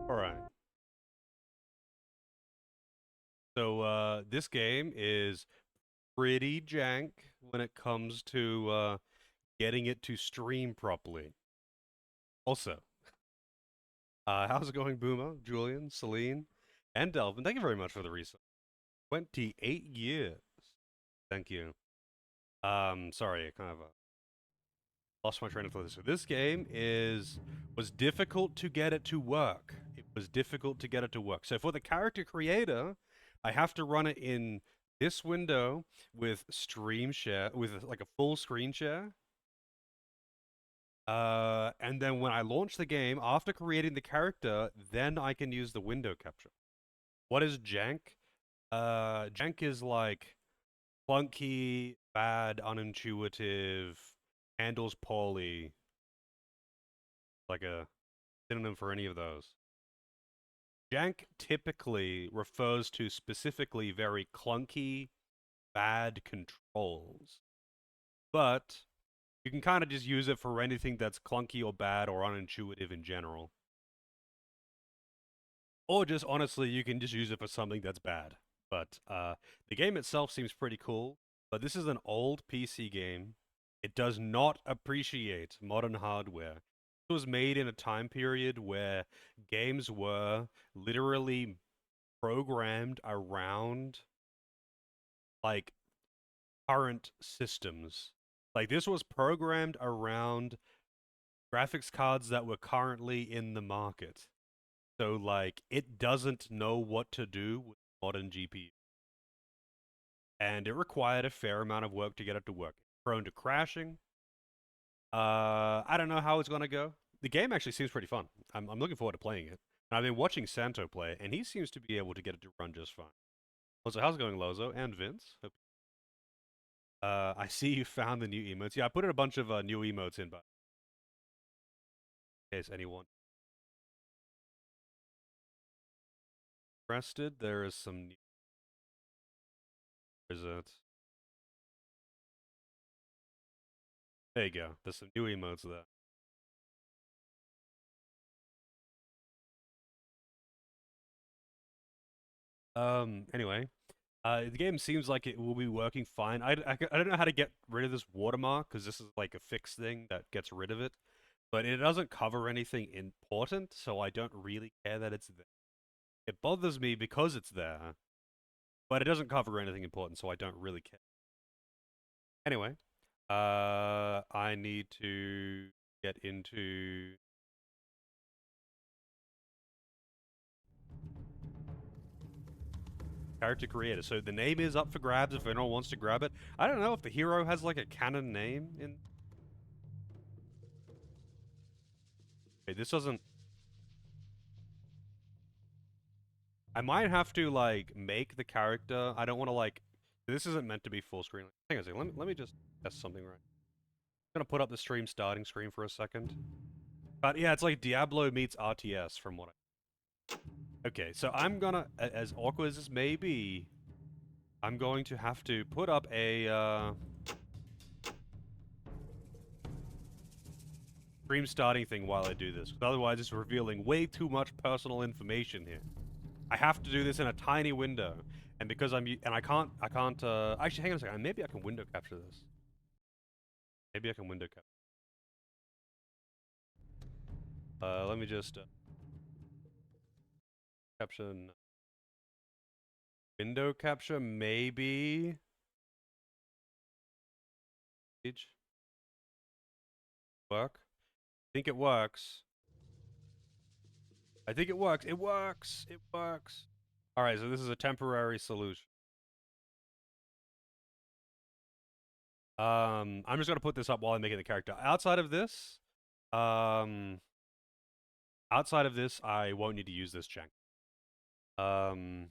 Alright. So, this game is pretty jank when it comes to, getting it to stream properly. Also, how's it going, Boomer, Julian, Celine, and Delvin? Thank you very much for the research. 28 years. Thank you. Sorry, I kind of lost my train of thought. So this game was difficult to get it to work. It was difficult to get it to work. So for the character creator, I have to run it in this window with stream share, with like a full screen share. And then when I launch the game, after creating the character, then I can use the window capture. What is jank? Jank is like clunky, bad, unintuitive, handles poorly, like a synonym for any of those. Jank typically refers to specifically very clunky, bad controls. But you can kind of just use it for anything that's clunky or bad or unintuitive in general. Or just honestly, you can just use it for something that's bad. But the game itself seems pretty cool. But this is an old PC game. It does not appreciate modern hardware. It was made in a time period where games were literally programmed around like current systems. Like this was programmed around graphics cards that were currently in the market. So like it doesn't know what to do with modern GPU. And it required a fair amount of work to get it to work. Prone to crashing. I don't know how it's gonna go. The game actually seems pretty fun. I'm looking forward to playing it. And I've been watching Santo play, and he seems to be able to get it to run just fine. Also, how's it going, Lozo and Vince? I see you found the new emotes. Yeah, I put in a bunch of new emotes in, but in case anyone interested, there is some new. Is it? There you go. There's some new emotes there. Anyway, the game seems like it will be working fine. I don't know how to get rid of this watermark because this is like a fixed thing that gets rid of it, but it doesn't cover anything important, so I don't really care that it's there. It bothers me because it's there, but it doesn't cover anything important, so I don't really care. Anyway, I need to get into character creator. So the name is up for grabs if anyone wants to grab it. I don't know if the hero has like a canon name in. Okay, this doesn't. I might have to like make the character. I don't want to like. This isn't meant to be full screen. Hang on a second. Let me just test something right. I'm gonna put up the stream starting screen for a second. But yeah, it's like Diablo meets RTS from what I. Okay, so I'm gonna, as awkward as this may be, I'm going to have to put up a stream starting thing while I do this. Otherwise, it's revealing way too much personal information here. I have to do this in a tiny window, and because I can't. Actually, hang on a second. Maybe I can window capture this. Maybe I can window capture. Let me just caption window capture. Maybe. Work. I think it works. I think it works. It works. It works. All right, so this is a temporary solution. I'm just gonna put this up while I'm making the character. Um, outside of this, I won't need to use this check. Um,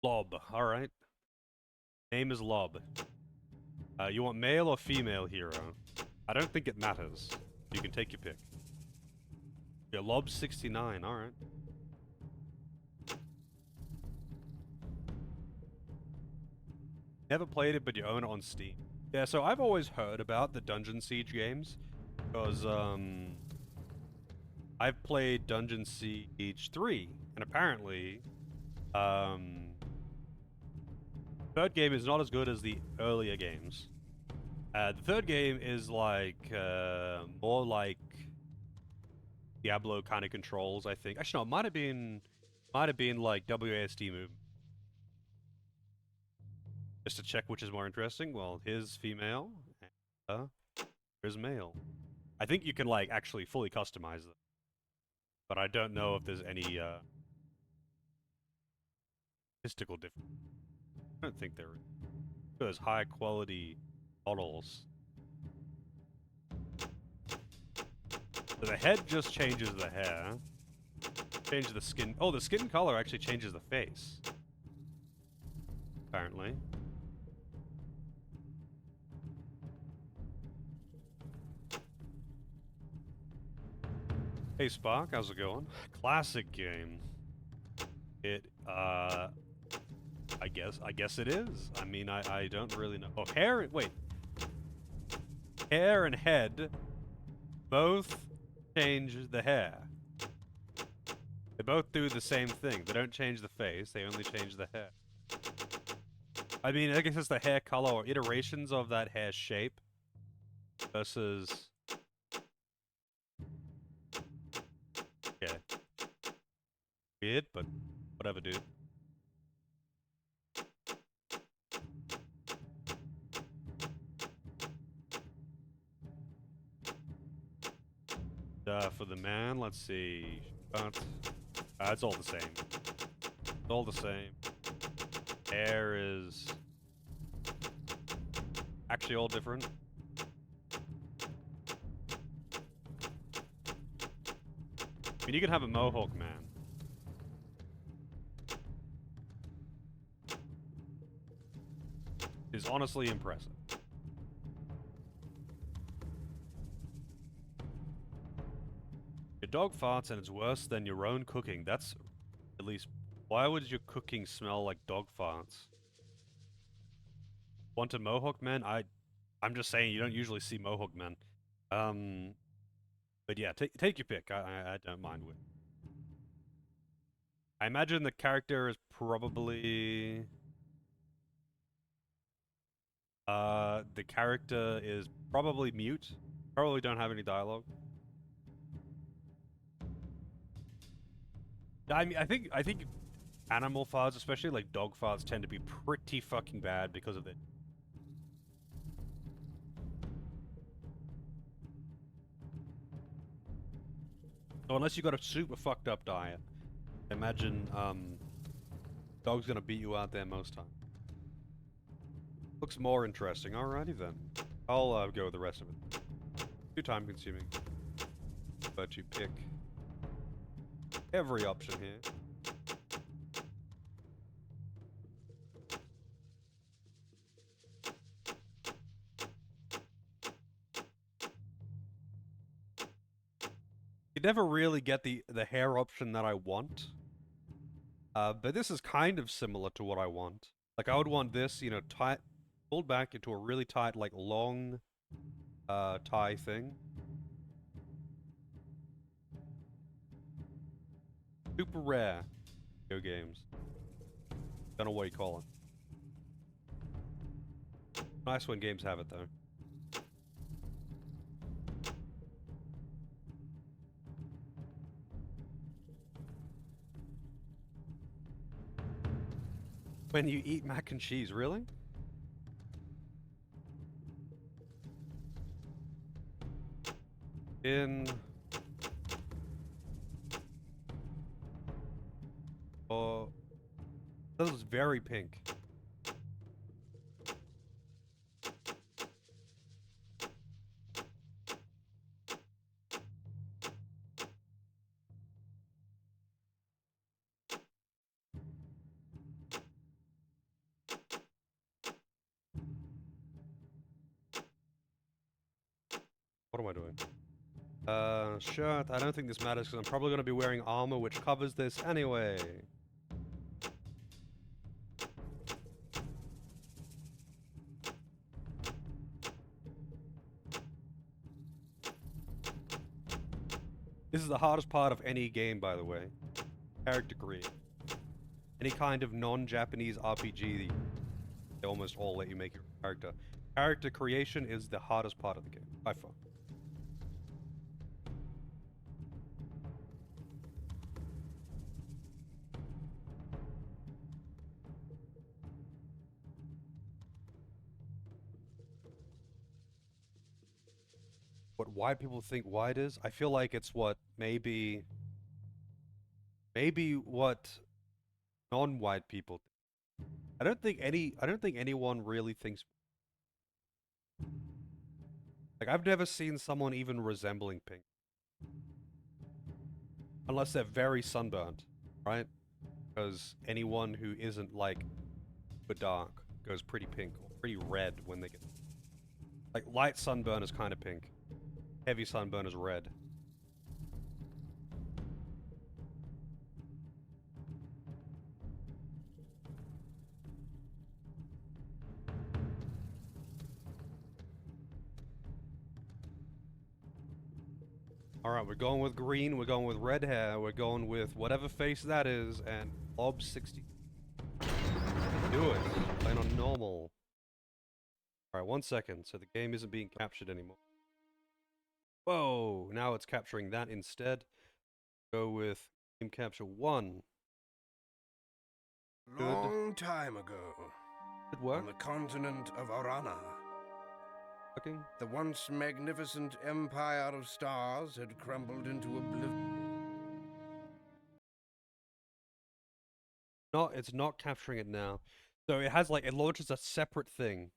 Lob. All right. Name is Lob. You want male or female hero? I don't think it matters. You can take your pick. Yeah, Lob 69. All right. Never played it, but you own it on Steam. Yeah, so I've always heard about the Dungeon Siege games because I've played Dungeon Siege 3, and apparently, third game is not as good as the earlier games. The third game is like more like Diablo kind of controls, I think. Actually, no, it might have been like WASD move. Just to check which is more interesting. Well, here's female, and here's male. I think you can like actually fully customize them, but I don't know if there's any statistical difference. I don't think there is. There's high quality models. So the head just changes the hair. Change the skin. Oh, the skin color actually changes the face. Apparently. Hey Spark, how's it going? Classic game. It, I guess it is. I mean, I don't really know. Oh, wait. Hair and head both change the hair. They both do the same thing. They don't change the face, they only change the hair. I mean, I guess it's the hair color or iterations of that hair shape versus... Yeah. Weird, but whatever, dude. For the man, let's see. It's all the same. It's all the same. Hair is actually all different. I mean, you can have a mohawk man. It's honestly impressive. Your dog farts and it's worse than your own cooking. That's at least... Why would your cooking smell like dog farts? Want a mohawk man? I'm just saying you don't usually see mohawk men. But yeah, take your pick. I don't mind which. I imagine the character is probably... the character is probably mute. Probably don't have any dialogue. I mean, I think animal farts, especially like dog farts, tend to be pretty fucking bad because of it. So unless you got a super fucked up diet, imagine dog's gonna beat you out there most time. Looks more interesting. Alrighty then. I'll go with the rest of it. Too time consuming. But you pick every option here. You never really get the hair option that I want. But this is kind of similar to what I want. Like I would want this, you know, tight, pulled back into a really tight, like long tie thing. Super rare video games. Don't know what you call it. Nice when games have it though. When you eat mac and cheese, really? Oh, this is very pink. What am I doing? Shirt. I don't think this matters because I'm probably going to be wearing armor which covers this anyway. This is the hardest part of any game, by the way. Character creation. Any kind of non-Japanese RPG, they almost all let you make your character. Character creation is the hardest part of the game, by far. What white people think white is, I feel like it's what maybe what non-white people. I don't think anyone really thinks. Like, I've never seen someone even resembling pink. Unless they're very sunburnt, right? Because anyone who isn't, like, super dark goes pretty pink or pretty red when they get... Like, light sunburn is kind of pink. Heavy sunburn is red. Alright, we're going with green, we're going with red hair, we're going with whatever face that is, and Bob 60. Do it. Playing on normal. Alright, 1 second, so the game isn't being captured anymore. Whoa, now it's capturing that instead. Go with game capture 1. Long time ago, It worked. on the continent of Orana, Working. the once magnificent empire of stars had crumbled into oblivion. No, it's not capturing it now. So it has, like, it launches a separate thing.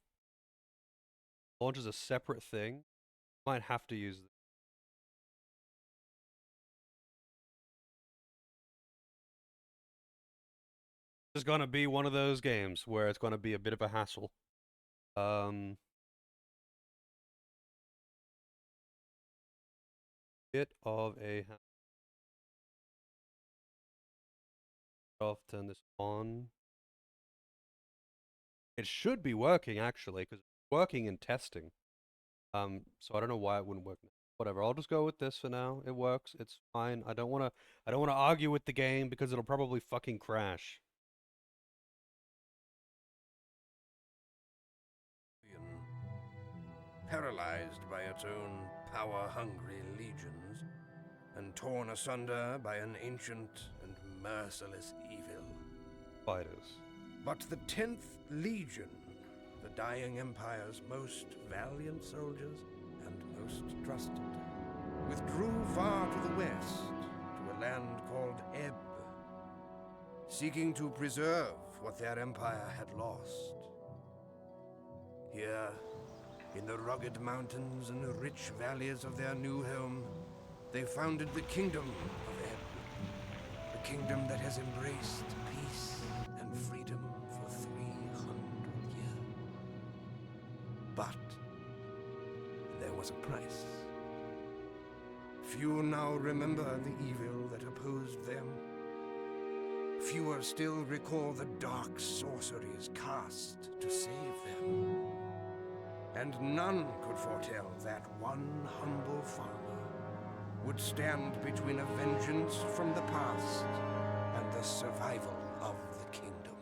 Launches a separate thing. Might have to use this. It's gonna be one of those games where it's gonna be a bit of a hassle. Bit of a hassle. Turn this on. It should be working actually, because it's working in testing. So I don't know why it wouldn't work now. Whatever, I'll just go with this for now. It works, it's fine. I don't wanna argue with the game because it'll probably fucking crash. Paralyzed by its own power-hungry legions, and torn asunder by an ancient and merciless evil. Fighters. But the 10th Legion, the dying empire's most valiant soldiers and most trusted, withdrew far to the west, to a land called Ebb, seeking to preserve what their empire had lost. Here, in the rugged mountains and the rich valleys of their new home, they founded the Kingdom of Ebb, a kingdom that has embraced peace and freedom for 300 years. But there was a price. Few now remember the evil that opposed them. Fewer still recall the dark sorceries cast to save them. And none could foretell that one humble farmer would stand between a vengeance from the past and the survival of the kingdom.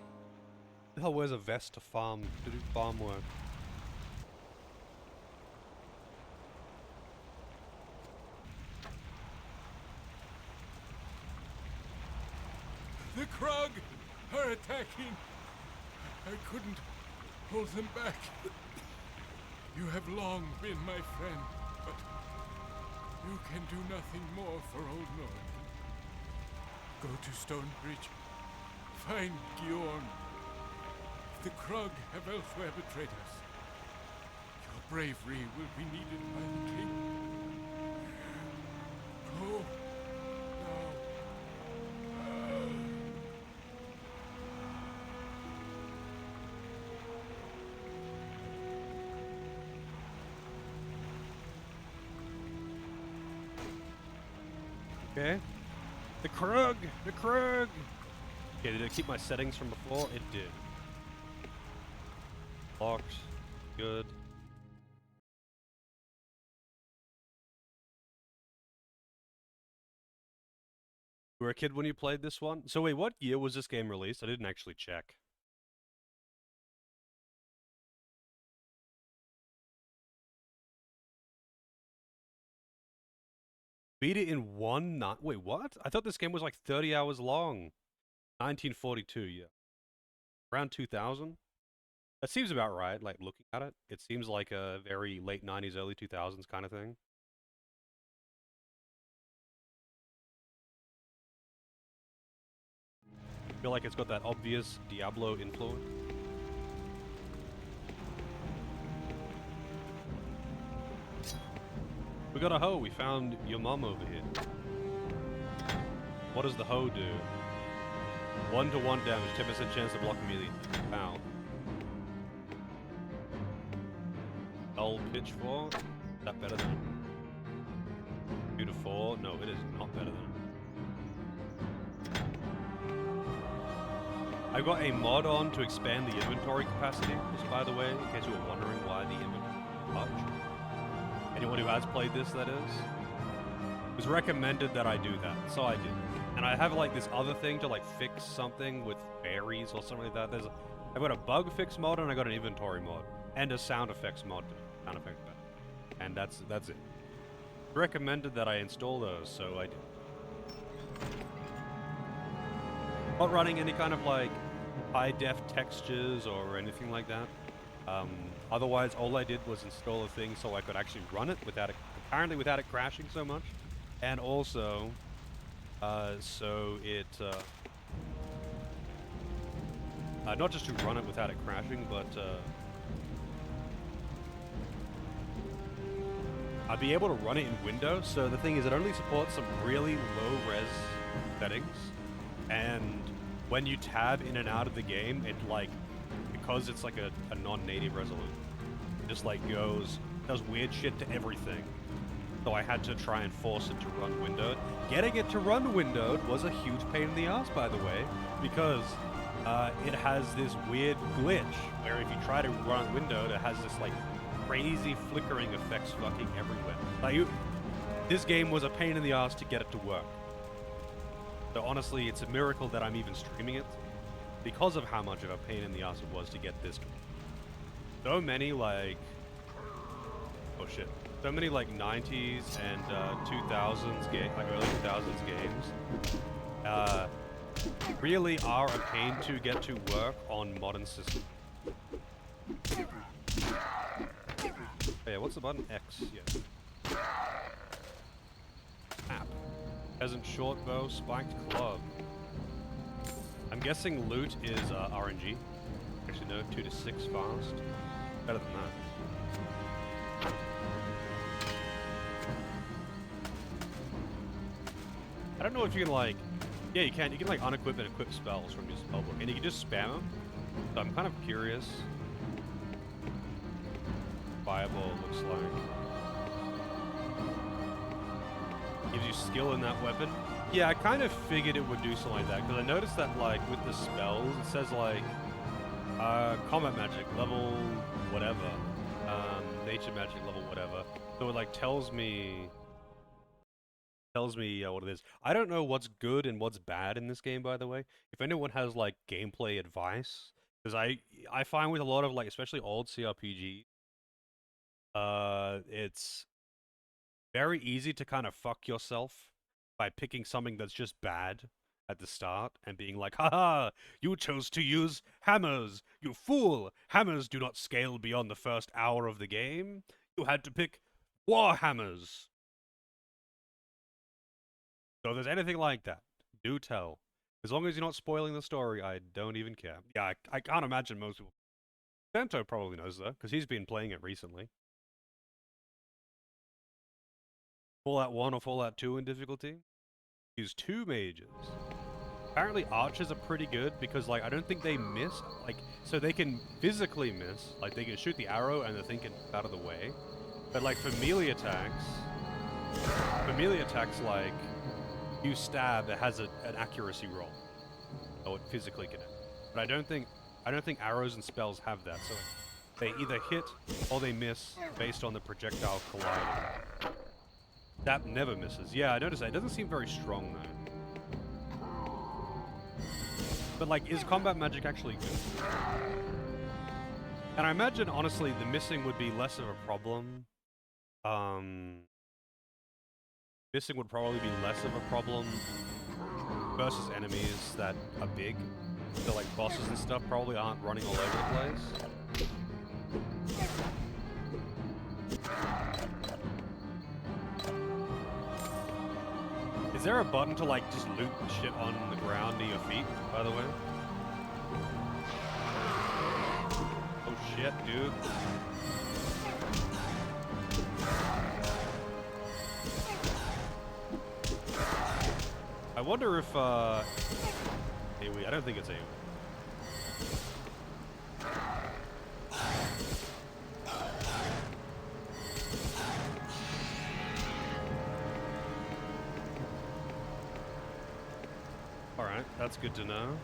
Who the hell wears a vest to farm, to do farm work? The Krug are attacking. I couldn't hold them back. You have long been my friend, but you can do nothing more for Old Norn. Go to Stonebridge. Find Gjorn. The Krug have elsewhere betrayed us. Your bravery will be needed by the king. Go now. Okay. The Krug! The Krug! Okay, did it keep my settings from before? It did. Locked. Good. You were a kid when you played this one? So wait, what year was this game released? I didn't actually check. Beat it in one night? Wait, what? I thought this game was like 30 hours long. 1942, yeah. Around 2000? That seems about right, like looking at it. It seems like a very late 90s, early 2000s kind of thing. I feel like it's got that obvious Diablo influence. We got a hoe. We found your mom over here. What does the hoe do? 1-to-1 damage, 10% chance to block immediately. Wow. Dull pitchfork? Is that better than 2 to 4? No, it is not better than. I got a mod on to expand the inventory capacity, just by the way, in case you were wondering why the inventory is large. Anyone who has played this, that is. It was recommended that I do that, so I did. And I have like this other thing to like fix something with berries or something like that. I've got a bug fix mod and I got an inventory mod. And a sound effects mod to sound effects better. And that's it. Recommended that I install those, so I did. Not running any kind of like high def textures or anything like that. Otherwise, all I did was install a thing so I could actually run it without it crashing so much, and also so it not just to run it without it crashing, but I'd be able to run it in Windows. So the thing is, it only supports some really low res settings, and when you tab in and out of the game, it like, because it's like a non-native resolution, it just like does weird shit to everything. So I had to try and force it to run windowed. Getting it to run windowed was a huge pain in the ass, by the way, because it has this weird glitch where if you try to run it windowed, it has this like crazy flickering effects fucking everywhere. Like this game was a pain in the ass to get it to work. So honestly, it's a miracle that I'm even streaming it, because of how much of a pain in the ass it was to get this. So many like, oh shit, so many like 90s and 2000s game, like early 2000s games, really are a pain to get to work on modern systems. Yeah, what's the button? X. Yeah. App. Peasant short bow, spiked club. I'm guessing loot is RNG. Actually, no, 2 to 6 fast. Better than that. I don't know if you can like, yeah, you can. You can like unequip and equip spells from your spellbook, and you can just spam them. So I'm kind of curious. Fireball looks like. Gives you skill in that weapon. Yeah, I kind of figured it would do something like that, because I noticed that, like, with the spells, it says, like, combat magic, level whatever, nature magic, level whatever, so it, like, tells me what it is. I don't know what's good and what's bad in this game, by the way. If anyone has, like, gameplay advice, because I find with a lot of, like, especially old CRPGs, it's very easy to kind of fuck yourself by picking something that's just bad at the start and being like, haha, you chose to use hammers, you fool! Hammers do not scale beyond the first hour of the game. You had to pick war hammers. So if there's anything like that, do tell. As long as you're not spoiling the story, I don't even care. Yeah, I can't imagine most people. Santo probably knows though, because he's been playing it recently. Fallout 1 or Fallout 2 in difficulty. Use 2 mages. Apparently archers are pretty good because, like, I don't think they miss. Like, so they can physically miss. Like, they can shoot the arrow and the thing can out of the way. But, like, for melee attacks, like, you stab, it has an accuracy roll. So it physically can. But I don't think arrows and spells have that. So they either hit or they miss based on the projectile colliding. That never misses. Yeah, I noticed that. It doesn't seem very strong, though. But like, is combat magic actually good? And I imagine, honestly, the missing would be less of a problem. Missing would probably be less of a problem versus enemies that are big. So like bosses and stuff probably aren't running all over the place. Is there a button to like just loot shit on the ground near your feet, by the way? Oh shit, dude. I wonder if, AoE, I don't think it's AoE. Alright, that's good to know.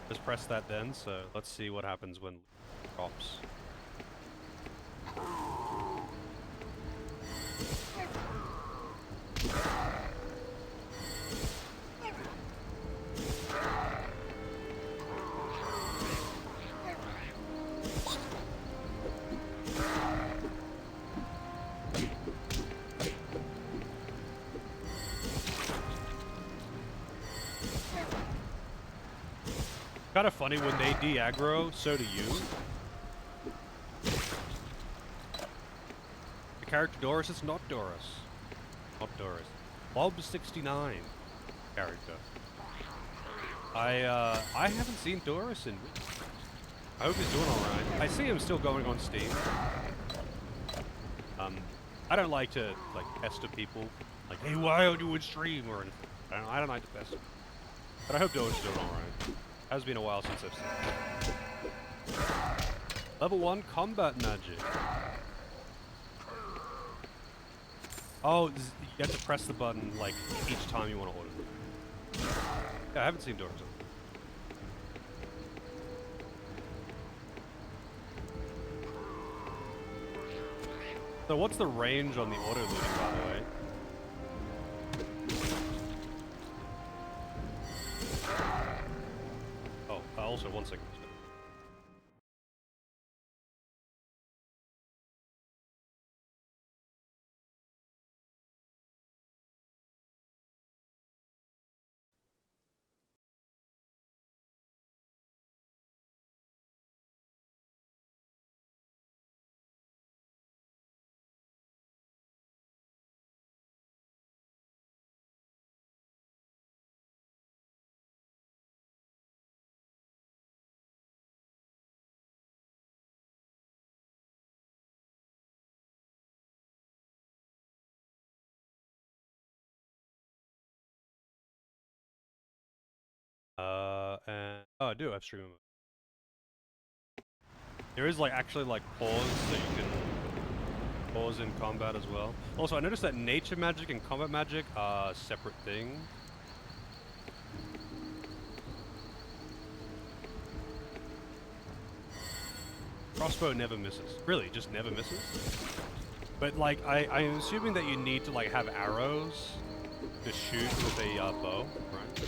Just press that then, so let's see what happens when it drops. Kind of funny when they de-aggro, so do you. The character Doris is not Doris. Not Doris. Bob69 character. I haven't seen Doris in weeks. I hope he's doing alright. I see him still going on Steam. I don't like to like pester people. Like, hey, why aren't you in stream or anything? I don't like to pester. But I hope Doris is doing alright. Has been a while since I've seen it. Level 1 combat magic. Oh, you have to press the button like each time you want to order it. Yeah, I haven't seen Doris. So what's the range on the auto looting, by the way? Also, 1 second. And oh, I do have stream mode. There is like actually like pause, so you can pause in combat as well. Also, I noticed that nature magic and combat magic are separate things. Crossbow never misses. Really, just never misses. But like, I'm assuming that you need to like have arrows to shoot with a bow, right?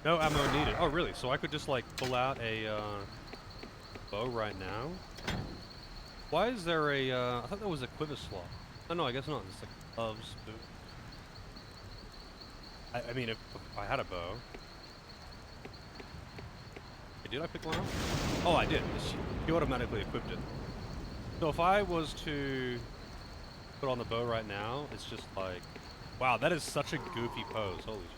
No ammo needed. Oh, really? So I could just like pull out a bow right now? Why is there a? I thought there was a quiver slot. Oh no, I guess not. It's like gloves, boot. I mean, if I had a bow. Did I pick one up? Oh, I did. He automatically equipped it. So if I was to put on the bow right now, it's just like, wow, that is such a goofy pose. Holy shit.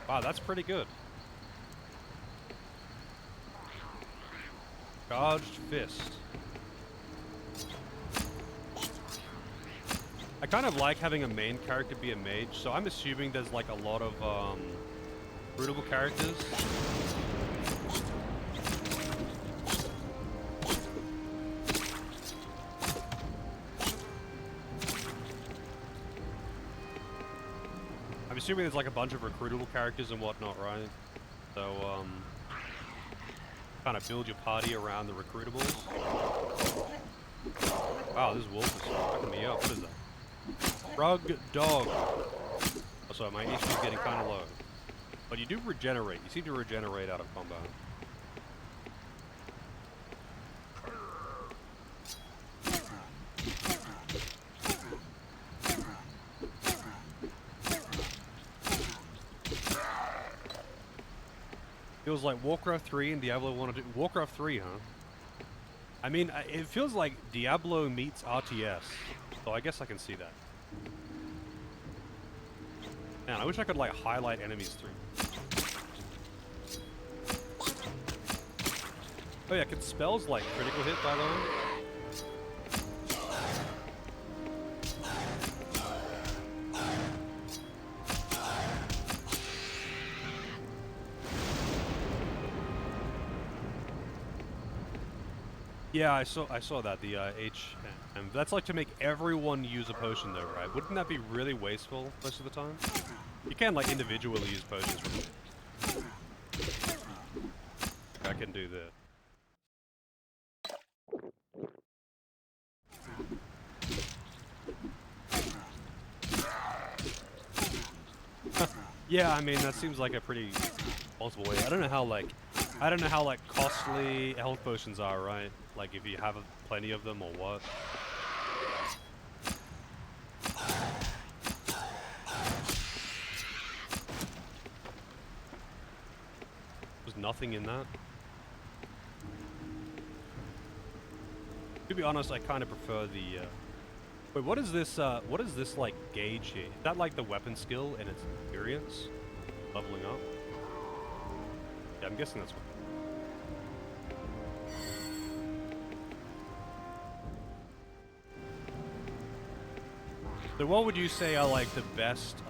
Wow, that's pretty good. Charged fist. I kind of like having a main character be a mage, so I'm assuming there's like a lot of rootable characters. I'm assuming there's like a bunch of recruitable characters and whatnot, right? So, kind of build your party around the recruitables. Wow, this wolf is fucking me up. What is that? Rug dog. Oh, sorry, my HP is getting kind of low. But you do regenerate. You seem to regenerate out of combat. Feels like Warcraft 3 and Diablo 1 to do. Warcraft 3, huh? I mean, it feels like Diablo meets RTS. So I guess I can see that. Man, I wish I could, like, highlight enemies through. Oh yeah, can spells, like, critical hit, by the way? Yeah, I saw that, the HM. That's like to make everyone use a potion though, right? Wouldn't that be really wasteful most of the time? You can like individually use potions from it. I can do this. Yeah, I mean that seems like a pretty possible way. I don't know how like costly health potions are, right? Like if you have plenty of them or what. There's nothing in that. To be honest, I kind of prefer the. Wait, what is this? What is this like gauge here? Is that like the weapon skill and its experience leveling up? Yeah, I'm guessing that's what. So what would you say are like the best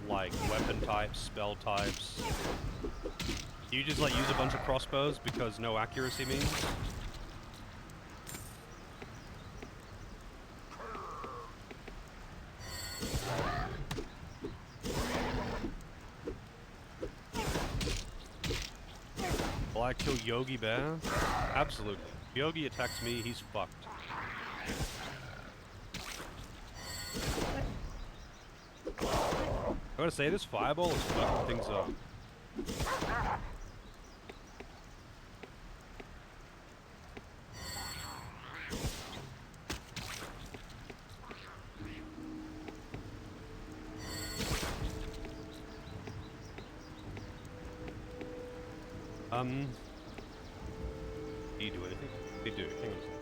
like weapon types, spell types? Do you just like use a bunch of crossbows because no accuracy means? Will I kill Yogi Bear? Absolutely. If Yogi attacks me, he's fucked. I gotta say, this fireball is fucking things up. Do you do anything? They do. Hang on a second.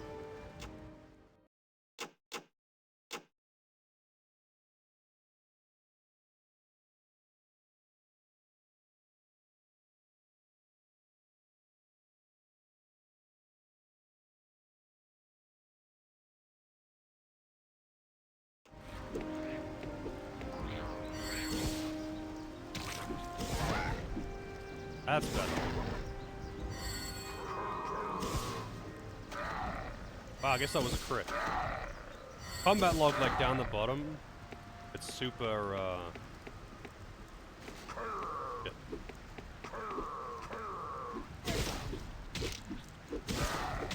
That's better. Wow, I guess that was a crit. Combat log, like, down the bottom. It's super, yeah.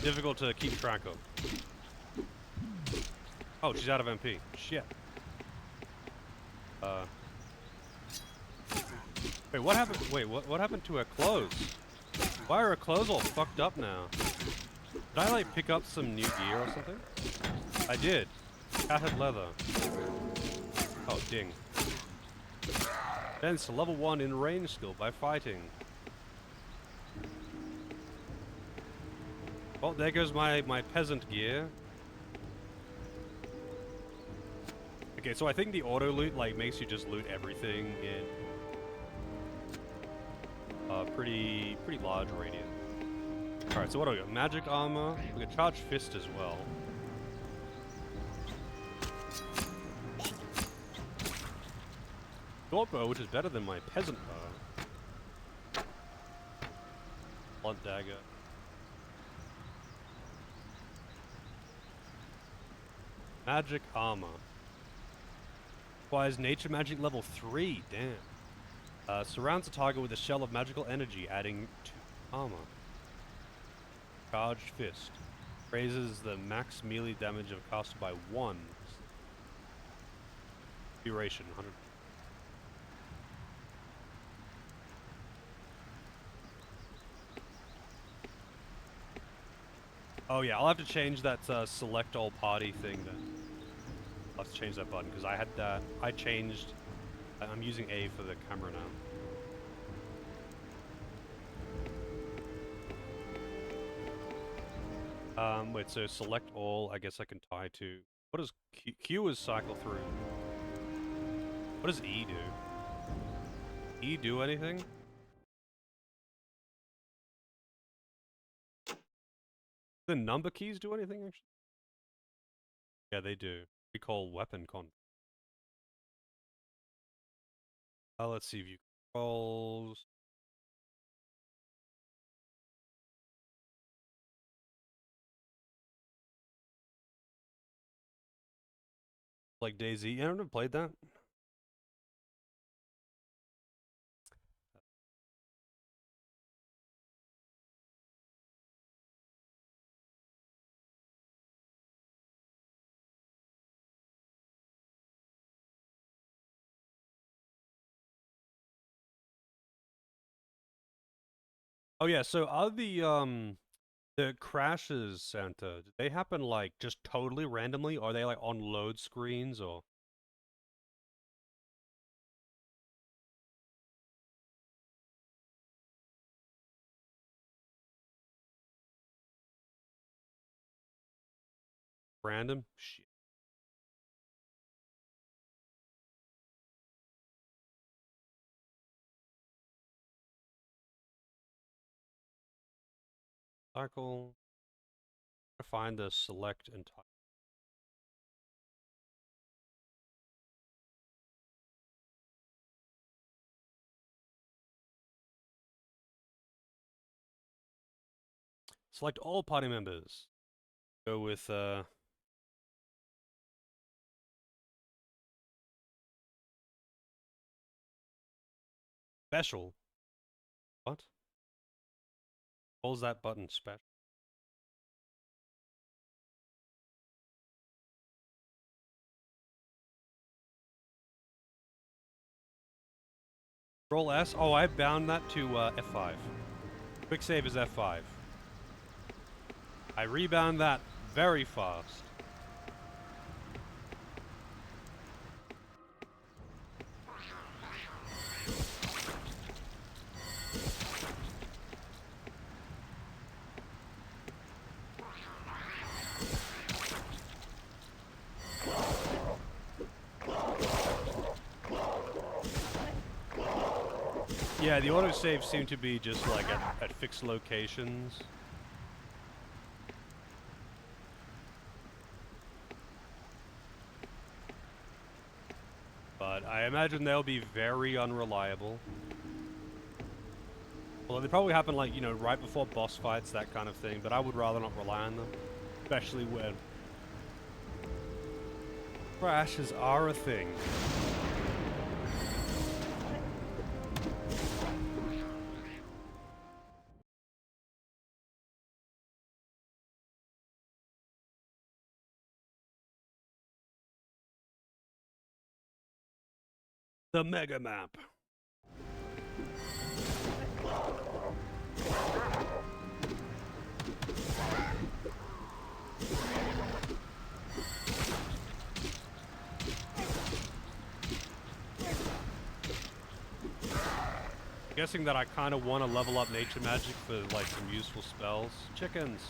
Difficult to keep track of. Oh, she's out of MP. Shit. Wait, what happened? Wait, what happened to her clothes? Why are her clothes all fucked up now? Did I, like, pick up some new gear or something? I did. Tattered leather. Oh, ding. Then it's level 1 in range skill by fighting. Well, there goes my peasant gear. Okay, so I think the auto loot, like, makes you just loot everything in pretty large radius. Alright, so what do we got? Magic armor. We got charged fist as well. Short bow, which is better than my peasant bow. Blunt dagger. Magic armor. Requires nature magic level 3. Damn. Surrounds the target with a shell of magical energy, adding 2 armor. Charged fist. Raises the max melee damage of caster by 1. Duration 100. Oh yeah, I'll have to change that select all party thing then. I'll have to change that button because I had that. I changed. I'm using A for the camera now. Wait, so select all, I guess I can tie to... What does Q... Q is cycle through. What does E do? E do anything? The number keys do anything, actually? Yeah, they do. We call weapon con. Let's see, view controls. Like DayZ. I never played that. Oh yeah, so are the crashes, Santa, do they happen like just totally randomly, or are they like on load screens, or? Random? Shit. Cycle. Find the select and type. Select all party members. Go with special. What? Calls that button special? Control S? Oh, I bound that to F5. Quick save is F5. I rebound that very fast. Yeah, the autosaves seem to be just like at fixed locations. But I imagine they'll be very unreliable. Well, they probably happen like, you know, right before boss fights, that kind of thing, but I would rather not rely on them. Especially when crashes are a thing. The Mega Map. Guessing that I kind of want to level up nature magic for like some useful spells. Chickens.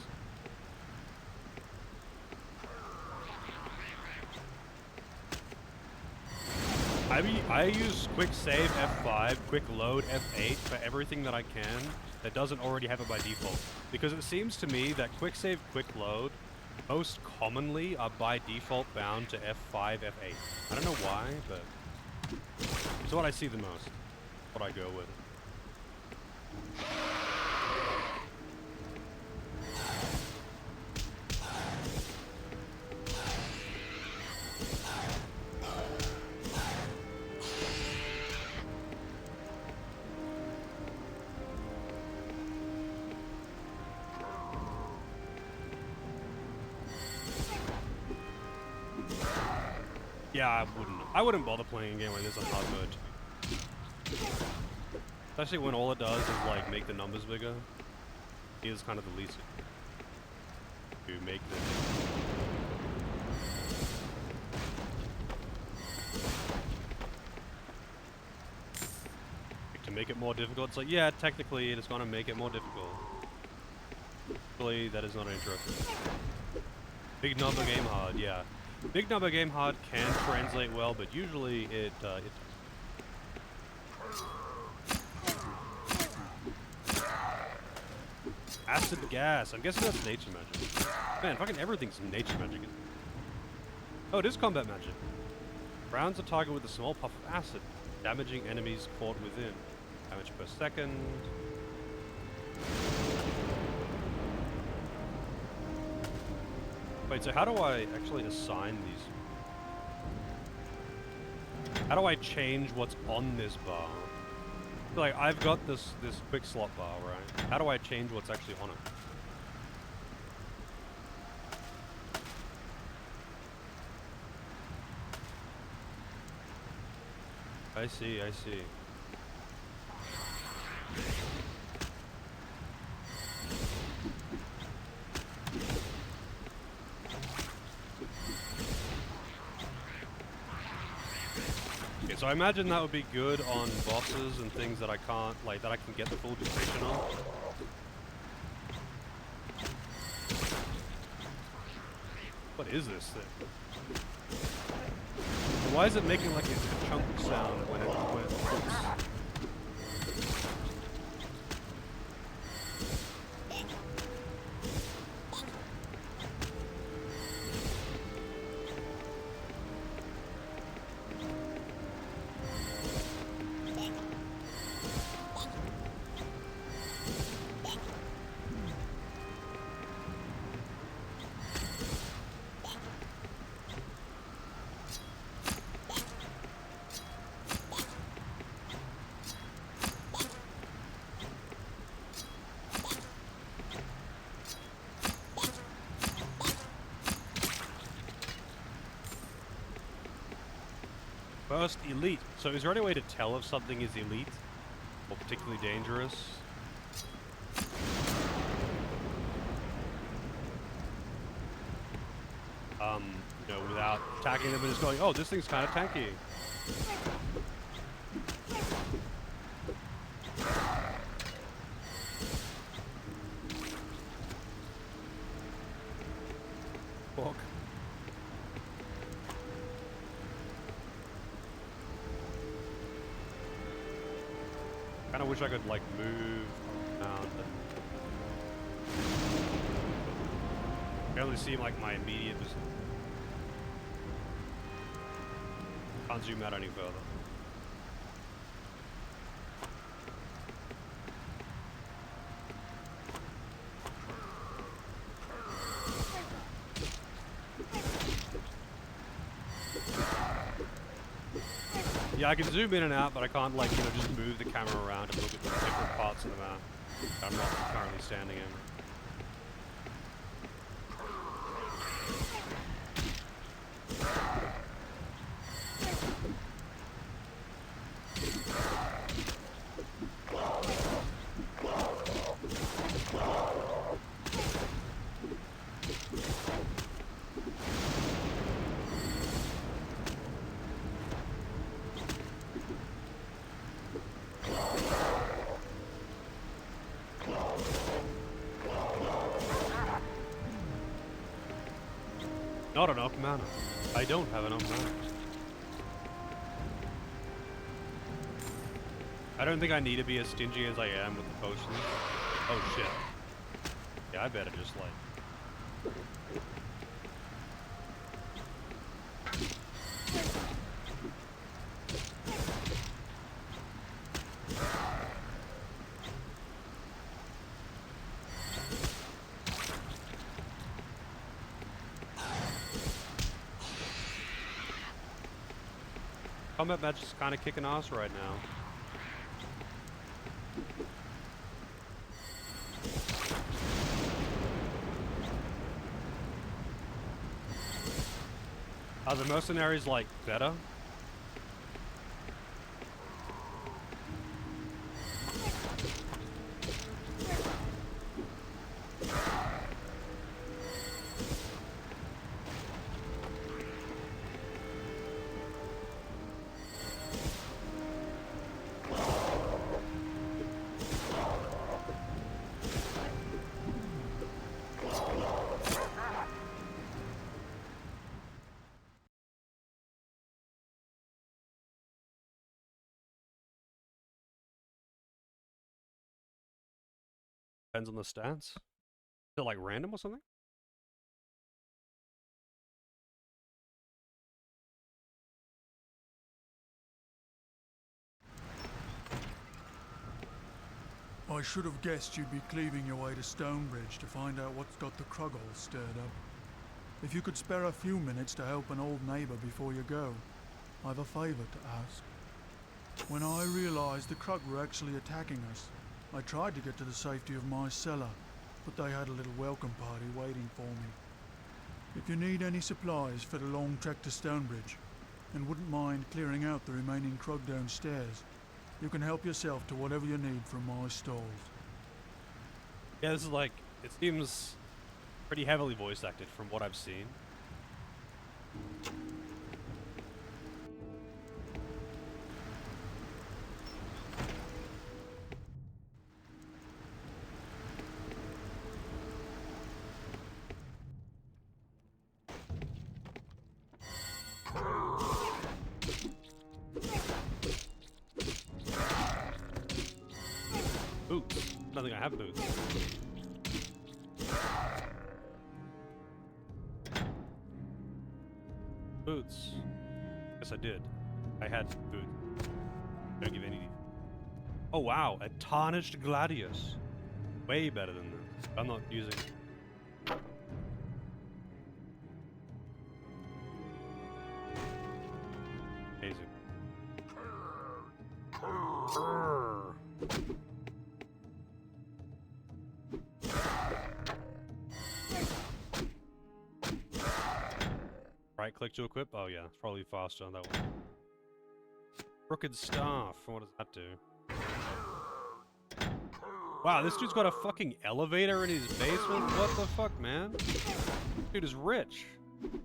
I use quick save F5, quick load F8 for everything that I can that doesn't already have it by default. Because it seems to me that quick save, quick load most commonly are by default bound to F5, F8. I don't know why, but it's what I see the most. What I go with. Yeah, I wouldn't bother playing a game like this on hard mode. Especially when all it does is like make the numbers bigger. Here's kind of the least to make the to make it more difficult. It's like, yeah, technically it is gonna make it more difficult. Actually, that is not interesting. Big number game hard, yeah. Big number game hard can translate well, but usually it acid gas. I'm guessing that's nature magic. Man, fucking everything's nature magic. Oh, it is combat magic. Rounds a target with a small puff of acid, damaging enemies caught within. Damage per second. Wait, so how do I actually assign these? How do I change what's on this bar? Like, I've got this quick slot bar, right? How do I change what's actually on it? I see, I see. Okay, so I imagine that would be good on bosses and things that I can't, like, that I can get the full duration on. What is this thing? Why is it making like a chunk sound when it hooks? First, elite. So is there any way to tell if something is elite or particularly dangerous? You know, without attacking them and just going, oh, this thing's kind of tanky. Fuck. Kinda wish I could, like, move around. I can only see, like, my immediate... Can't zoom out any further. Yeah, I can zoom in and out, but I can't, like, you know, just move the camera around and look at the different parts of the map that I'm not currently standing in. Not enough mana. I don't have enough mana. I don't think I need to be as stingy as I am with the potions. Oh shit. Yeah, I better just like... Combat magic's kind of kicking ass right now. Are the mercenaries, like, better? Depends on the stats. Is it, like, random or something? I should have guessed you'd be cleaving your way to Stonebridge to find out what's got the Krug all stirred up. If you could spare a few minutes to help an old neighbour before you go, I've a favour to ask. When I realised the Krug were actually attacking us, I tried to get to the safety of my cellar, but they had a little welcome party waiting for me. If you need any supplies for the long trek to Stonebridge, and wouldn't mind clearing out the remaining Krug downstairs, you can help yourself to whatever you need from my stalls. Yeah, this is like, it seems pretty heavily voice acted from what I've seen. Boots. I don't think I have boots. Boots. Yes, I did. I had boots. Don't give any. Oh wow, a tarnished gladius. Way better than this. I'm not using. Amazing. Right click to equip? Oh yeah, it's probably faster on that one. Crooked staff, what does that do? Wow, this dude's got a fucking elevator in his basement? What the fuck, man? Dude is rich. I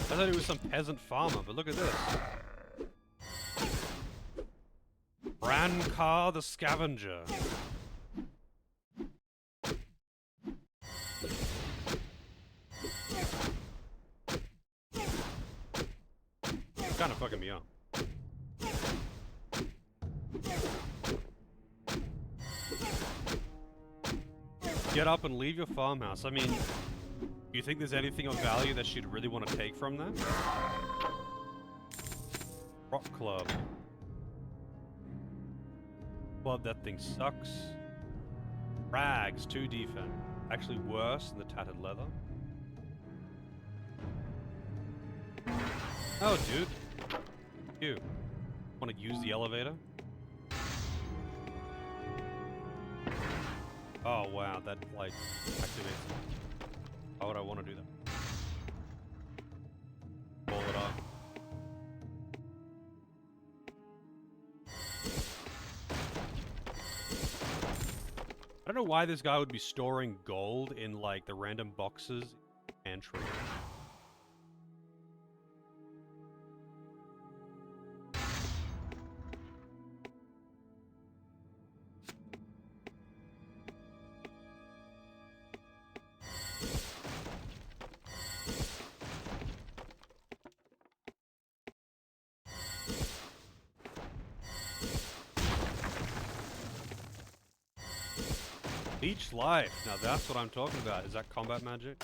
thought he was some peasant farmer, but look at this. Brancard the Scavenger. Kind of fucking me up. Get up and leave your farmhouse. I mean, do you think there's anything of value that she'd really want to take from that? Rock club. Club, that thing sucks. Rags, 2 defense. Actually worse than the tattered leather. Oh, dude. You want to use the elevator? Oh wow, that like activates. Why would I want to do that? Pull it up. I don't know why this guy would be storing gold in like the random boxes and tree. Leech life. Now that's what I'm talking about. Is that combat magic?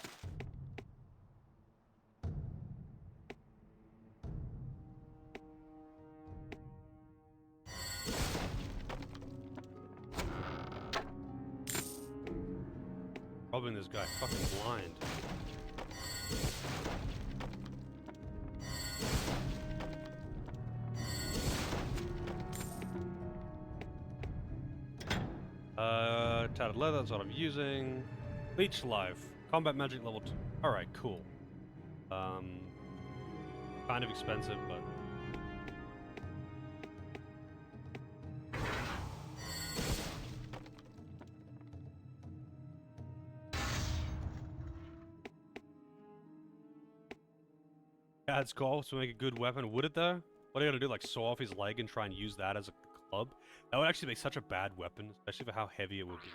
Robbing this guy fucking blind. Tattered leather, that's what I'm using. Leech life. Combat magic level 2. Alright, cool. Kind of expensive, but... Yeah, it's cool to make a good weapon. Would it though? What are you gonna do? Like saw off his leg and try and use that as a club? That would actually make such a bad weapon, especially for how heavy it would be.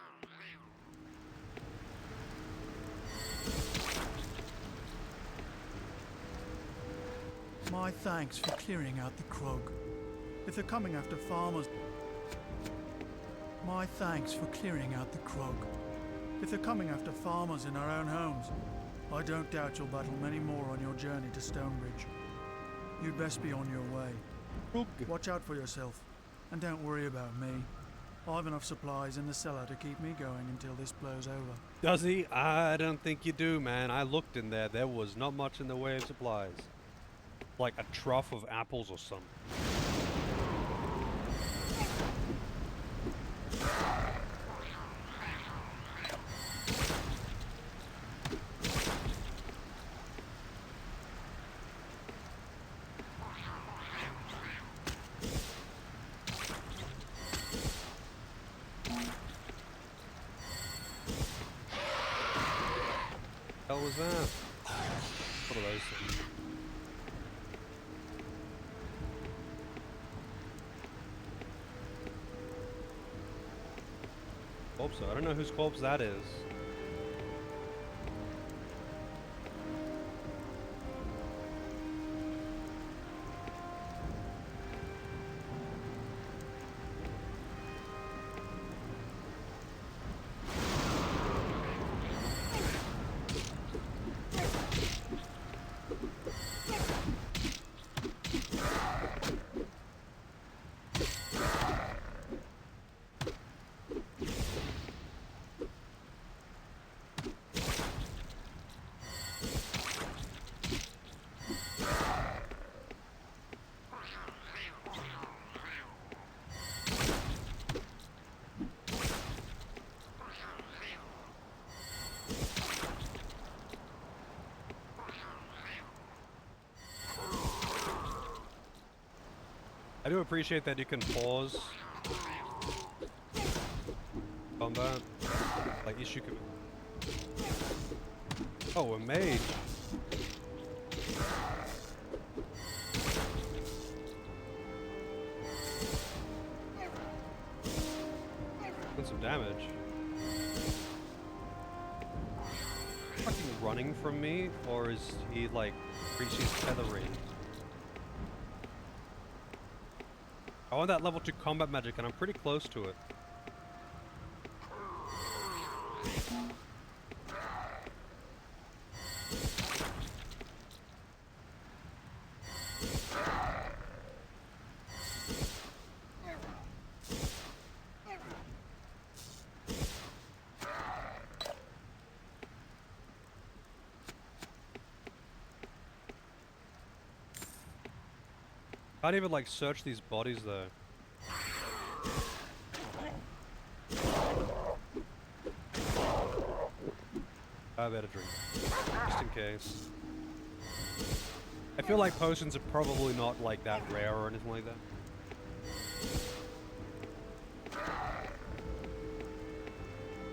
My thanks for clearing out the Krug. If they're coming after farmers... My thanks for clearing out the Krug. If they're coming after farmers in our own homes, I don't doubt you'll battle many more on your journey to Stonebridge. You'd best be on your way. Watch out for yourself, and don't worry about me. I've enough supplies in the cellar to keep me going until this blows over. Does he? I don't think you do, man. I looked in there. There was not much in the way of supplies. Like a trough of apples or something. What was that? What are those things? Corpse. I don't know whose corpse that is. I do appreciate that you can pause combat, like issue command. Oh, a mage. Done some damage. Fucking running from me, or is he like reached his tether range? I want that level 2 combat magic, and I'm pretty close to it. Can't even like search these bodies though. I better drink, just in case. I feel like potions are probably not like that rare or anything like that.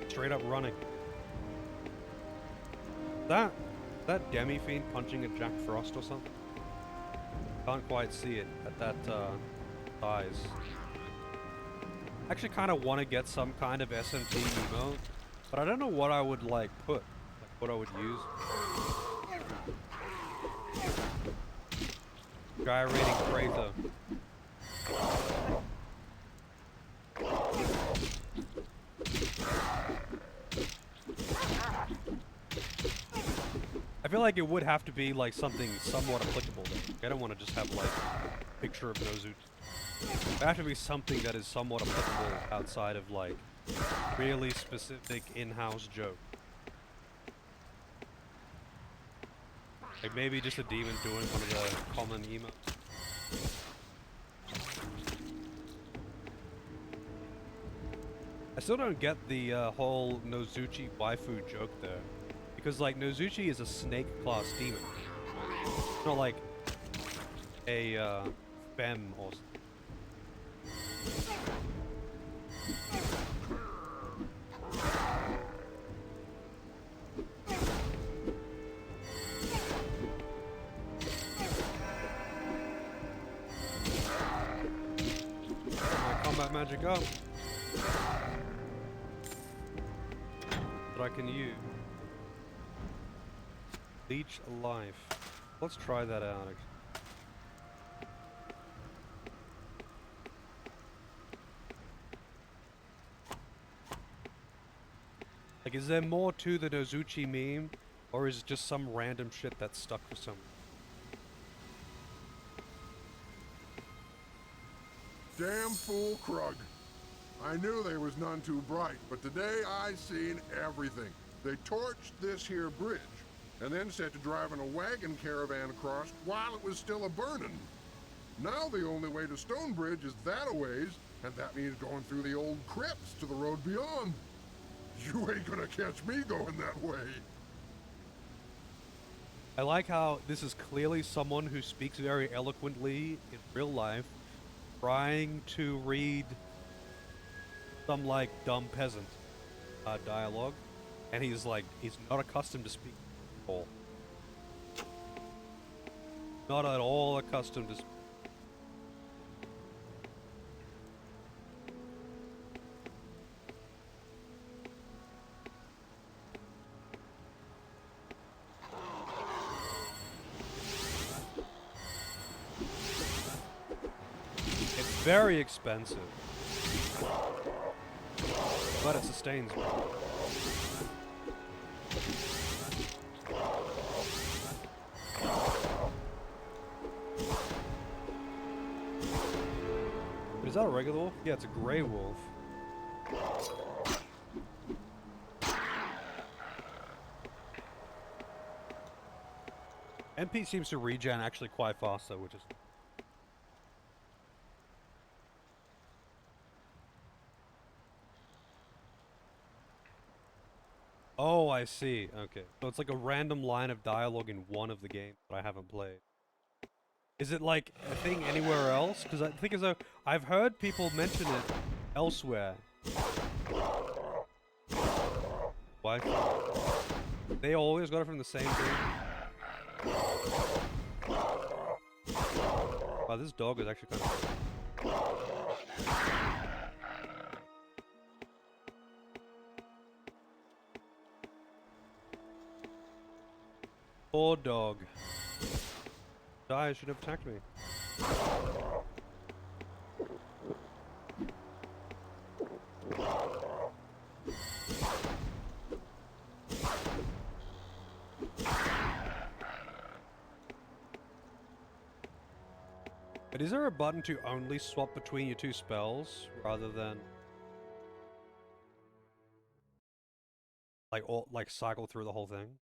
Straight up running. That Demi-Fiend punching at Jack Frost or something? Can't quite see it at that size. Actually kind of want to get some kind of SMT emote, but I don't know what I would like put, like what I would use. Gyrating crater. I feel like it would have to be like something somewhat applicable though. I don't want to just have like a picture of Nozuchi. It have to be something that is somewhat applicable outside of like really specific in-house joke. Like maybe just a demon doing one of the common emotes. I still don't get the whole Nozuchi waifu joke there. Because, like, Nozuchi is a snake class demon. It's not like a, Fem or something. My combat magic up. That I can use. Leech life. Let's try that out. Like, is there more to the Nozuchi meme, or is it just some random shit that's stuck for some? Damn fool Krug. I knew they was none too bright, but today I seen everything. They torched this here bridge, and then set to driving a wagon caravan across while it was still a-burning. Now the only way to Stonebridge is that a ways, and that means going through the old crypts to the road beyond. You ain't gonna catch me going that way. I like how this is clearly someone who speaks very eloquently in real life, trying to read some, like, dumb peasant dialogue, and he's not accustomed to speaking at all. Not at all accustomed to speaking. It's very expensive, but it sustains me. Is that a regular wolf? Yeah, it's a gray wolf. MP seems to regen actually quite fast though, which is... Oh, I see. Okay. So it's like a random line of dialogue in one of the games that I haven't played. Is it like a thing anywhere else? Because I think as though I've heard people mention it elsewhere. Why? They always got it from the same thing. Wow, this dog is actually kind of... Poor dog. Die, should have attacked me. But is there a button to only swap between your two spells rather than like cycle through the whole thing?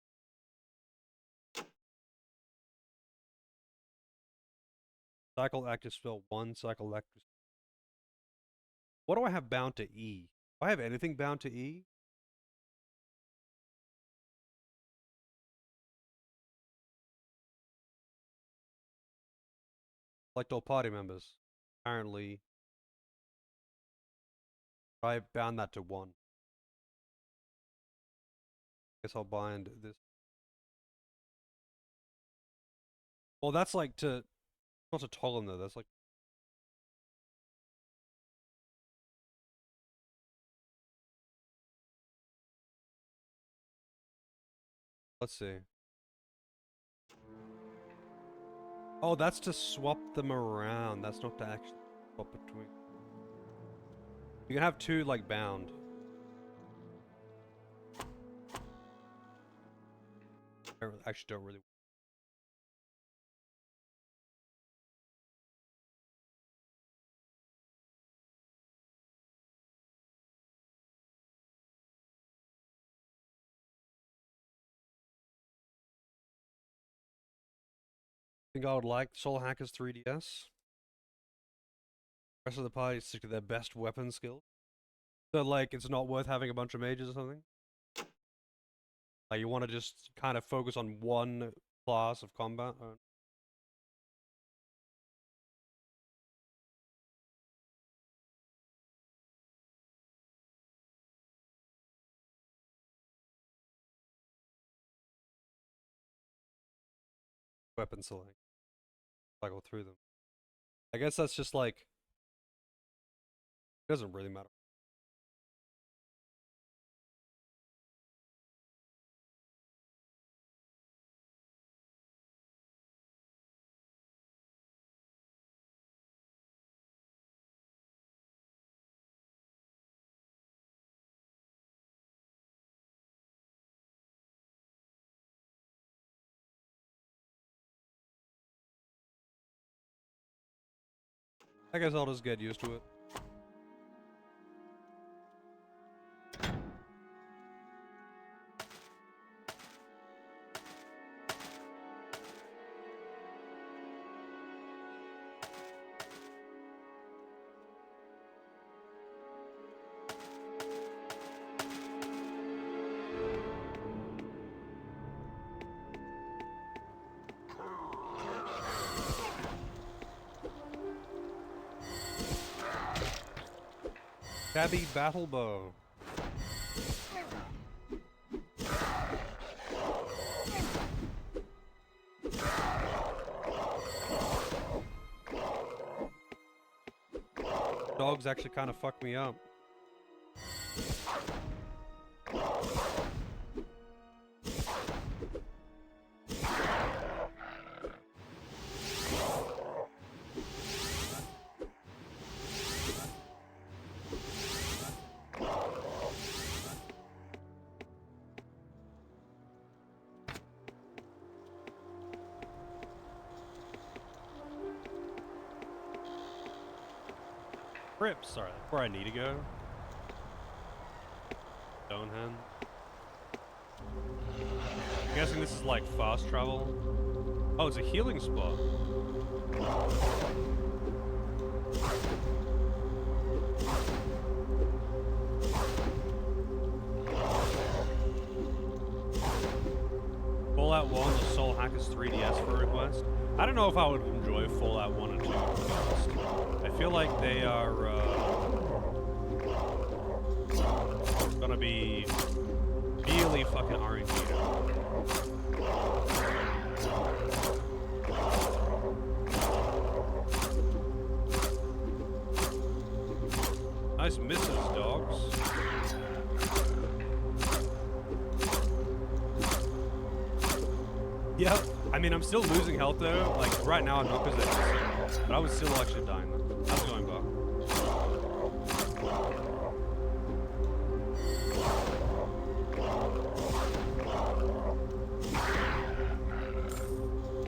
Cycle active spell 1, cycle active. What do I have bound to E? Do I have anything bound to E? Select all party members. Apparently, I bound that to 1. Guess I'll bind this. Well, that's like to... Not to toggle them though, that's like... Let's see. Oh, that's to swap them around. That's not to actually swap between. You can have two, like, bound. I actually don't really... I think I would like Soul Hackers 3DS. Rest of the party stick to their best weapon skill. So, like, it's not worth having a bunch of mages or something? Like you want to just kind of focus on one class of combat. Weapon select. Cycle through them. I guess that's just like, it doesn't really matter. I guess I'll just get used to it. Tabby battle bow. Dogs actually kind of fuck me up. Rips, sorry, that's where I need to go. Stonehenge. I'm guessing this is like fast travel. Oh, it's a healing spot. Fallout 1 or Soul Hackers 3DS for request. I don't know if I would enjoy Fallout 1 and 2, to be honest. I feel like they are gonna be really fucking RNG. Nice misses, dogs. Yep. I mean, I'm still losing health though. Like right now, I'm not because but I was still actually dying. How's it going, Bob?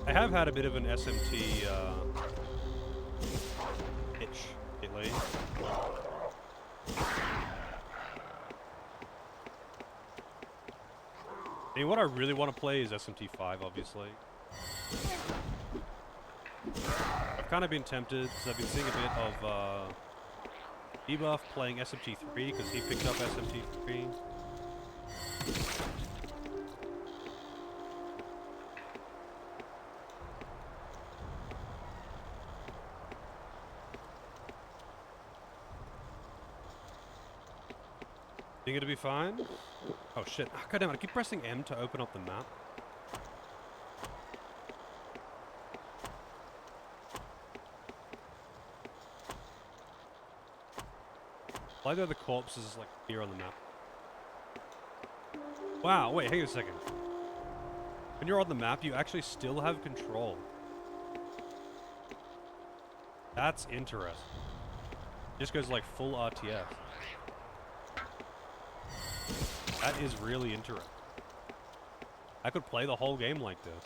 I have had a bit of an SMT itch lately. I mean, what I really want to play is SMT5, obviously. I've kind of been tempted because I've been seeing a bit of Debuff playing SMT3 because he picked up SMT3. Think it'll be fine? Oh shit. Oh, God damn it, I keep pressing M to open up the map. I like the corpses is like here on the map. Wow, wait, hang on a second. When you're on the map, you actually still have control. That's interesting. Just goes like full RTS. That is really interesting. I could play the whole game like this.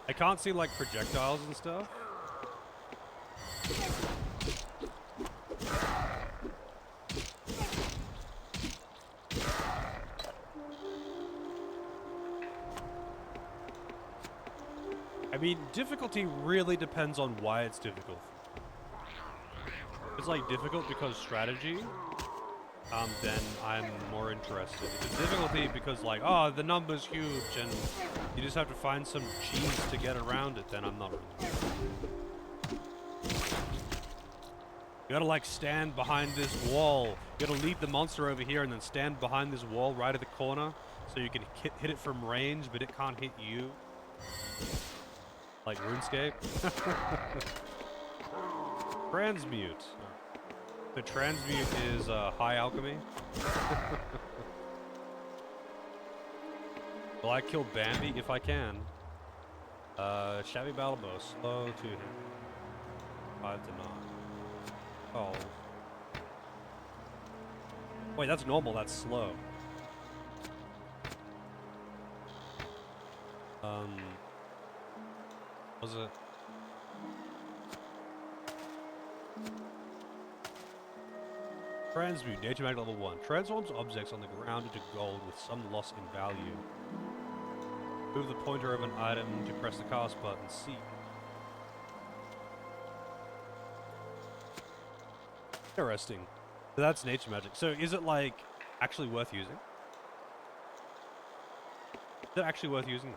I can't see like projectiles and stuff. I mean, difficulty really depends on why it's difficult. It's like difficult because strategy, then I'm more interested. If it's difficulty because like, oh, the number's huge and you just have to find some cheese to get around it, then I'm not really. You gotta like stand behind this wall. You gotta lead the monster over here and then stand behind this wall right at the corner so you can hit it from range, but it can't hit you. Like RuneScape. Transmute. The transmute is high alchemy. Will I kill Bambi if I can? Shabby Battlebow, slow to hit. 5 to 9. Oh. Wait, that's normal, that's slow. Was it? Transmute, nature mag level 1. Transforms objects on the ground into gold with some loss in value. Move the pointer of an item to press the cast button. C. Interesting. So that's nature magic. So is it like actually worth using? Is it actually worth using?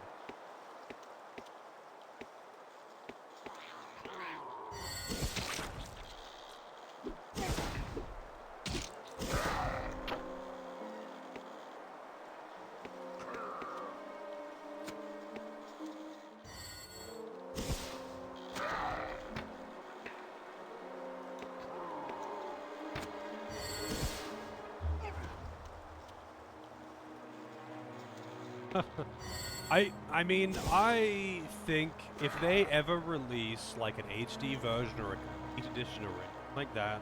I mean, I think if they ever release like an HD version or a complete edition or anything like that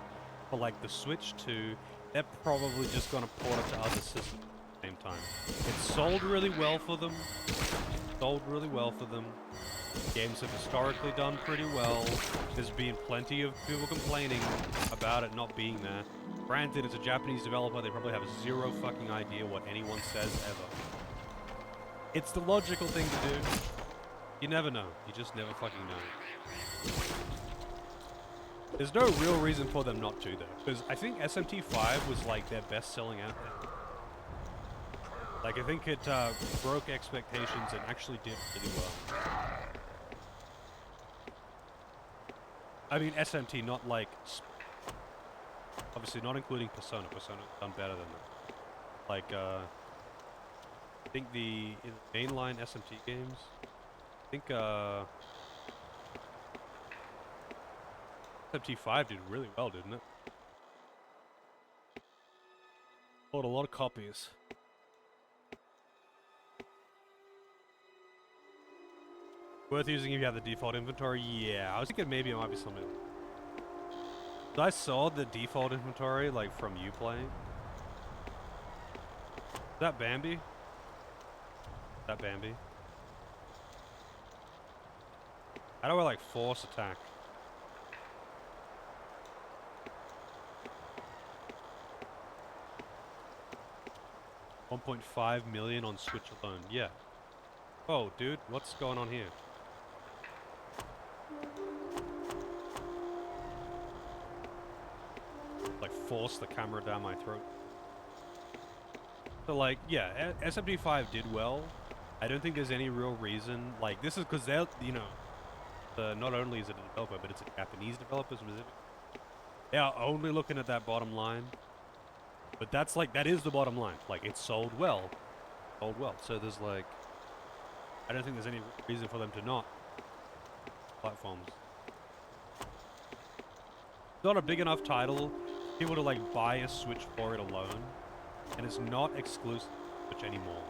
for like the Switch 2, they're probably just gonna port it to other systems at the same time. It's sold really well for them. Games have historically done pretty well. There's been plenty of people complaining about it not being there. Granted, it's a Japanese developer, they probably have zero fucking idea what anyone says ever. It's the logical thing to do. You never know. You just never fucking know. There's no real reason for them not to, though. Because I think SMT5 was like their best selling out there. Like, I think it broke expectations and actually did really well. I mean, SMT, not like... obviously, not including Persona. Persona's done better than that. Like, I think the mainline SMT games, I think SMT5 did really well, didn't it? Bought a lot of copies. Worth using if you have the default inventory? Yeah, I was thinking maybe it might be something. So I saw the default inventory, like, from you playing. Is that Bambi? That Bambi. How do I like force attack? $1.5 million on Switch alone. Yeah. Oh, dude, what's going on here? Like force the camera down my throat. So like, yeah, SMT5 did well. I don't think there's any real reason, like, this is because they're, you know, not only is it a developer, but it's a Japanese developer specifically. They are only looking at that bottom line. But that's like, that is the bottom line. Like, it's sold well. So there's like, I don't think there's any reason for them to not. Platforms. It's not a big enough title for people to like buy a Switch for it alone. And it's not exclusive to Switch anymore.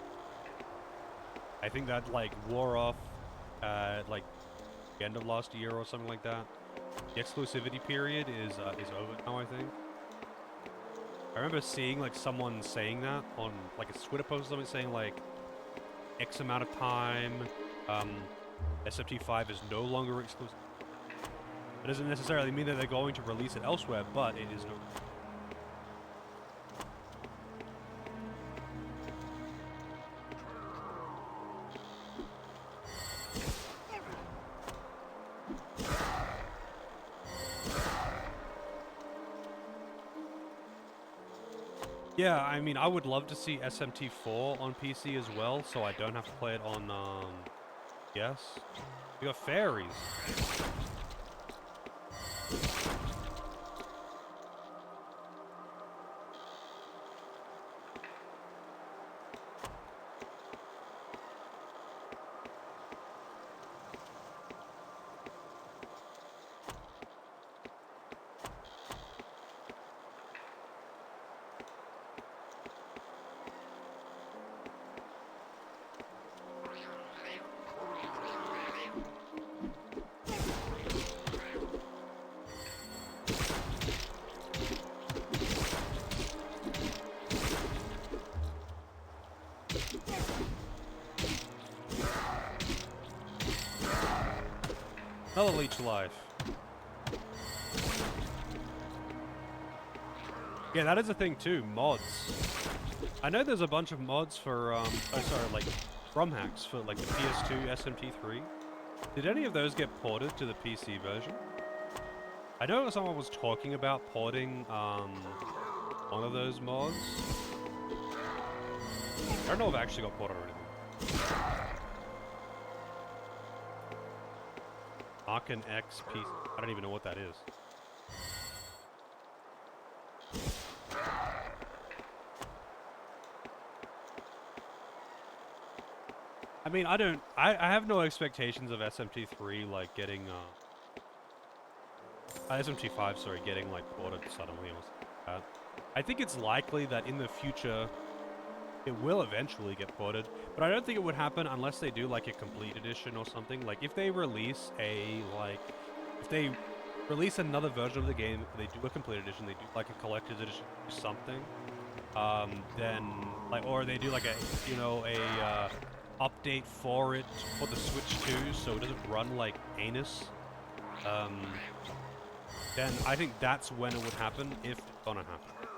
I think that like wore off like the end of last year or something like that. The exclusivity period is over now, I think. I remember seeing like someone saying that on like a Twitter post or something, saying like X amount of time, SMT5 is no longer exclusive. It doesn't necessarily mean that they're going to release it elsewhere, but it is no. Yeah, I mean, I would love to see SMT4 on PC as well, so I don't have to play it on, yes. We got fairies. Another leech life. Yeah, that is a thing too, mods. I know there's a bunch of mods for, like, ROM hacks for, like, the PS2, SMT3. Did any of those get ported to the PC version? I know someone was talking about porting, one of those mods. I don't know if it actually got ported or anything. Arkan X PC. I don't even know what that is. I mean, I have no expectations of SMT3, like, getting, SMT5, sorry, getting, like, ported suddenly or something like that. I think it's likely that in the future, it will eventually get ported, but I don't think it would happen unless they do, like, a complete edition or something. Like, if they release another version of the game, they do a complete edition, they do, like, a collector's edition or something, then, like, or they do, like, a update for it for the Switch 2, so it doesn't run like anus, then I think that's when it would happen, if it's gonna happen.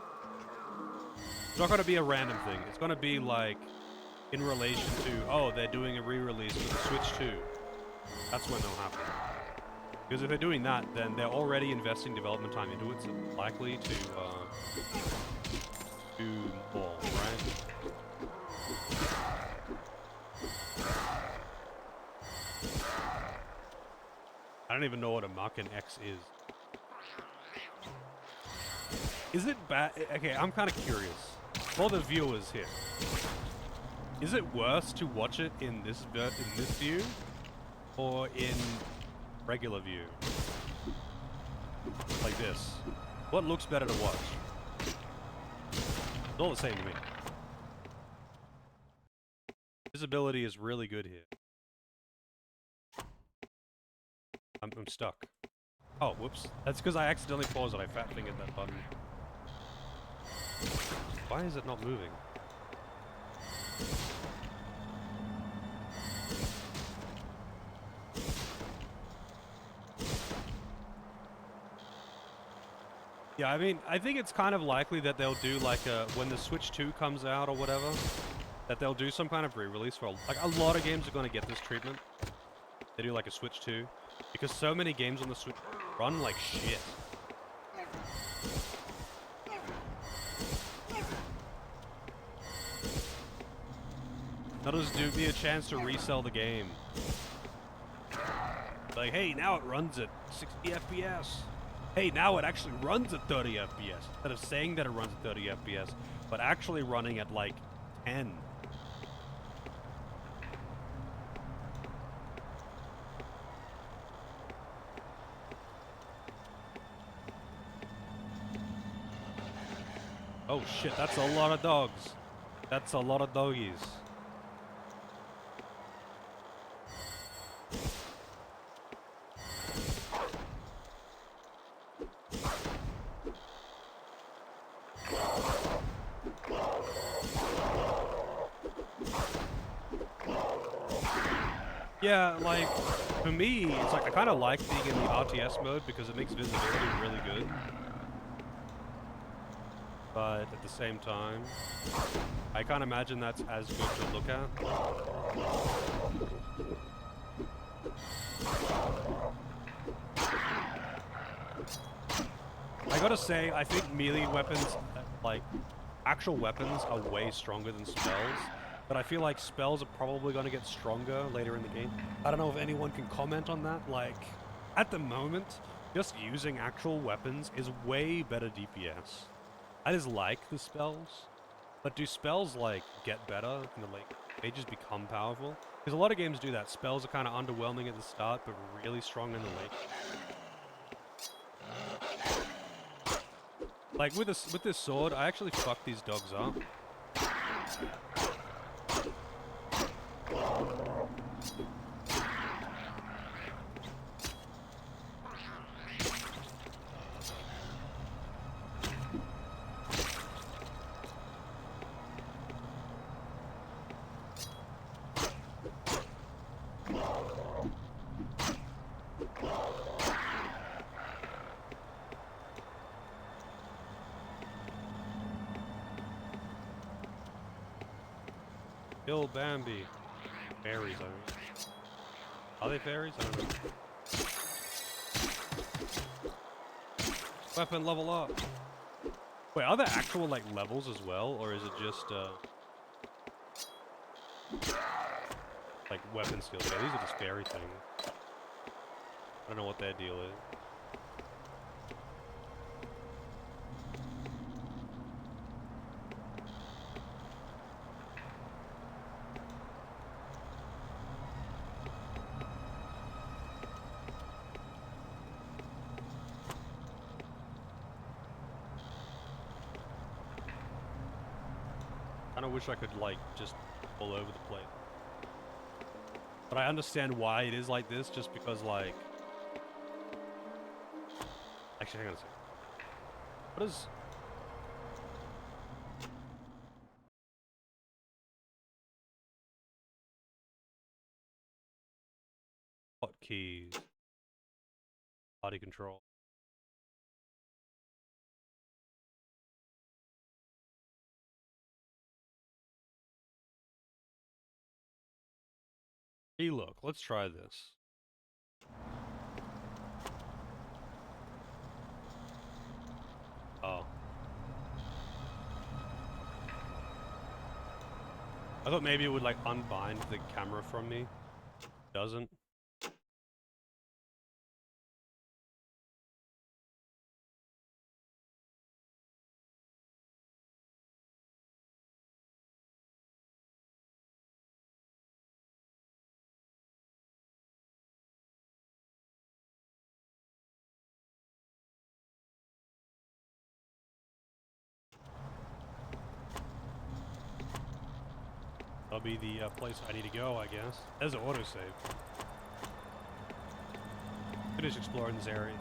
It's not gonna be a random thing. It's gonna be like in relation to, oh, they're doing a re-release for the Switch 2. That's when they'll happen. Because if they're doing that, then they're already investing development time into it, so it's likely to do more, right? I don't even know what a Markin X is. Is it bad? Okay, I'm kind of curious. For the viewers here, is it worse to watch it in this view, or in regular view, like this? What looks better to watch? It's all the same to me. Visibility is really good here. I'm stuck. Oh, whoops. That's because I accidentally paused it. I fat-fingered that button. Why is it not moving? Yeah, I mean, I think it's kind of likely that they'll do like a, when the Switch 2 comes out or whatever, that they'll do some kind of re-release for, like, a lot of games are going to get this treatment. They do like a Switch 2. Because so many games on the Switch run like shit. That'll just give me a chance to resell the game. Like, hey, now it runs at 60 FPS. Hey, now it actually runs at 30 FPS. Instead of saying that it runs at 30 FPS, but actually running at like 10. Oh shit, that's a lot of dogs. That's a lot of doggies. Yeah, like, for me, it's like I kind of like being in the RTS mode because it makes visibility really good. But at the same time, I can't imagine that's as good to look at. I gotta say, I think melee weapons, like, actual weapons are way stronger than spells, but I feel like spells are probably going to get stronger later in the game. I don't know if anyone can comment on that. Like, at the moment, just using actual weapons is way better DPS. I just like the spells, but do spells, like, get better in the late? They just become powerful? Because a lot of games do that. Spells are kind of underwhelming at the start, but really strong in the late. Like, with this sword, I actually fucked these dogs up. Kill Bambi. Fairies, I mean. Are they fairies? I don't know. Weapon level up. Wait, are there actual, like, levels as well? Or is it just, like, weapon skills? Yeah, these are just fairy things. I don't know what their deal is. I wish I could, like, just all over the place. But I understand why it is like this, just because, like... Actually, hang on a second. What is... Hotkeys. Body control. Look, let's try this. Oh. I thought maybe it would, like, unbind the camera from me. It doesn't. That'll be the place I need to go, I guess. There's an autosave. Finish exploring this area.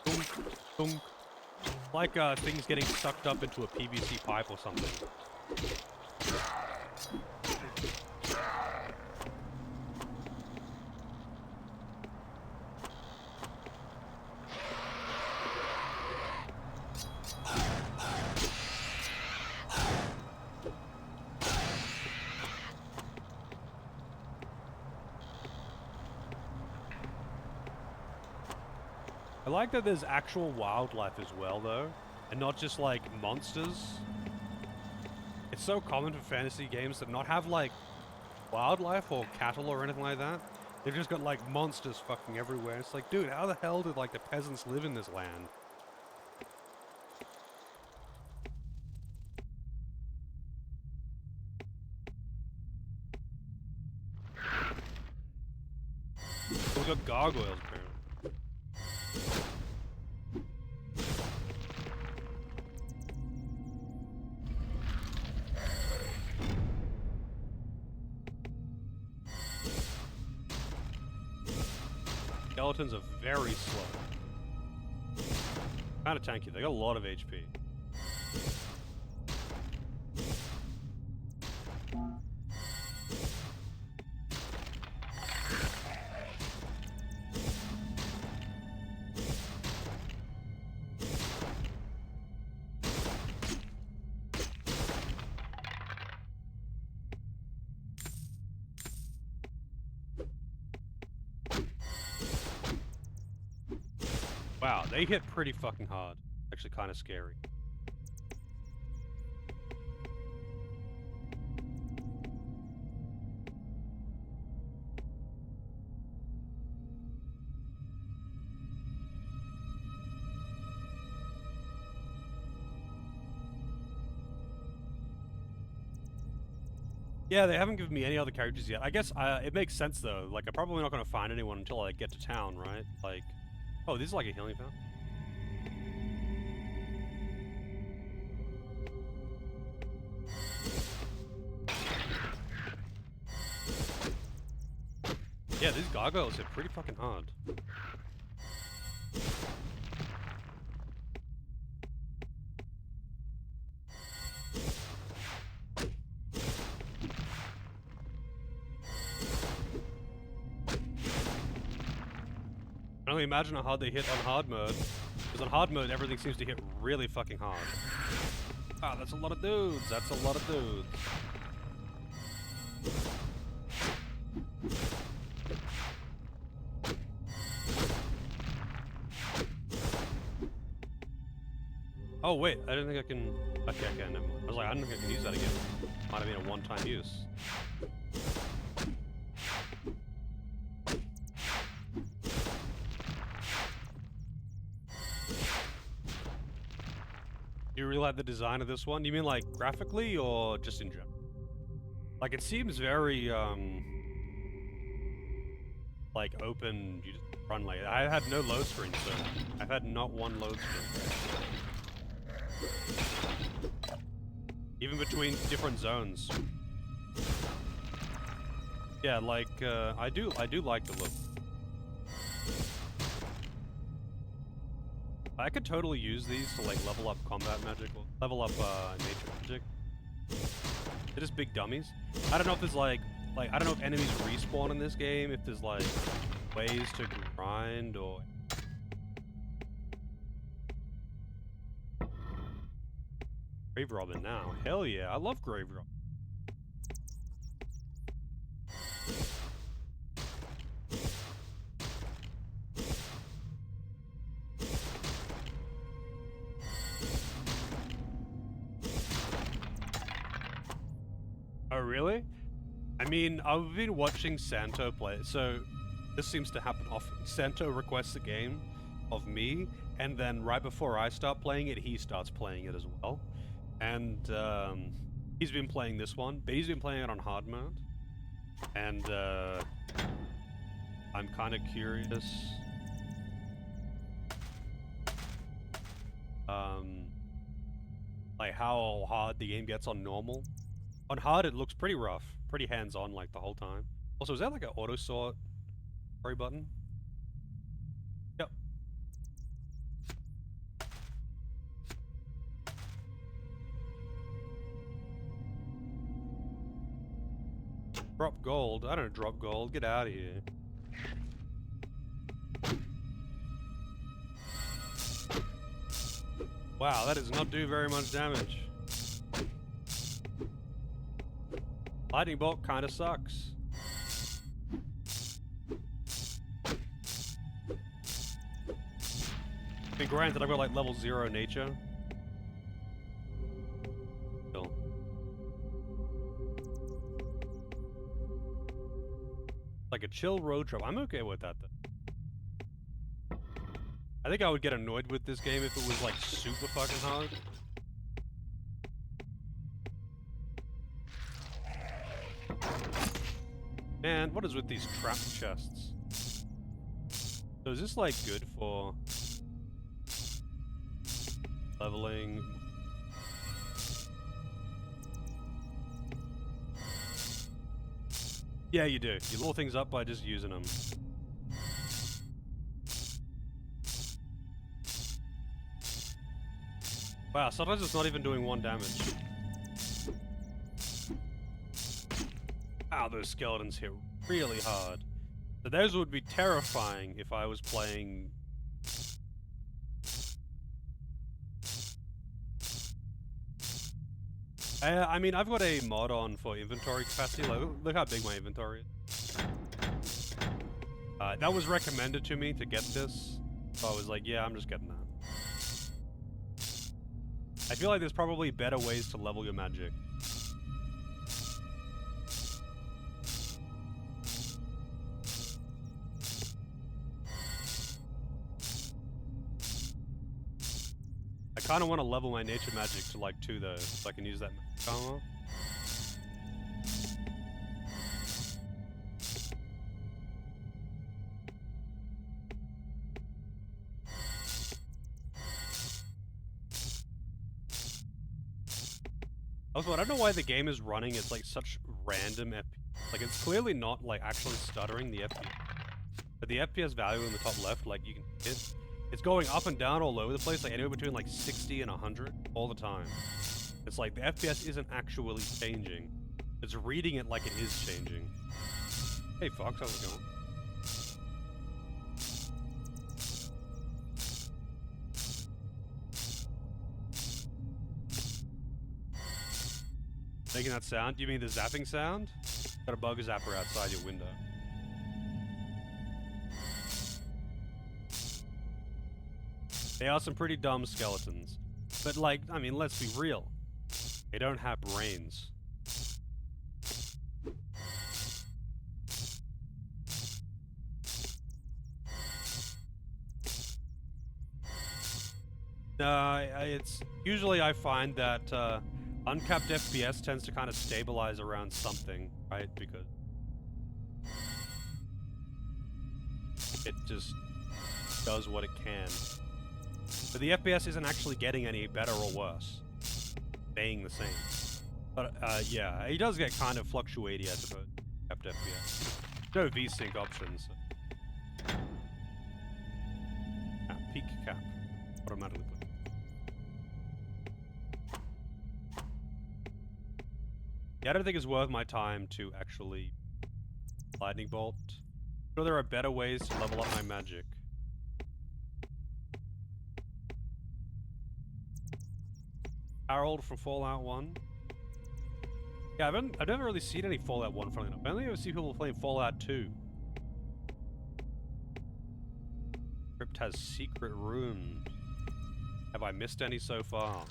Dunk, dunk. Like things getting sucked up into a PVC pipe or something. I like that there's actual wildlife as well, though, and not just, like, monsters. It's so common for fantasy games to not have, like, wildlife or cattle or anything like that. They've just got, like, monsters fucking everywhere. It's like, dude, how the hell did, like, the peasants live in this land? We've got gargoyles, apparently. Skeletons are very slow. Kind of tanky. They got a lot of HP. Wow, they hit pretty fucking hard. Actually kind of scary. Yeah, they haven't given me any other characters yet. I guess it makes sense though. Like, I'm probably not gonna find anyone until I get to town, right? Like, oh, this is like a healing fountain. Yeah, these gargoyles hit pretty fucking hard. I can only imagine how hard they hit on hard mode. Because on hard mode, everything seems to hit really fucking hard. Wow, that's a lot of dudes. That's a lot of dudes. Oh wait, I didn't think I can... Okay, never mind. I was like, I don't think I can use that again. Might have been a one-time use. You really like the design of this one? You mean like graphically or just in general? Like it seems very like open, you just run like I had no load screen, so I've had not one load screen. Even between different zones. Yeah, like I do like the look. I could totally use these to like level up combat magic, or level up nature magic. They're just big dummies. I don't know if there's like I don't know if enemies respawn in this game, if there's like ways to grind or... Grave Robin now. Hell yeah, I love Grave Robin. Oh, really? I mean, I've been watching Santo play, so this seems to happen often. Santo requests a game of me, and then right before I start playing it, he starts playing it as well. And he's been playing this one, but he's been playing it on hard mode. And I'm kind of curious. Like how hard the game gets on normal. On hard, it looks pretty rough, pretty hands-on like the whole time. Also, is that like an auto sort button? Yep. Drop gold? I don't drop gold. Get out of here. Wow, that does not do very much damage. Lightning bolt kind of sucks. I mean, granted, I've got like level 0 nature. Still. Like a chill road trip. I'm okay with that though. I think I would get annoyed with this game if it was like super fucking hard. Man, what is with these trap chests? So is this like good for leveling? Yeah, you do. You level things up by just using them. Wow, sometimes it's not even doing 1 damage. Wow, those skeletons hit really hard. So those would be terrifying if I was playing... I mean, I've got a mod on for inventory capacity. Like, look how big my inventory is. That was recommended to me to get this. So I was like, yeah, I'm just getting that. I feel like there's probably better ways to level your magic. I kind of want to level my nature magic to like 2 though, so I can use that armor. Also, I don't know why the game is running. It's like such random FPS. Like it's clearly not like actually stuttering the FPS. But the FPS value in the top left, like you can it's going up and down all over the place, like anywhere between like 60 and 100 all the time. It's like the FPS isn't actually changing. It's reading it like it is changing. Hey Fox, how's it going? Making that sound? You mean the zapping sound? Got a bug zapper outside your window. They are some pretty dumb skeletons. But like, I mean, let's be real. They don't have brains. It's usually I find that uncapped FPS tends to kind of stabilize around something, right? Because it just does what it can. But the FPS isn't actually getting any better or worse. Staying the same. But yeah, it does get kind of fluctuating, I suppose. Capped FPS. No VSync options. So. Peak cap. Automatically put. Yeah, I don't think it's worth my time to actually lightning bolt. I'm sure there are better ways to level up my magic. Harold from Fallout 1. Yeah, I've never really seen any Fallout 1 funnily enough. I only ever see people playing Fallout 2. Crypt has secret rooms. Have I missed any so far?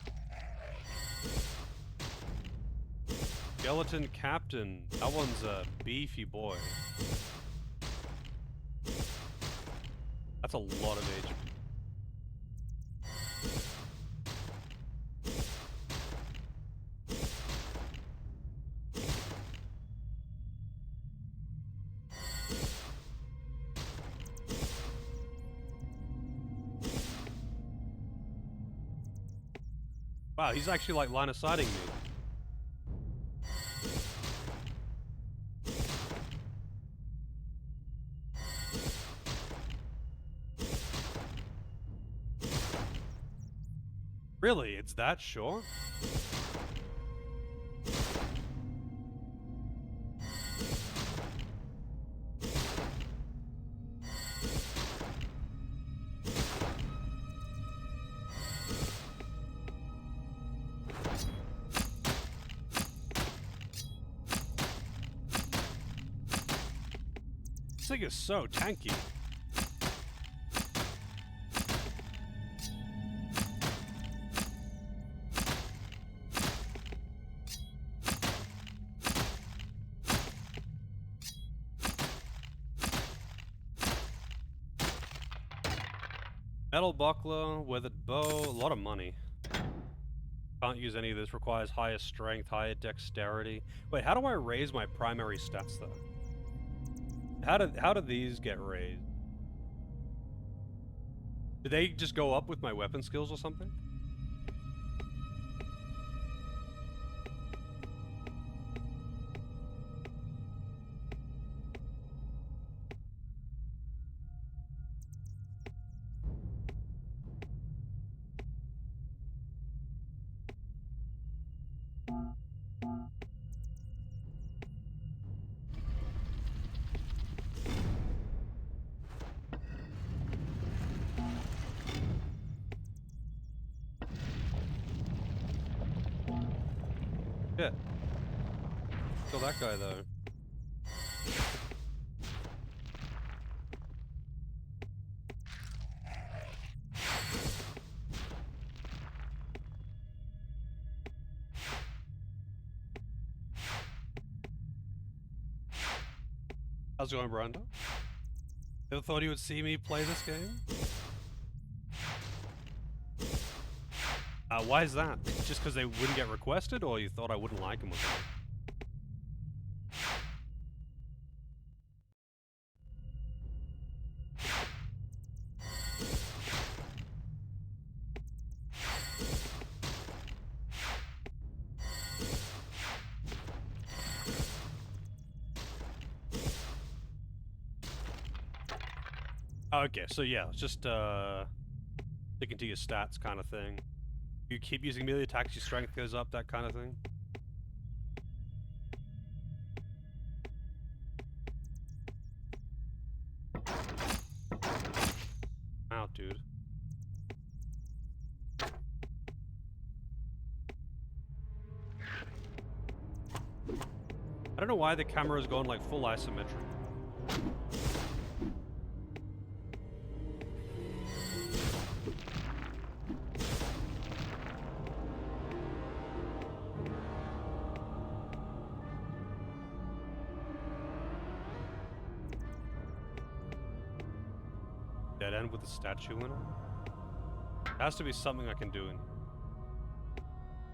Skeleton Captain. That one's a beefy boy. That's a lot of HP. Wow, he's actually like line of sighting me. Really? It's that short? This thing is so tanky. Metal buckler, weathered bow, a lot of money. Can't use any of this, requires higher strength, higher dexterity. Wait, how do I raise my primary stats though? How do these get raised? Do they just go up with my weapon skills or something? Shit. Kill that guy though. How's it going, Brando? Never thought you would see me play this game? Why is that? Just because they wouldn't get requested, or you thought I wouldn't like them or something? Okay, so yeah, it's just sticking to your stats kind of thing. You keep using melee attacks, your strength goes up, that kind of thing. Out, dude. I don't know why the camera's gone like full isometric. Dead end with a statue in it? There has to be something I can do in.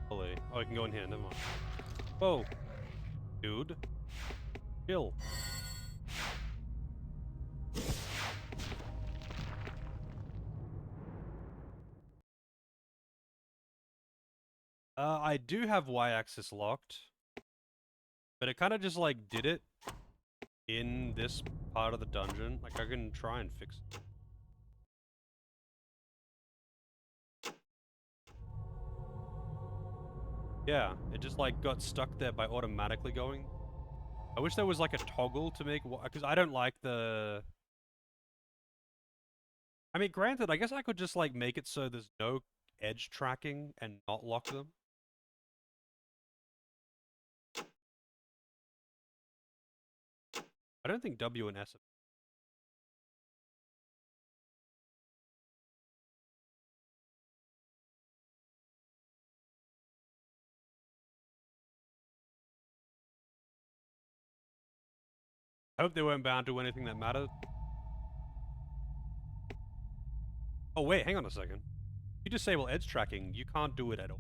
Holy. Oh, I can go in here, never mind. Whoa! Dude. Chill. I do have Y-axis locked. But it kind of just like did it in this part of the dungeon. Like I can try and fix it. Yeah, it just like got stuck there by automatically going. I wish there was like a toggle to make, because I don't like the... I mean, granted, I guess I could just like make it so there's no edge tracking and not lock them. I don't think W and S are... I hope they weren't bound to anything that mattered. Oh wait, hang on a second. You disable edge tracking, you can't do it at all.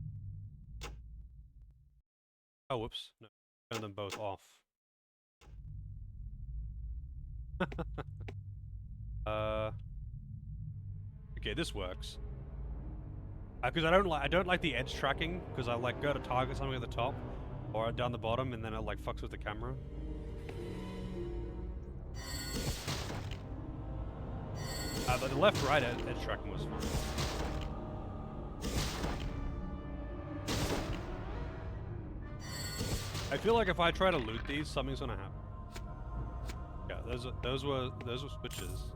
Oh, whoops. No, turn them both off. Okay, this works. Because I don't like the edge tracking, because I like go to target something at the top or down the bottom, and then it like fucks with the camera. But the left-right edge tracking was fine. I feel like if I try to loot these, something's gonna happen. Yeah, those were switches.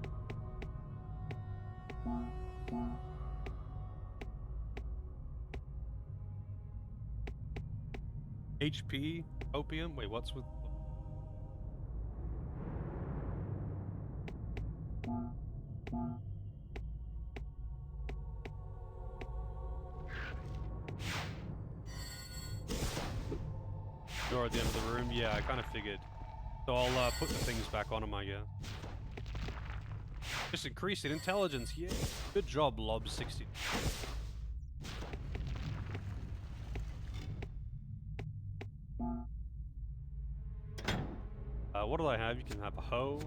HP opium. Wait, what's with? Door at the end of the room. Yeah, I kind of figured. So I'll put the things back on them, I guess. Just increase in intelligence. Yeah. Good job, Lob60. What do I have? You can have a hoe.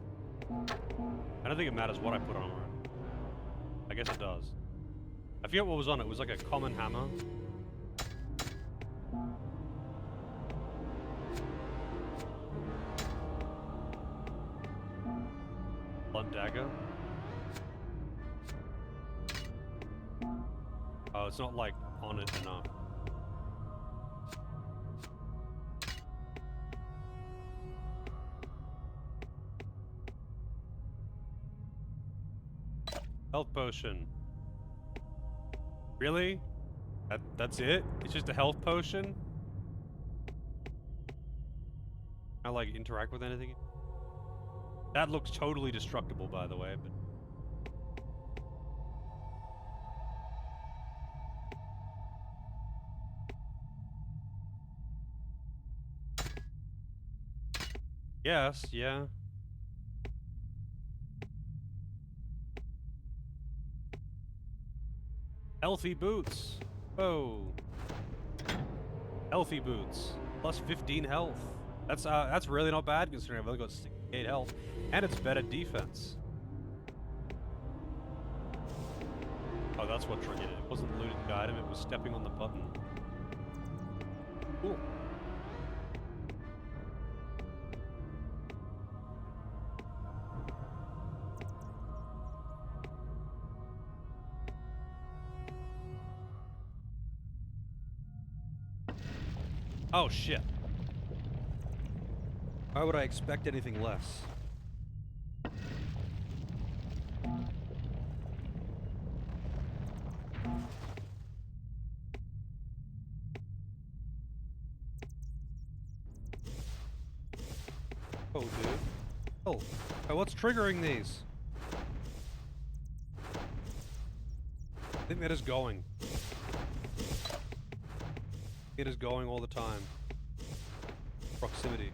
I don't think it matters what I put on it. I guess it does. I forget what was on it. It was like a common hammer. Blunt dagger. Oh, it's not like on it enough. Health potion. Really? That's it? It's just a health potion? Can I like interact with anything? That looks totally destructible, by the way, but... Yes, yeah. Healthy boots. Whoa. Healthy boots. Plus 15 health. That's really not bad considering I've only got 68 health. And it's better defense. Oh, that's what triggered it. It wasn't looting the item, it was stepping on the button. Cool. Oh shit. Why would I expect anything less? Oh, dude. Oh, what's triggering these? I think that is going. It is going all the time. Proximity.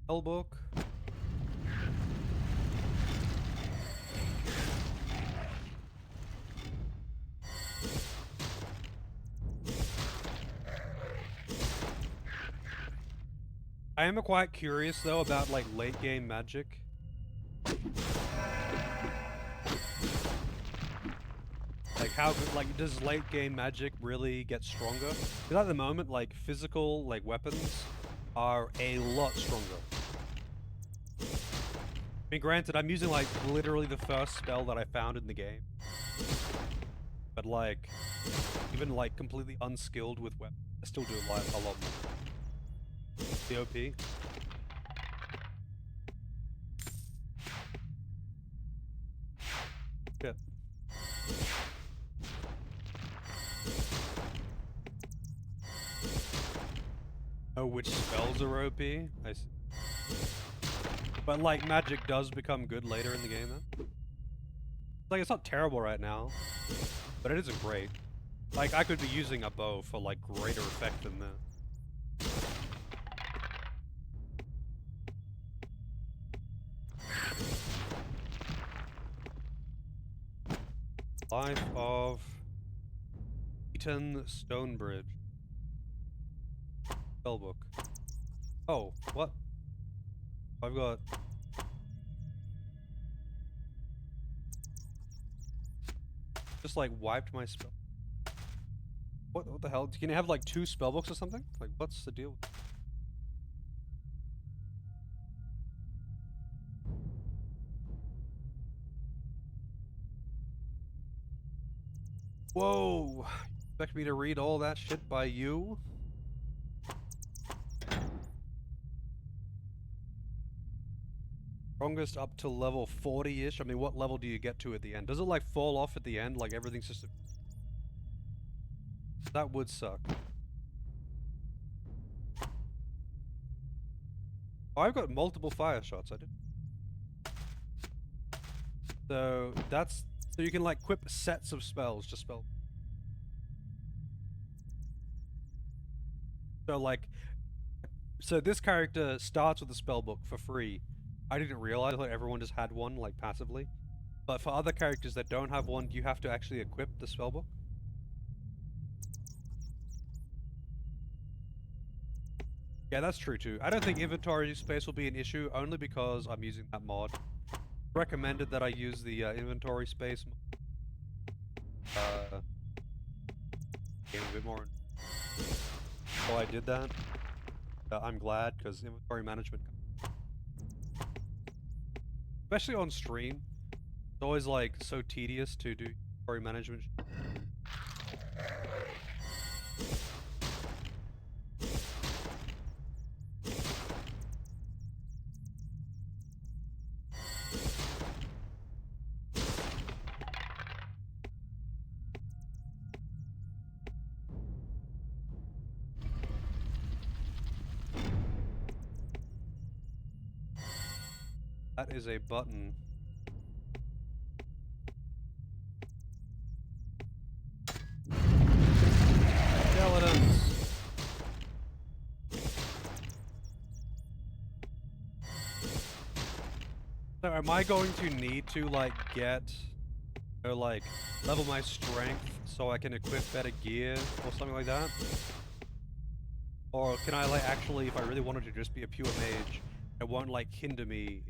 Spellbook. I am quite curious though about like late game magic. Like how good, like does late game magic really get stronger? Because at the moment, like physical like weapons are a lot stronger. I mean, granted, I'm using like literally the first spell that I found in the game. But like, even like completely unskilled with weapons, I still do like a lot more. The OP. Shit. Oh, which spells are OP? I see. But like magic does become good later in the game then? Like it's not terrible right now, but it isn't great. Like I could be using a bow for like greater effect than that. Life of Eaton Stonebridge. Spellbook. Oh, what? I've got... Just like wiped my spell. What the hell? Can you have like 2 spellbooks or something? Like what's the deal? Whoa! Expect me to read all that shit by you? Strongest up to level 40-ish? I mean, what level do you get to at the end? Does it like fall off at the end? Like everything's just... That would suck. Oh, I've got multiple fire shots, I did. So, that's... So you can like equip sets of spells to spell. So like... So this character starts with a spellbook for free. I didn't realize that everyone just had one, like, passively. But for other characters that don't have one, you have to actually equip the spellbook. Yeah, that's true too. I don't think inventory space will be an issue, only because I'm using that mod. Recommended that I use the inventory space. Game a bit more. So I did that. I'm glad, because inventory management... Especially on stream, it's always like so tedious to do inventory management. That is a button. Skeletons. So am I going to need to like get or like level my strength so I can equip better gear or something like that? Or can I like actually, if I really wanted to just be a pure mage, it won't like hinder me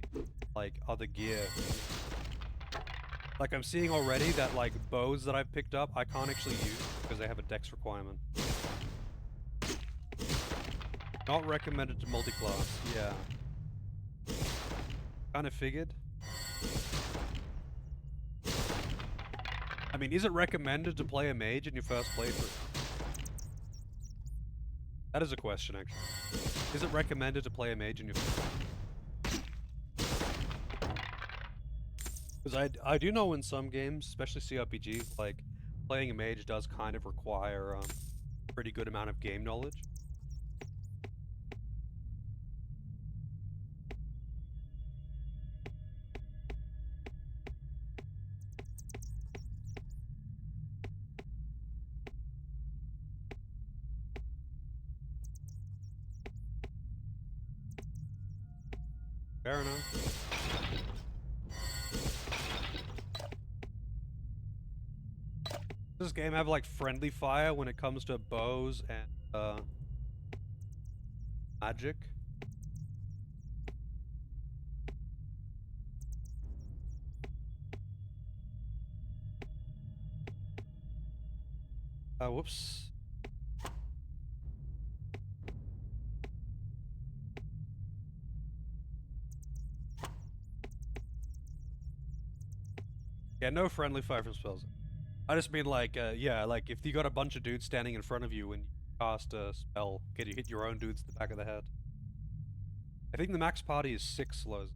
like other gear? Like I'm seeing already that like bows that I've picked up I can't actually use because they have a dex requirement. Not recommended to multi-class, yeah. Kinda figured. I mean, is it recommended to play a mage in your first playthrough? That is a question, actually. Is it recommended to play a mage in your first? Because I do know in some games, especially CRPGs, like, playing a mage does kind of require a pretty good amount of game knowledge. Fair enough. Does this game have like friendly fire when it comes to bows and magic? Whoops. Yeah, no friendly fire from spells. I just mean like, yeah, like if you got a bunch of dudes standing in front of you and you cast a spell, can you hit your own dudes in the back of the head? I think the max party is 6 slows.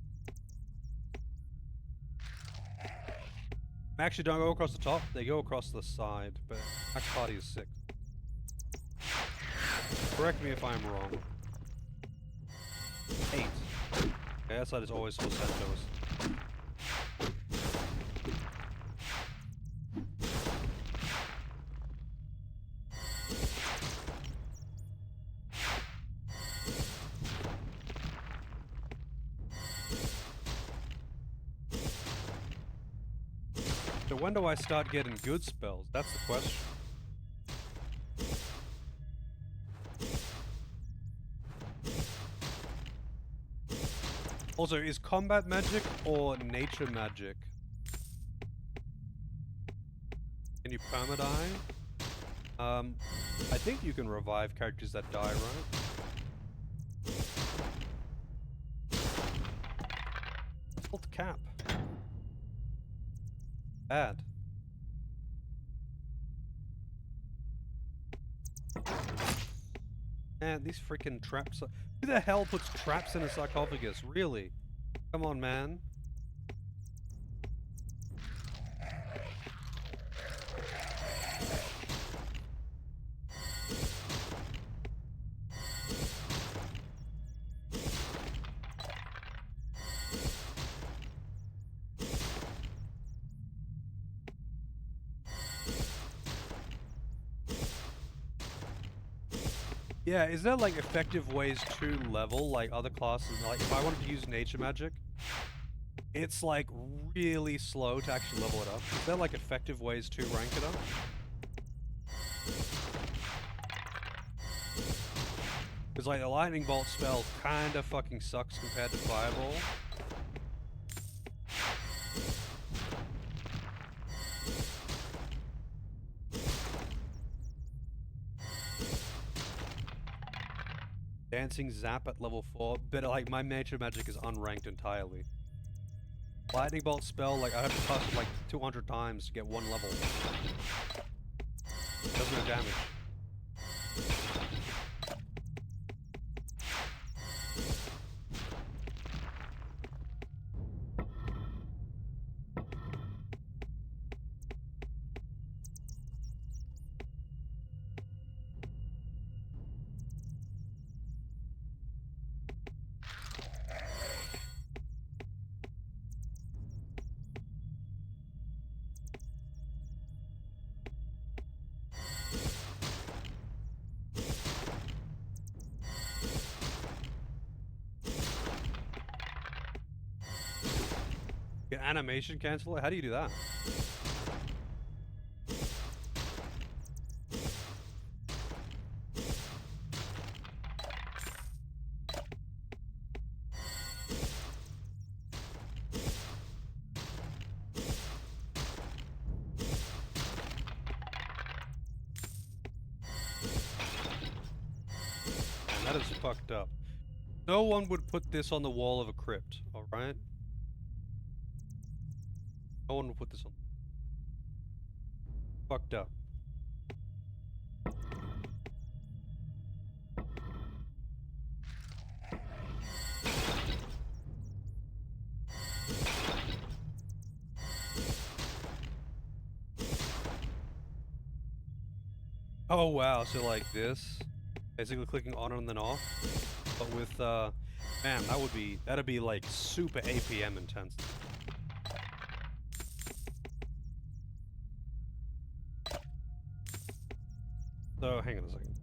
Actually, don't go across the top, they go across the side, but max party is 6. Correct me if I'm wrong. 8. Okay, that side is always for Santos. So when do I start getting good spells? That's the question. Also, is combat magic or nature magic? Can you permadie? I think you can revive characters that die, right? Alt cap. Bad. Man, these freaking traps are... Who the hell puts traps in a sarcophagus? Really? Come on, man. Yeah, is there like effective ways to level like other classes? Like if I wanted to use nature magic, it's like really slow to actually level it up. Is there like effective ways to rank it up? Because like the lightning bolt spell kinda fucking sucks compared to fireball. Dancing Zap at level 4, but like my nature magic is unranked entirely. Lightning bolt spell, like I have to cast it like 200 times to get 1 level. Does no damage. animation cancel it? How do you do that? Man, that is fucked up. No one would put this on the wall of a crypt, alright? No one would put this on. Fucked up. Oh wow, so like this, basically clicking on and then off, but with man, that'd be like super APM intense. So hang on a second.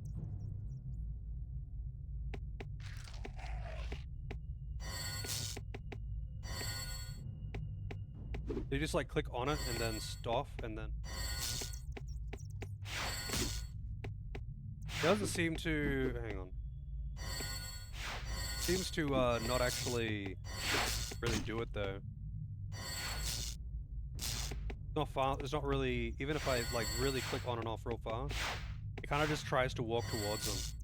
You just like click on it and then stop and then. It doesn't seem to. Hang on. Seems to not actually really do it though. It's not fast. It's not really. Even if I like really click on and off real fast, it kind of just tries to walk towards them.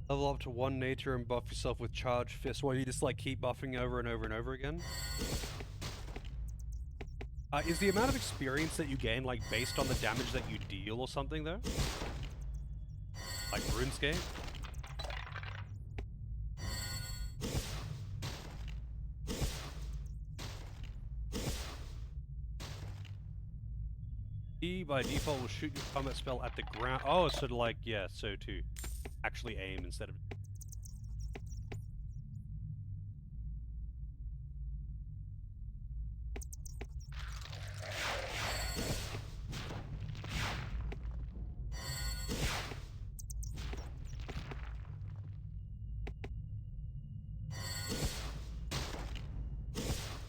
Level up to 1 nature and buff yourself with charged fist while you just like keep buffing over and over and over again. Is the amount of experience that you gain like based on the damage that you deal or something though? Like RuneScape? E by default will shoot your combat spell at the ground. Oh, so like, yeah, so to actually aim instead of...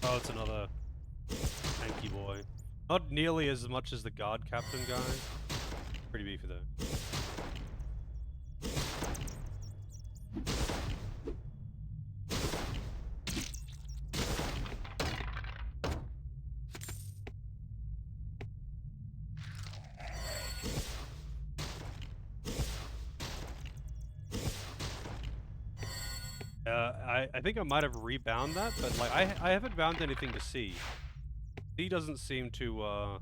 Oh, it's another tanky boy. Not nearly as much as the guard captain guy. Pretty beefy though. I think I might have rebound that, but like I haven't bound anything to C. C doesn't seem to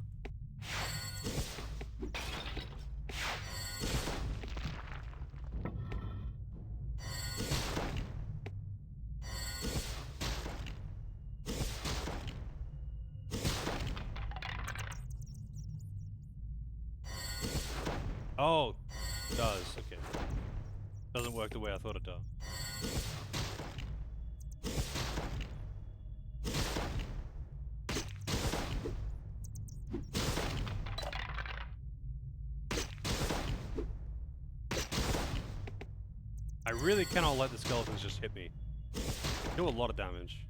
Oh, it does, okay. Doesn't work the way I thought it does. I really cannot let the skeletons just hit me. They do a lot of damage.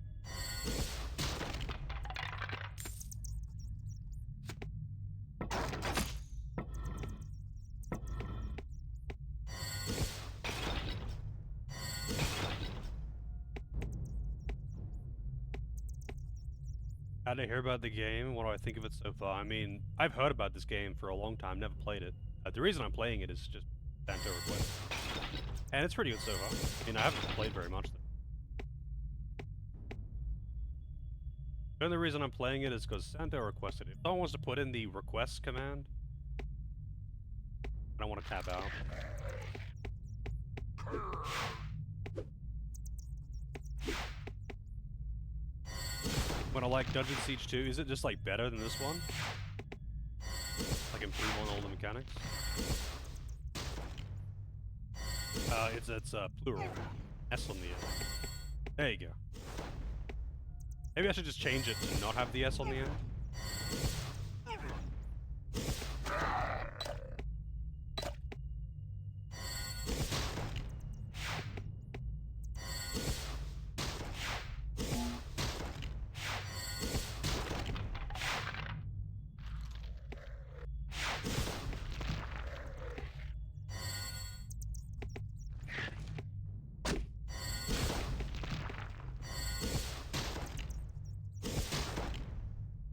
How did I hear about the game? What do I think of it so far? I mean, I've heard about this game for a long time, never played it. The reason I'm playing it is just Santo request. And it's pretty good so far. I mean, I haven't played very much though. The only reason I'm playing it is because Santo requested it. If someone wants to put in the request command, I don't want to tap out. When I like Dungeon Siege 2, is it just like better than this one? Like in improve on all the mechanics. It's plural. S on the end. There you go. Maybe I should just change it to not have the S on the end.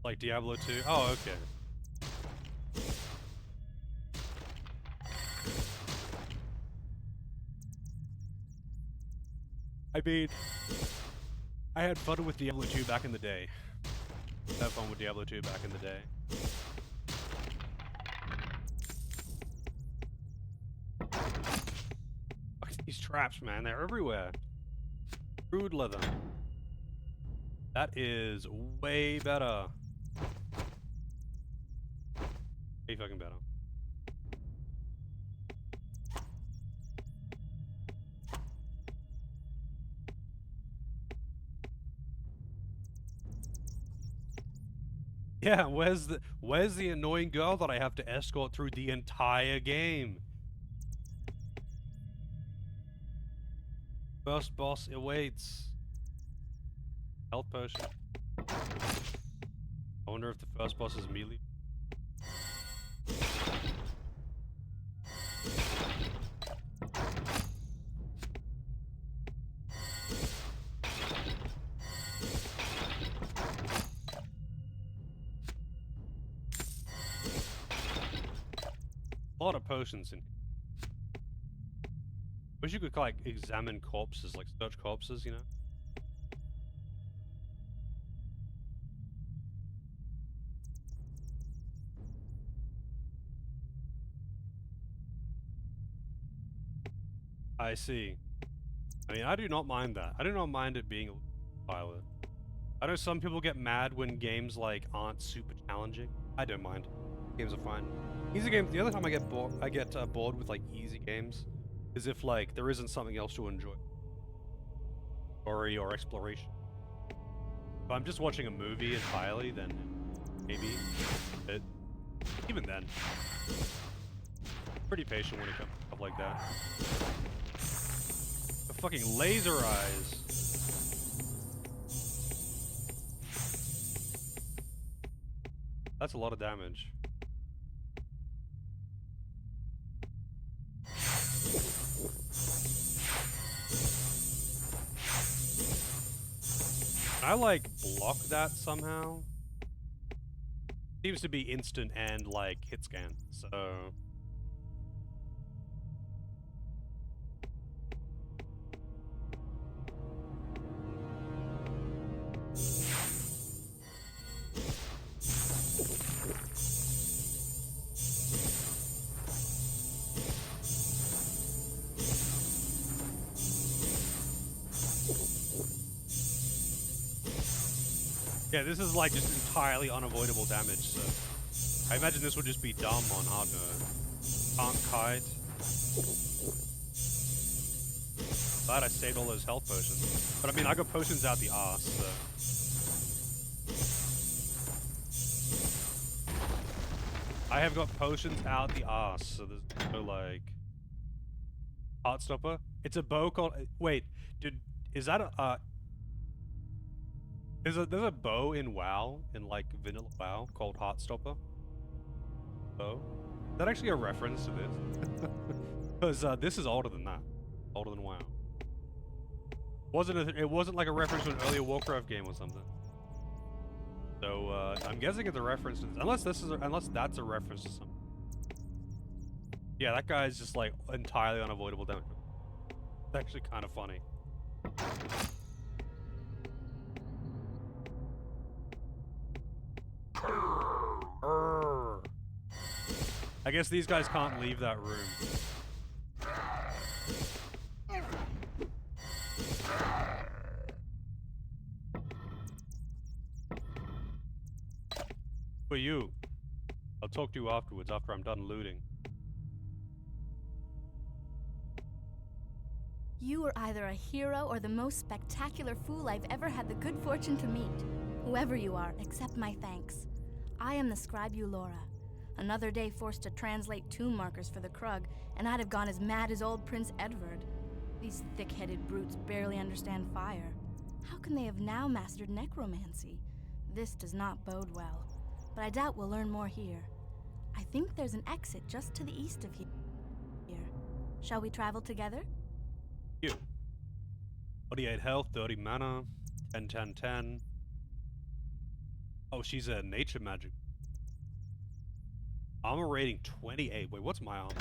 Like Diablo 2? Oh, okay. I mean, I had fun with Diablo 2 back in the day. Had fun with Diablo 2 back in the day. Fuck these traps, man. They're everywhere. Crude leather. That is way better. Way fucking better. Yeah, where's the annoying girl that I have to escort through the entire game? First boss awaits. Health potion. I wonder if the first boss is melee. A lot of potions in here. Wish you could like examine corpses, like search corpses, you know? I see. I mean, I do not mind that. I do not mind it being a pilot. I know some people get mad when games like aren't super challenging. I don't mind. Games are fine. Easy games. The other time I get bored with like easy games is if like there isn't something else to enjoy, story or exploration. If I'm just watching a movie entirely, then maybe. But even then, pretty patient when it comes to stuff like that. The fucking laser eyes. That's a lot of damage. Can I like block that somehow? Seems to be instant and like hit scan, so. Yeah, this is like just entirely unavoidable damage, so I imagine this would just be dumb on hard mode. Can't kite. Glad I saved all those health potions. But I mean, I got potions out the arse, so. I have got potions out the arse, so there's no like... Heartstopper? It's a bow called... Wait, dude, is that a... There's a bow in WoW, in like vanilla WoW, called Heartstopper. Bow? Is that actually a reference to this? Because this is older than that. Older than WoW. It wasn't like a reference to an earlier Warcraft game or something. So I'm guessing it's a reference to this. Unless that's a reference to something. Yeah, that guy's just like entirely unavoidable damage. It's actually kind of funny. I guess these guys can't leave that room. Who are you? A I'll talk to you afterwards, after I'm done looting. You are either a hero or the most spectacular fool I've ever had the good fortune to meet. Whoever you are, accept my thanks. I am the scribe Eulora. Another day forced to translate tomb markers for the Krug, and I'd have gone as mad as old Prince Edward. These thick-headed brutes barely understand fire. How can they have now mastered necromancy? This does not bode well, but I doubt we'll learn more here. I think there's an exit just to the east of here. Shall we travel together? You. 48 health, 30 mana, 10, 10, 10. Oh, she's a nature magic. Armor rating 28. Wait, what's my armor?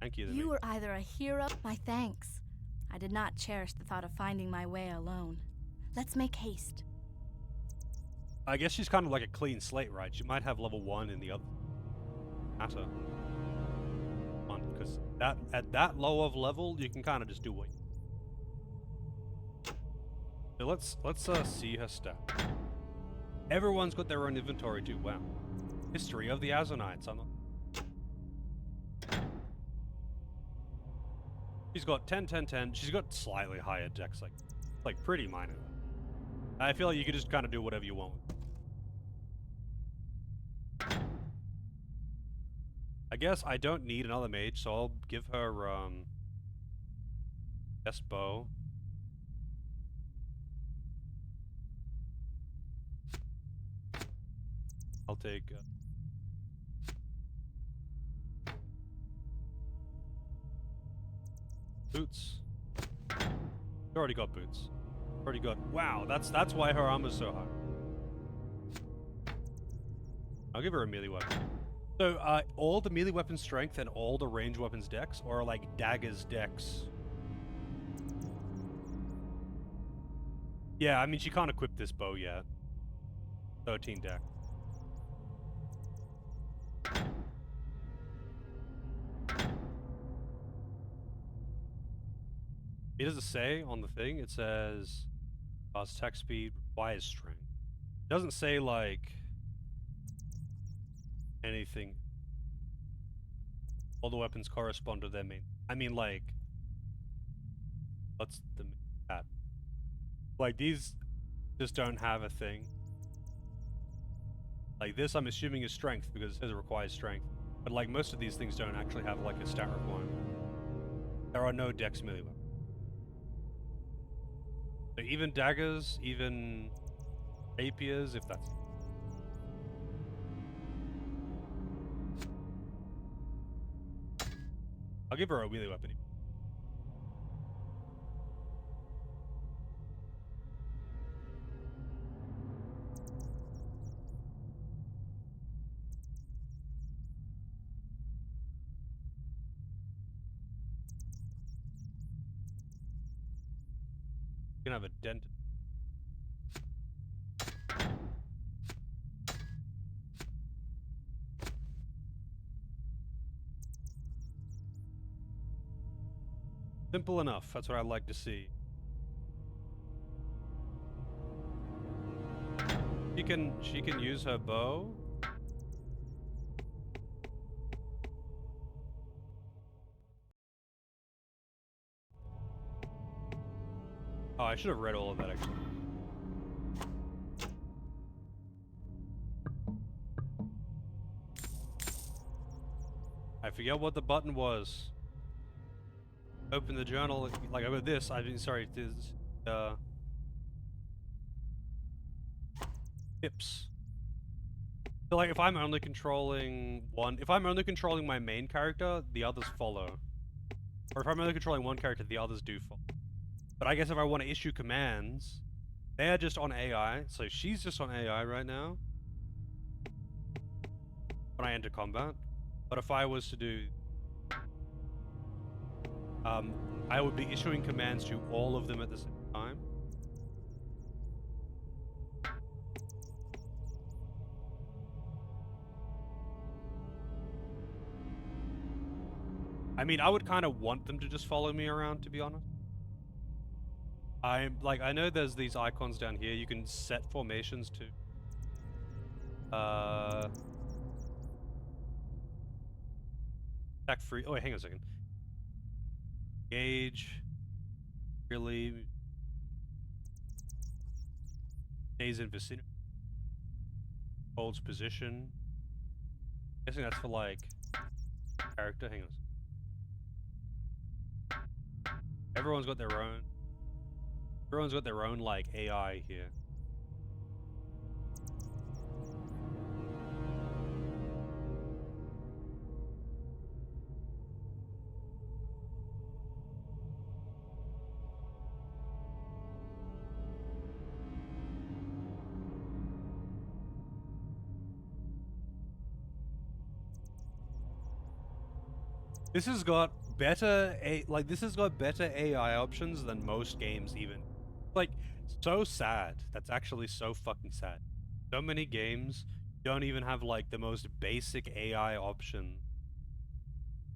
Thank you. You are either a hero. My thanks. I did not cherish the thought of finding my way alone. Let's make haste. I guess she's kind of like a clean slate, right? She might have level 1 in the other matter. Because that at that low of level, you can kind of just do what. So let's see her stat. Everyone's got their own inventory too. Wow. History of the Azonites. She's got 10, 10, 10. She's got slightly higher dex, like pretty minor. I feel like you could just kind of do whatever you want. I guess I don't need another mage, so I'll give her best bow. I'll take boots. Already got boots. Already got. Wow, that's why her armor's so high. I'll give her a melee weapon. So, all the melee weapon strength and all the range weapons dex, or like daggers dex? Yeah, I mean, she can't equip this bow yet. 13 dex. It doesn't say on the thing, it says attack speed requires strength. It doesn't say like anything. All the weapons correspond to their main. I mean, like, what's the that? Like, these just don't have a thing. Like this, I'm assuming is strength because it says it requires strength. But like most of these things don't actually have like a stat requirement. There are no dex melee weapons. So even daggers, even rapiers, if that's. I'll give her a melee weapon. You can have a dent. Simple enough. That's what I'd like to see. She can use her bow. Oh, I should have read all of that actually. I forget what the button was. Open the journal, like over this, I mean, sorry, this, tips. So like if I'm only controlling my main character, the others follow. Or if I'm only controlling one character, the others do follow. But I guess if I want to issue commands, they are just on AI, so she's just on AI right now. When I enter combat. But if I was to do I would be issuing commands to all of them at the same time. I mean, I would kind of want them to just follow me around, to be honest. I know there's these icons down here. You can set formations too. Attack free. Oh wait, hang on a second. Gauge. Really. Stays in vicinity. Holds position. Guessing that's for like character. Hang on. Everyone's got their own. Everyone's got their own like AI here. This has got better AI options than most games even. Like, so sad. That's actually so fucking sad. So many games don't even have like the most basic AI option.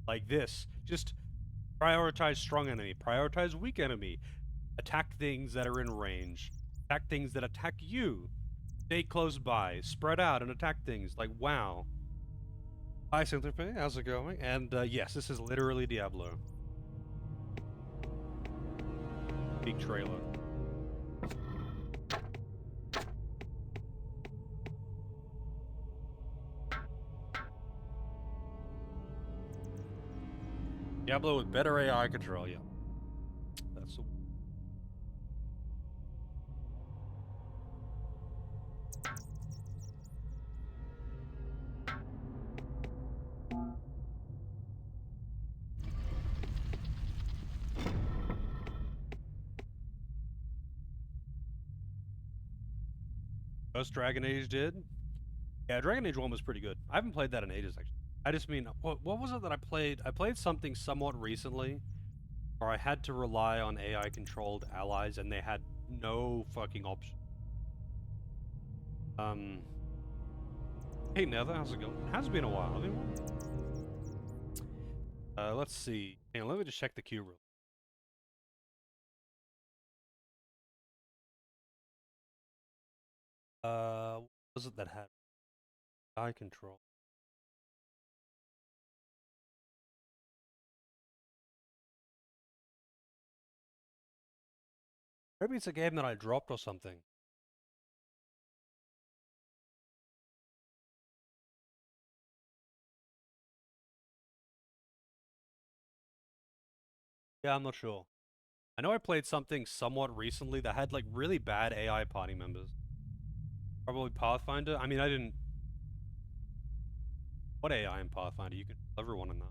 Like this. Just prioritize strong enemy, prioritize weak enemy, attack things that are in range, attack things that attack you, stay close by, spread out and attack things. Like, wow. Hi Syntropy, how's it going? And yes, this is literally Diablo. Big trailer. Diablo with better AI control, yeah. That's the... Most Dragon Age did? Yeah, Dragon Age 1 was pretty good. I haven't played that in ages, actually. I just mean, what was it that I played? I played something somewhat recently where I had to rely on AI-controlled allies and they had no fucking option. Hey Nether, how's it going? It has been a while. I mean, let's see. Hang on, let me just check the queue real. What was it that had AI control? Maybe it's a game that I dropped or something. Yeah, I'm not sure. I know I played something somewhat recently that had like really bad AI party members. Probably Pathfinder. I mean, I didn't... What AI in Pathfinder? You can kill everyone in that.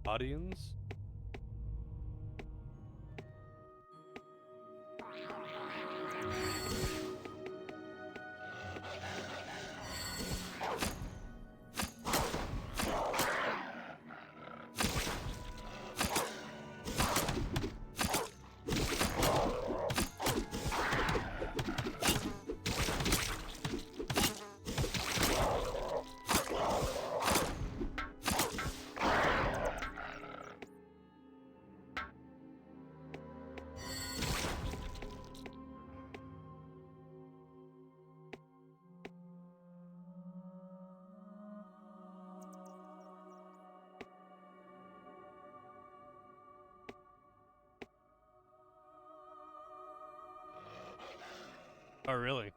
Guardians? Oh, really?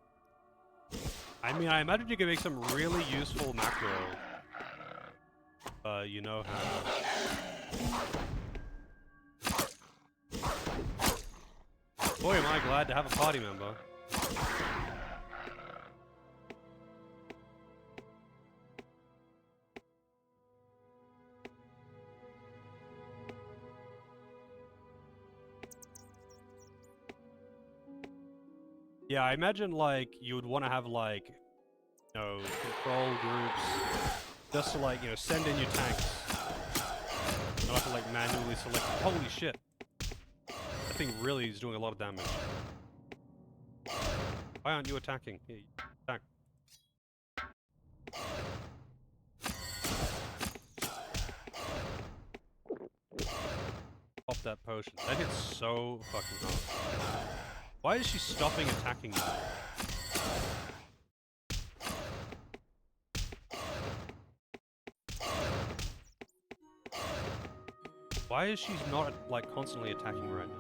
I mean, I imagine you can make some really useful macro. You know how. Boy, am I glad to have a party member. Yeah, I imagine, like, you would want to have, like, you know, control groups, just to, like, you know, send in your tanks. Not have to, like, manually select. Holy shit. That thing really is doing a lot of damage. Why aren't you attacking? Here, you attack. Pop that potion. That hits so fucking hard. Why is she stopping attacking me? Why is she not, like, constantly attacking right now?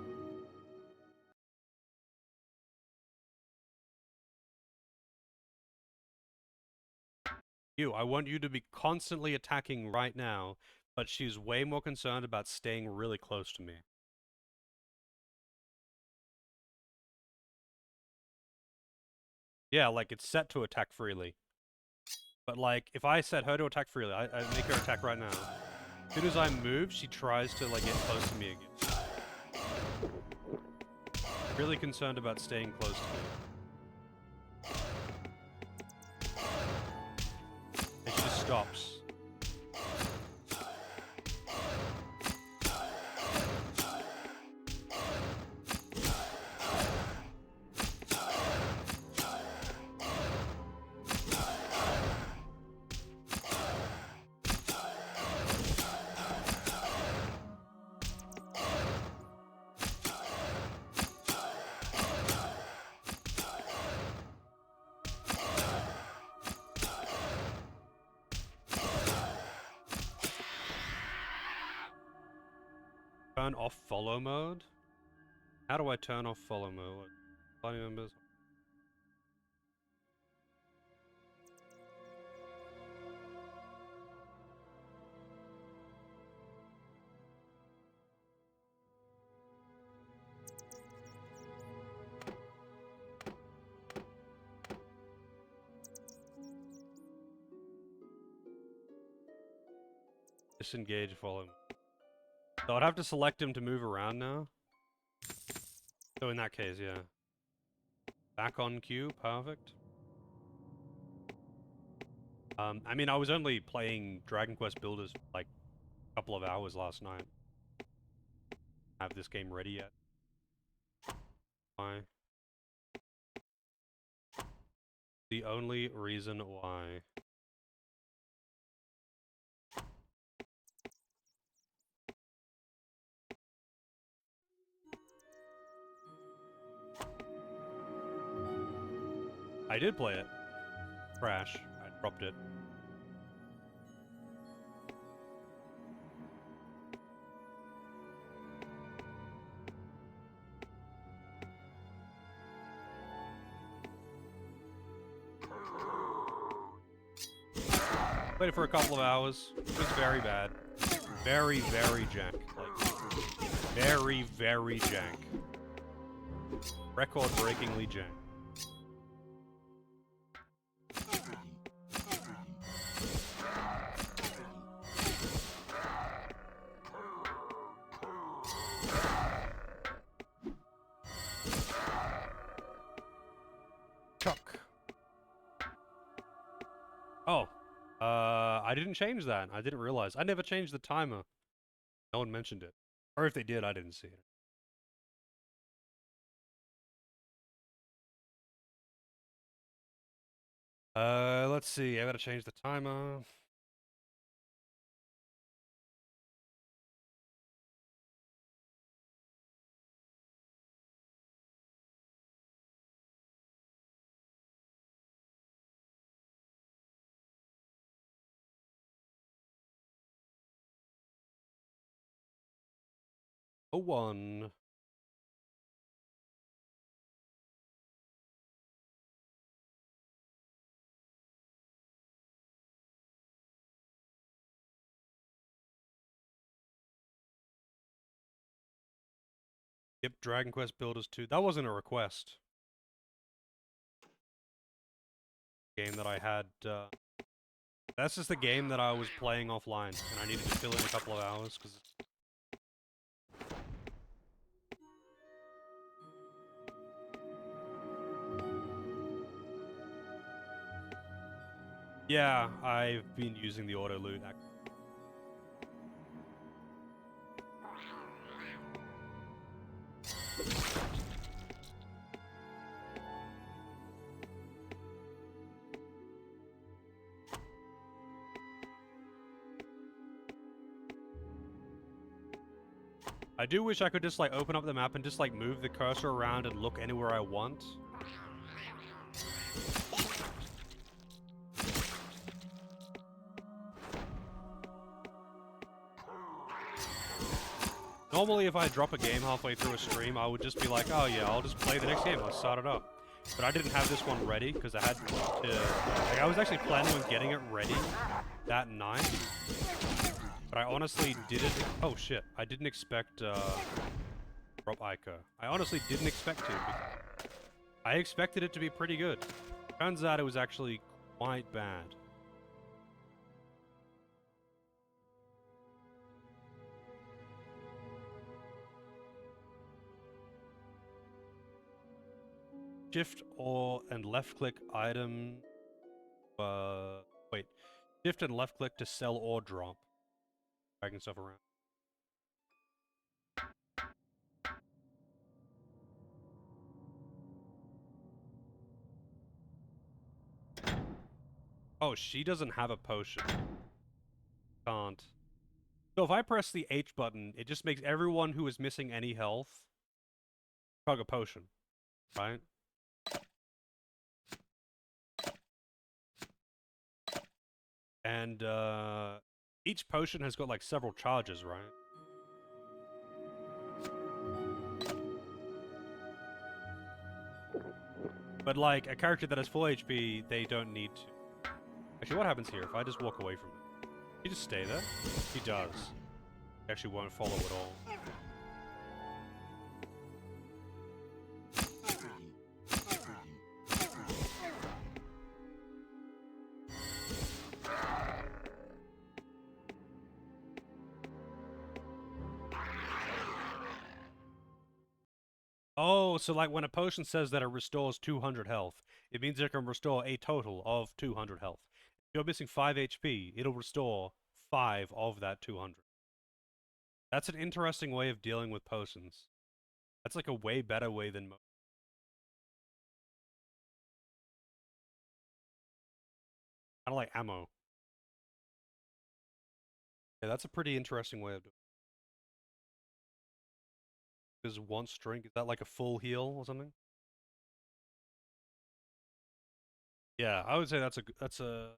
I want you to be constantly attacking right now, but she's way more concerned about staying really close to me. Yeah, like, it's set to attack freely. But, like, if I set her to attack freely, I make her attack right now. As soon as I move, she tries to, like, get close to me again. Really concerned about staying close to me. And she just stops. Turn off follow mode? How do I turn off follow mode? Party members? Disengage follow mode. So I'd have to select him to move around now. So in that case, yeah. Back on queue, perfect. I mean, I was only playing Dragon Quest Builders for like a couple of hours last night. Have this game ready yet? Why? The only reason why. I did play it. Crash. I dropped it. Played it for a couple of hours. It was very bad. Very, very jank. Like, very, very jank. Record-breakingly jank. Oh. I didn't change that. I didn't realize. I never changed the timer. No one mentioned it. Or if they did, I didn't see it. Let's see. I gotta change the timer. A 1. Yep, Dragon Quest Builders 2. That wasn't a request. Game that I had, that's just the game that I was playing offline, and I needed to fill in a couple of hours, because... Yeah, I've been using the auto loot. I do wish I could just like open up the map and just like move the cursor around and look anywhere I want. Normally if I drop a game halfway through a stream, I would just be like, oh yeah, I'll just play the next game, I'll start it up. But I didn't have this one ready because I had to, like I was actually planning on getting it ready that night. But I honestly didn't, oh shit, I didn't expect, drop Ico. I honestly didn't expect to. I expected it to be pretty good. Turns out it was actually quite bad. Shift or and left click item. Wait. Shift and left click to sell or drop. Dragging stuff around. Oh, she doesn't have a potion. Can't. So if I press the H button, it just makes everyone who is missing any health chug a potion. Right? And each potion has got like several charges, right? But like a character that has full HP, they don't need to. Actually, what happens here if I just walk away from it? He just stay there? He does. He actually won't follow at all. Oh, so like when a potion says that it restores 200 health, it means it can restore a total of 200 health. If you're missing 5 HP, it'll restore 5 of that 200. That's an interesting way of dealing with potions. That's like a way better way than most. Kind of like ammo. Yeah, that's a pretty interesting way of doing it. Is once drink, is that like a full heal or something? Yeah, I would say that's a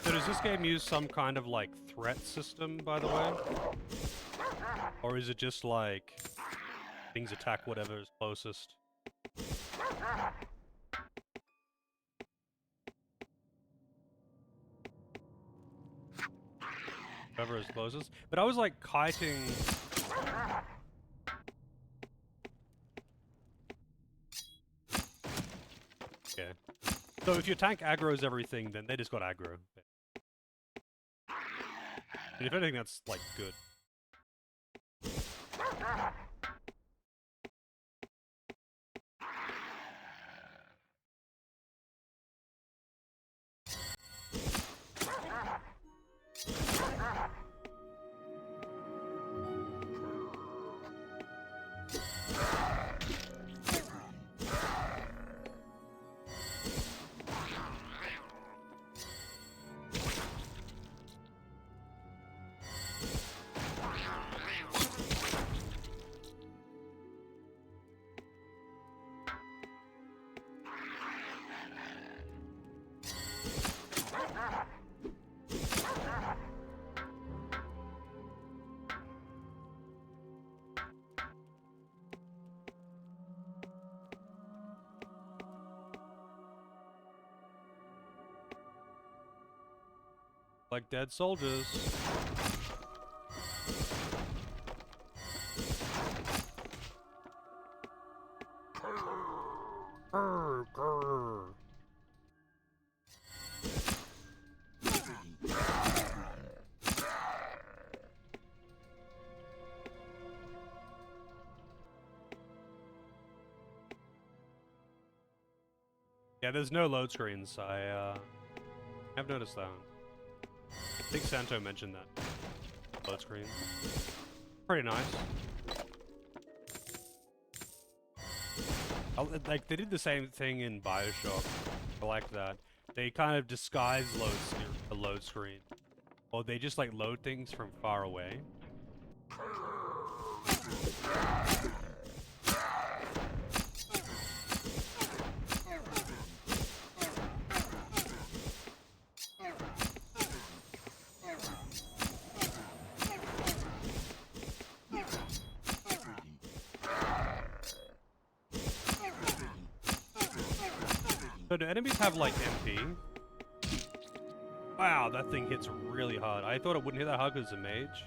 So does this game use some kind of like threat system, by the way? Or is it just like things attack whatever is closest? Whoever is closest. But I was like kiting. Okay. So if your tank aggro's everything, then they just got aggro. And if anything, that's like good. Like dead soldiers. Grr, grr. Yeah, there's no load screens. I have noticed that. I think Santo mentioned that. Load screen. Pretty nice. Like, they did the same thing in Bioshock. I like that. They kind of disguise the load screen. Or they just, like, load things from far away. So do enemies have, like, MP? Wow, that thing hits really hard. I thought it wouldn't hit that hard because it's a mage.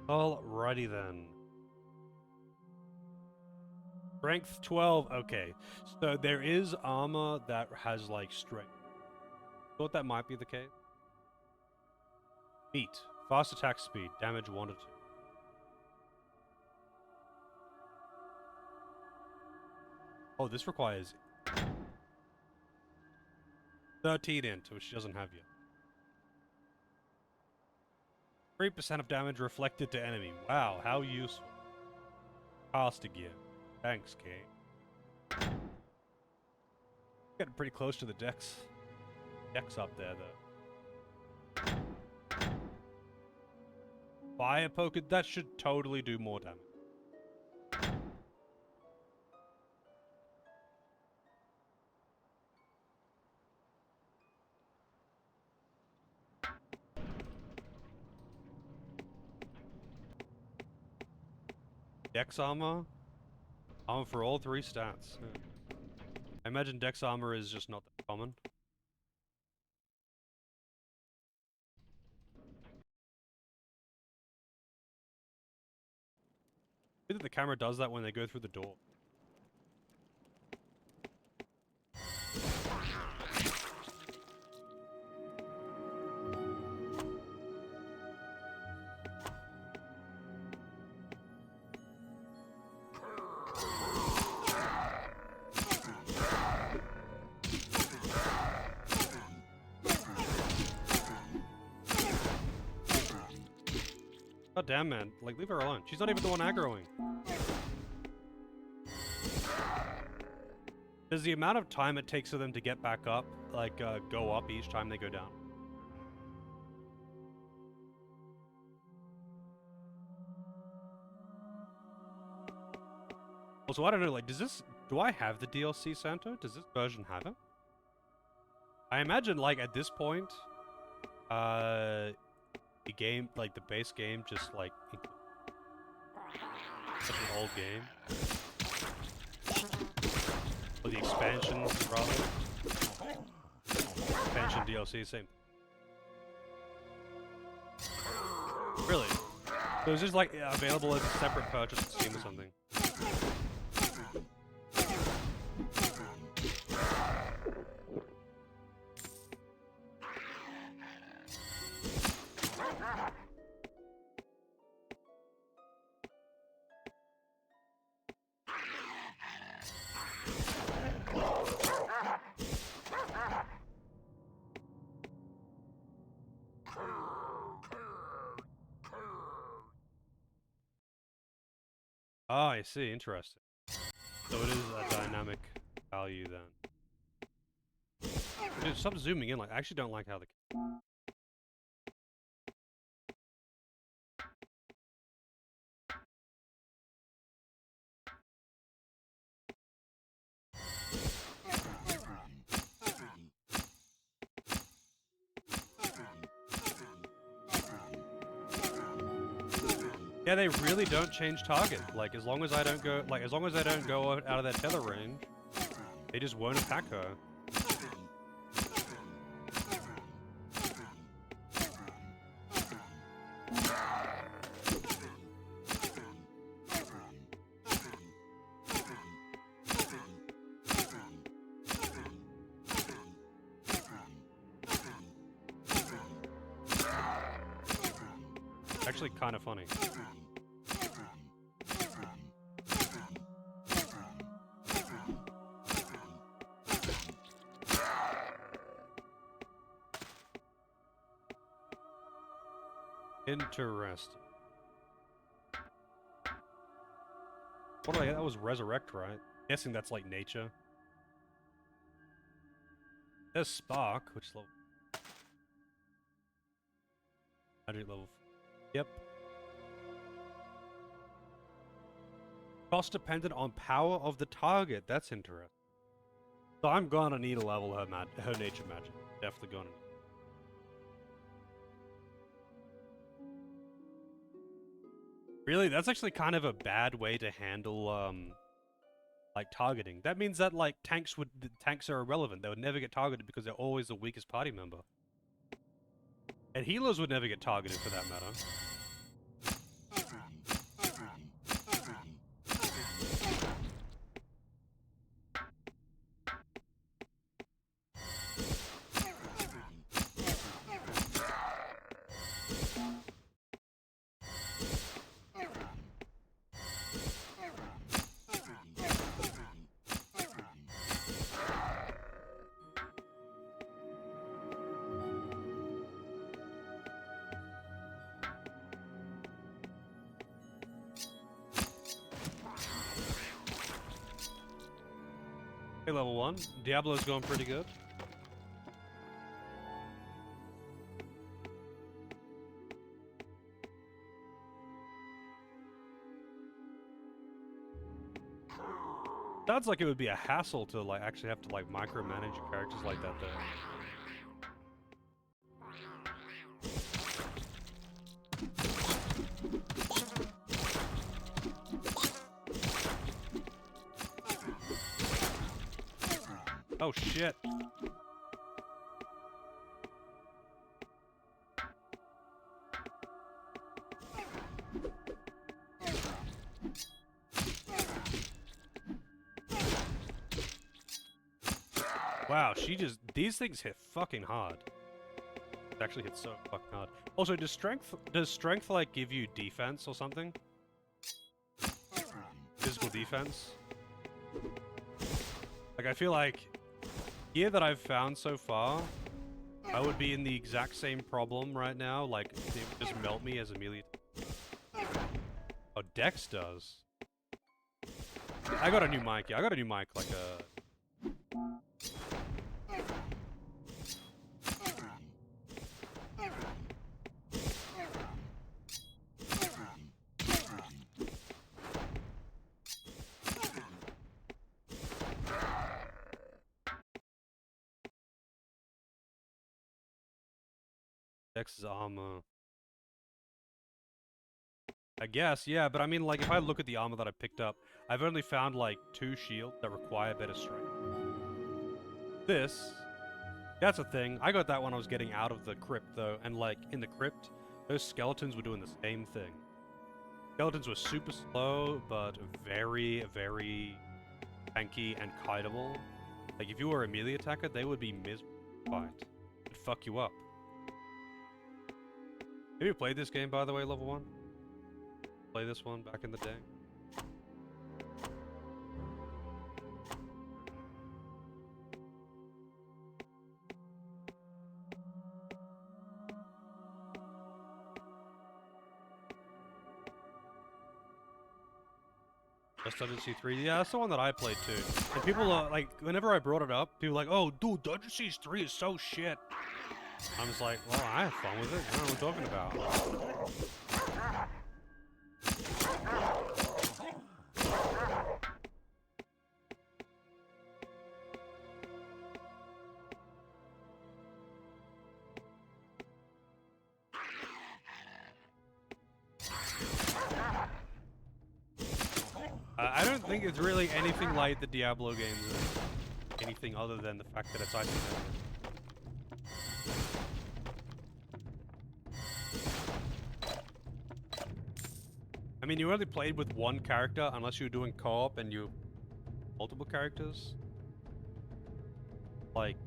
Alrighty then. Strength 12. Okay, so there is armor that has like strength. Thought that might be the case. Meat. Fast attack speed. Damage 1 to 2. Oh, this requires 13 int, which she doesn't have yet. 3% of damage reflected to enemy. Wow, how useful. Cast again. Thanks, Kate. Getting pretty close to the decks. Decks up there, though. Fire poker, that should totally do more damage. Dex armor? Armor for all 3 stats. Yeah. I imagine Dex armor is just not that common. I think the camera does that when they go through the door. God damn, man. Like, leave her alone. She's not even the one aggroing. Does the amount of time it takes for them to get back up, like, go up each time they go down? Also, I don't know, like, do I have the DLC, Santo? Does this version have it? I imagine, like, at this point, the game, like, the base game, just, like, such an old game. Or the expansions, rather. Expansion DLC, same. Really? So it's just, like, available as a separate purchase on Steam or something. Oh, I see. Interesting. So it is a dynamic value then. Dude, stop zooming in. Like, I actually don't like how the... Yeah, they really don't change target. Like, as long as I don't go, out of their tether range, they just won't attack her. Actually, kind of funny. Interesting. What did I get? That was resurrect, right? Guessing that's like nature. There's spark, which is level magic level. Yep. Cost dependent on power of the target. That's interesting. So I'm gonna need to level her nature magic. Definitely gonna. Really, that's actually kind of a bad way to handle like targeting. That means that like tanks are irrelevant. They would never get targeted because they're always the weakest party member. And healers would never get targeted for that matter. Okay, level 1. Diablo's going pretty good. Sounds like it would be a hassle to like actually have to like micromanage your characters like that though. Oh shit. Wow, these things hit fucking hard. It actually hits so fucking hard. Also, does strength like give you defense or something? Physical defense? Like I feel like gear that I've found so far, I would be in the exact same problem right now. Like, it would just melt me as a melee. Oh, Dex does. I got a new mic. Yeah, I got a new mic. Like a. Dex's armor. I guess, yeah, but I mean, like, if I look at the armor that I picked up, I've only found, like, 2 shields that require better strength. That's a thing. I got that when I was getting out of the crypt, though, and, like, in the crypt, those skeletons were doing the same thing. Skeletons were super slow, but very, very tanky and kiteable. Like, if you were a melee attacker, they would be miserable to fight. It'd fuck you up. Have you played this game, by the way, level 1? Play this one back in the day? Just Dungeon Siege 3? Yeah, that's the one that I played too. And people are like, whenever I brought it up, people are like, oh, dude, Dungeon Siege 3 is so shit. I'm just like, well, I have fun with it. I don't know what I'm talking about. I don't think it's really anything like the Diablo games, anything other than the fact that it's isometric. I mean, you only played with one character unless you were doing co-op and you multiple characters. Like,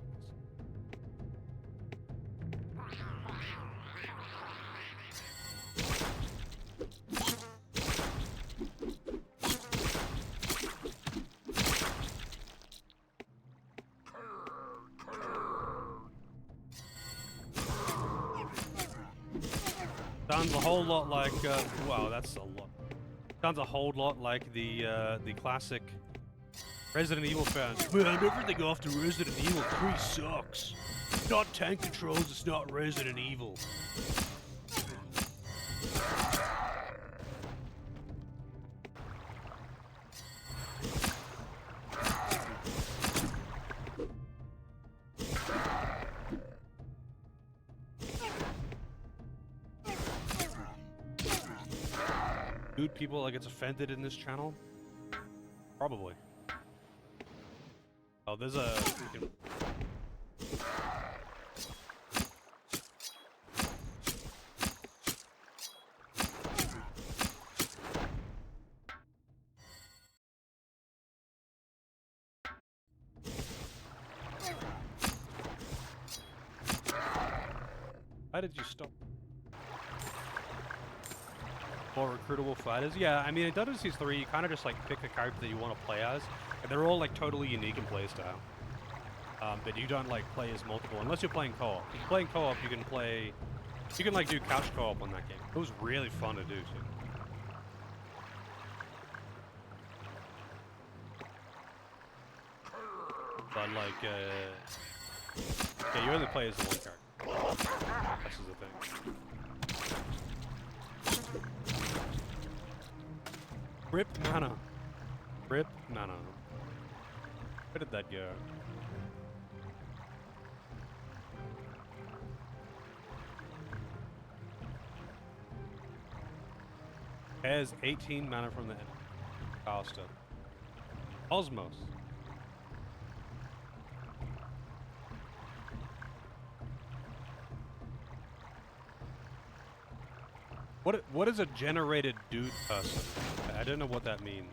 sounds a whole lot like, wow, that's a lot. Sounds a whole lot like the classic Resident Evil fans. Man, everything after Resident Evil 3 sucks. It's not tank controls, it's not Resident Evil. Dude, people like gets offended in this channel? Probably. Oh, there's a... Why did you stop? More recruitable fighters? Yeah, I mean, in Dungeons 3, you kind of just like pick the character that you want to play as, and they're all like totally unique in playstyle. But you don't like play as multiple unless you're playing co-op. If you're playing co-op, you can play, you can like do couch co-op on that game. It was really fun to do too. But like, yeah, you only play as the one character. This is the thing. Rip mana. Rip mana. Where did that go? Has 18 mana from the enemy. Caster. Osmos. What is a generated dude person? I don't know what that means.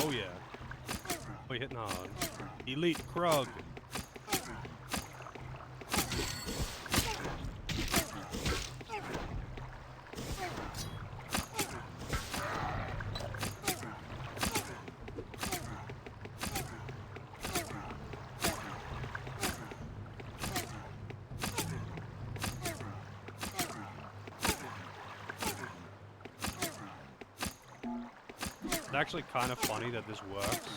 Oh yeah. Oh, hitting hard. Elite Krug. It's actually kind of funny that this works.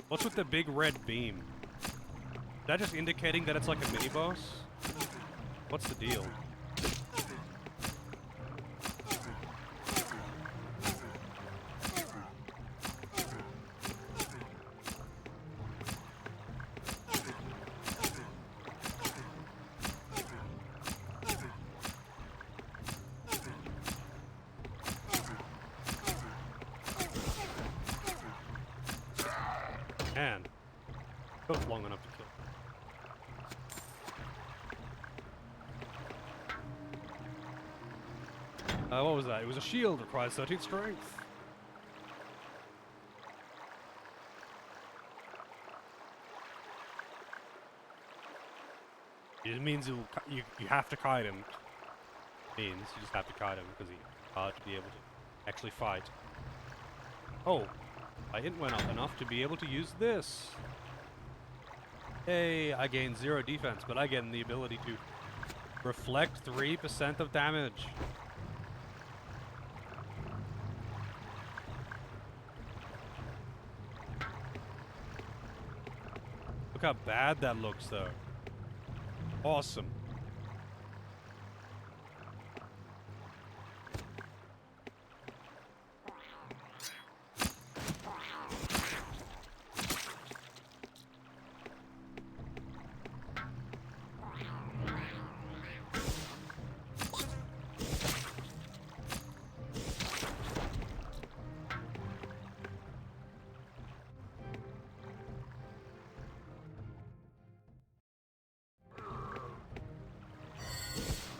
What's with the big red beam? Is that just indicating that it's like a mini-boss? What's the deal? Man, took long enough to kill. What was that? It was a shield, requires 13 strength. It means you have to kite him. It means you just have to kite him because he's hard to be able to actually fight. Oh. My int went up enough to be able to use this. Hey, I gained 0 defense, but I get the ability to reflect 3% of damage. Look how bad that looks, though. Awesome.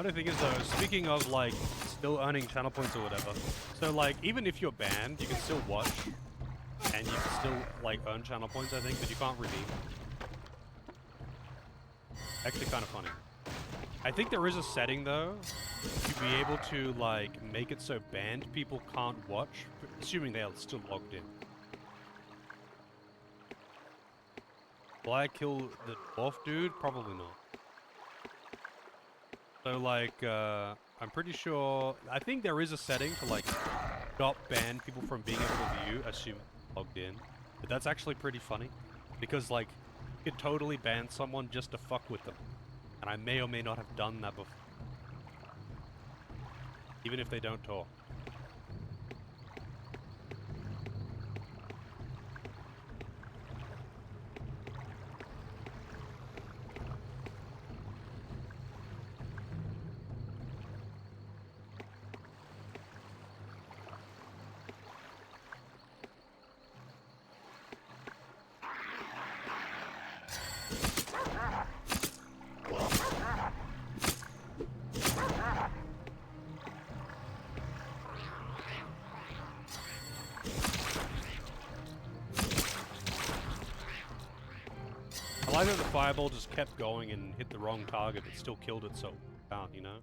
Funny thing is though, speaking of like still earning channel points or whatever, so like even if you're banned, you can still watch and you can still like earn channel points, I think, but you can't redeem. Actually kind of funny. I think there is a setting though to be able to like make it so banned people can't watch, assuming they are still logged in. Will I kill the dwarf dude? Probably not. So like, I'm pretty sure, I think there is a setting to like stop ban people from being able to view, assuming logged in. But that's actually pretty funny, because like, you could totally ban someone just to fuck with them. And I may or may not have done that before. Even if they don't talk. I like that the fireball just kept going and hit the wrong target, but still killed it so down, you know?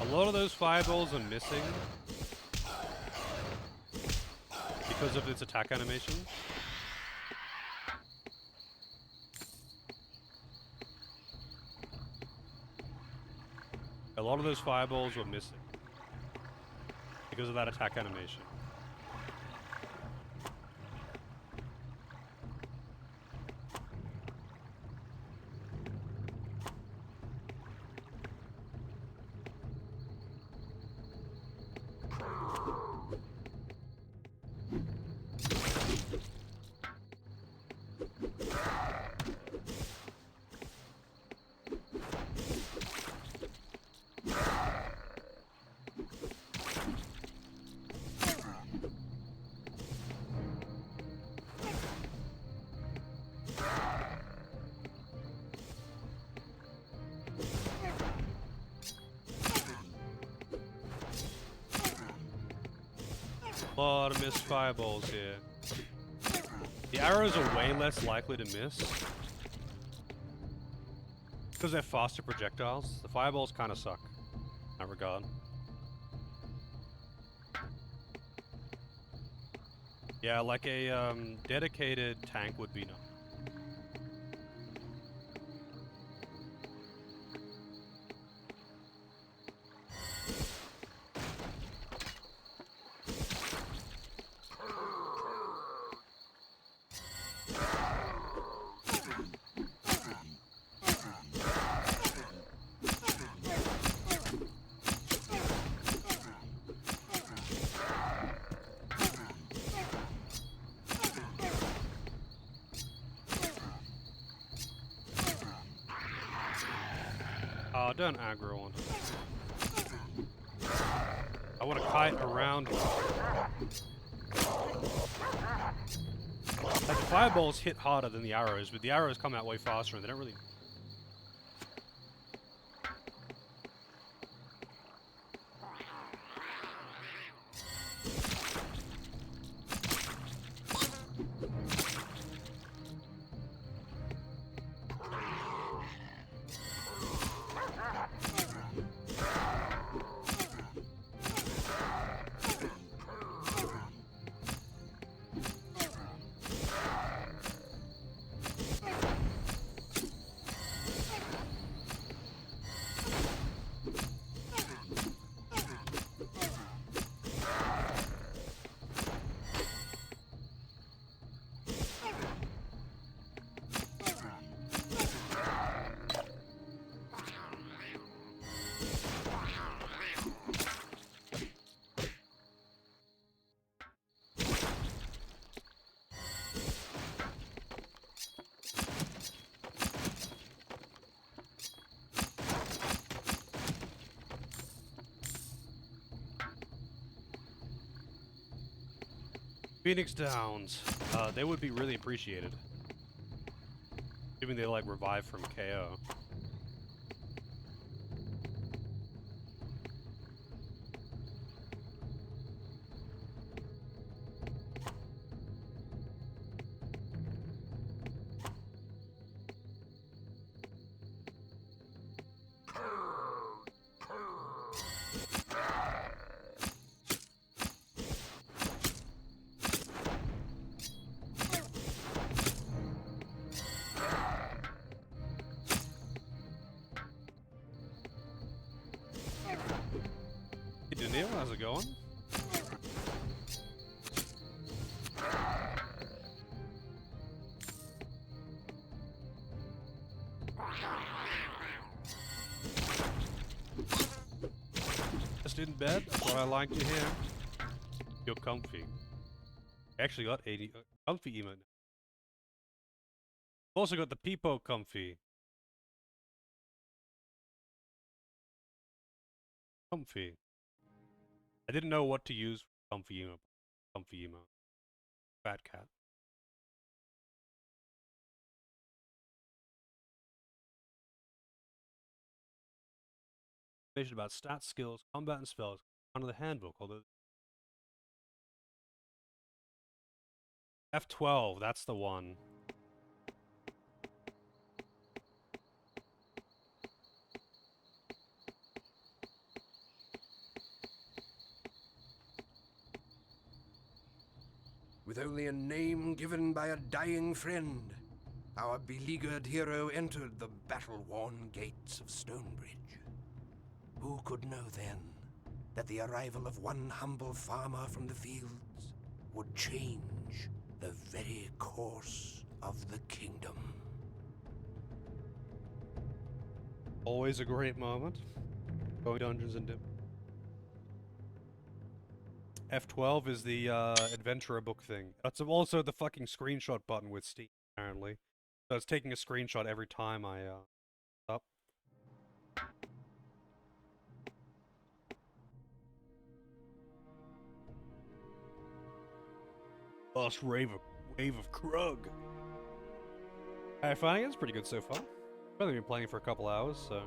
A lot of those fireballs are missing because of its attack animation. A lot of those fireballs were missing because of that attack animation. A lot of missed fireballs here. The arrows are way less likely to miss because they're faster projectiles. The fireballs kind of suck in that regard. Yeah, like a dedicated tank would be nice. Oh, don't aggro on it. I want to kite around. Like, the fireballs hit harder than the arrows, but the arrows come out way faster and they don't really... Phoenix Downs. They would be really appreciated. Assuming they like revive from KO. Hey Daniil, how's it going? Just in bed? That's what I like to hear. You're comfy. Actually got 80 comfy emote now. Also got the Peepo comfy. Comfy. I didn't know what to use for comfy emote. Comfy emote. Fat cat. Information about stats, skills, combat, and spells under the handbook. Although F12, that's the one. With only a name given by a dying friend, our beleaguered hero entered the battle-worn gates of Stonebridge. Who could know then that the arrival of one humble farmer from the fields would change the very course of the kingdom? Always a great moment. Going Dungeons and F12 is the adventurer book thing. That's also the fucking screenshot button with Steam, apparently. So it's taking a screenshot every time I up. Last wave of Krug. I find it's pretty good so far. I've only been playing for a couple hours, so.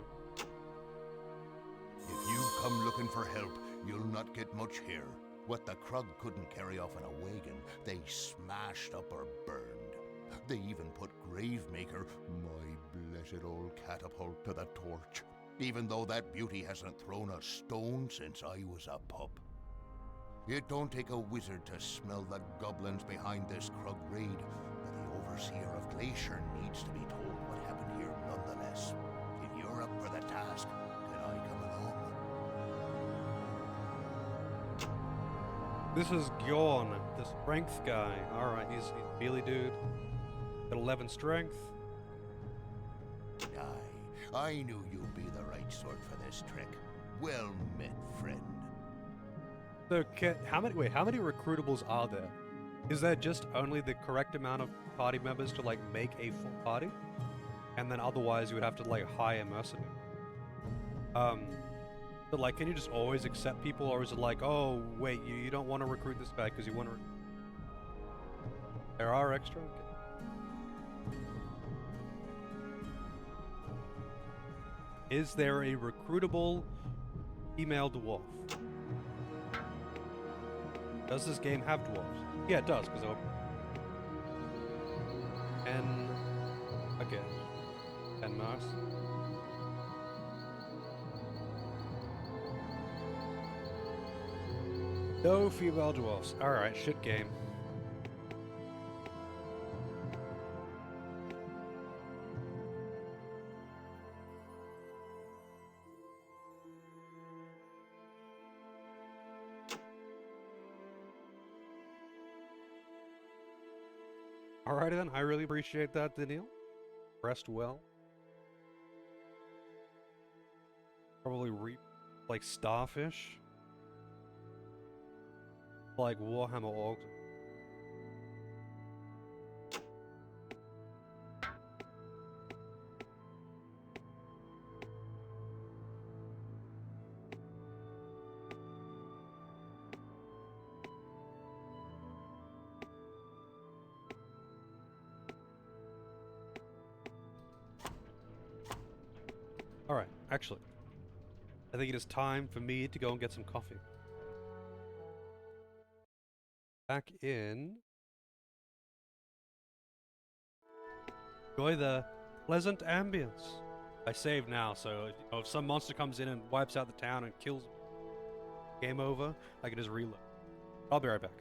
If you come looking for help, you'll not get much here. What the Krug couldn't carry off in a wagon, they smashed up or burned. They even put Gravemaker, my blessed old catapult, to the torch, even though that beauty hasn't thrown a stone since I was a pup. It don't take a wizard to smell the goblins behind this Krug raid, but the Overseer of Glacier needs to be told what happened here nonetheless. If you're up for the task, can I come along? This is Gyorn, the strength guy. Alright, he's a melee dude. Got 11 strength. Aye, I knew you'd be the right sort for this trick. Well met, friend. So, how many recruitables are there? Is there just only the correct amount of party members to, like, make a full party? And then otherwise you would have to, like, hire mercenaries? But, like, can you just always accept people, or is it like, oh, wait, you don't want to recruit this guy because you want to... There are extra? Okay. Is there a recruitable female dwarf? Does this game have dwarves? Yeah, it does, because and again, and Mars. No female dwarfs. Alright, shit game. Alright then, I really appreciate that, Daniil. Rest well. Probably like Starfish. Like Warhammer Orcs. Alright, actually, I think it is time for me to go and get some coffee. Back in. Enjoy the pleasant ambience. I saved now, so if some monster comes in and wipes out the town and kills me, game over, I can just reload. I'll be right back.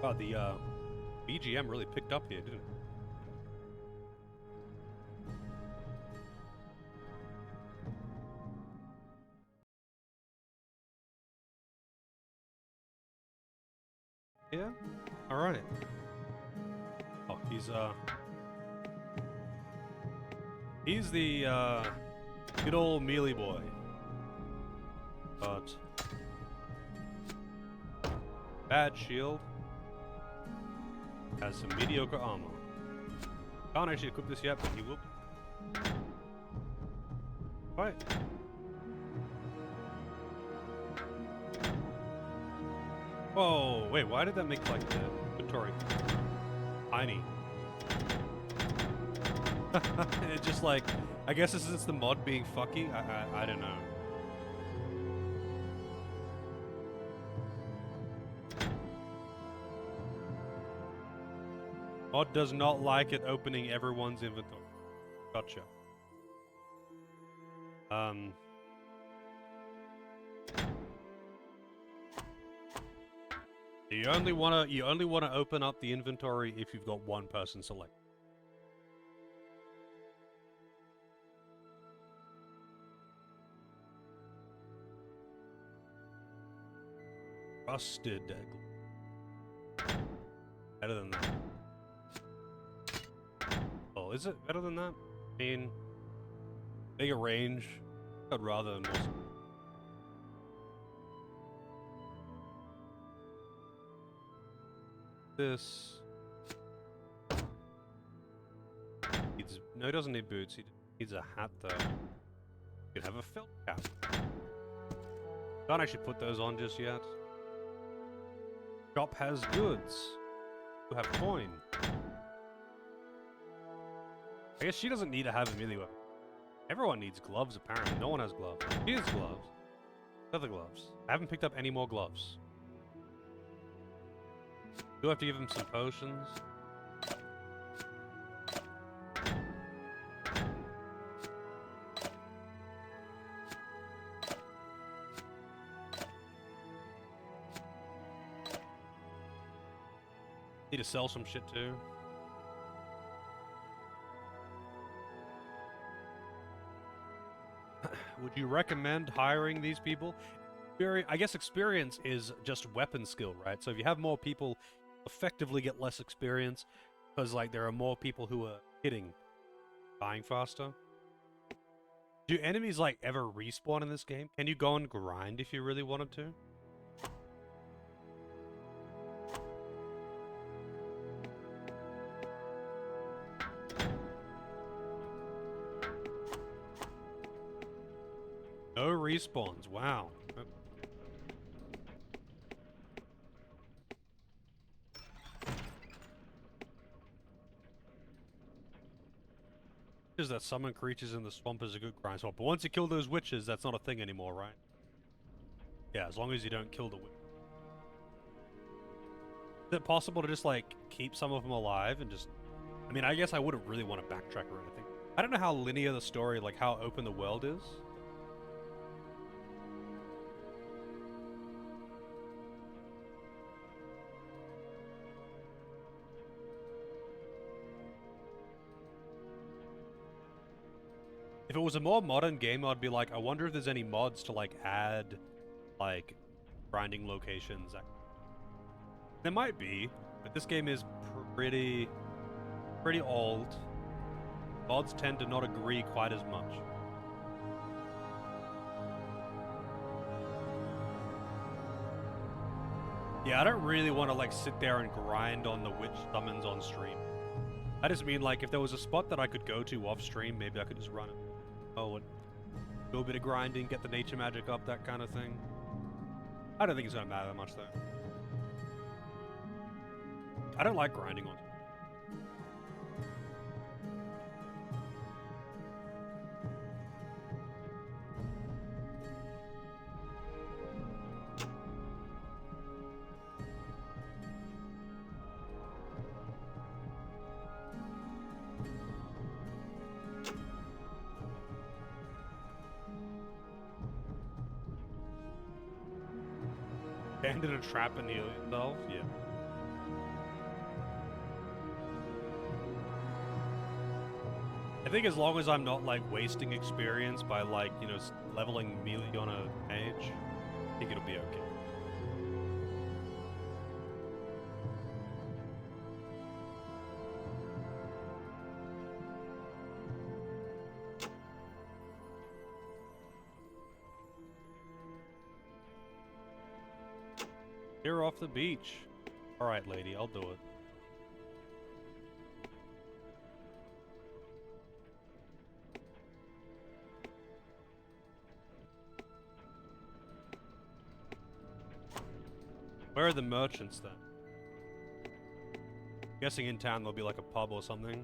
Wow, the BGM really picked up here, didn't it? Yeah? Alright. Oh, he's the, good old melee boy. But... bad shield. Has some mediocre armor. Can't actually equip this yet, but he will. Right. Whoa, wait, why did that make like the inventory tiny? It's just like, I guess this is the mod being fucky. I don't know. Mod does not like it opening everyone's inventory. Gotcha. You only wanna open up the inventory if you've got one person select. Rusted. Better than that. Oh, is it better than that? I mean, bigger range. I'd rather more. This. No, he doesn't need boots. He needs a hat, though. He could have a felt cap. Can't actually put those on just yet. Shop has goods. You have coin. I guess she doesn't need to have a melee weapon. Everyone needs gloves, apparently. No one has gloves. He has gloves. Other gloves. I haven't picked up any more gloves. Do I have to give him some potions? Need to sell some shit too. Would you recommend hiring these people? I guess experience is just weapon skill, right? So if you have more people, effectively get less experience, because like there are more people who are hitting, dying faster. Do enemies like ever respawn in this game? Can you go and grind if you really wanted to? No respawns, wow. That summon creatures in the swamp is a good grind spot, but once you kill those witches, that's not a thing anymore, right? Yeah, as long as you don't kill the witch. Is it possible to just like keep some of them alive and just... I mean, I guess I wouldn't really want to backtrack or anything. I don't know how linear the story, like how open the world is. If it was a more modern game, I'd be like, I wonder if there's any mods to like add, like, grinding locations. There might be, but this game is pretty old. Mods tend to not agree quite as much. Yeah, I don't really want to like sit there and grind on the witch summons on stream. I just mean like if there was a spot that I could go to off stream, maybe I could just run it. Oh, and do a bit of grinding, get the nature magic up, that kind of thing. I don't think it's gonna matter that much though. I don't like grinding on. Abandon a trap and heal yourself? Yeah. think as long as I'm not like wasting experience by like, you know, leveling melee on a mage, I think it'll be okay. You're off the beach. Alright, lady, I'll do it. Where are the merchants then? Guessing in town there'll be like a pub or something.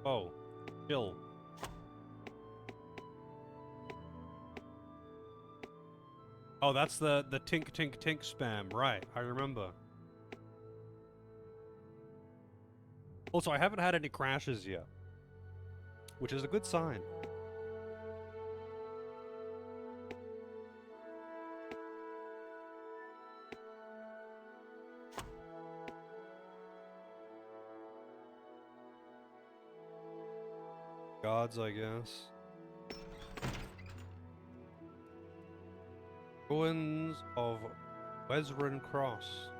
Oh, chill. Oh, that's the tink tink tink spam, right? I remember. Also, I haven't had any crashes yet, which is a good sign. Gods, I guess. Ruins of Wezrin Cross.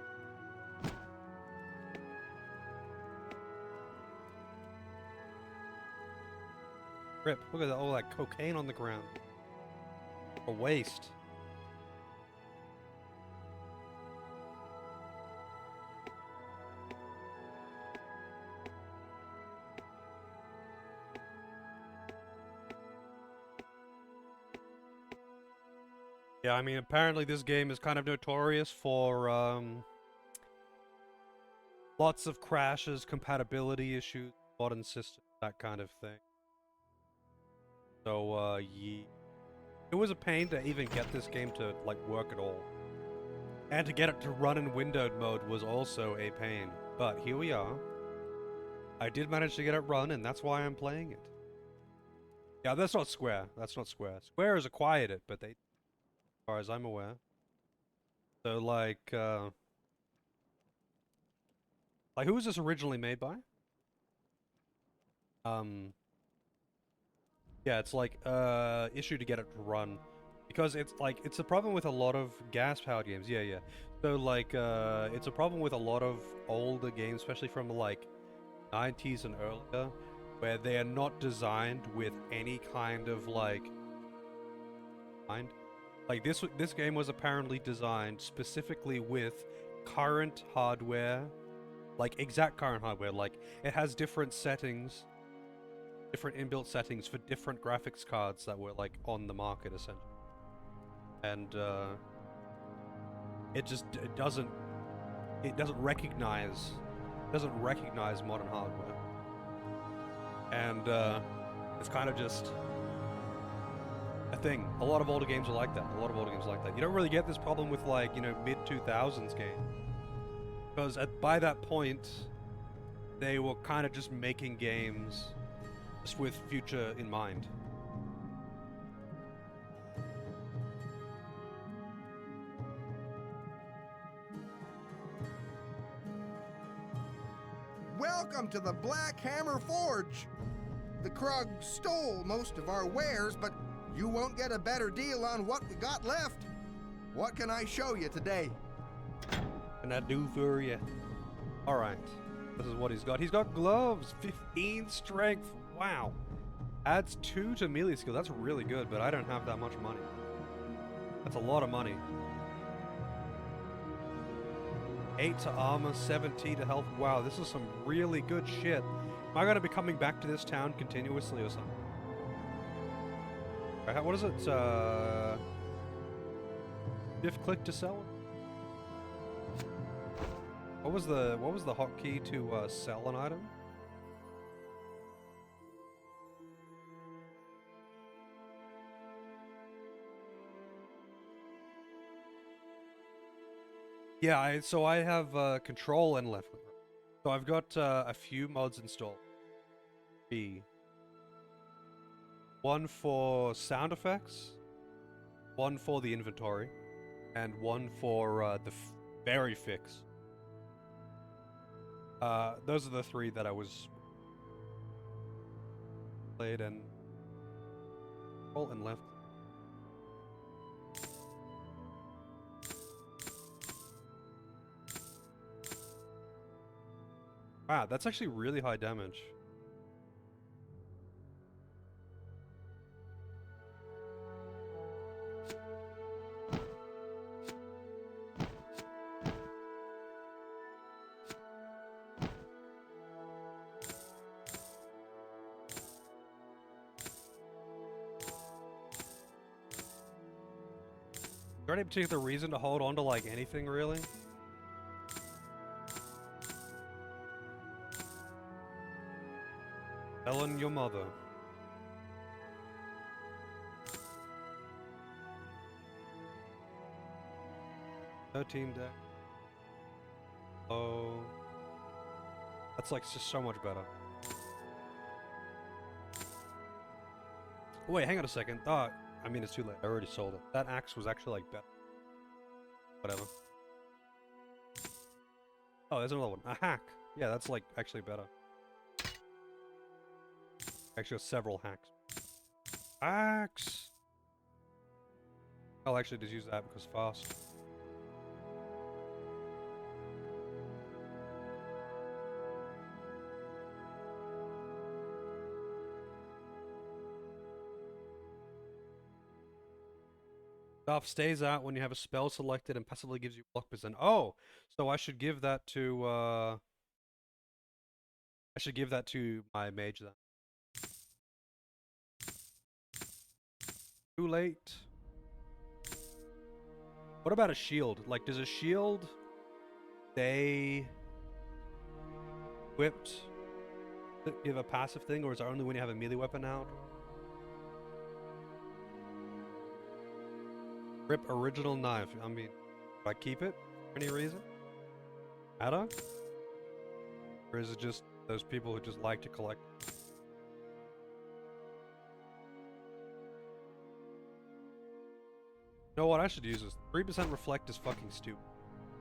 Rip, look at that, all that cocaine on the ground. A waste. Yeah, I mean, apparently this game is kind of notorious for, lots of crashes, compatibility issues, modern systems, that kind of thing. So, yeah. It was a pain to even get this game to, like, work at all. And to get it to run in windowed mode was also a pain. But here we are. I did manage to get it run, and that's why I'm playing it. Yeah, that's not Square. That's not Square. Square has acquired it, but they... as far as I'm aware. So, like, who was this originally made by? Yeah, it's like, issue to get it to run. Because it's, like, it's a problem with a lot of gas-powered games. Yeah, yeah. So, like, it's a problem with a lot of older games, especially from, like, 90s and earlier, where they are not designed with any kind of, like, mind. Like, this game was apparently designed specifically with current hardware, like, exact current hardware. Like, it has different settings, different inbuilt settings for different graphics cards that were, like, on the market, essentially. And, it just, it doesn't recognize modern hardware. And, it's kind of just a thing. A lot of older games are like that. You don't really get this problem with, like, you know, mid-2000s games. Because by that point, they were kind of just making games just with future in mind. Welcome to the Black Hammer Forge. The Krug stole most of our wares, but you won't get a better deal on what we got left. What can I show you today? Can I do for you? Alright. This is what he's got. He's got gloves. 15 strength. Wow. Adds 2 to melee skill. That's really good, but I don't have that much money. That's a lot of money. 8 to armor, 17 to health. Wow, this is some really good shit. Am I gonna be coming back to this town continuously or something? What is it? Shift click to sell? What was the hotkey to sell an item? Yeah, so I have control and left click. So I've got a few mods installed. One for sound effects, one for the inventory, and one for very fixed. Those are the three that I was played and roll and left. Wow, that's actually really high damage. Is there any particular reason to hold on to like anything really? Ellen, your mother. $13 deck. Oh, that's like just so much better. Wait, hang on a second. I mean, it's too late. I already sold it. That axe was actually like better. Whatever. Oh, there's another one. A hack. Yeah, that's like actually better. Actually, several hacks. Axe! I'll actually just use that because fast. Stuff stays out when you have a spell selected and passively gives you block percent. Oh! So I should give that to, I should give that to my mage then. Too late. What about a shield? Like, does a shield stay equipped to give a passive thing, or is it only when you have a melee weapon out? Rip original knife. I mean, do I keep it for any reason? Matter? Or is it just those people who just like to collect? You know what I should use is 3% reflect is fucking stupid.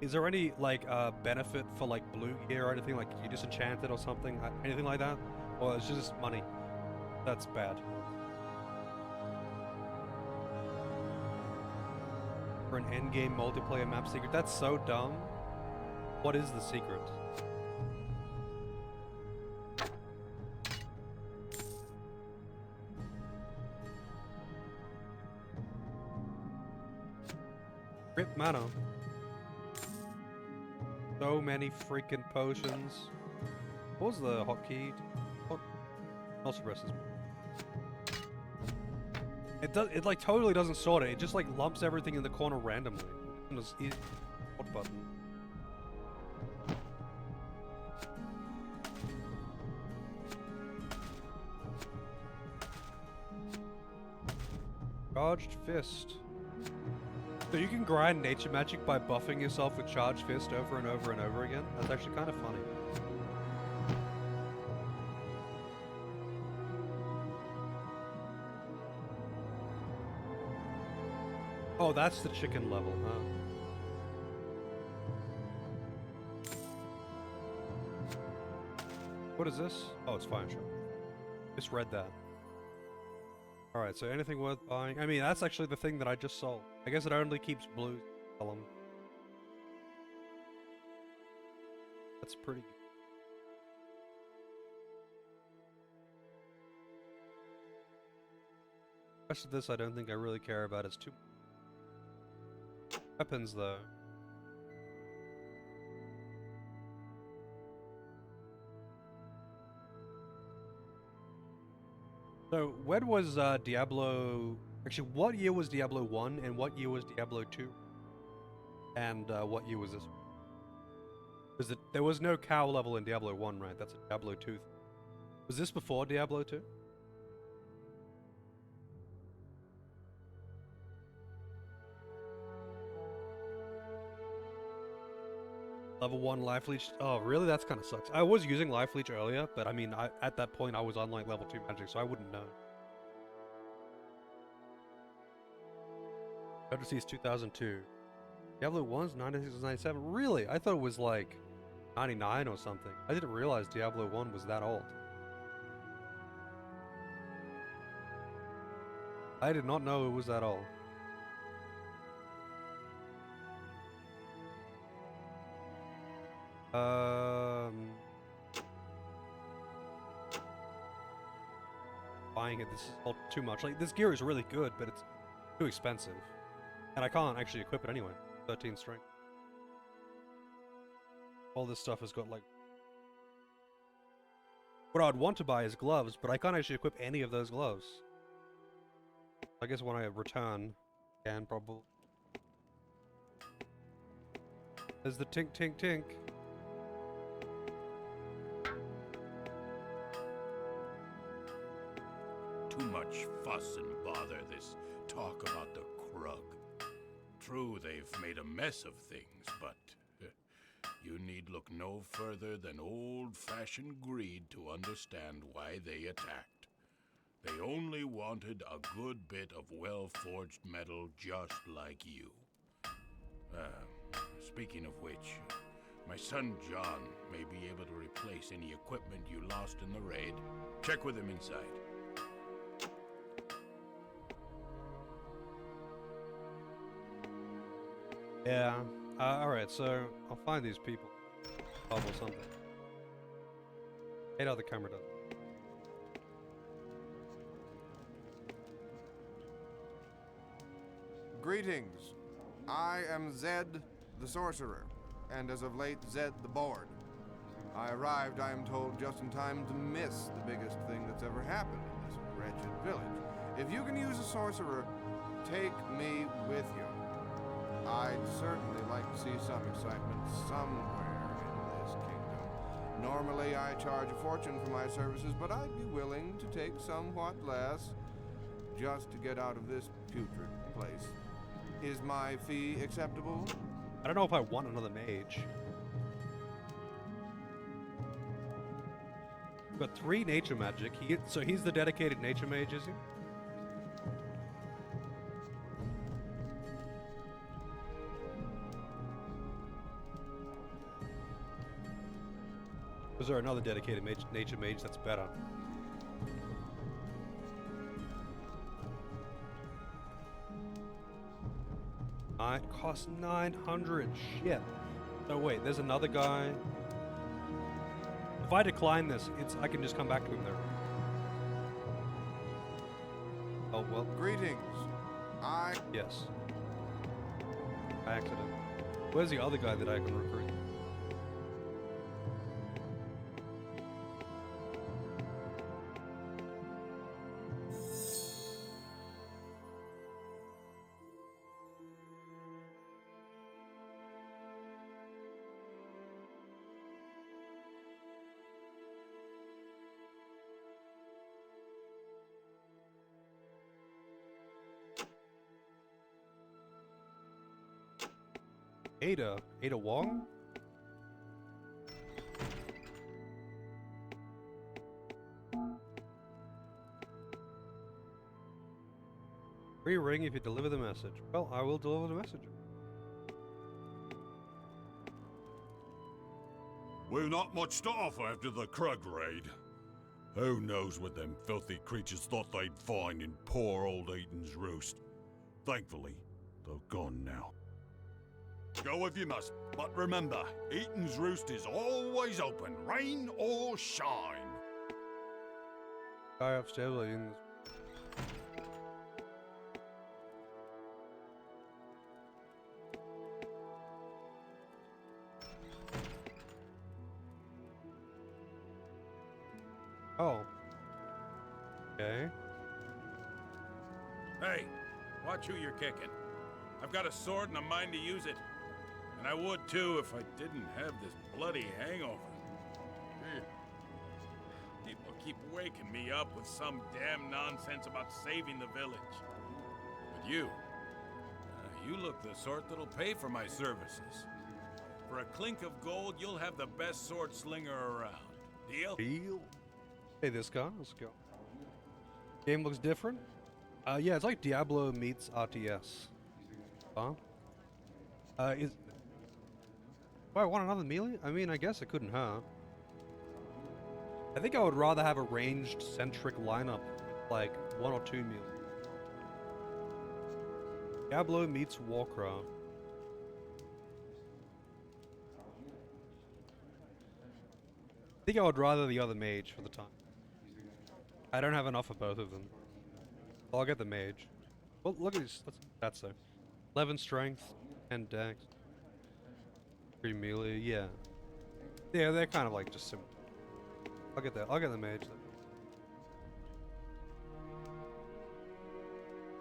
Is there any like benefit for like blue gear or anything, like you disenchanted or something, anything like that? Or it's just money? That's bad. For an endgame multiplayer map secret, that's so dumb. What is the secret? Rip mana. So many freaking potions. What was the hotkey? What? Also presses. It like totally doesn't sort it. It just like lumps everything in the corner randomly. What button? Charged Fist. So you can grind nature magic by buffing yourself with Charged Fist over and over and over again? That's actually kind of funny. Oh, that's the chicken level, huh? What is this? Oh, it's fine, sure. Just read that. Alright, so anything worth buying? I mean, that's actually the thing that I just sold. I guess it only keeps blues. That's pretty good. The rest of this I don't think I really care about. It's too... Weapons, though. So, when was Diablo... Actually, what year was Diablo 1, and what year was Diablo 2? And what year was this? Because there was no cow level in Diablo 1, right? That's a Diablo 2. Was this before Diablo 2? Level 1 Life Leech. Oh, really? That's kind of sucks. I was using Life Leech earlier, but I mean, at that point, I was on like level 2 magic, so I wouldn't know. Fantasy is 2002. Diablo 1's 96 to 97. Really? I thought it was like 99 or something. I didn't realize Diablo 1 was that old. I did not know it was that old. Buying it, this is all too much. Like, this gear is really good, but it's too expensive. And I can't actually equip it anyway. 13 strength. All this stuff has got, like... What I'd want to buy is gloves, but I can't actually equip any of those gloves. I guess when I return, can probably. There's the tink tink tink. Too much fuss and bother, this talk about the Krug. True, they've made a mess of things, but you need look no further than old-fashioned greed to understand why they attacked. They only wanted a good bit of well-forged metal just like you. Speaking of which, my son John may be able to replace any equipment you lost in the raid. Check with him inside. Yeah. Alright, so I'll find these people. Or something. Hate how the camera does. Greetings. I am Zed the Sorcerer, and as of late, Zed the Bored. I arrived, I am told, just in time to miss the biggest thing that's ever happened in this wretched village. If you can use a sorcerer, take me with you. I'd certainly like to see some excitement somewhere in this kingdom. Normally, I charge a fortune for my services, but I'd be willing to take somewhat less just to get out of this putrid place. Is my fee acceptable? I don't know if I want another mage. We've got 3 nature magic. So he's the dedicated nature mage, is he? Is there another dedicated nature mage that's better? It costs 900. Shit. So wait, there's another guy. If I decline this, I can just come back to him there. Oh well. Greetings. Yes. By accident. Where's the other guy that I can recruit? Ada Wong? Free ring if you deliver the message. Well, I will deliver the message. We've not much to offer after the Krug raid. Who knows what them filthy creatures thought they'd find in poor old Eaton's Roost. Thankfully, they're gone now. Go if you must, but remember, Eaton's Roost is always open, rain or shine. Guy upstairs in. Oh. Okay. Hey, watch who you're kicking. I've got a sword and a mind to use it. And I would too if I didn't have this bloody hangover. People keep waking me up with some damn nonsense about saving the village. But you look the sort that'll pay for my services. For a clink of gold, you'll have the best sword slinger around. Deal? Deal. Hey, this guy. Let's go. Game looks different. Yeah, it's like Diablo meets RTS. Huh? Is... Do I want another melee? I mean, I guess it couldn't hurt. I think I would rather have a ranged centric lineup, like 1 or 2 melee. Diablo meets Warcraft. I think I would rather the other mage for the time. I don't have enough of both of them. I'll get the mage. Well, look at these. That's so. 11 strength, 10 dex. 3 melee, yeah. Yeah, they're kind of like just simple. I'll get that. I'll get the mage then.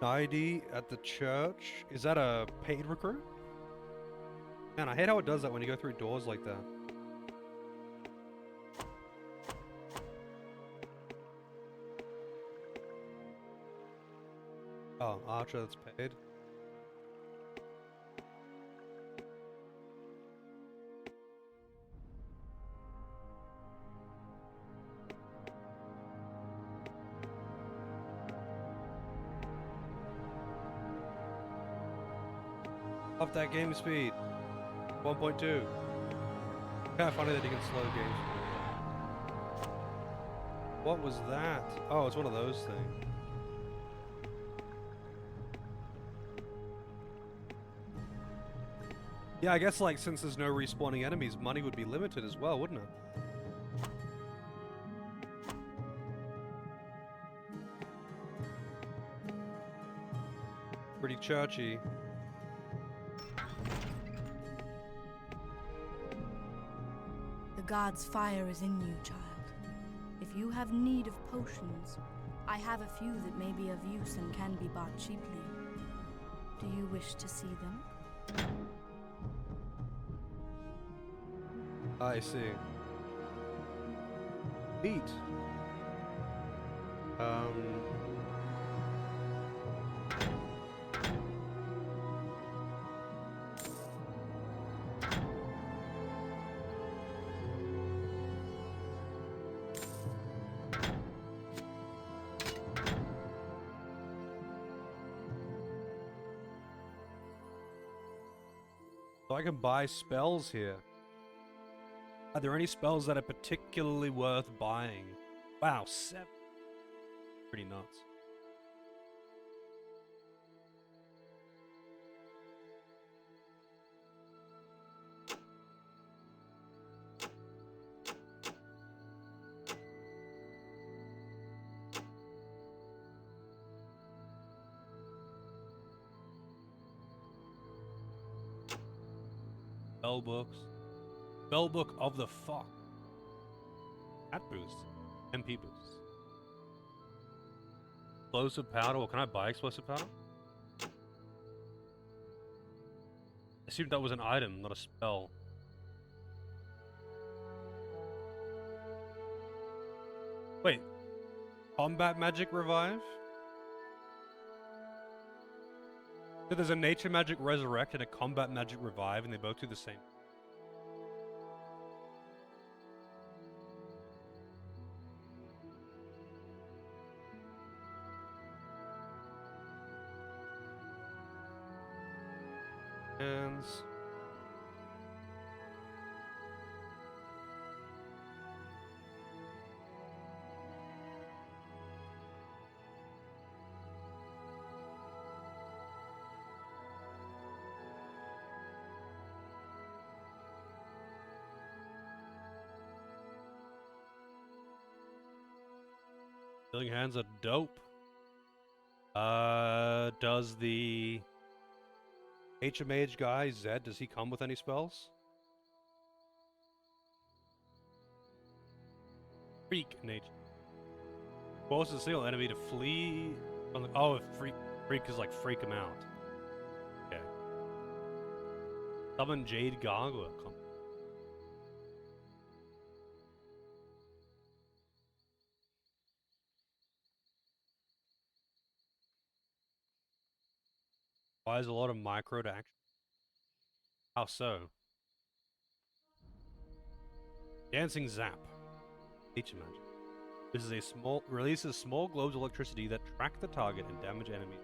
ID at the church. Is that a paid recruit? Man, I hate how it does that when you go through doors like that. Oh, Archer, that's paid. Off that game speed. 1.2. Kind of funny that you can slow games. What was that? Oh, it's one of those things. Yeah, I guess like since there's no respawning enemies, money would be limited as well, wouldn't it? Pretty churchy. The god's fire is in you, child. If you have need of potions, I have a few that may be of use and can be bought cheaply. Do you wish to see them? I see. Neat. So I can buy spells here. Are there any spells that are particularly worth buying? Wow, 7. Pretty nuts. Spell books. Spellbook of the Fox. That boost. MP boost. Explosive powder. Well, can I buy explosive powder? I assumed that was an item, not a spell. Wait. Combat magic revive? So there's a nature magic resurrect and a combat magic revive, and they both do the same. Hands. Healing hands are dope. Does the HMH guy, Zed, does he come with any spells? Freak nature. Forces a single enemy to flee from the... Oh, freak is like freak him out. Okay. Summon Jade Gargoyle. Requires a lot of micro to action. How so? Dancing Zap. Nature magic. This is a releases small globes of electricity that track the target and damage enemies.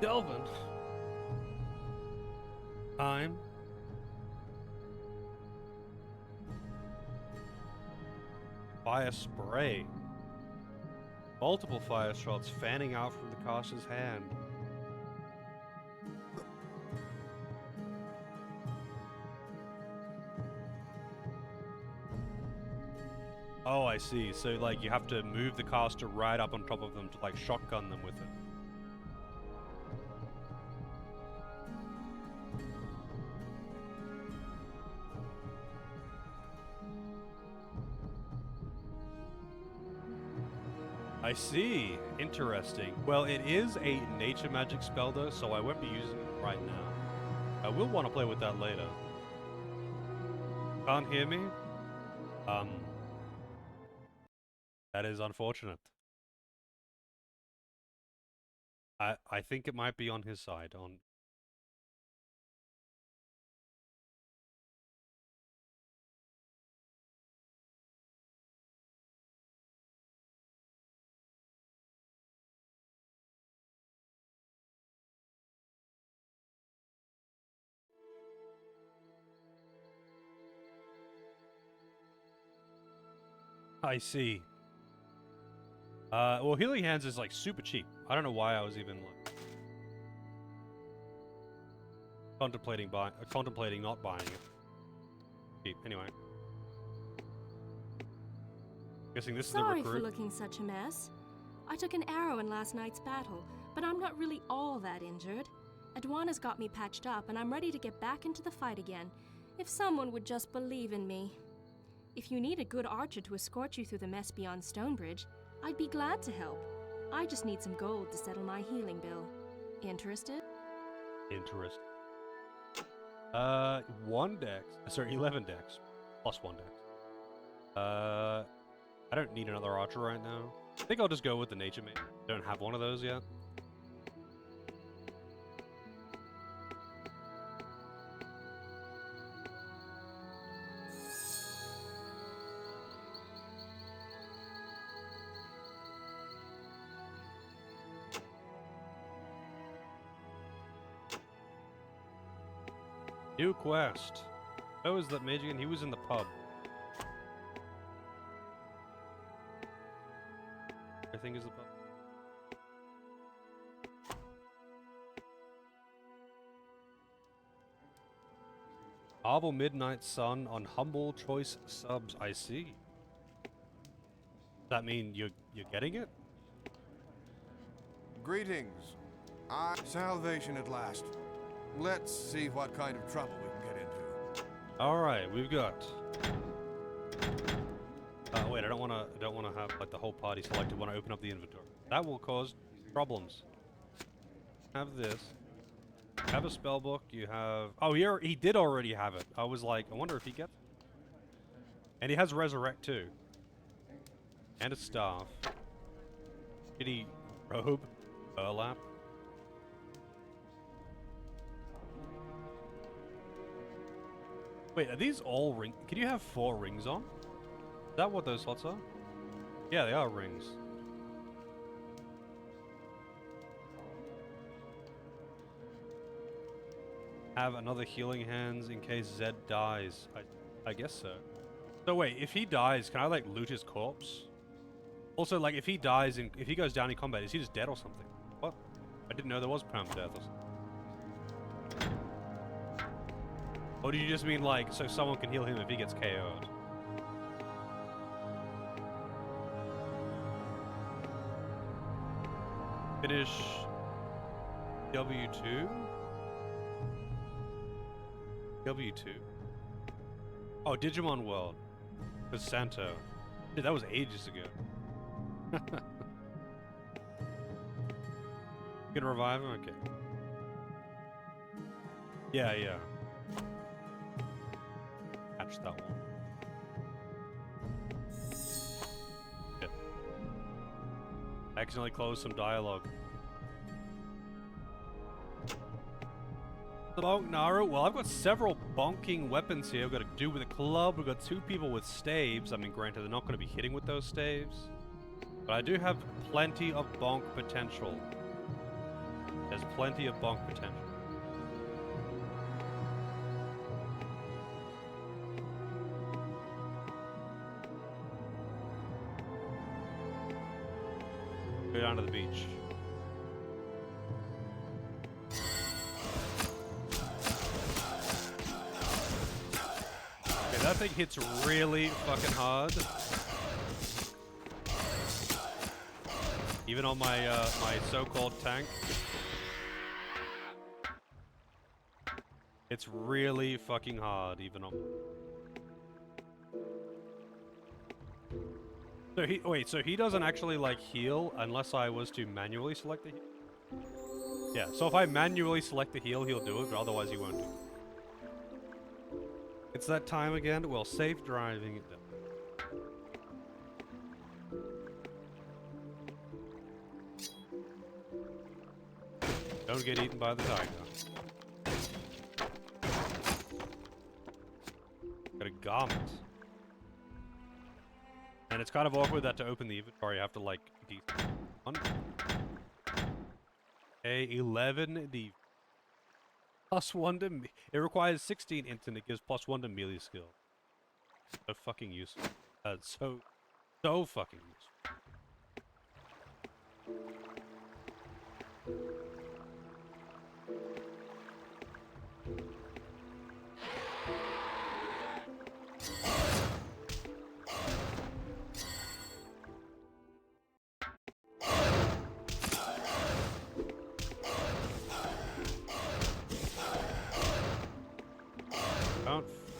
Delvin. Time. Fire spray. Multiple fire shots fanning out from the caster's hand. Oh, I see. So, like, you have to move the caster right up on top of them to, like, shotgun them with it. I see. Interesting. Well, it is a nature magic spell, though, so I won't be using it right now. I will want to play with that later. Can't hear me? That is unfortunate. I think it might be on his side. I see. Well, Healing Hands is like super cheap. I don't know why I was even like contemplating not buying it. Cheap. Anyway. Guessing this is the recruit. Sorry for looking such a mess. I took an arrow in last night's battle, but I'm not really all that injured. Edwana's got me patched up, and I'm ready to get back into the fight again, if someone would just believe in me. If you need a good archer to escort you through the mess beyond Stonebridge, I'd be glad to help. I just need some gold to settle my healing bill. Interested? Interest. 1 dex. Sorry, 11 dex. Plus 1 dex. I don't need another archer right now. I think I'll just go with the nature mage. Don't have one of those yet. New quest. Oh, is that mage again? He was in the pub. I think is the pub. Marble Midnight Sun on Humble Choice subs. I see. Does that mean you're getting it? Greetings. Salvation at last. Let's see what kind of trouble we can get into. All right, we've got. Wait, I don't want to have like the whole party selected when I open up the inventory. That will cause problems. Have this. Have a spell book. You have. Oh, he did already have it. I was like, I wonder if he gets. And he has resurrect too. And a staff. Shitty robe, burlap. Wait, are these all ring? Can you have 4 rings on? Is that what those slots are? Yeah, they are rings. Have another healing hands in case Zed dies. I guess so. So wait, if he dies, can I like loot his corpse? Also, like if he dies and if he goes down in combat, is he just dead or something? What? I didn't know there was permadeath or something. Or do you just mean like, so someone can heal him if he gets KO'd? Finish W2? W2. Oh, Digimon World. With Santo. Dude, that was ages ago. Gonna revive him? Okay. Yeah. Catch that one. Shit. I accidentally closed some dialogue. Bonk Naru. Well, I've got several bonking weapons here. I've got a dude with a club. We've got 2 people with staves. I mean, granted, they're not going to be hitting with those staves. But I do have plenty of bonk potential. There's plenty of bonk potential. Go down to the beach. Okay, that thing hits really fucking hard. Even on my my so-called tank. It's really fucking hard, even on. So so he doesn't actually like heal unless I was to manually select the heal? Yeah, so if I manually select the heal, he'll do it, but otherwise he won't do it. It's that time again. Well, safe driving. Don't get eaten by the tiger. Got a garment. And it's kind of awkward that to open the inventory you have to like one. A 11 D. +1 to me. It requires 16 int and it gives +1 to melee skill. So fucking useful. So fucking useful.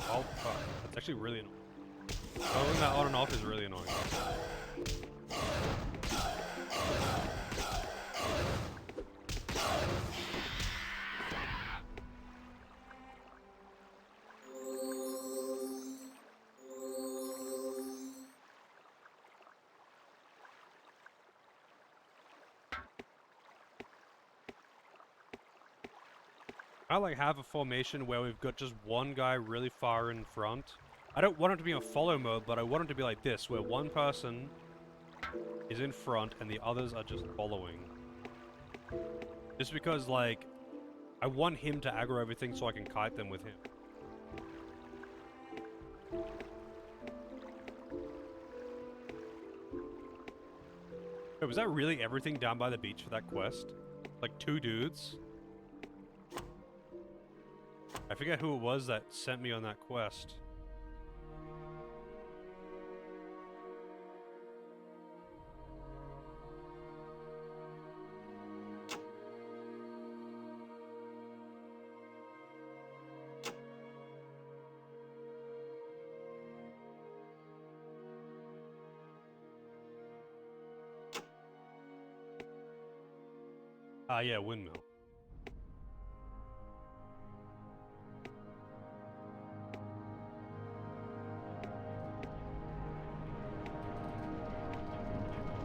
Oh fuck. That's actually really annoying. Throwing that on and off is really annoying. I like have a formation where we've got just one guy really far in front. I don't want it to be on follow mode, but I want it to be like this, where one person is in front and the others are just following. Just because, like, I want him to aggro everything so I can kite them with him. Wait, was that really everything down by the beach for that quest? Like 2 dudes? I forget who it was that sent me on that quest. Ah, yeah, windmill.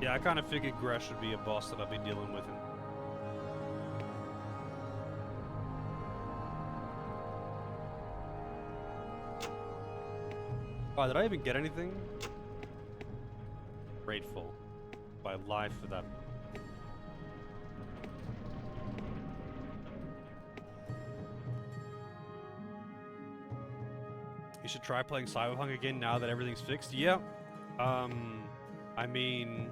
Yeah, I kind of figured Gresh would be a boss that I'd be dealing with. Oh, did I even get anything? Grateful. My life for that. You should try playing Cyberpunk again now that everything's fixed. Yeah. I mean,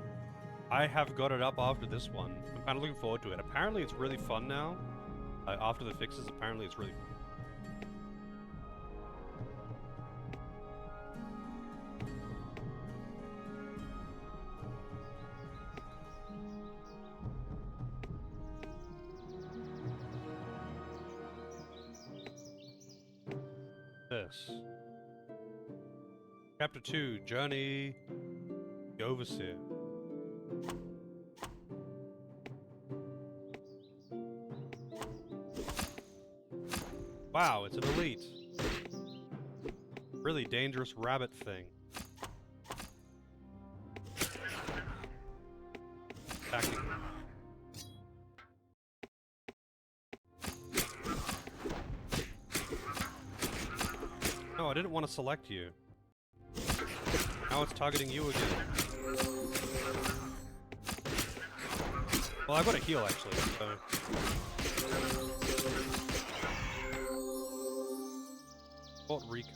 I have got it up after this one. I'm kind of looking forward to it. Apparently it's really fun now. After the fixes, apparently it's really fun. This. Chapter 2, Journey the Overseer. Wow, it's an elite. Really dangerous rabbit thing. Attacking. No, I didn't want to select you. Now it's targeting you again. Well, I got a heal actually, so. Fort Rico.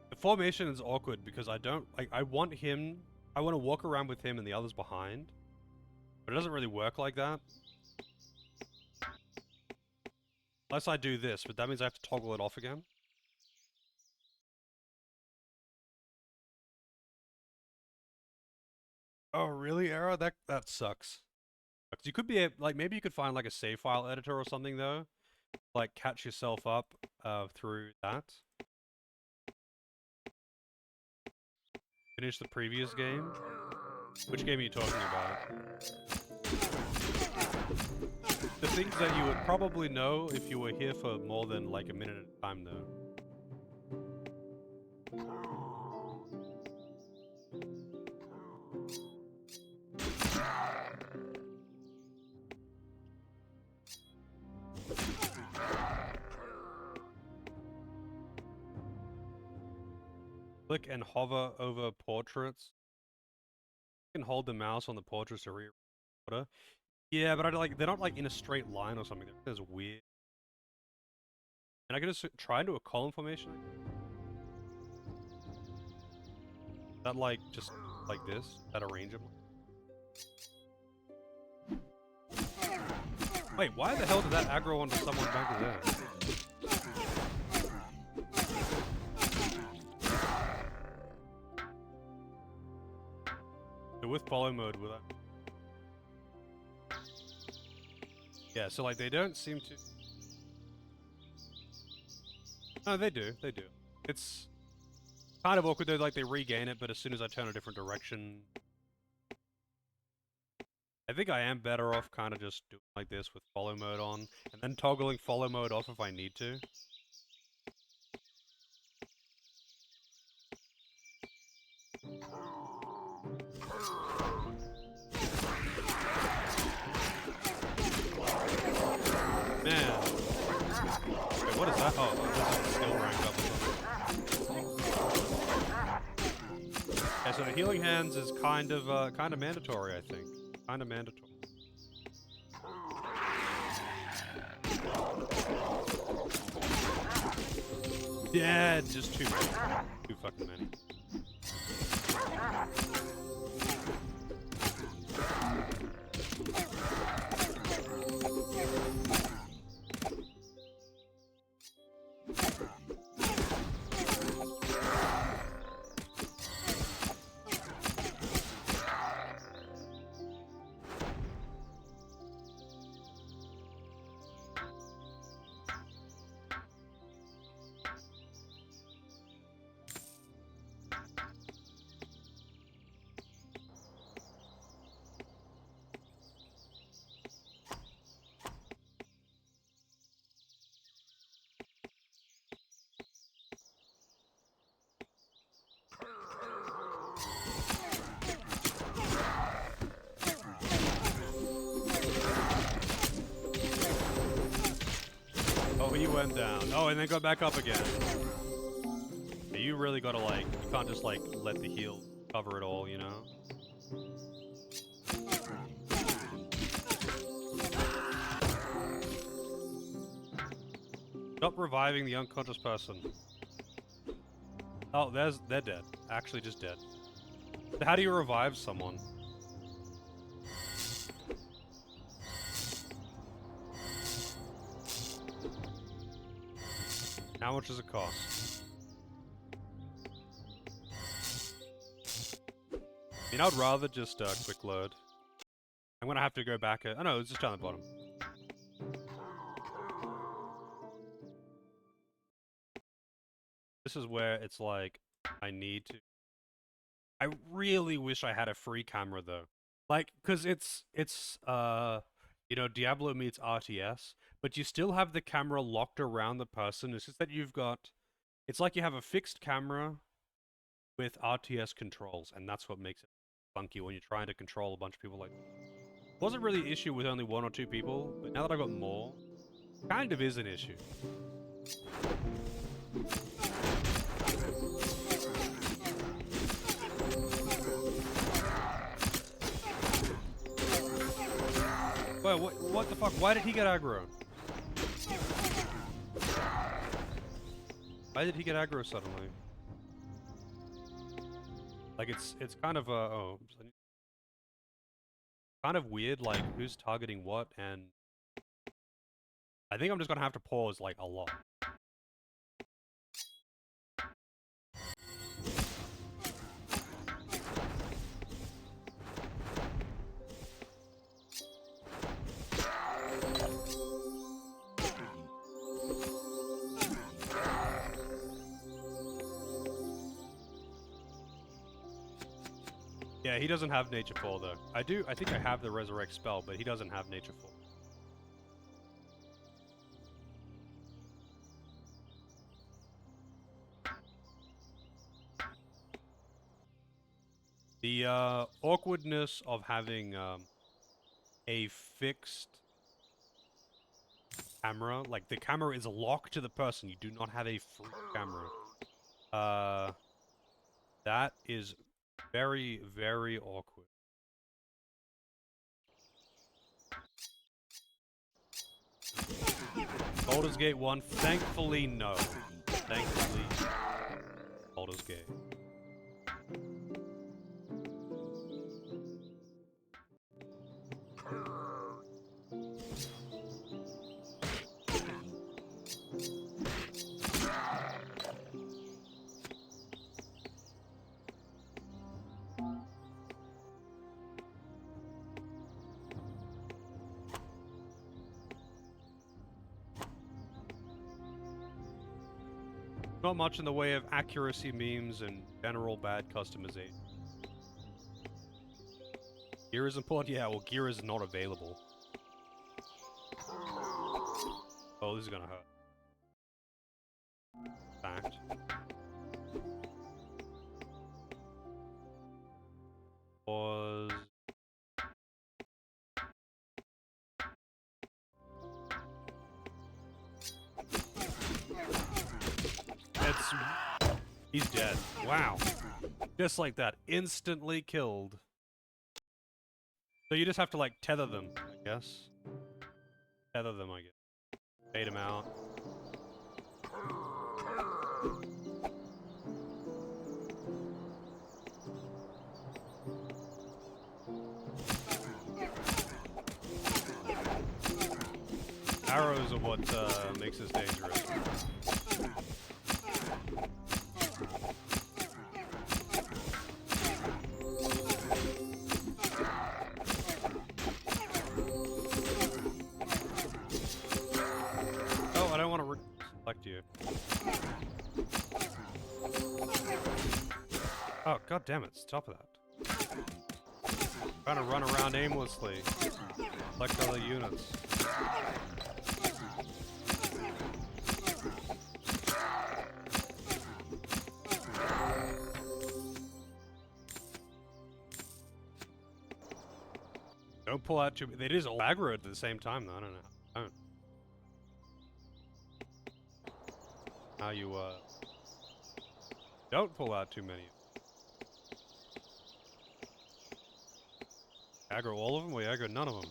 The formation is awkward because I don't like. I want to walk around with him and the others behind, but it doesn't really work like that. Unless I do this, but that means I have to toggle it off again. Oh, really, Era? That sucks. You could be like, maybe you could find like a save file editor or something though, like catch yourself up through that. Finish the previous game. Which game are you talking about? The things that you would probably know if you were here for more than like a minute at a time though. Click and hover over portraits. You can hold the mouse on the portraits to reorder. Yeah, but they're not like in a straight line or something. That's weird. And I can just try and do a column formation. That like just like this? That arrange them? Wait, why the hell did that aggro onto someone back there? So with follow mode, will that? Yeah, so like they don't seem to. No, they do. They do. It's kind of awkward though. Like they regain it, but as soon as I turn a different direction, I think I am better off kind of just doing like this with follow mode on, and then toggling follow mode off if I need to. Man. Wait, what is that? Oh, this is skill rank up or something. Yeah, so the healing hands is kind of mandatory, I think. Kind of mandatory. Yeah, just too many. Too fucking many. Oh, he went down. Oh, and then go back up again. Yeah, you really gotta like, you can't just like let the heal cover it all, you know? Stop reviving the unconscious person. Oh, they're dead. Actually just dead. How do you revive someone? How much does it cost? I mean, I'd rather just quick load. I'm gonna have to go back. Oh no, it's just down the bottom. This is where it's like, I need to. I really wish I had a free camera though. Like, cause it's you know, Diablo meets RTS, but you still have the camera locked around the person. It's just that you've got, it's like you have a fixed camera with RTS controls, and that's what makes it funky when you're trying to control a bunch of people like that. Wasn't really an issue with only 1 or 2 people, but now that I've got more, kind of is an issue. Wait, what the fuck? Why did he get aggro? Why did he get aggro suddenly? Like it's kind of kind of weird, like who's targeting what, and I think I'm just gonna have to pause like a lot. Yeah, he doesn't have Nature Fall though. I think I have the Resurrect spell, but he doesn't have Nature Fall. The awkwardness of having a fixed camera, like the camera is locked to the person, you do not have a free camera. That is very, very awkward. Baldur's Gate 1, thankfully no. Thankfully, Baldur's Gate. Not much in the way of accuracy memes and general bad customization. Gear is important? Yeah, well, gear is not available. Oh, this is gonna hurt. Fact. Was... He's dead. Wow. Just like that. Instantly killed. So you just have to, like, tether them, I guess. Tether them, I guess. Bait them out. Arrows are what makes us dangerous. You. Oh, god damn it, stop that. Trying to run around aimlessly. Select other units. Don't pull out too... It is all aggro at the same time though, I don't know. How you, don't pull out too many. Aggro all of them? We aggro none of them.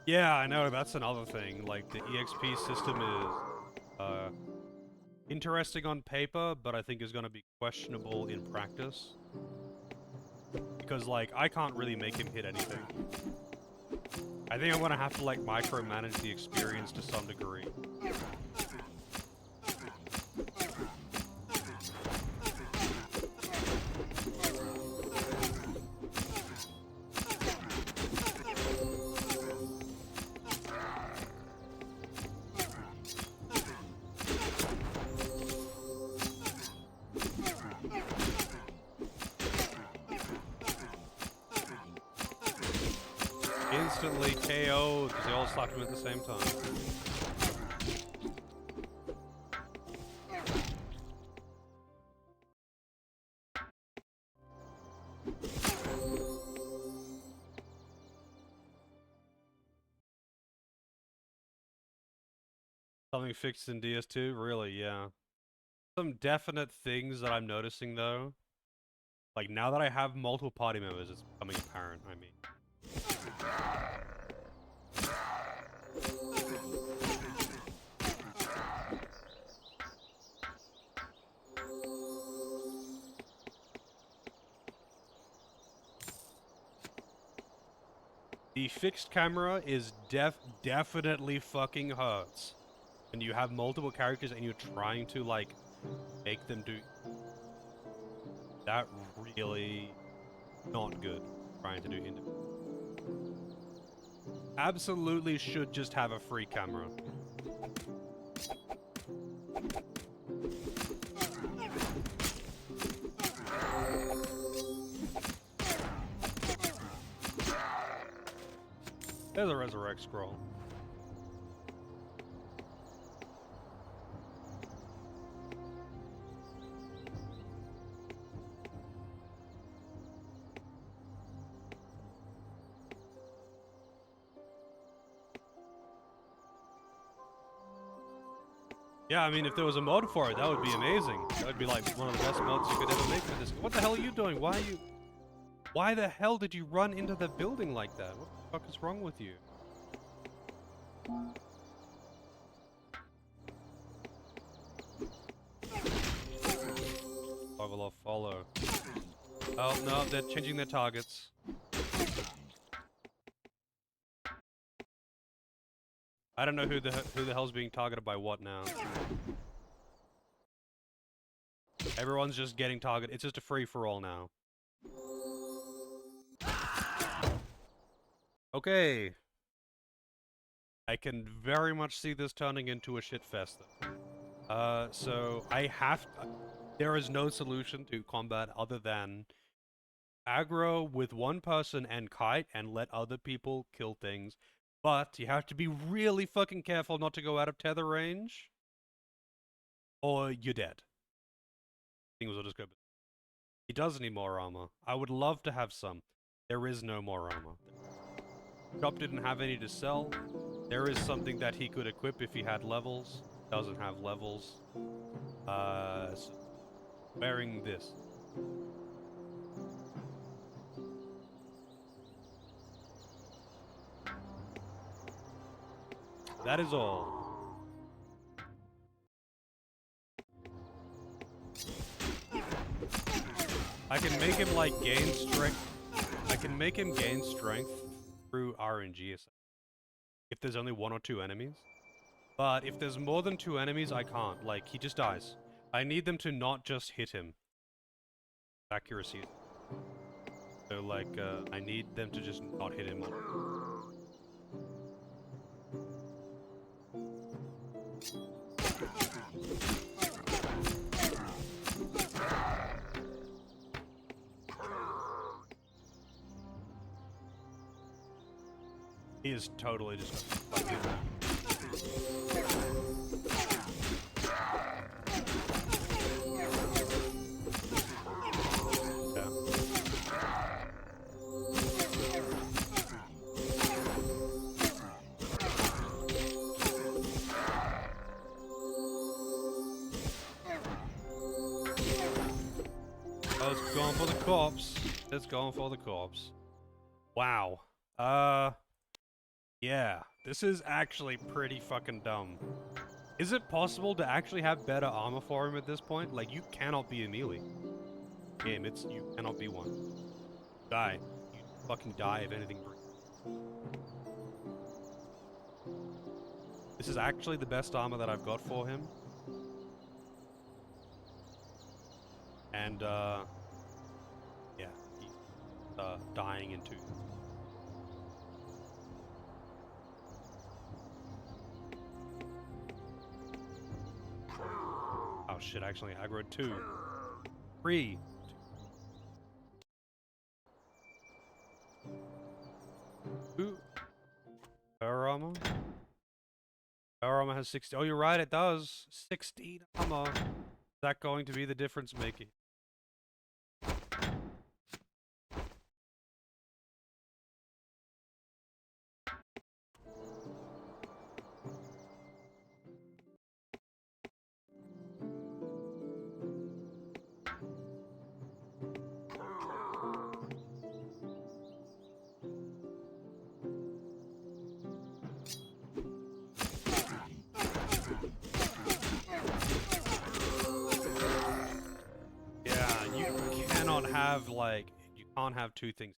Yeah, I know, that's another thing. Like, the EXP system is, interesting on paper, but I think is going to be questionable in practice. Because, like, I can't really make him hit anything. I think I'm going to have to, like, micromanage the experience to some degree. Instantly KO because they all slapped him at the same time. Something fixed in DS2? Really, yeah. Some definite things that I'm noticing though. Like now that I have multiple party members, it's becoming apparent, I mean. The fixed camera is definitely fucking hurts. When you have multiple characters and you're trying to like make them do that, really not good. Trying to do individual. Absolutely should just have a free camera. There's a resurrect scroll. Yeah, I mean, if there was a mod for it, that would be amazing. That would be like one of the best mods you could ever make for this. What the hell are you doing? Why the hell did you run into the building like that? What the fuck is wrong with you? Toggle off follow. Oh, no, they're changing their targets. I don't know who the hell's being targeted by what now. Everyone's just getting targeted. It's just a free-for-all now. Okay. I can very much see this turning into a shitfest, though. So I have to, there is no solution to combat other than aggro with one person and kite and let other people kill things. But you have to be really fucking careful not to go out of tether range, or you're dead. Things will just go. He does need more armor. I would love to have some. There is no more armor. Shop didn't have any to sell. There is something that he could equip if he had levels. Doesn't have levels. So wearing this. That is all. I can make him like gain strength. I can make him gain strength through RNG if there's only 1 or 2 enemies. But if there's more than 2 enemies, I can't. Like, he just dies. I need them to not just hit him. Accuracy. So like, I need them to just not hit him. He is totally just gonna fuck you. Oh, it's going for the corpse. It's going for the corpse. Wow. Yeah, this is actually pretty fucking dumb. Is it possible to actually have better armor for him at this point? Like, you cannot be a melee. Game, you cannot be one. Die. You fucking die if anything breaks. This is actually the best armor that I've got for him. And, yeah, he's, dying in 2. Oh shit, actually aggroed 2. 3. 2. Power armor? Power armor has 60. Oh, you're right, it does. 16 armor. Is that going to be the difference making? have like you can't have two things.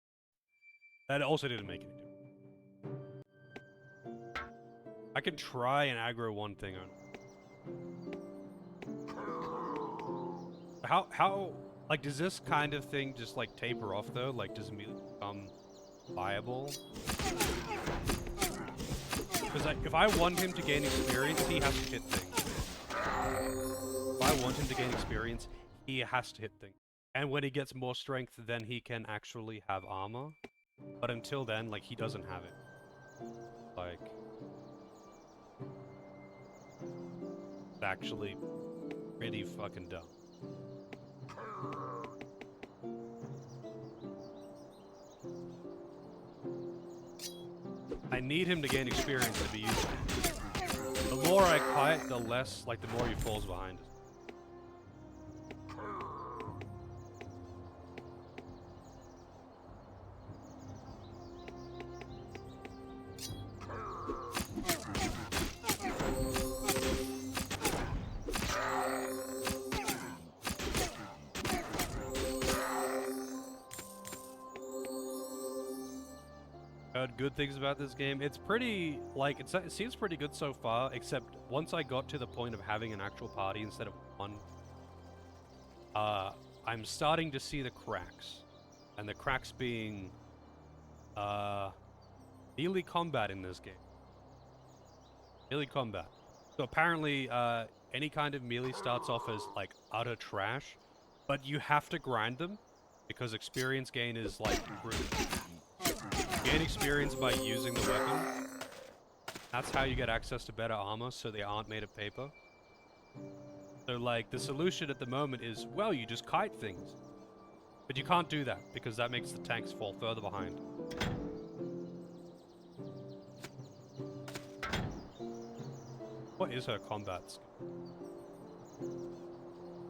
That also didn't make any difference. I can try and aggro one thing on. How like does this kind of thing just like taper off though? Like does melee become viable? Because like, if I want him to gain experience, he has to hit things. If I want him to gain experience, he has to hit things. And when he gets more strength, then he can actually have armor. But until then, like, he doesn't have it. Like... It's actually pretty fucking dumb. I need him to gain experience to be useful. The more I kite, the less, like, the more he falls behind us. Heard good things about this game. It's pretty, like, it seems pretty good so far, except once I got to the point of having an actual party instead of one, I'm starting to see the cracks. And the cracks being, melee combat in this game. Melee combat. So apparently, any kind of melee starts off as, like, utter trash, but you have to grind them, because experience gain is, like, brutal. Gain experience by using the weapon. That's how you get access to better armor, so they aren't made of paper. So, like, the solution at the moment is, well, you just kite things. But you can't do that, because that makes the tanks fall further behind. What is her combat skill?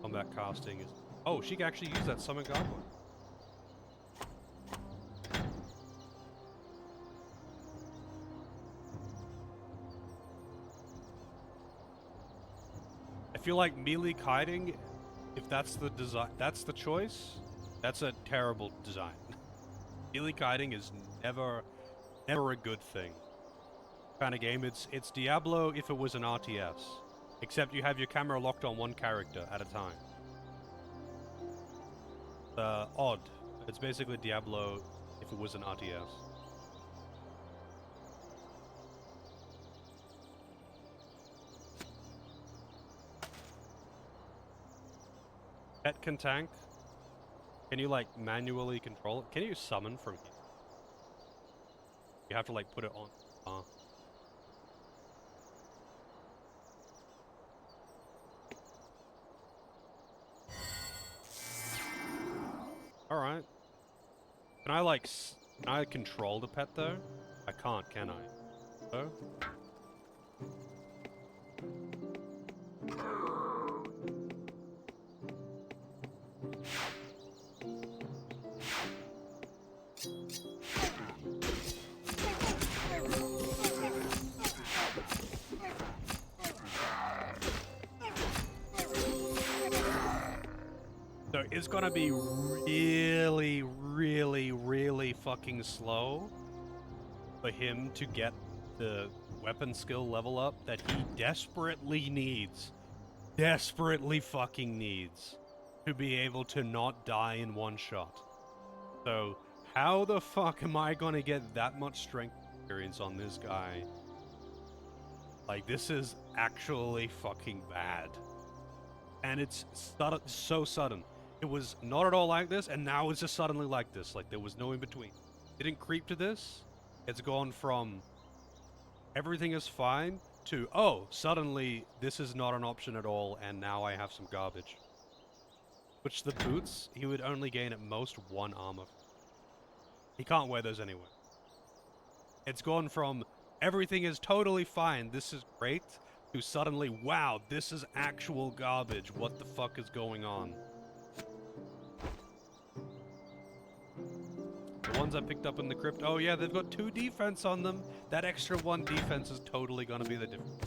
Combat casting is... Oh, she can actually use that summon goblin. I feel like melee kiting, if that's the design, that's the choice, that's a terrible design. Melee kiting is never a good thing. Kind of game. It's Diablo if it was an RTS, except you have your camera locked on one character at a time. Odd. It's basically Diablo if it was an RTS. Pet can tank. Can you, like, manually control it? Can you summon from here? You have to, like, put it on. Alright. Can I, like, can I control the pet, though? I can't, can I? Oh? So it's gonna be really fucking slow for him to get the weapon skill level up that he desperately needs. Desperately fucking needs to be able to not die in one shot. So how the fuck am I gonna get that much strength experience on this guy? Like, this is actually fucking bad. And it's so sudden. It was not at all like this, and now it's just suddenly like this. Like, there was no in between. It didn't creep to this. It's gone from everything is fine to, oh, suddenly this is not an option at all, and now I have some garbage. Which the boots, he would only gain at most one armor. He can't wear those anyway. It's gone from everything is totally fine, this is great, to suddenly, wow, this is actual garbage. What the fuck is going on? The ones I picked up in the crypt, oh yeah, they've got 2 defense on them. That extra 1 defense is totally gonna be the difference.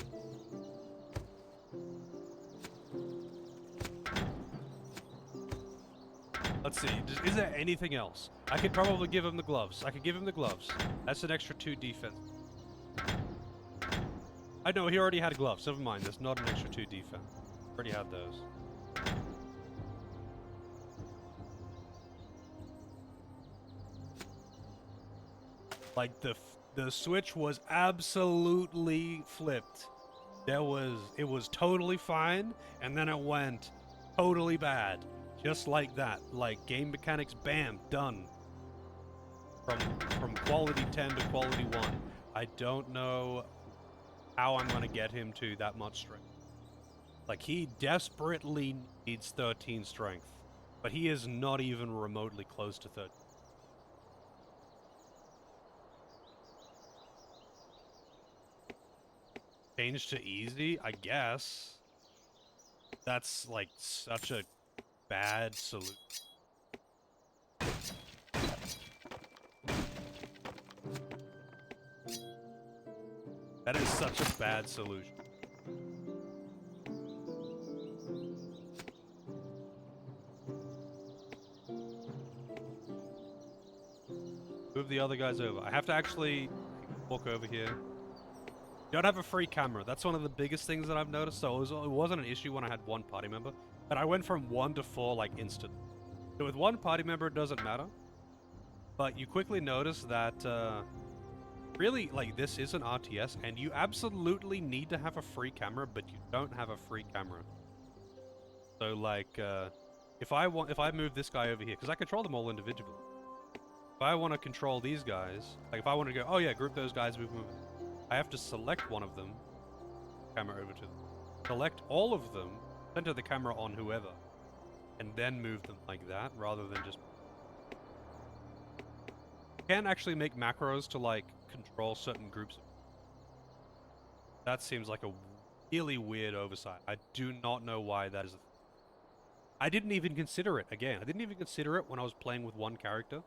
let's see. Is there anything else? I could probably give him the gloves. I could give him the gloves. That's an extra 2 defense. I know, he already had gloves. Never mind, that's not an extra 2 defense. Already had those. Like, the switch was absolutely flipped. It was totally fine, and then it went totally bad. Just like that. Like, game mechanics, bam, done. From quality 10 to quality 1. I don't know how I'm gonna get him to that much strength. Like, he desperately needs 13 strength, but he is not even remotely close to 13. Change to easy, I guess. That's like such a bad solution. That is such a bad solution. Move the other guys over. I have to actually walk over here. You don't have a free camera. That's one of the biggest things that I've noticed. So it wasn't an issue when I had one party member, but I went from 1 to 4 like instant. So with one party member, it doesn't matter. But you quickly notice that really, like, this is an RTS, and you absolutely need to have a free camera, but you don't have a free camera. So like, if I move this guy over here, because I control them all individually. If I want to control these guys, like if I want to go, oh yeah, group those guys, move. I have to select one of them, camera over to them. Select all of them, center the camera on whoever, and then move them like that, rather than just... You can't actually make macros to, like, control certain groups. That seems like a really weird oversight. I do not know why that is I didn't even consider it, again. I didn't even consider it when I was playing with one character.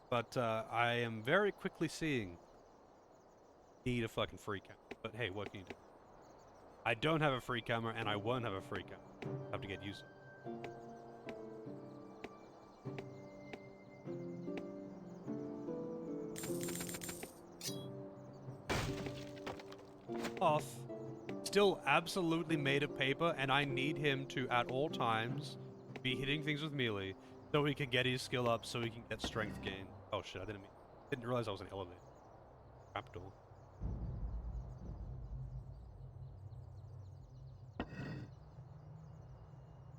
But I am very quickly seeing need a fucking free camera. But hey, what can you do? I don't have a free camera, and I won't have a free camera. I have to get used to it. Off. Still absolutely made of paper, and I need him to, at all times, be hitting things with melee, so he can get his skill up, so he can get strength gain. Oh shit, I didn't realize I was an elevator. Trapdoor.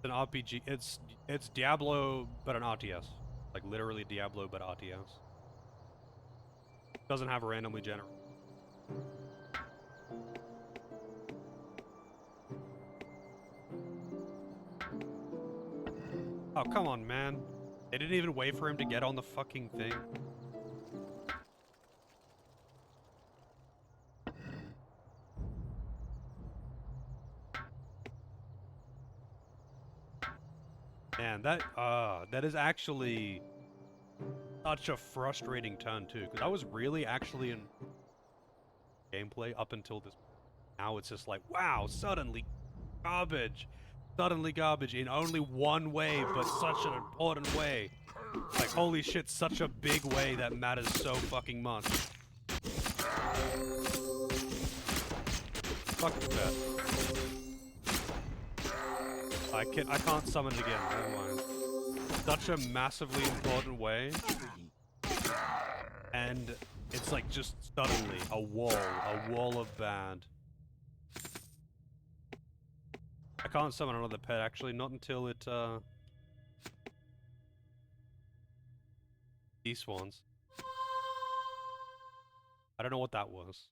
It's an RPG. It's Diablo, but an RTS. Like literally Diablo, but RTS. Doesn't have a randomly generated. Oh, come on, man. They didn't even wait for him to get on the fucking thing. Man, that is actually such a frustrating turn too, because I was really actually in gameplay up until this. Now it's just like, wow, suddenly garbage. Suddenly garbage in only one way, but such an important way. Like, holy shit, such a big way that matters so fucking much. Fuck that. I can't summon it again, never mind. Such a massively important way. And it's like just suddenly a wall of bad. I can't summon another pet actually, not until it despawns. I don't know what that was.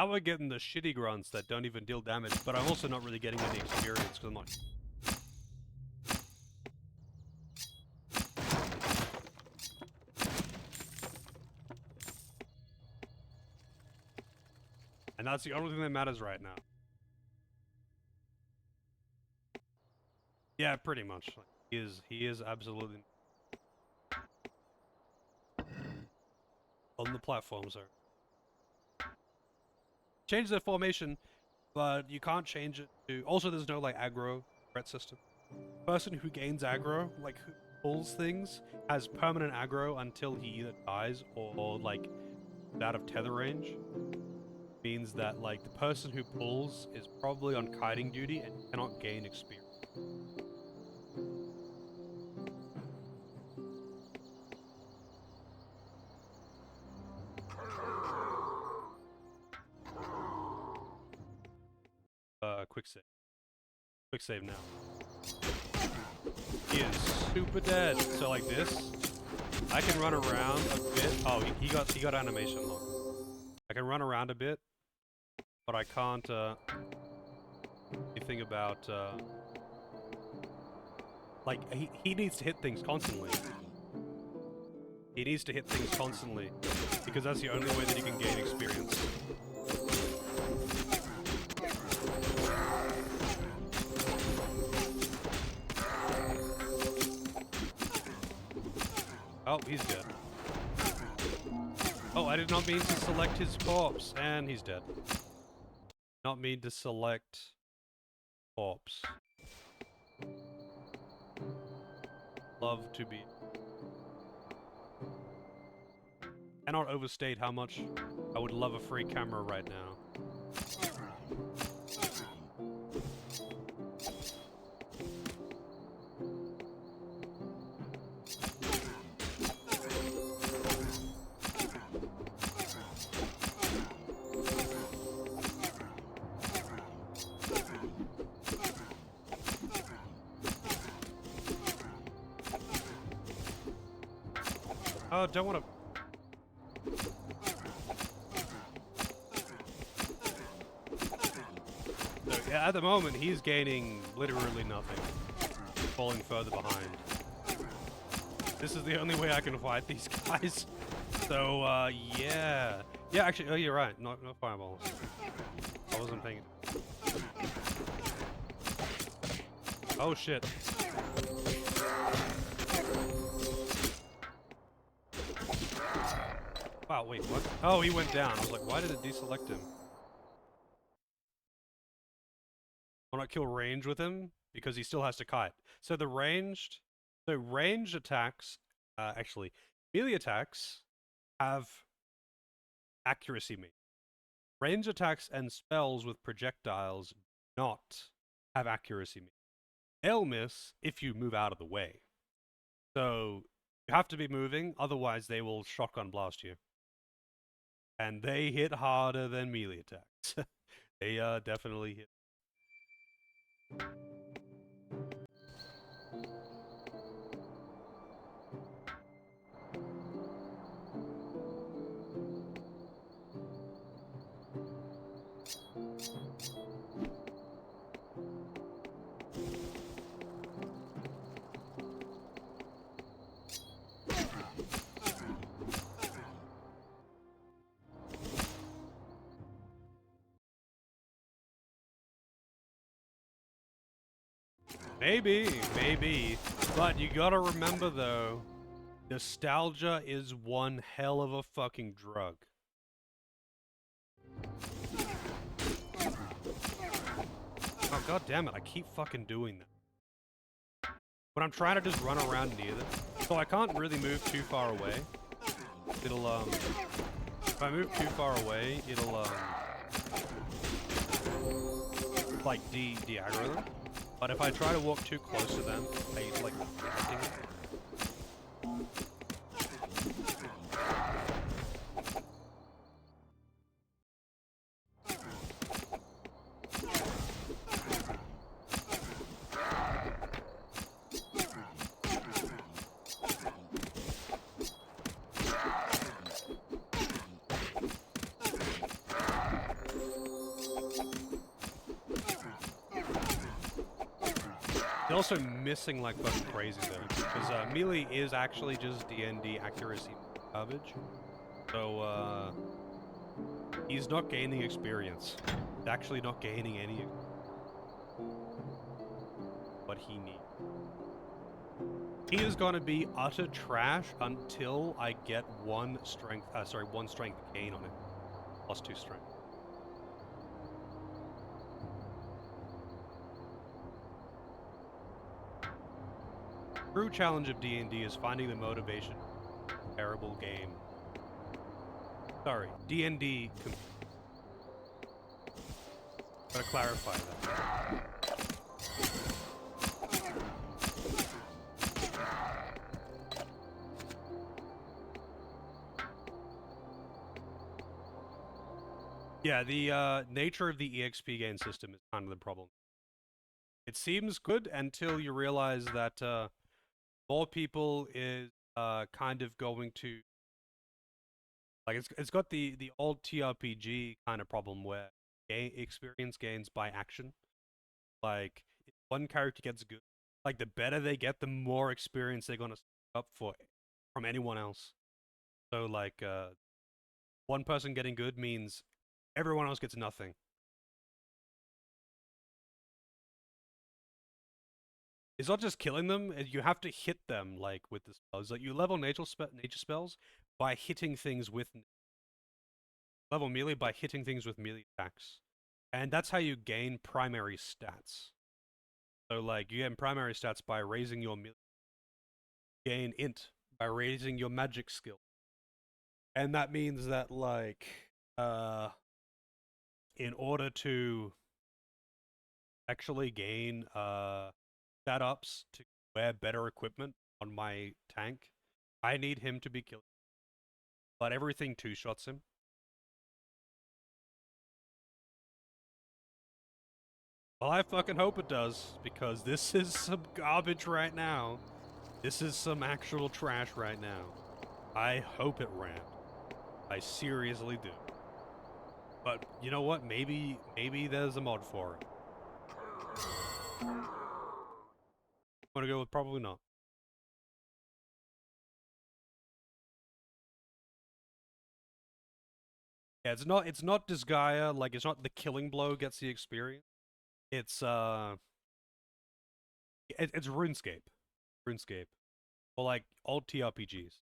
Now we're getting the shitty grunts that don't even deal damage, but I'm also not really getting any experience because I'm not. And that's the only thing that matters right now. Yeah, pretty much. Like, he is absolutely on the platform, sir. Change the formation, but you can't change it to. Also, there's no like aggro threat system. Person who gains aggro, like who pulls things, has permanent aggro until he either dies or like out of tether range. Means that like the person who pulls is probably on kiting duty and cannot gain experience. Quick save. Quick save now. He is super dead. So like this, I can run around a bit. Oh, he got animation lock. I can run around a bit, but I can't anything about like he needs to hit things constantly. He needs to hit things constantly because that's the only way that he can gain experience. Oh, he's dead. Oh, I did not mean to select his corpse, and he's dead. Not mean to select corpse. Love to be. Cannot overstate how much I would love a free camera right now. Oh, don't want to. So, yeah, at the moment, he's gaining literally nothing. Falling further behind. This is the only way I can fight these guys. So, yeah. Yeah, actually, oh, you're right. No fireballs. I wasn't paying it. Oh, shit. Wow, wait, what? Oh, he went down. I was like, why did it deselect him? Will not kill range with him because he still has to kite. So the ranged attacks, actually, melee attacks have accuracy meter. Range attacks and spells with projectiles do not have accuracy meter. They'll miss if you move out of the way. So you have to be moving, otherwise they will shotgun blast you. And they hit harder than melee attacks. They definitely hit. Maybe, but you gotta remember though, nostalgia is one hell of a fucking drug. Oh god damn it, I keep fucking doing that. When I'm trying to just run around near them, so I can't really move too far away. It'll if I move too far away, it'll like de-aggro them. But if I try to walk too close to them, they like protecting it. They're also missing like fucking crazy though, because melee is actually just D&D accuracy garbage. So he's not gaining experience. He's actually not gaining any what he needs. He is gonna be utter trash until I get one strength gain on him. +2 strength. True challenge of D&D is finding the motivation in a terrible game. Sorry, D&D. Gotta clarify that. Yeah, the nature of the EXP gain system is kind of the problem. It seems good until you realize that more people is kind of going to like it's got the old TRPG kind of problem where experience gains by action. Like if one character gets good, like the better they get, the more experience they're gonna up for from anyone else. So like one person getting good means everyone else gets nothing. It's not just killing them, you have to hit them, like, with the spells. Like, you level nature spells by hitting things with... Level melee by hitting things with melee attacks. And that's how you gain primary stats. So, like, you gain primary stats by raising your melee. Gain int by raising your magic skill. And that means that, like, in order to actually gain, stat ups to wear better equipment on my tank, I need him to be killed. But everything two-shots him. Well, I fucking hope it does, because this is some garbage right now. This is some actual trash right now. I hope it ramped. I seriously do. But you know what? Maybe there's a mod for it. I'm gonna go with probably not. Yeah, it's not Disgaea, like it's not the killing blow gets the experience. It's it's RuneScape. RuneScape. Or like old TRPGs.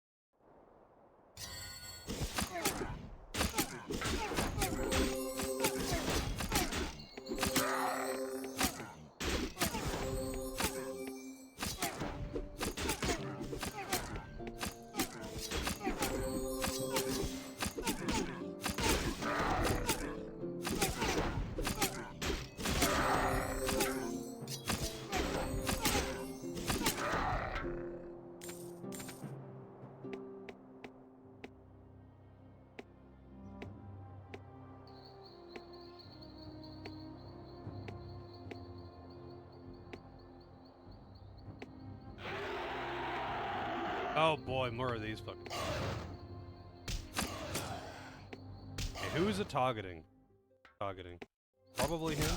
Oh boy, more of these fucking... Hey, who is it targeting? Probably him?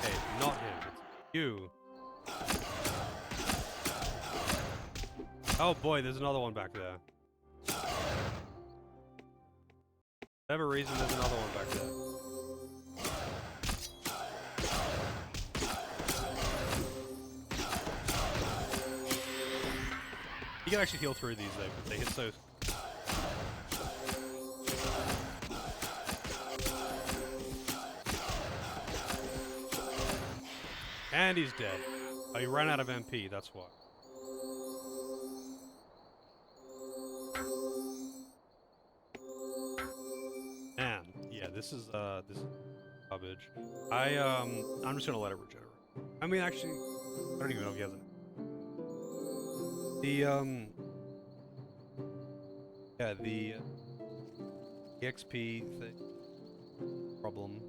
Hey, not him. It's you. Oh boy, there's another one back there. For whatever reason, there's another one back there. You can actually heal through these though, because they hit so... And he's dead. Oh, he ran out of MP, that's why. Man, yeah, this is garbage. I'm just gonna let it regenerate. I mean, actually, I don't even know if he has it. The EXP thing problem.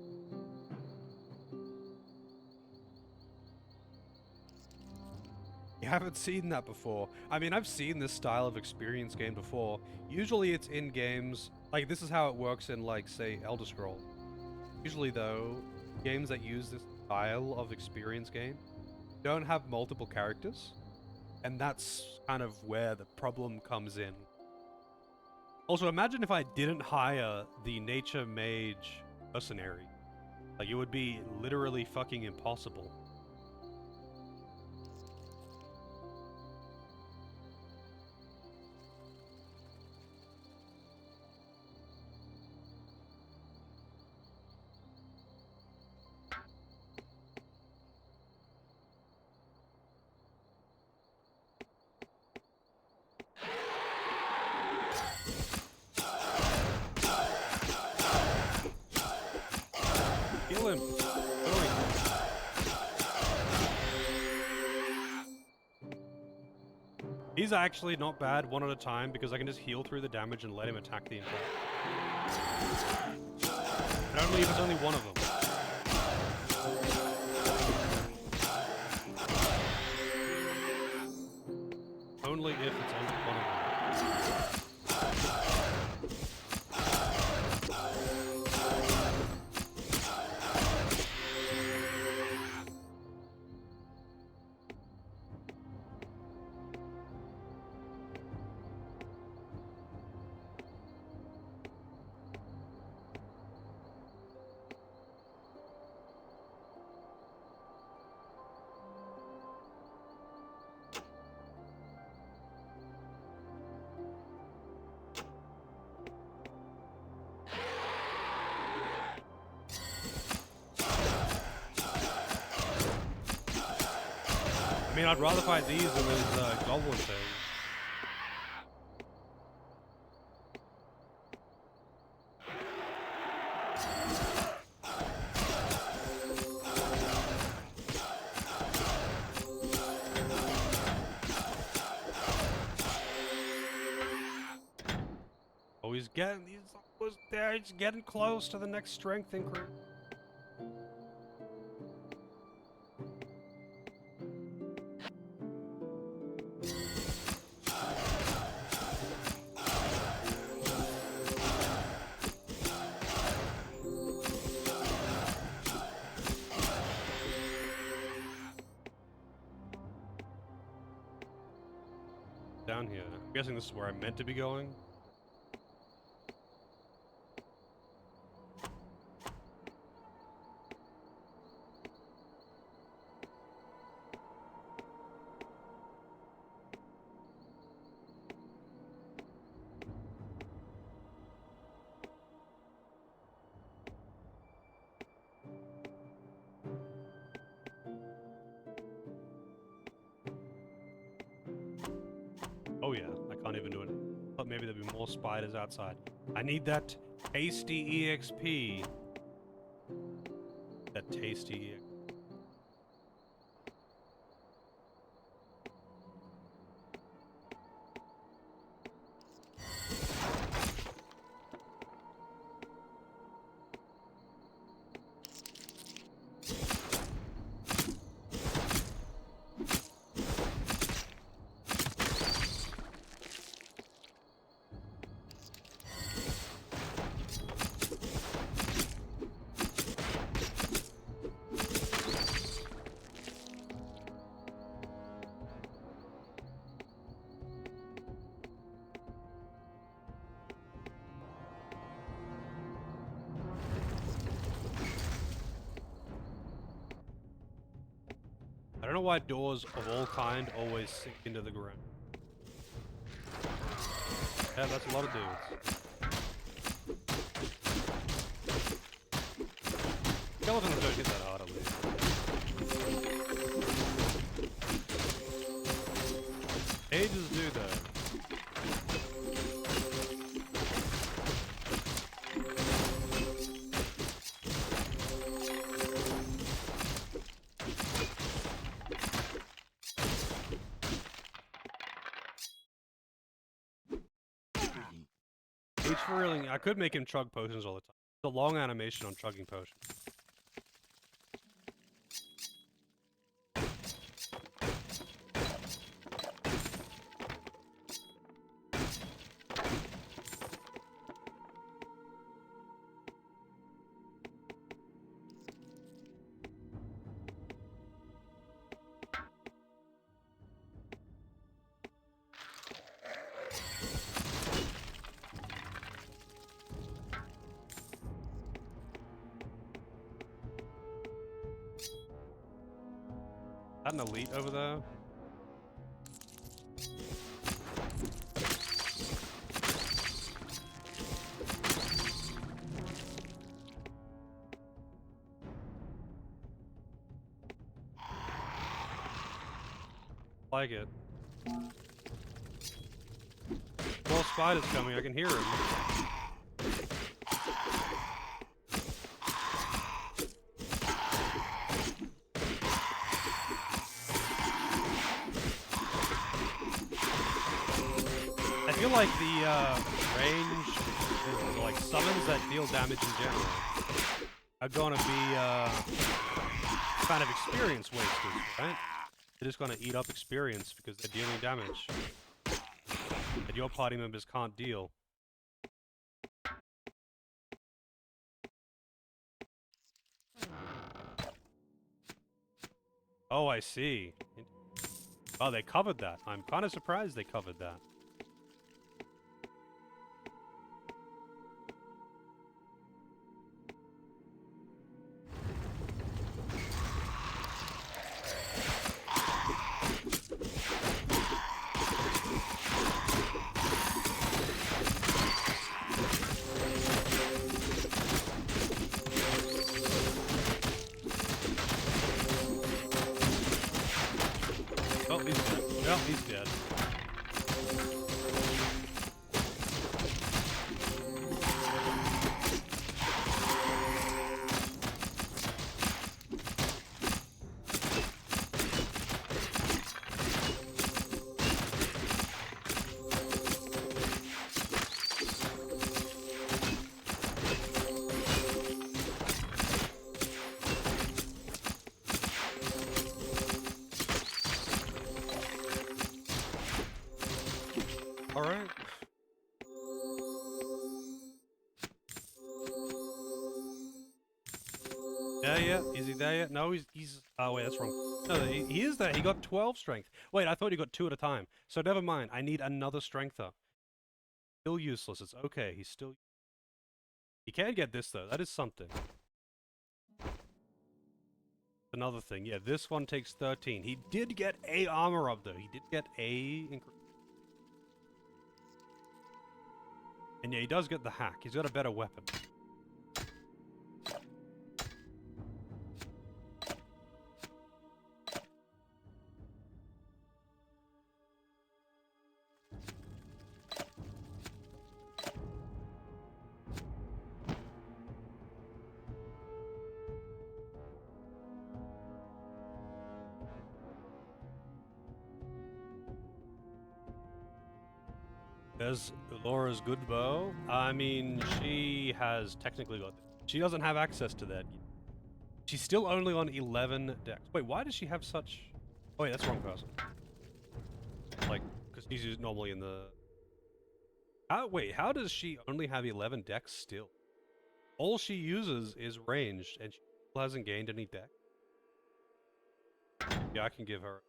You haven't seen that before. I mean, I've seen this style of experience gain before. Usually it's in games, like this is how it works in, like, say, Elder Scrolls. Usually though, games that use this style of experience gain don't have multiple characters, and that's kind of where the problem comes in. Also, imagine if I didn't hire the nature mage mercenary. Like, it would be literally fucking impossible. Kill him! Kill him. He's actually not bad one at a time because I can just heal through the damage and let him attack the entire. And only if it's only one of them. Only if it's only one of them. I mean, I'd rather fight these than those goblin things. Oh, he's almost there. He's getting close to the next strength increase. Down here. I'm guessing this is where I'm meant to be going. Oh yeah, I can't even do it. But maybe there'll be more spiders outside. I need that tasty EXP. That tasty EXP. I don't know why doors of all kind always sink into the ground. Yeah, that's a lot of dudes. Skeletons don't hit that hard, at least. Ages do, though. I could make him chug potions all the time. It's a long animation on chugging potions. an elite over there? Like it. More spiders coming, I can hear him. I feel like the range, like summons that deal damage in general, are gonna be kind of experience wasters, right? They're just gonna eat up experience because they're dealing damage that your party members can't deal. Oh, I see. Oh, they covered that. I'm kind of surprised they covered that. Oh, he's dead. Well, he's dead. Alright. Yeah, is he there yet? No, he's oh wait, that's wrong. No, he is there. He got 12 strength. Wait, I thought he got 2 at a time. So never mind. I need another strength up. Still useless. It's okay. He's still... He can get this though. That is something. Another thing. Yeah, this one takes 13. He did get A armor up though. He did get A... And yeah, he does get the hack. He's got a better weapon. There's Laura's good bow. I mean, she has technically got... She doesn't have access to that yet. She's still only on 11 decks. Wait, why does she have such... Oh wait, that's the wrong person. Like, because she's normally in the... Wait, how does she only have 11 decks still? All she uses is ranged, and she still hasn't gained any deck. Yeah, I can give her...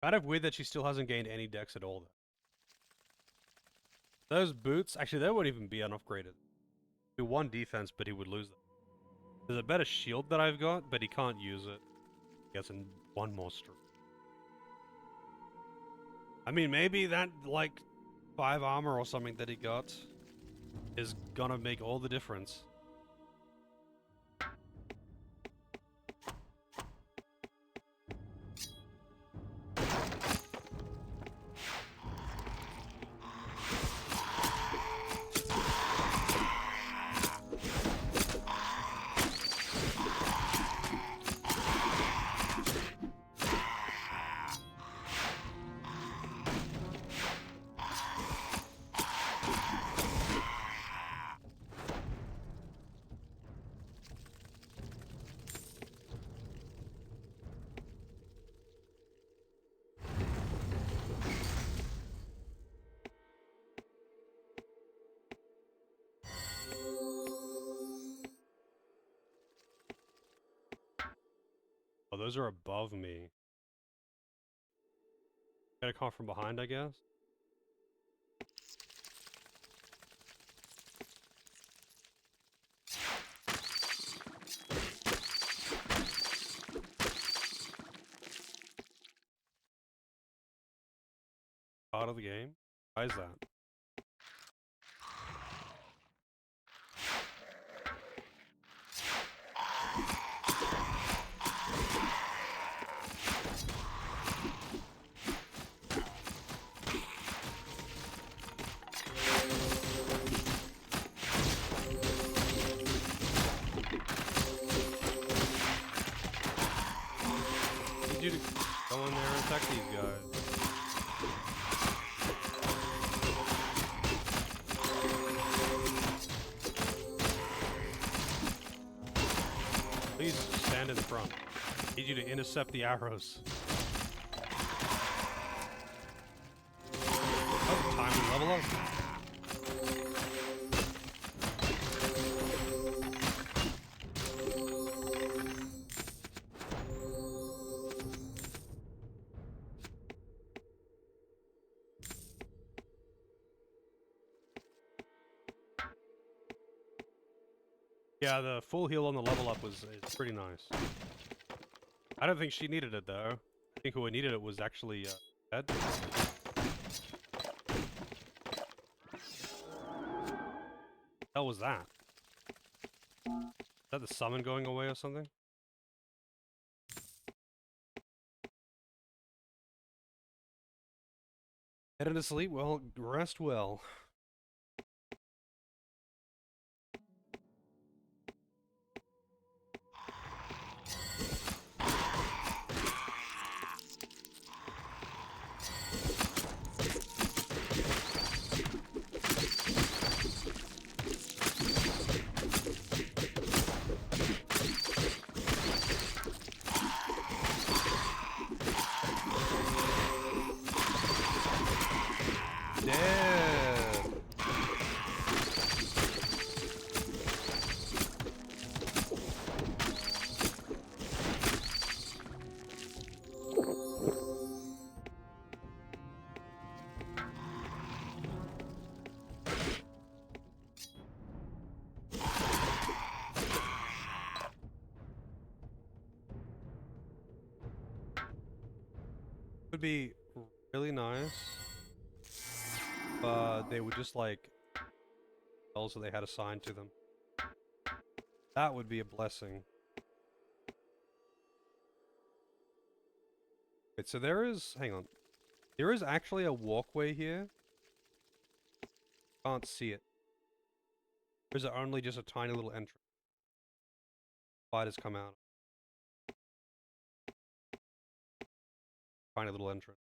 Kind of weird that she still hasn't gained any decks at all, though. Those boots, actually, they won't even be unupgraded. Do 1 defense, but he would lose them. There's a better shield that I've got, but he can't use it. He gets 1 more strength. I mean, maybe that, like, 5 armor or something that he got is gonna make all the difference. those are above me. Gotta come from behind, I guess. Part of the game? Why is that? Need you to go in there and attack these guys. Please stand in the front. Need you to intercept the arrows. Oh, time to level up. Yeah, the full heal on the level up is pretty nice. I don't think she needed it though. I think who needed it was actually Ed. Hell was that? Is that the summon going away or something? Heading to sleep? Well, rest well. Would be really nice, but they would just like also they had assigned to them. That would be a blessing. Wait, so there is, hang on, there is actually a walkway here. Can't see it. Or is it only just a tiny little entrance? Spiders come out. Tiny little entrance.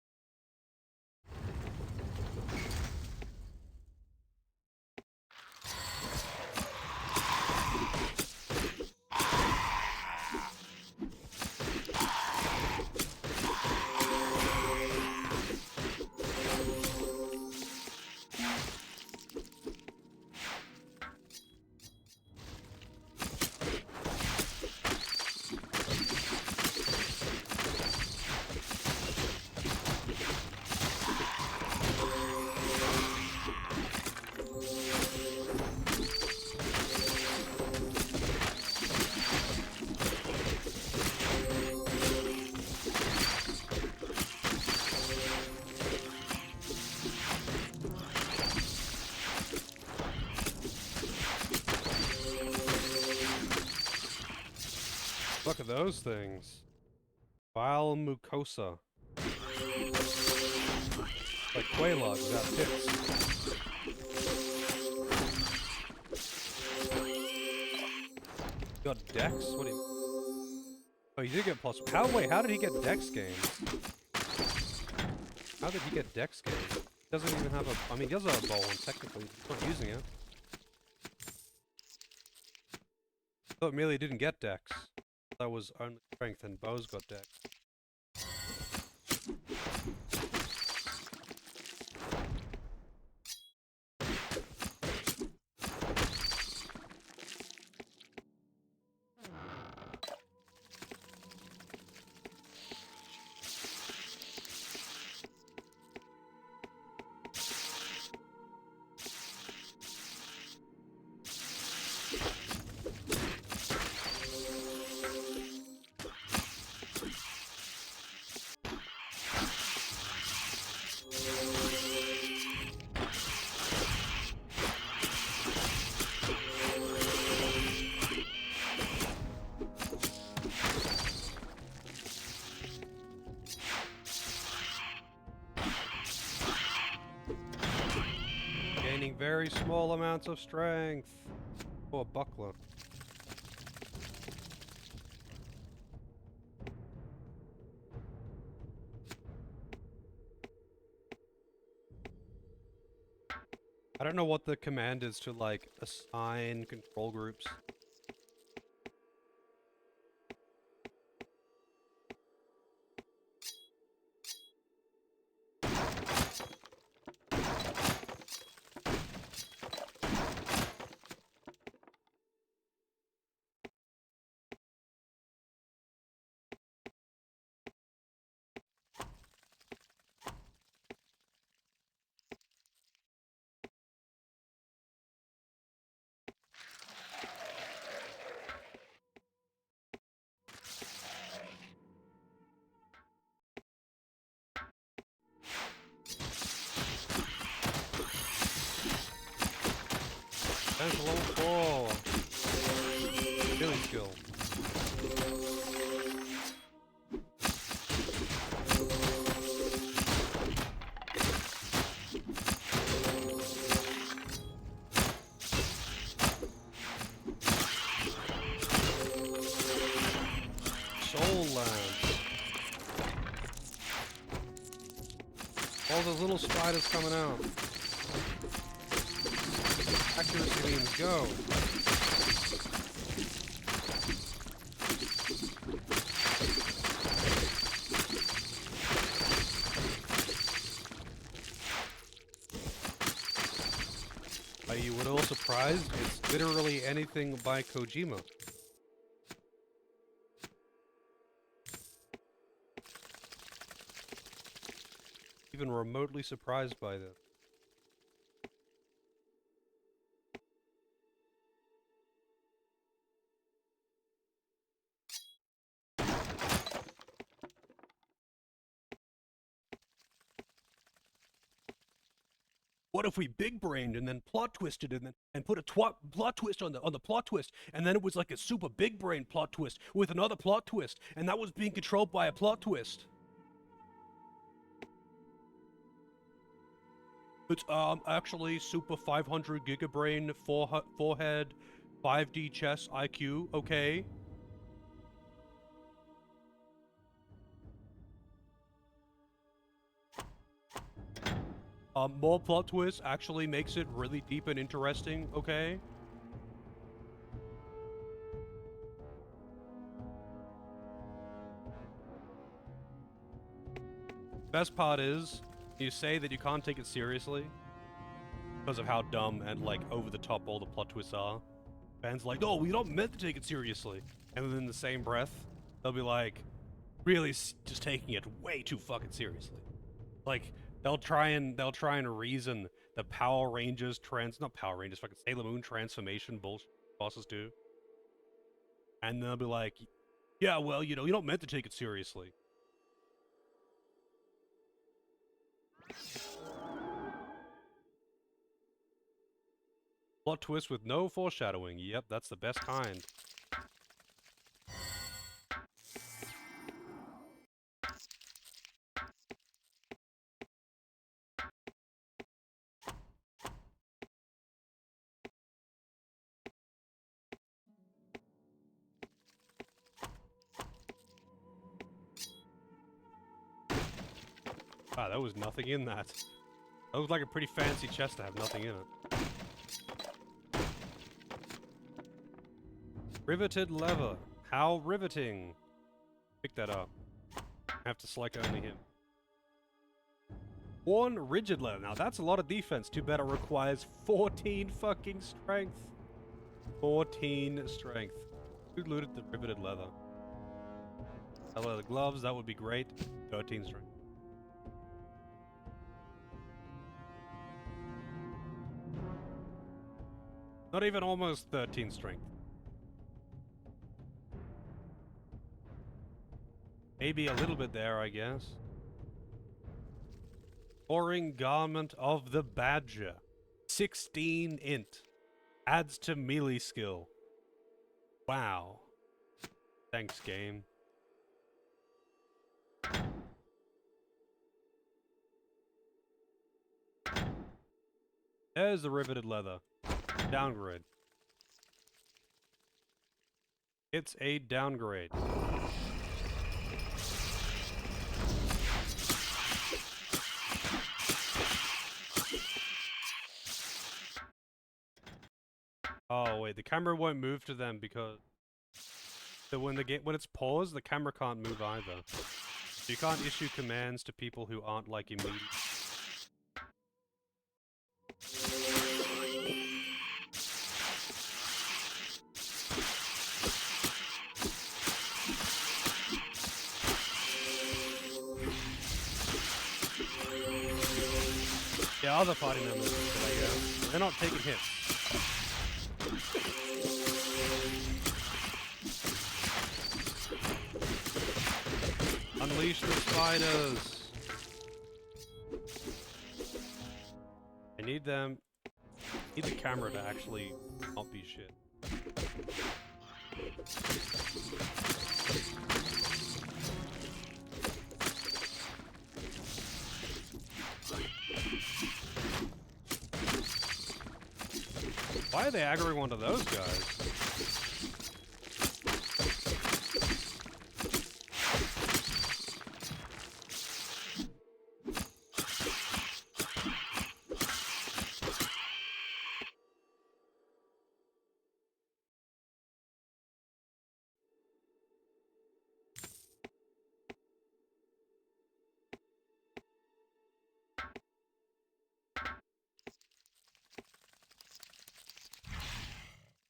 Look at those things. Vile mucosa. Like Quelaag without tips. Got Dex? What do you... Oh, you did get plus... Wait, how did he get Dex games? How did he get Dex games? He doesn't even have a... I mean, he does have a bow, and technically he's not using it. I thought Melee didn't get Dex. That was only strength, and Bo's got Dex. gaining very small amounts of strength. Oh, a buckler. I don't know what the command is to, like, assign control groups. That's level 4. Really skill. Soul Lance. All those little spiders coming out. Accuracy means go. Are you at all surprised? It's literally anything by Kojima. Even remotely surprised by this. What if we big brained and then plot twisted and put a plot twist on the plot twist, and then it was like a super big brain plot twist with another plot twist, and that was being controlled by a plot twist? It's actually super 500 gigabrain forehead 5D chess IQ, okay? More plot twist actually makes it really deep and interesting, okay? Best part is, you say that you can't take it seriously because of how dumb and, like, over the top all the plot twists are. Fans like, oh, we don't meant to take it seriously. And then in the same breath, they'll be like, really just taking it way too fucking seriously. Like, they'll try and reason the Power Rangers not Power Rangers, fucking Sailor Moon transformation bullshit bosses do. And they'll be like, yeah, well, you know, you don't meant to take it seriously. Plot twist with no foreshadowing. Yep, that's the best kind. Wow, there was nothing in that. That was like a pretty fancy chest to have nothing in it. Riveted lever. How riveting. Pick that up. I have to select only him. One rigid lever. Now that's a lot of defense. Too bad it requires 14 fucking strength. 14 strength. Who looted the riveted leather? Leather gloves, that would be great. 13 strength. Not even almost 13 strength. Maybe a little bit there, I guess. Soaring Garment of the Badger. 16 int. Adds to melee skill. Wow. Thanks, game. There's the riveted leather. Downgrade. It's a downgrade. Oh wait, the camera won't move to them because when it's paused, the camera can't move either. So you can't issue commands to people who aren't like immediate. Yeah, other party members, they're not taking hits. Unleash the spiders! I need them. I need the camera to actually not be shit. Why are they aggroing onto those guys?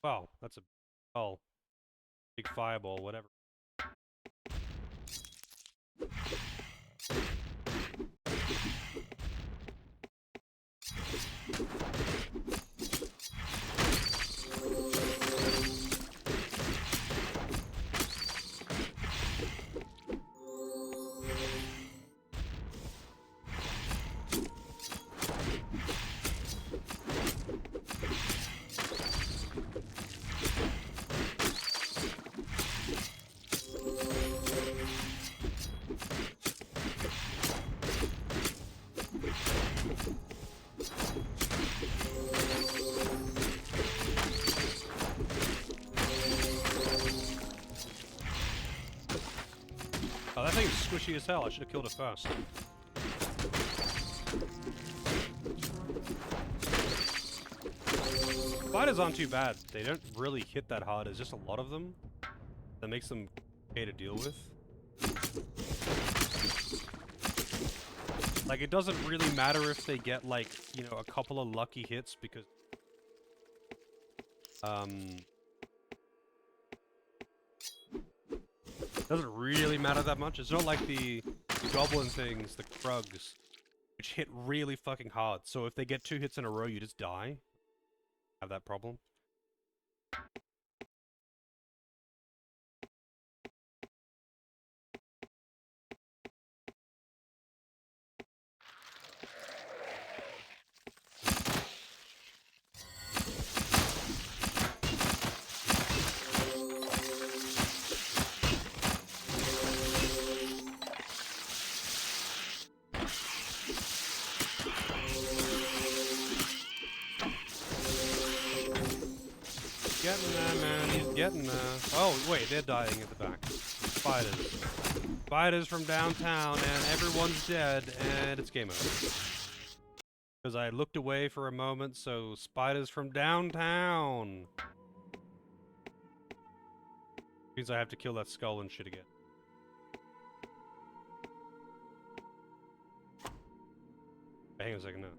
Wow, that's a big fireball, whatever. Oh, that thing's squishy as hell. I should have killed it first. Spiders aren't too bad. They don't really hit that hard. There's just a lot of them that makes them okay to deal with. Like, it doesn't really matter if they get, like, you know, a couple of lucky hits because... doesn't really matter that much. It's not like the goblin things, the Krugs, which hit really fucking hard. So if they get 2 hits in a row, you just die. Have that problem. Getting there, man. He's getting there. Oh, wait, they're dying at the back. Spiders. Spiders from downtown, and everyone's dead, and it's game over. Because I looked away for a moment, so spiders from downtown. Means I have to kill that skull and shit again. Hang on a second now.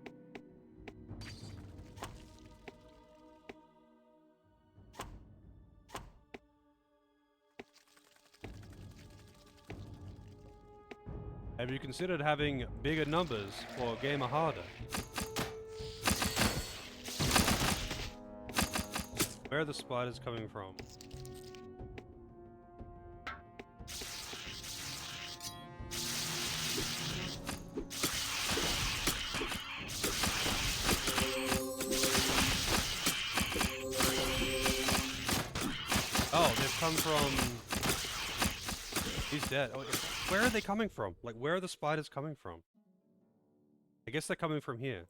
Have you considered having bigger numbers for a game of harder? Where are the spiders coming from? Oh, they've come from... He's dead. Oh, where are they coming from? Like, where are the spiders coming from? I guess they're coming from here.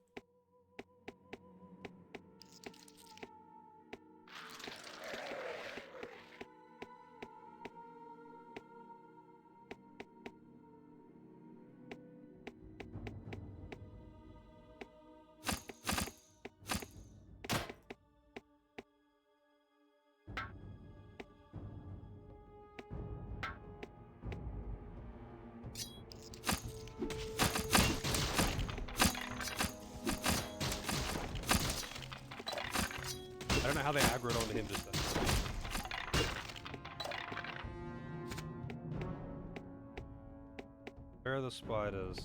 I don't know how they aggroed onto him just then. Where are the spiders?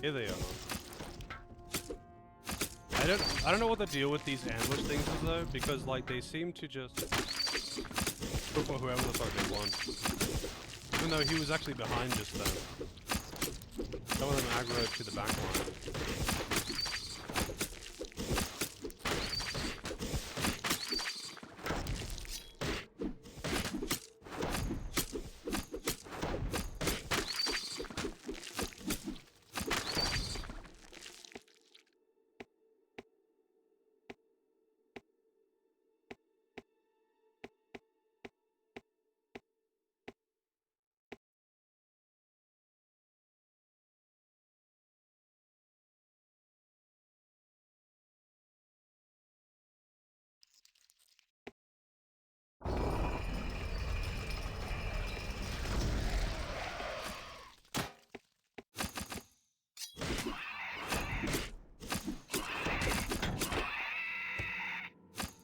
Here they are. I don't know what the deal with these ambush things is though, because like they seem to just go for whoever the fuck they want. Even though he was actually behind just then. Some of them aggro to the back line.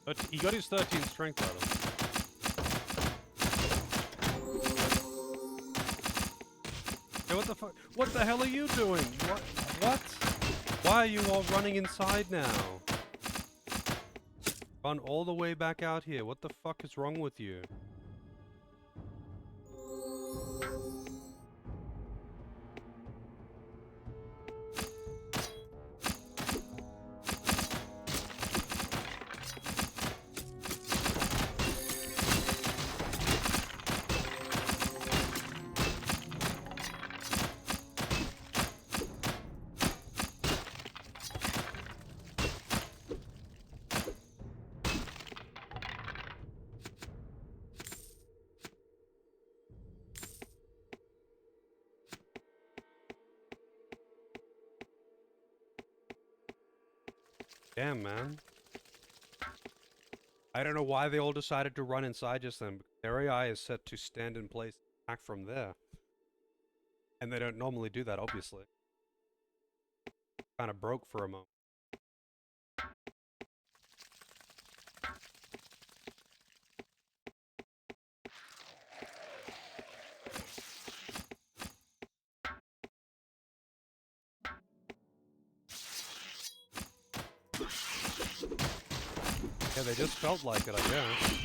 But he got his 13 strength out of him. Hey, what the fuck? What the hell are you doing? What? Why are you all running inside now? Run all the way back out here. What the fuck is wrong with you? Damn, man. I don't know why they all decided to run inside just then. Their AI is set to stand in place and attack from there. And they don't normally do that, obviously. Kind of broke for a moment. Yeah, they just felt like it, I guess.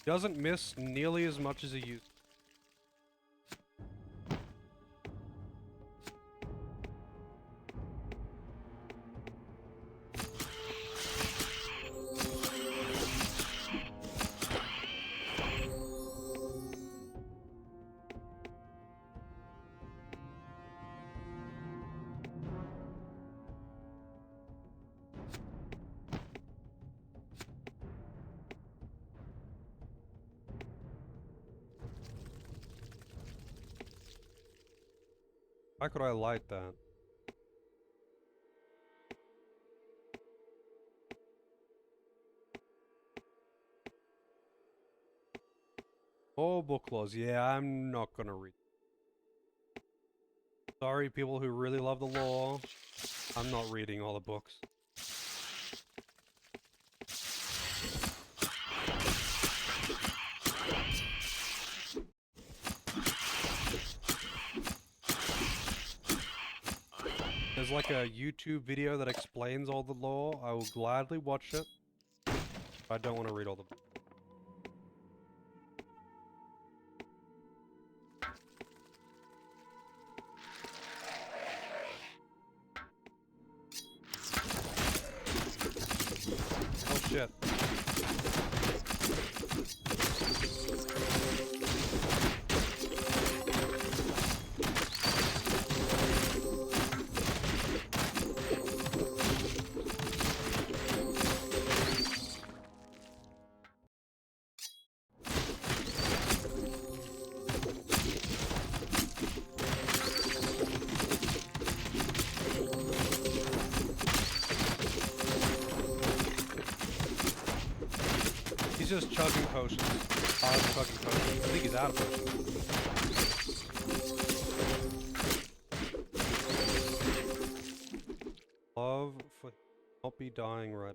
Doesn't miss nearly as much as he used. Why could I light that? Oh, book laws. Yeah, I'm not gonna read. Sorry, people who really love the law. I'm not reading all the books. There's like a YouTube video that explains all the law. I will gladly watch it. I don't want to read all the books. Oh shit. He's just chugging potions. Chugging potions. I think he's out of potions. Love for not be dying right.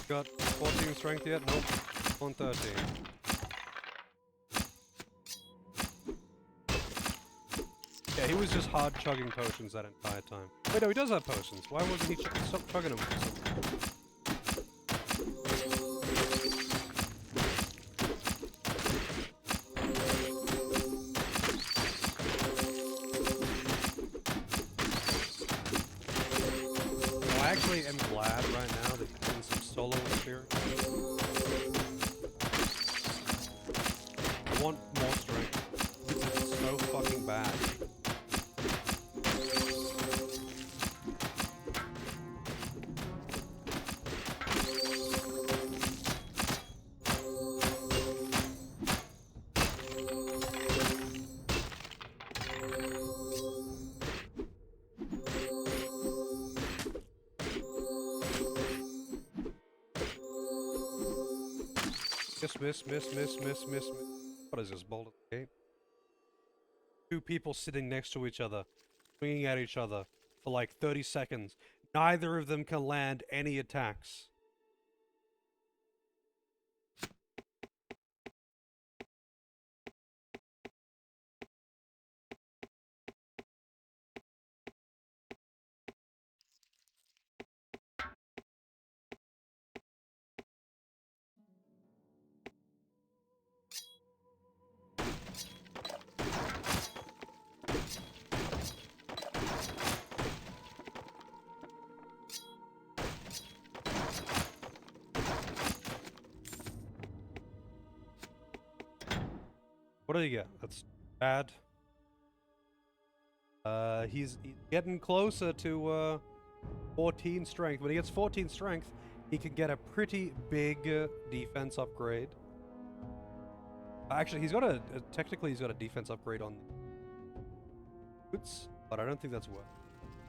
Got 14 strength yet? Nope. 113. Yeah, he was just hard chugging potions that entire time. Wait, no, he does have potions. Why wasn't he stop chugging them? I actually am glad right now that he's doing some solo experience. I want more strength. It's so fucking bad. Miss. What is this, Baldur's Gate? Two people sitting next to each other, swinging at each other for like 30 seconds. Neither of them can land any attacks. What do you get? That's bad. He's getting closer to 14 strength. When he gets 14 strength, he can get a pretty big defense upgrade. Actually, he's got technically he's got a defense upgrade on boots, but I don't think that's worth.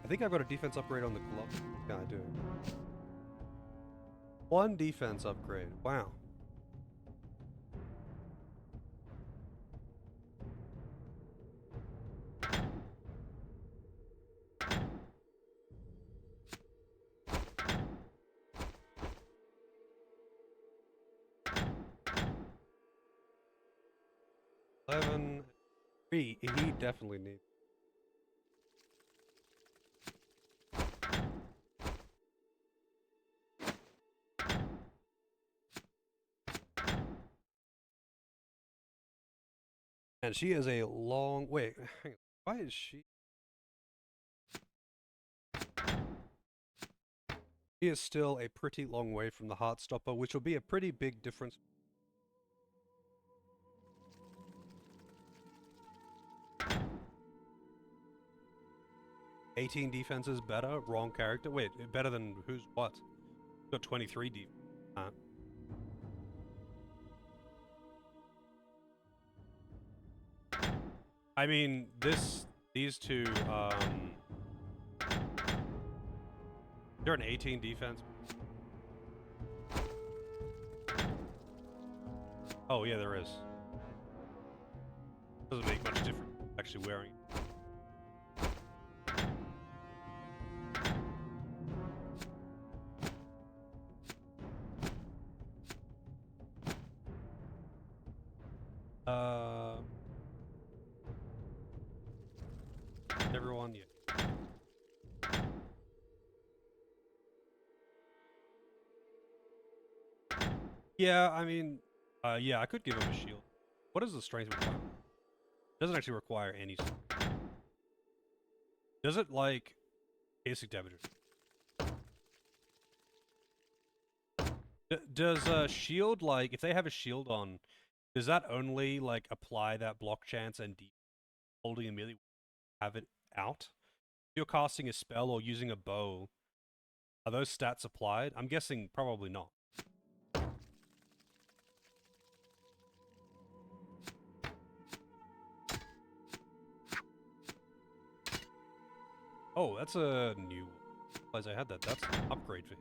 I think I've got a defense upgrade on the glove. Yeah, I do. One defense upgrade. Wow. He definitely needs. And she is a long wait. Hang on. Why is she? She is still a pretty long way from the Heartstopper, which will be a pretty big difference. 18 defense is better. Wrong character. Wait, better than who's what? Got 23 defense. I mean, these two, they're an 18 defense. Oh yeah, there is. Doesn't make much difference actually wearing it. Everyone, yeah. Yeah, I mean, yeah, I could give him a shield. What is the strength requirement? Doesn't actually require any strength. Does it, like, basic damage? Does shield, like, if they have a shield on, does that only, like, apply that block chance and holding immediately have it out? If you're casting a spell or using a bow, are those stats applied? I'm guessing probably not. Oh, that's a new one. As I had that, that's an upgrade for him.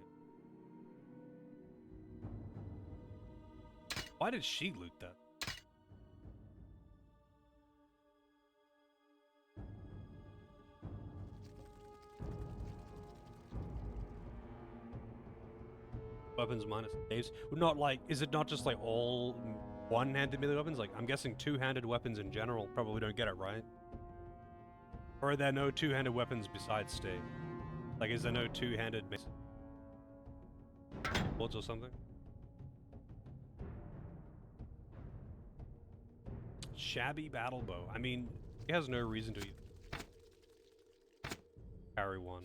Why did she loot that? Weapons minus saves. Not like, is it not just like all one-handed melee weapons? Like, I'm guessing two-handed weapons in general probably don't get it, right? Or are there no two-handed weapons besides stave? Like, is there no two-handed swords or something? Shabby battle bow. I mean, he has no reason to carry one.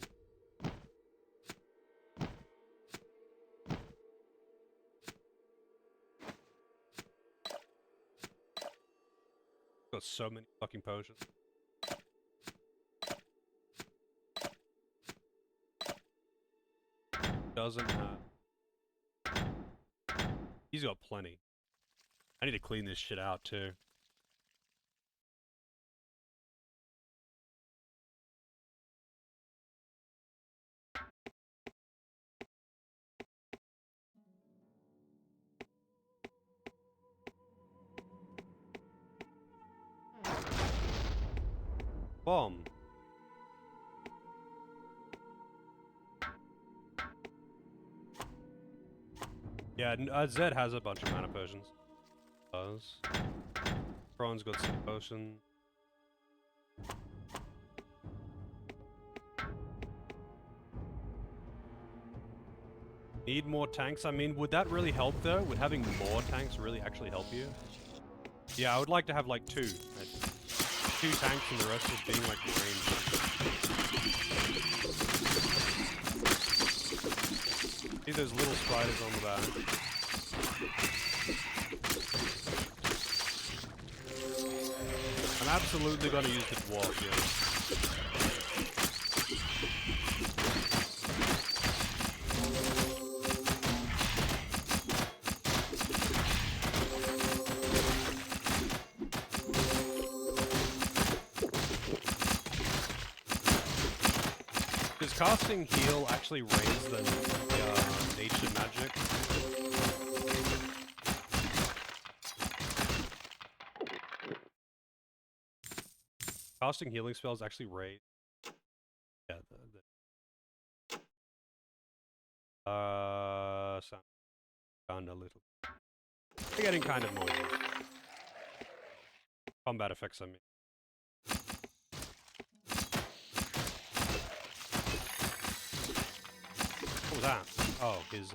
Got so many fucking potions. Doesn't have. He's got plenty. I need to clean this shit out too. Bomb. Yeah, Zed has a bunch of mana potions. Does. Kron's got some potions. Need more tanks? I mean, would that really help though? Would having more tanks really actually help you? Yeah, I would like to have like two. Two tanks and the rest just being like range. See those little spiders on the back. I'm absolutely gonna use the dwarf, yeah. Does casting heal actually raise the nature magic? Casting healing spells actually raise. Yeah. Sound a little. They're getting kind of noisy. Combat effects, I mean. What was that? Oh, his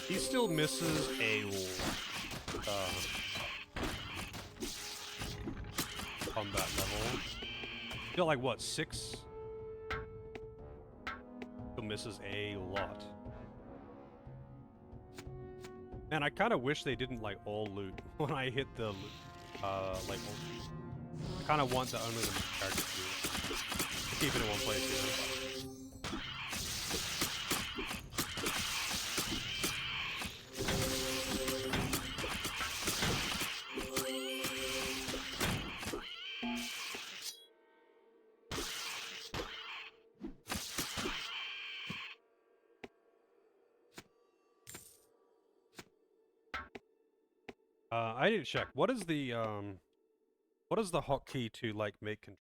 he still misses a combat level. Got like what, 6? misses a lot. Man, I kind of wish they didn't like all loot when I hit the like. I kind of want the only the characters to keep it in one place. You know? I need to check. What is the hotkey to like make control?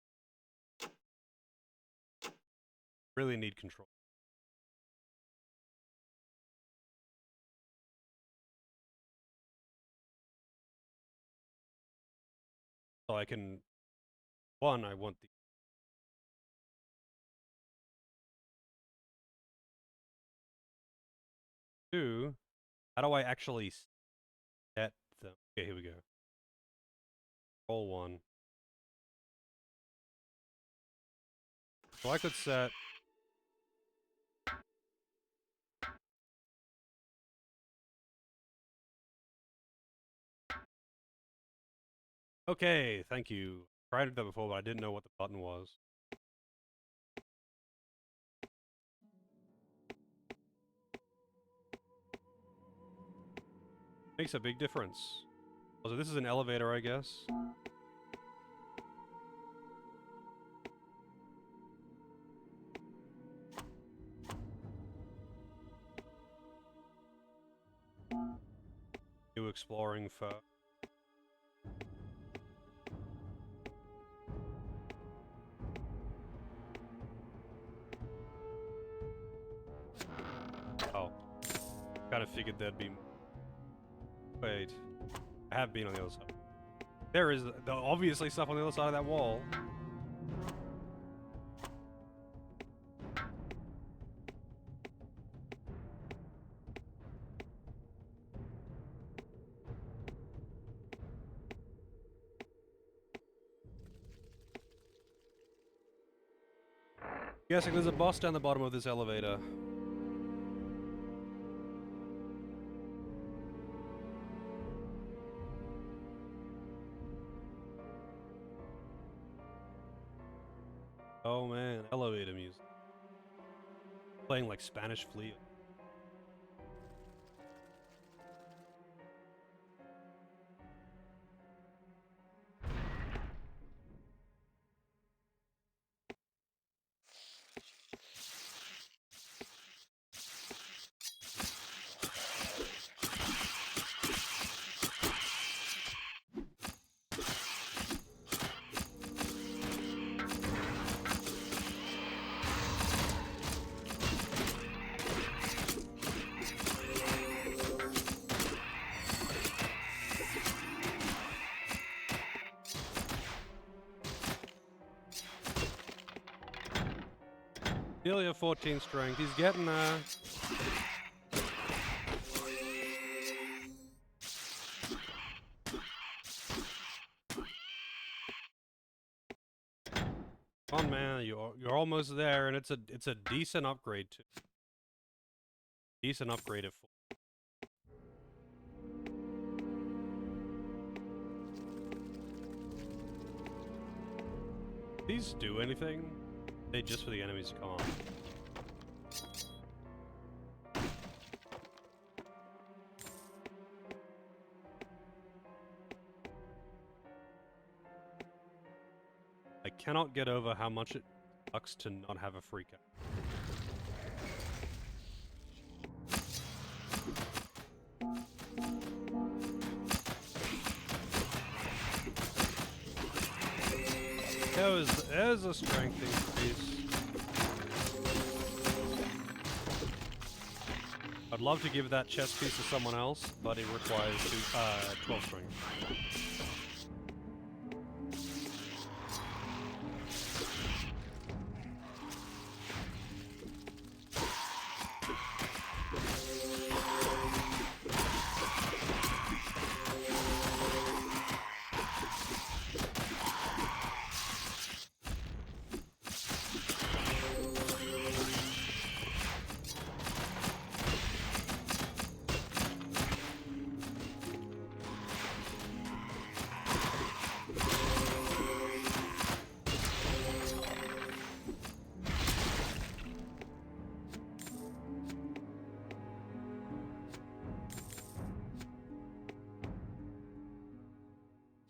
Really need control. So I can one, I want the two, how do I actually set them? Okay, here we go. Roll one. So I could set okay, thank you. Tried that before, but I didn't know what the button was. Makes a big difference. So this is an elevator, I guess. New exploring for. Oh. Kind of figured there'd be. Wait. I have been on the other side. There is obviously stuff on the other side of that wall. Guessing there's a boss down the bottom of this elevator. Oh man, elevator music. Playing like Spanish Flea. Delia 14 strength. He's getting there. Come on, man, you're almost there, and it's a decent upgrade too. Decent upgrade at 4. These do anything? They just for the enemies to come on. I cannot get over how much it sucks to not have a freak out. There's a strength increase. I'd love to give that chest piece to someone else, but it requires 12 strength.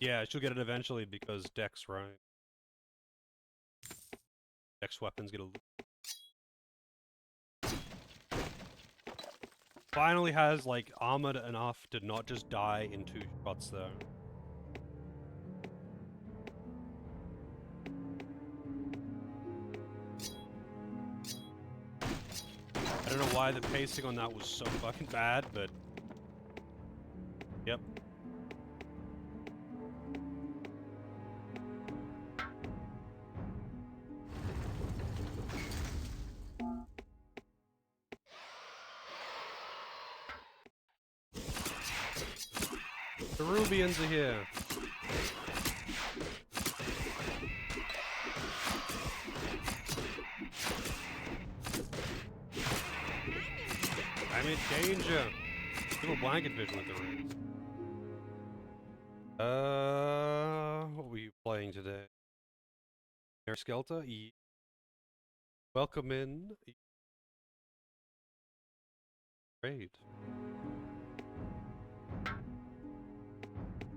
Yeah, she'll get it eventually because Dex, right? Dex weapons get a... Finally has, like, armored enough to not just die in 2 shots, though. I don't know why the pacing on that was so fucking bad, but... Yep. The Rubians are here. I'm in danger. Little blanket vision with the rings. What were you playing today? Air Skelter? Welcome in. Great.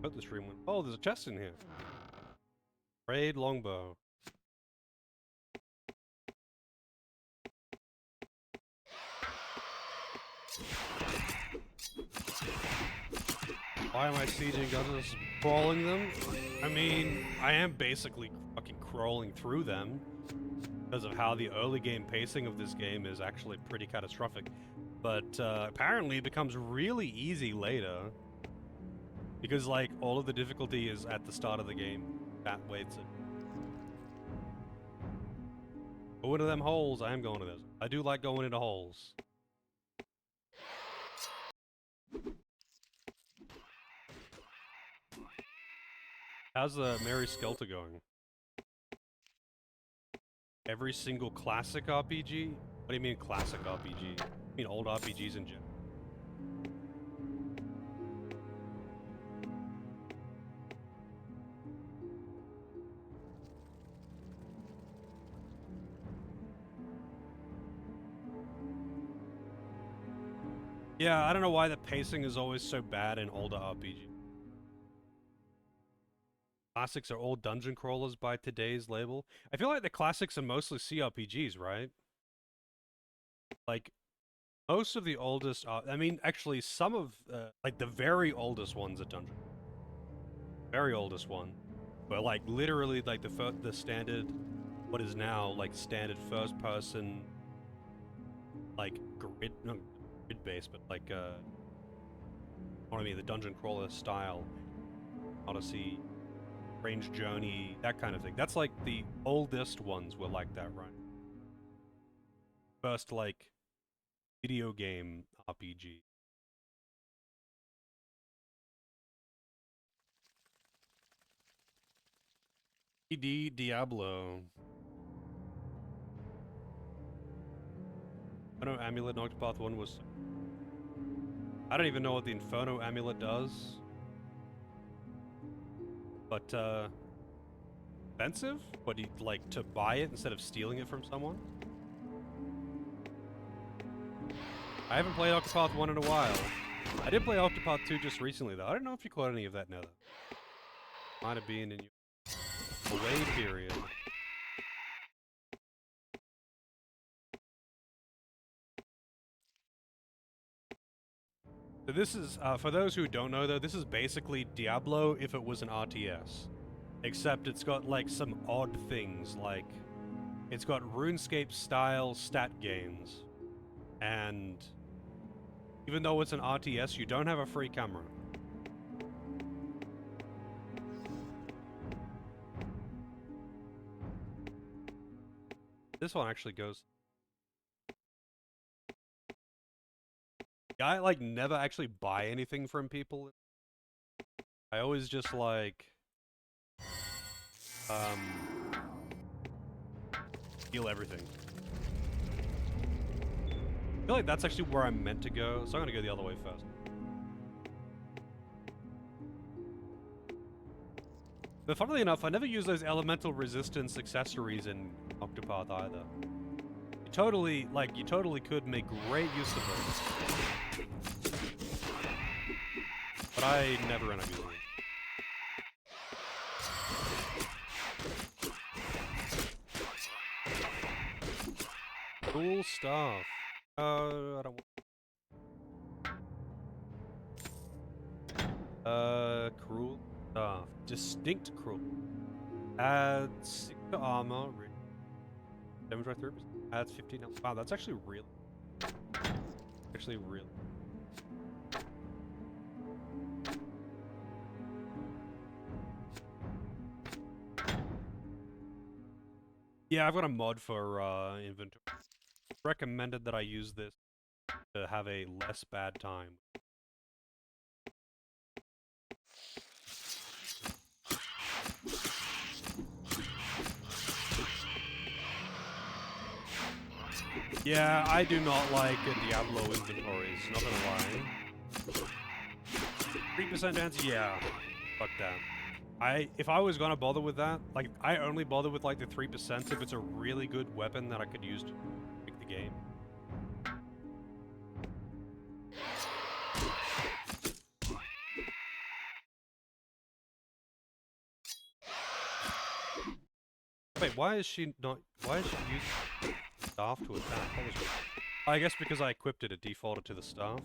Hope the stream went. Oh, there's a chest in here. Raid longbow. Why am I sieging guns? Crawling them? I mean, I am basically fucking crawling through them because of how the early game pacing of this game is actually pretty catastrophic. But apparently it becomes really easy later. Because, like, all of the difficulty is at the start of the game. That waits it. Go into them holes. I am going to this. I do like going into holes. How's the Mary Skelter going? Every single classic RPG? What do you mean classic RPG? I mean old RPGs in general. Yeah, I don't know why the pacing is always so bad in older RPGs. Classics are all dungeon crawlers by today's label. I feel like the classics are mostly CRPGs, right? Like, most of the oldest, I mean, actually, some of, like, the very oldest ones are dungeon. Very oldest one. But, like, literally, like, the standard, what is now, like, standard first-person, like, not grid-based, but, like, what I mean, the dungeon crawler style. Odyssey, Strange Journey, that kind of thing. That's, like, the oldest ones were like that, right? First, like, video game RPG. Diablo. Inferno Amulet in Octopath 1 was... I don't even know what the Inferno Amulet does. But, expensive? What, do you like to buy it instead of stealing it from someone? I haven't played Octopath 1 in a while. I did play Octopath 2 just recently, though. I don't know if you caught any of that nether. Might have been in your away period. So this is, for those who don't know though, this is basically Diablo if it was an RTS. Except it's got like some odd things, like it's got RuneScape style stat gains. And even though it's an RTS, you don't have a free camera. This one actually goes... I, like, never actually buy anything from people. I always just, like... steal everything. I feel like that's actually where I'm meant to go, so I'm gonna go the other way first. But funnily enough, I never use those elemental resistance accessories in Octopath either. You totally could make great use of those. But I never end up using them. Cool stuff. I don't want... cruel stuff. Distinct cruel. Add 6 to armor. Damage by 3%. Adds 15. Wow, that's actually real. Actually real. Yeah, I've got a mod for inventory. Recommended that I use this to have a less bad time. Yeah, I do not like Diablo inventories, not gonna lie. 3% chance? Yeah. Fuck that. If I was gonna bother with that, like, I only bother with, like, the 3% if it's a really good weapon that I could use to make the game. Wait, why is she using staff to attack? I guess because I equipped it defaulted to the staff.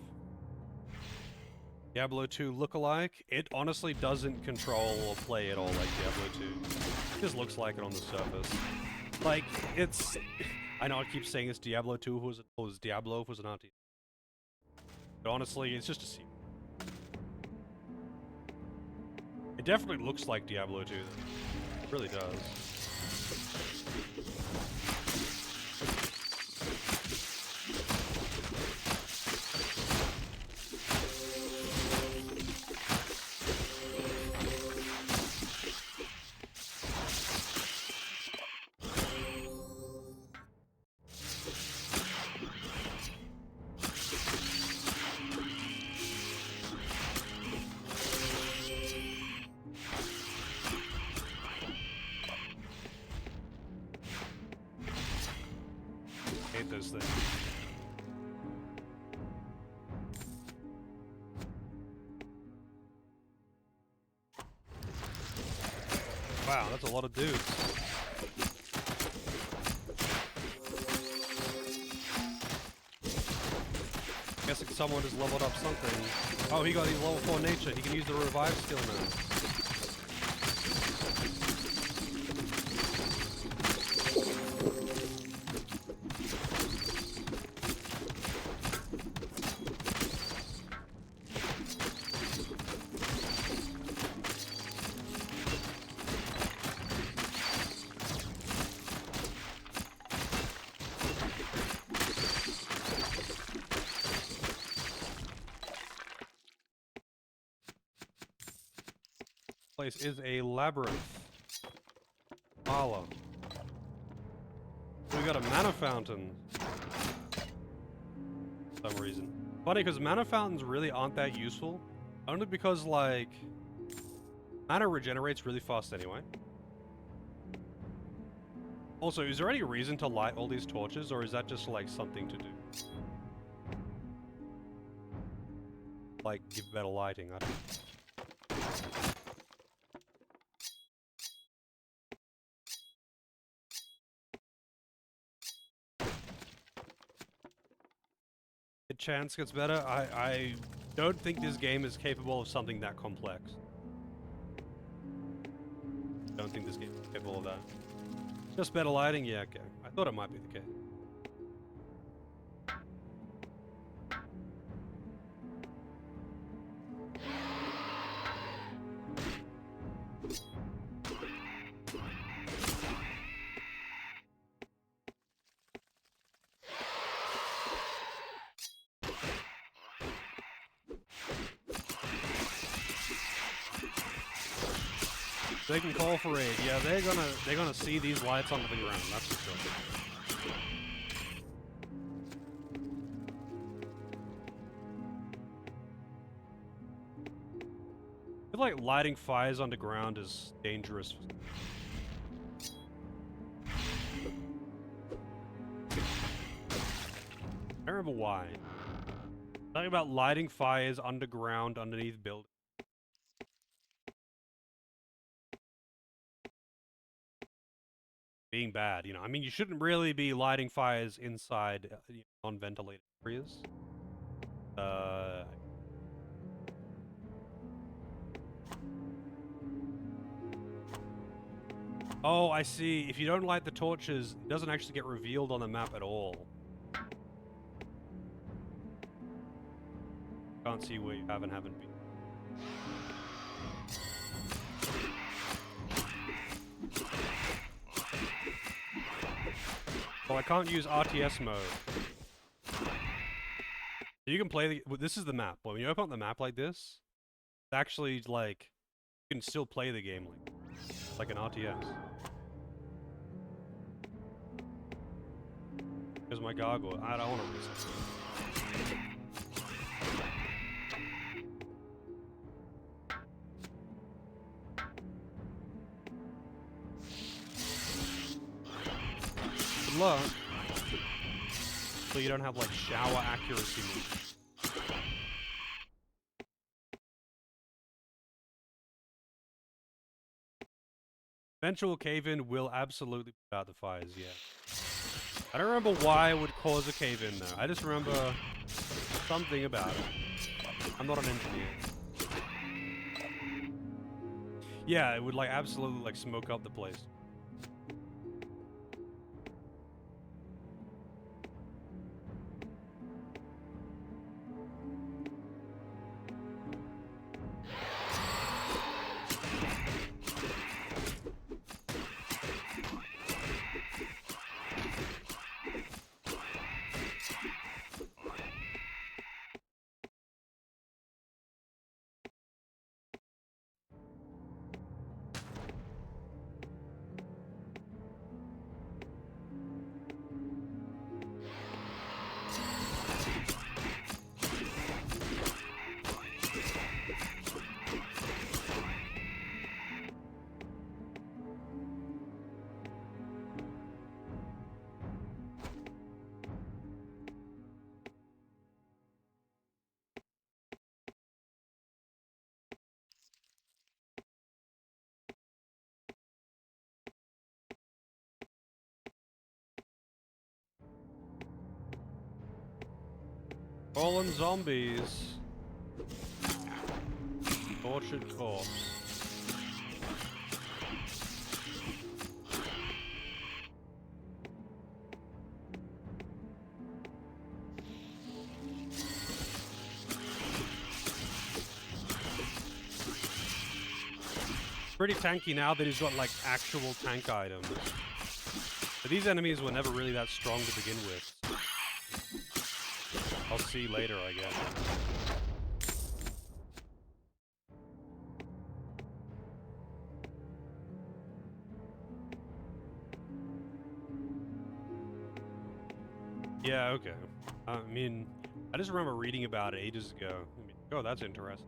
Diablo 2 lookalike. It honestly doesn't control or play at all like Diablo 2. It just looks like it on the surface. Like, it's... I know I keep saying it's Diablo 2 was Diablo if it was an RT. But honestly, it's just a sequel. It definitely looks like Diablo 2, though. It really does. Those things. Wow, that's a lot of dudes. Guessing someone just leveled up something. Oh, he got his level 4 nature. He can use the revive skill now. Place is a labyrinth. Marlow. We got a mana fountain. For some reason. Funny, because mana fountains really aren't that useful. Only because, like, mana regenerates really fast anyway. Also, is there any reason to light all these torches, or is that just, like, something to do? Like, give better lighting, I don't know. Chance gets better. I don't think this game is capable of something that complex. Don't think this game is capable of that. Just better lighting? Yeah, okay. I thought it might be the case. They can call for aid. Yeah, they're gonna see these lights onto the ground. That's for sure. I feel like lighting fires underground is dangerous. I don't remember why. Talking about lighting fires underground underneath buildings. being bad. You know, I mean, you shouldn't really be lighting fires inside non-ventilated areas. Oh, I see. If you don't light the torches, it doesn't actually get revealed on the map at all. Can't see where you have and haven't been. Well, I can't use RTS mode. You can play the... This is the map. When you open up the map like this, it's actually like... You can still play the game like an RTS. Here's my gargoyle. I don't want to reset. Good luck. So you don't have like shower accuracy moves. Eventual cave-in will absolutely put out the fires, yeah. I don't remember why it would cause a cave-in though. I just remember something about it. I'm not an engineer. Yeah, it would like absolutely like smoke up the place. Fallen zombies. Tortured corpse. Pretty tanky now that he's got like actual tank items. But these enemies were never really that strong to begin with. I'll see later, I guess. Yeah, okay. I mean, I just remember reading about it ages ago. I mean, oh, that's interesting.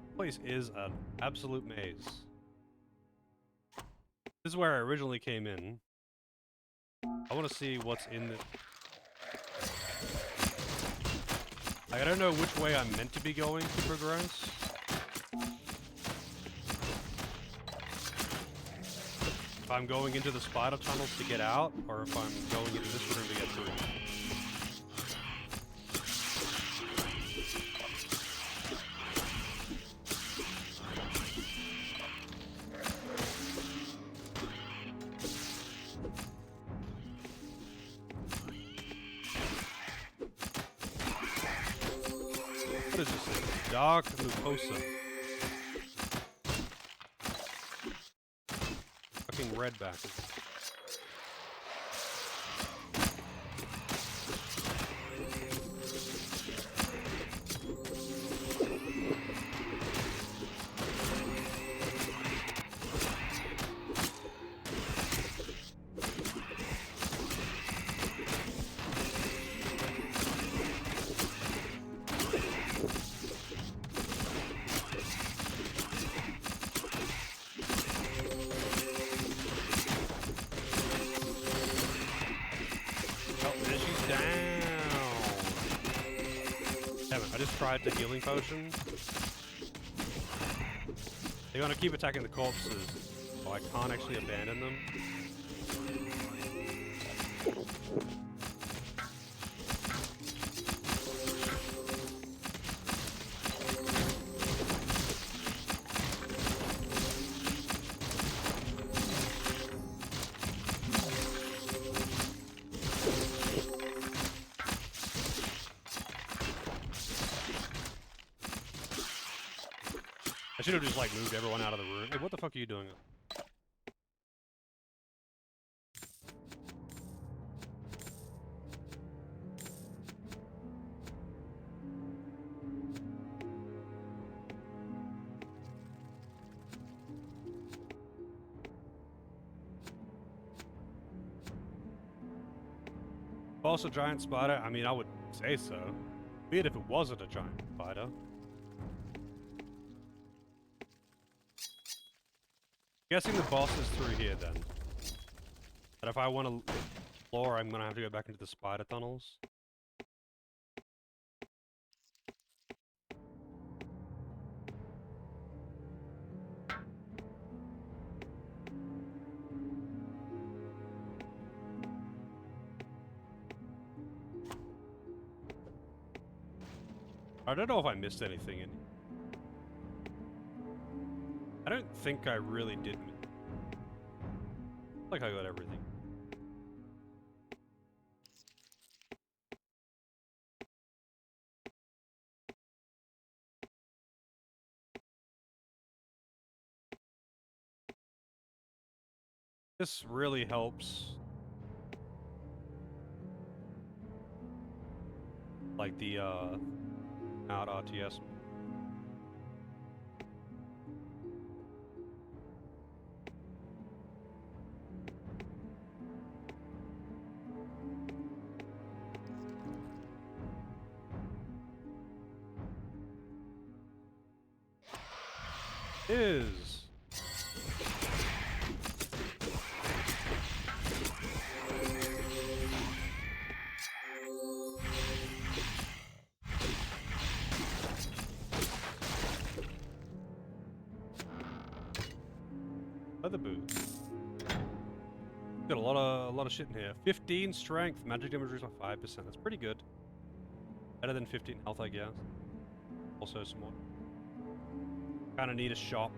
This place is an absolute maze. This is where I originally came in. I want to see what's in the... Like, I don't know which way I'm meant to be going to progress. If I'm going into the spider tunnels to get out, or if I'm going into this room to get through. What is this thing? Dark Mucosa. Fucking redback. just tried the healing potion. They're gonna keep attacking the corpses, so I can't actually abandon them. I should have just like moved everyone out of the room. Hey, what the fuck are you doing? Boss a giant spider? I mean, I would say so. Weird if it wasn't a giant spider. Guessing the boss is through here then. But if I want to explore, I'm gonna have to go back into the spider tunnels. I don't know if I missed anything in. I don't think I really did. Like I got everything. This really helps. Like the out RTS. Is leather boots. Got a lot of shit in here. 15 strength, magic damage reduced by 5%. That's pretty good. Better than 15 health, I guess. Also small. Kinda need a shop.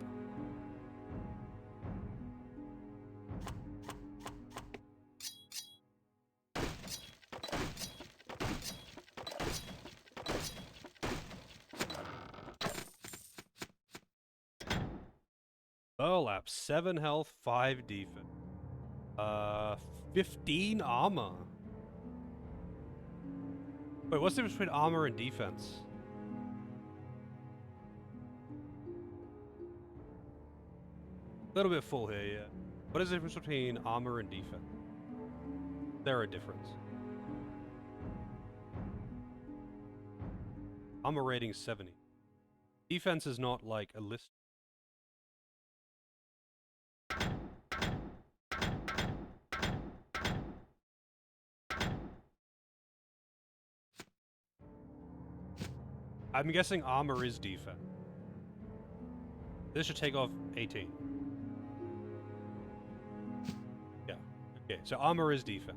Burlap, 7 health, 5 defense. 15 armor. Wait, what's the difference between armor and defense? A little bit full here, yeah. What is the difference between armor and defense? There are a difference. Armor rating is 70. Defense is not like a list. I'm guessing armor is defense. This should take off 18. Yeah. Okay, so armor is defense.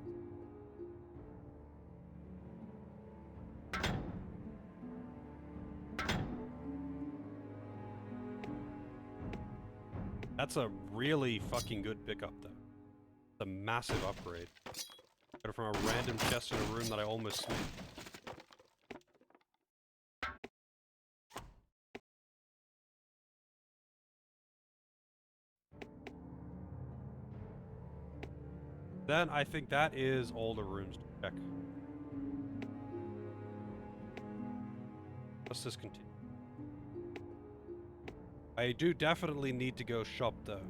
That's a really fucking good pickup, though. It's a massive upgrade. Got it from a random chest in a room that I almost sneaked. Then I think that is all the rooms to check. Let's just continue. I do definitely need to go shop though.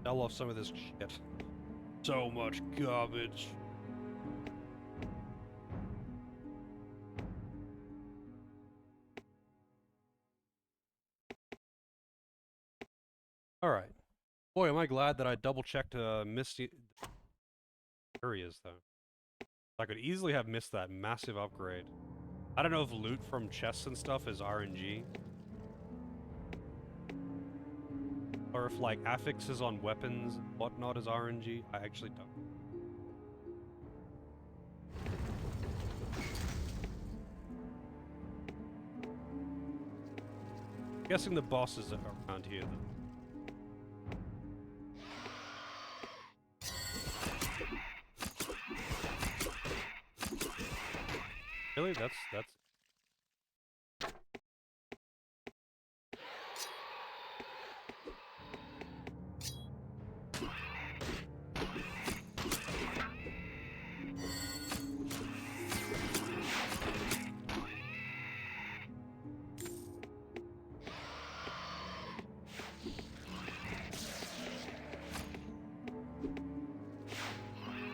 Sell off some of this shit. So much garbage. Alright. Boy, am I glad that I double checked Misty areas though. I could easily have missed that massive upgrade. I don't know if loot from chests and stuff is RNG. Or if like affixes on weapons and whatnot is RNG. I actually don't. I'm guessing the bosses are around here then. Really? That's...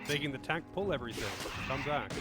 Making the tank pull everything. Come back.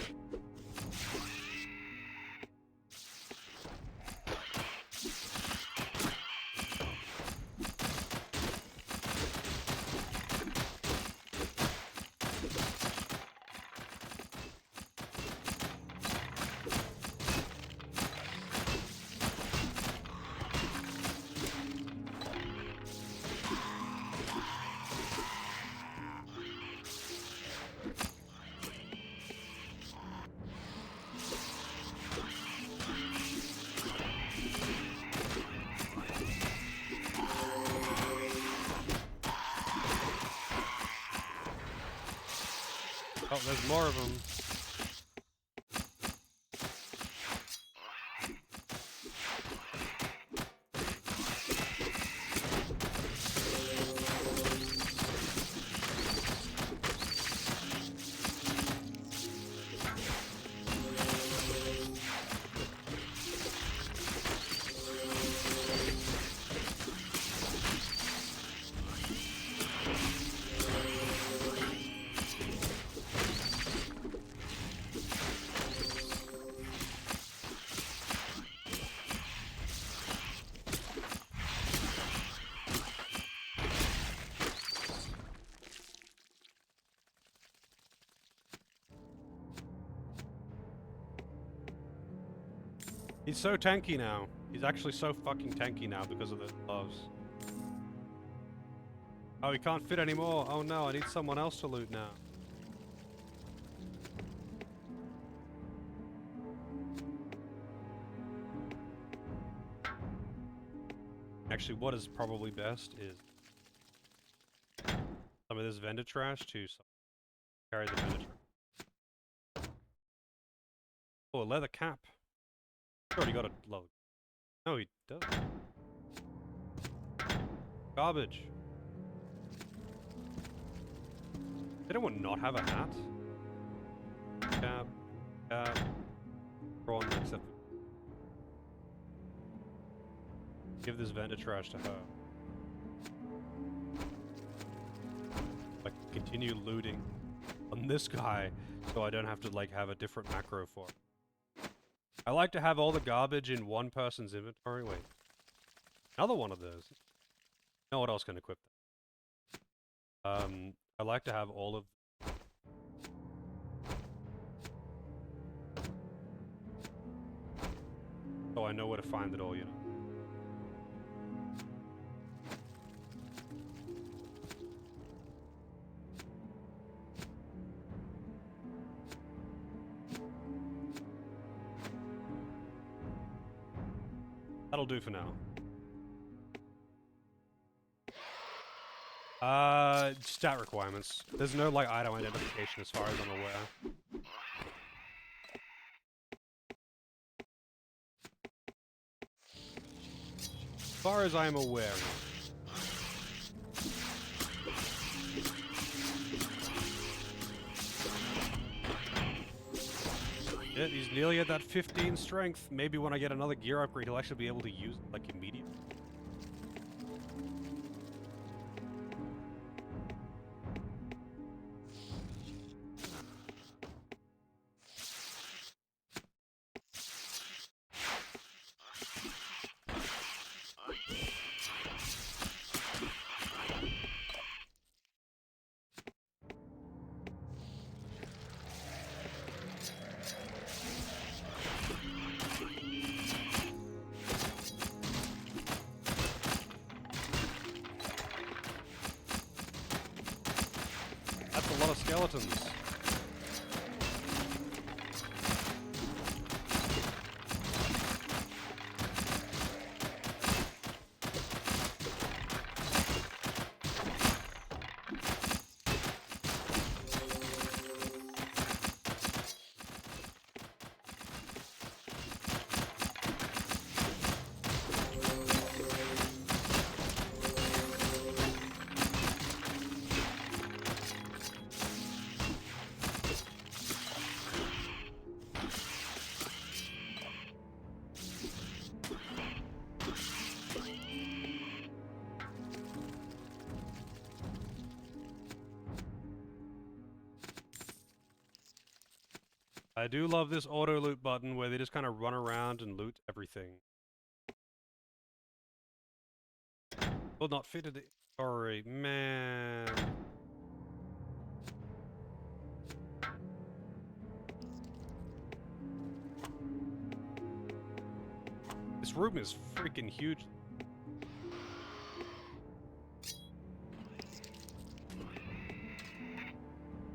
Oh, there's more of them. He's so tanky now. He's actually so fucking tanky now because of the gloves. Oh, he can't fit anymore. Oh no, I need someone else to loot now. Actually, what is probably best is some of this vendor trash to carry the vendor trash. Oh, a leather cap. Already got a load. No, he does. Garbage. Did anyone not have a hat? Cap. Cap. Prawn except. Give this vendor trash to her. Like, continue looting on this guy so I don't have to, like, have a different macro for it. I like to have all the garbage in one person's inventory. Wait. Another one of those. You know what else can equip that? I like to have all of... So I know where to find it all, you know. That'll do for now. Stat requirements. There's no, like, item identification as far as I'm aware. As far as I'm aware. Yeah, he's nearly at that 15 strength. Maybe when I get another gear upgrade, he'll actually be able to use it, like, immediately. skeletons. I do love this auto loot button where they just kind of run around and loot everything. Will not fit in the story, man. This room is freaking huge.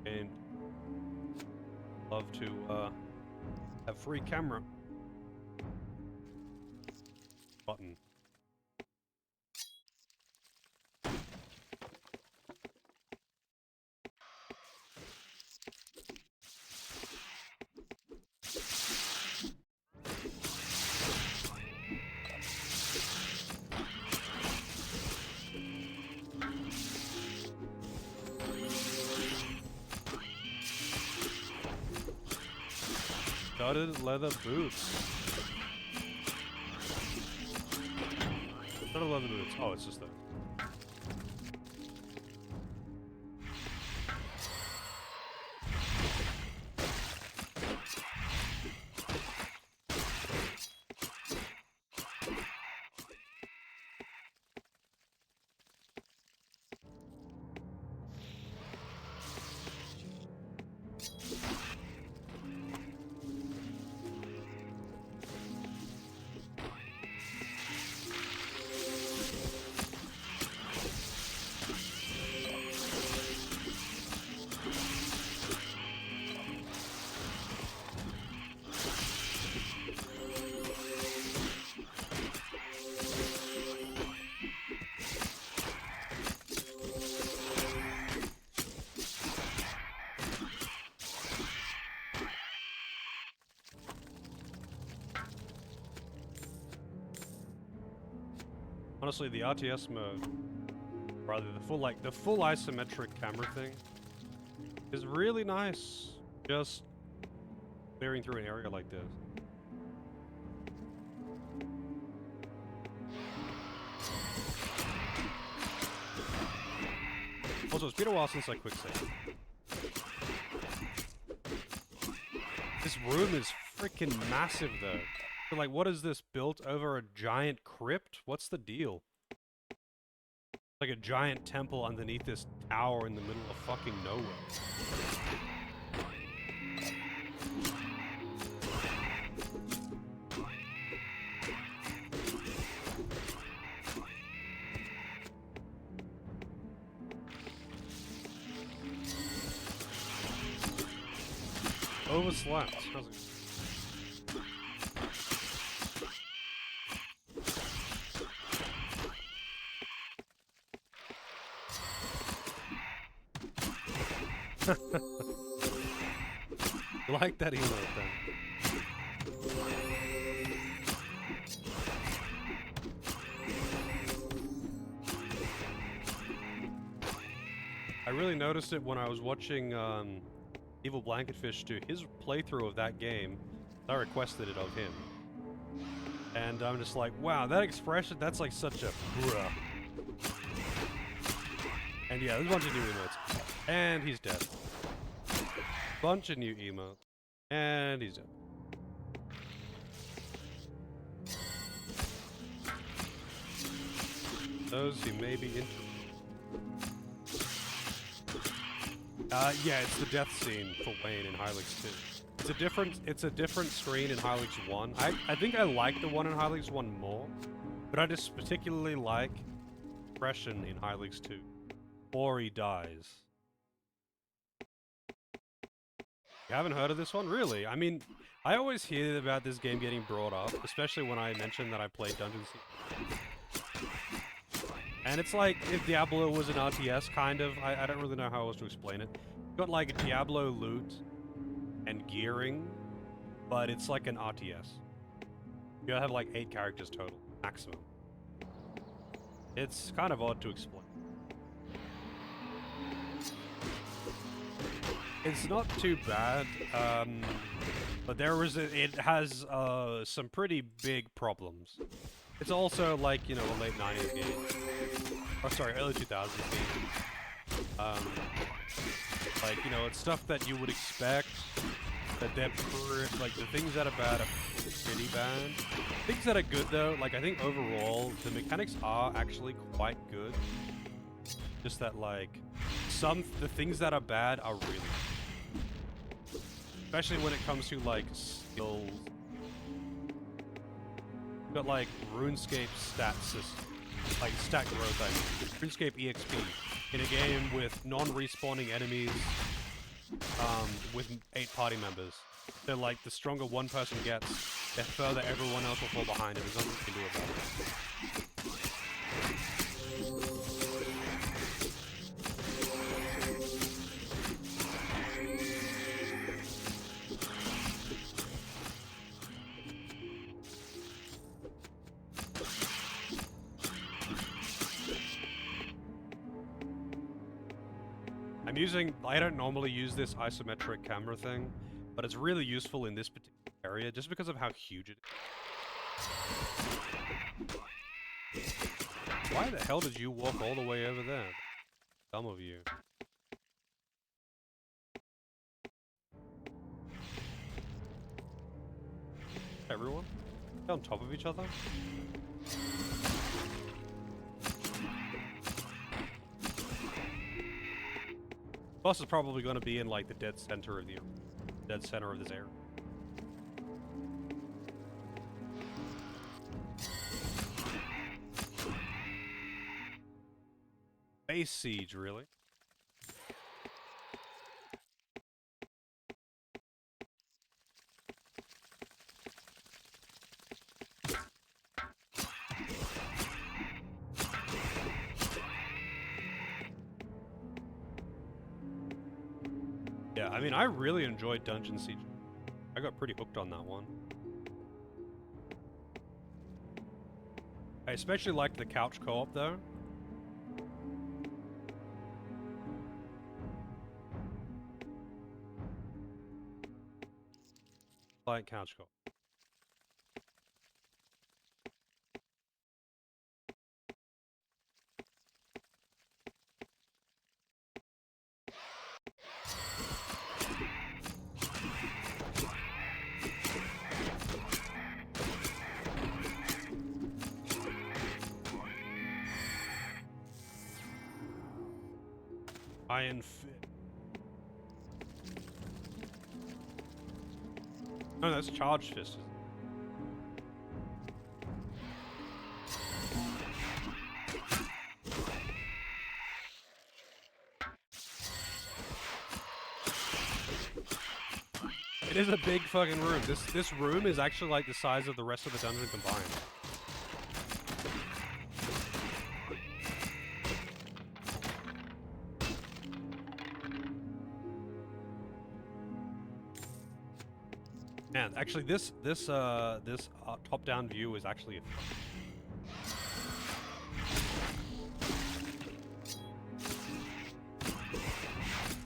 And love to have free camera button. Studded leather boots. Studded leather boots. Oh, it's just that. Honestly, the RTS mode, rather the full isometric camera thing, is really nice. Just clearing through an area like this. Also, it's been a while since I quicksaved. This room is freaking massive, though. So, like, what is this, built over a giant crypt? What's the deal? Like a giant temple underneath this tower in the middle of fucking nowhere. Overslept. How's it? You like that emote then? I really noticed it when I was watching Evil Blanketfish do his playthrough of that game. I requested it of him. And I'm just like, wow, that expression, that's like such a bruh. And yeah, there's a bunch of new emotes. And he's dead. Bunch of new emotes. And he's dead. Those who may be interested. Yeah, it's the death scene for Wayne in Hylix 2. It's a different screen in Hylix 1. I think I like the one in Hylix 1 more, but I just particularly like expression in Hylix 2. Or he dies. You haven't heard of this one? Really? I mean, I always hear about this game getting brought up, especially when I mention that I played Dungeon Siege. And it's like if Diablo was an RTS, kind of. I don't really know how else to explain it. You've got like Diablo loot and gearing, but it's like an RTS. You gotta have like 8 characters total, maximum. It's kind of odd to explain. It's not too bad, but it has some pretty big problems. It's also like, you know, a late 90s game. Oh, sorry, early 2000s game. Like, you know, it's stuff that you would expect, that they're like, the things that are bad are pretty bad. Things that are good, though, like, I think overall, the mechanics are actually quite good. Just that, like, the things that are bad are really good. Especially when it comes to, like, skills. You've got, like, RuneScape stat system. Like, stat growth, I mean. RuneScape EXP. In a game with non-respawning enemies, with 8 party members. So, like, the stronger one person gets, the further everyone else will fall behind, and there's nothing you can do about it. I don't normally use this isometric camera thing, but it's really useful in this particular area just because of how huge it is. Why the hell did you walk all the way over there? Dumb of you. Everyone? They're on top of each other? Boss is probably going to be in like the dead center of this area. Base siege, really? Yeah, I mean, I really enjoyed Dungeon Siege. I got pretty hooked on that one. I especially liked the couch co-op, though. Like couch co-op. Iron Fist. No, that's Charged Fist. It is a big fucking room. This room is actually like the size of the rest of the dungeon combined. Man, actually, this top-down view is actually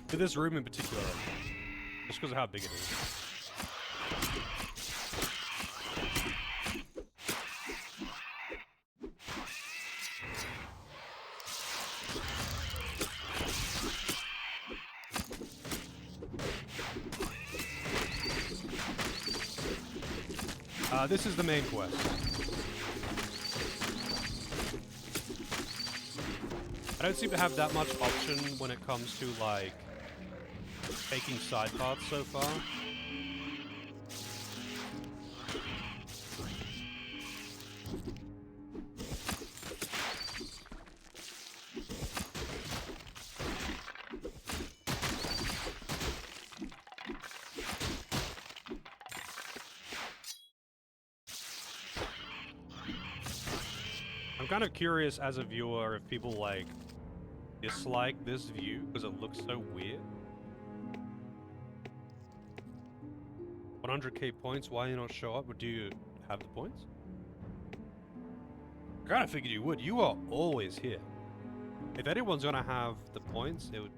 for this room in particular, just because of how big it is. This is the main quest. I don't seem to have that much option when it comes to, like, taking side paths so far. kind of curious as a viewer if people like dislike this view because it looks so weird. 100k points, why do you not show up? Or do you have the points? I kind of figured you would. You are always here. If anyone's gonna have the points, it would...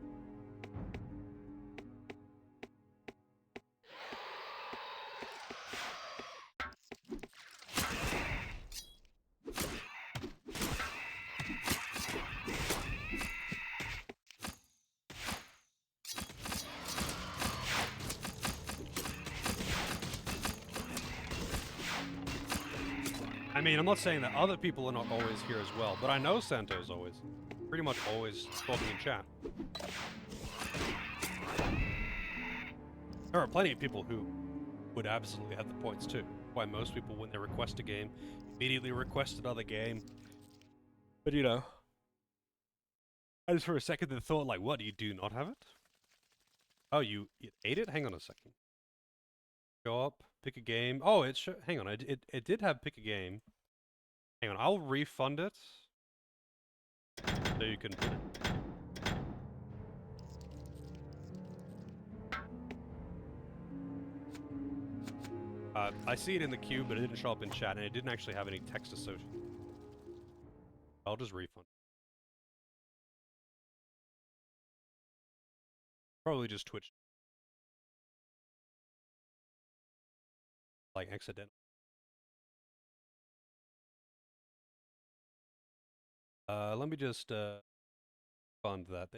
I mean, I'm not saying that other people are not always here as well, but I know Santo's always, pretty much always talking in chat. There are plenty of people who would absolutely have the points too. Why most people, when they request a game, immediately request another game. But you know, I just for a second thought, like, what, you do not have it? Oh, you ate it? Hang on a second. Go up, pick a game. Oh, hang on, it did have pick a game. Hang on, I'll refund it. So you can put it. I see it in the queue, but it didn't show up in chat, and it didn't actually have any text associated. I'll just refund. Probably just Twitch. Like accidental. Let me just fund that.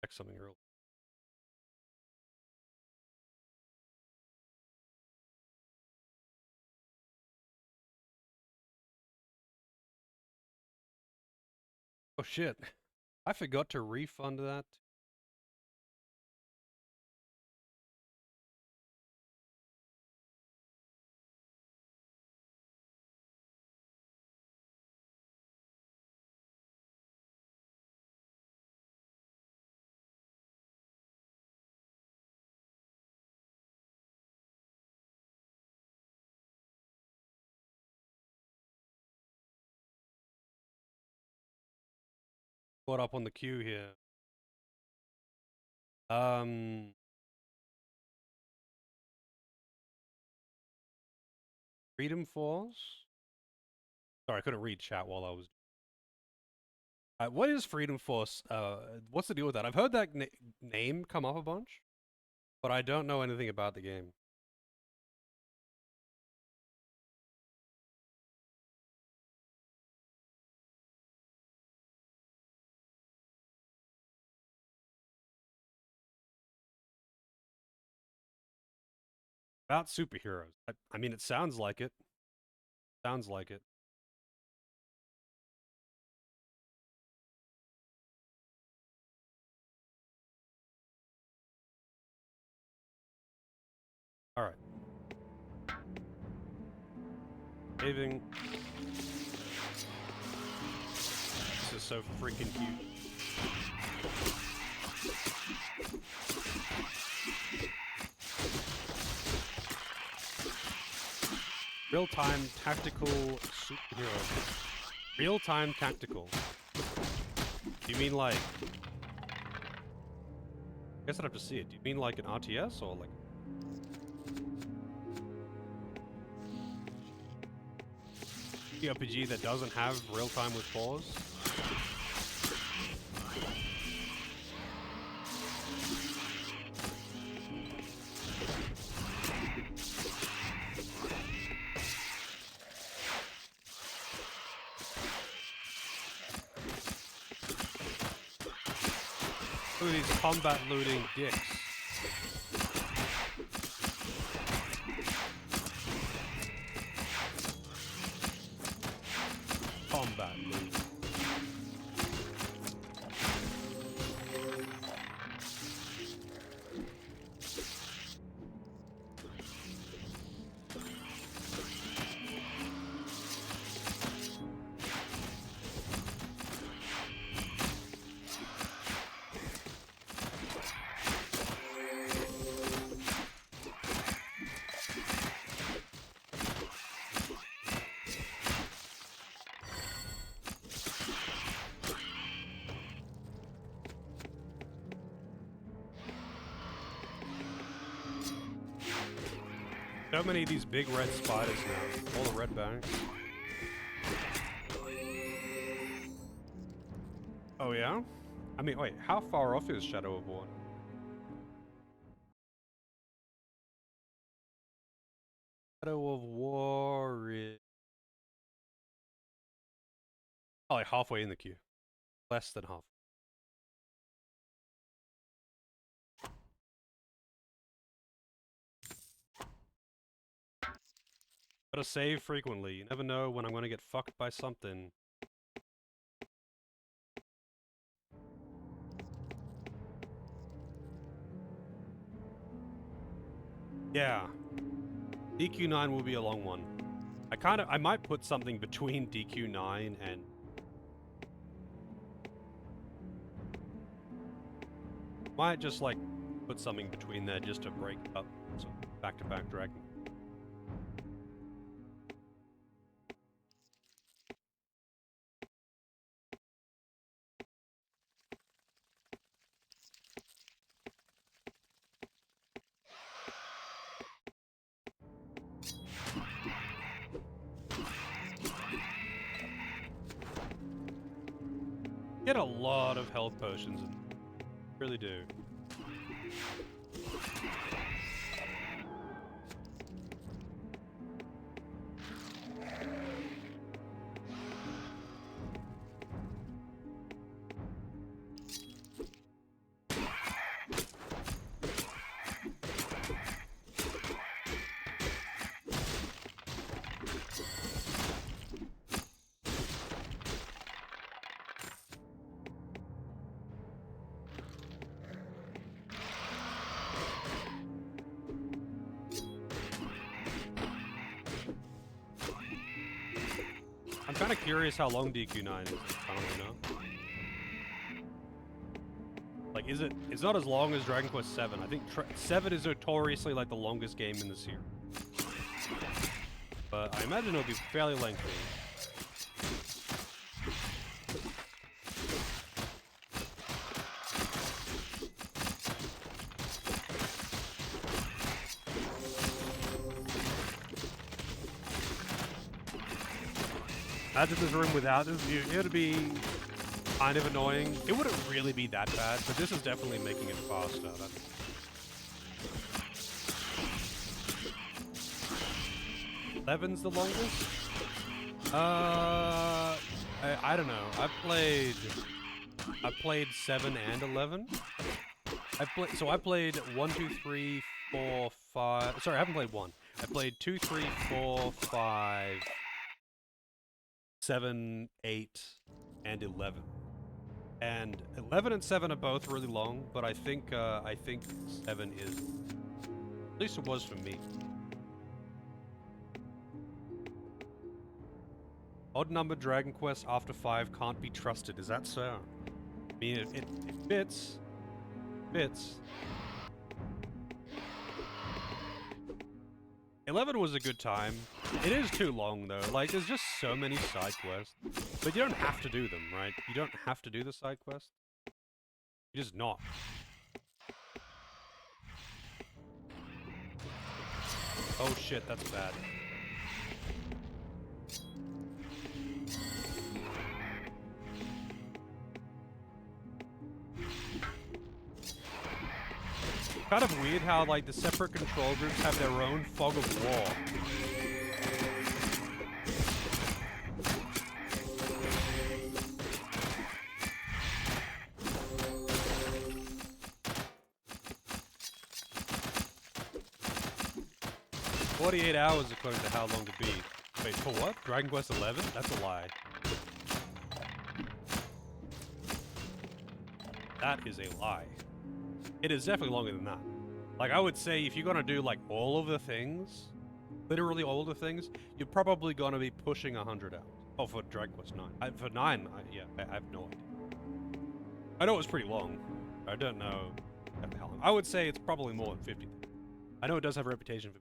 Check something early. Oh shit. I forgot to refund that. Caught up on the queue here. Freedom Force? Sorry, I couldn't read chat while I was... what is Freedom Force? What's the deal with that? I've heard that name come up a bunch, but I don't know anything about the game. About superheroes. I mean, it sounds like it. Sounds like it. Alright. Saving. This is so freaking cute. Real-time tactical superhero. Real-time tactical. Do you mean like... I guess I'd have to see it. Do you mean like an RTS or like... RPG that doesn't have real-time with pause? Look at these combat looting dicks. So many of these big red spiders now. All the red bangs. Oh yeah? I mean, wait, how far off is Shadow of War? Shadow of War is... Oh, like halfway in the queue. Less than half. Gotta save frequently. You never know when I'm gonna get fucked by something. Yeah. DQ9 will be a long one. I might put something between DQ9 and... Might just like put something between there just to break up some back-to-back dragon. Get a lot of health potions, really do. I'm kind of curious how long DQ9 is. I don't really know. Like, is it? It's not as long as Dragon Quest 7. I think 7 is notoriously like the longest game in the series. But I imagine it'll be fairly lengthy. Imagine this room without this view. It would be kind of annoying. It wouldn't really be that bad, but this is definitely making it faster. Eleven's the longest? I don't know. I've played 7 and 11. I played 1, 2, 3, 4, 5. Sorry, I haven't played 1. I played 2, 3, 4, 5. 7, 8, and 11. And 11 and 7 are both really long, but I think 7 is, at least it was for me. Odd number Dragon Quest after 5 can't be trusted. Is that so? I mean, it fits. Fits. 11 was a good time. It is too long though. Like, there's just so many side quests. But you don't have to do them, right? You don't have to do the side quests. You just not. Oh shit, that's bad. Kind of weird how, like, the separate control groups have their own fog of war. "48 hours according to How Long to Beat." Wait, for what? Dragon Quest 11? That's a lie. That is a lie. It is definitely longer than that. Like, I would say if you're gonna do, like, all of the things, literally all of the things, you're probably gonna be pushing 100 hours. Oh, for Dragon Quest 9. For 9, yeah, I have no idea. I know it was pretty long. I don't know how long. I would say it's probably more than 50. I know it does have a reputation for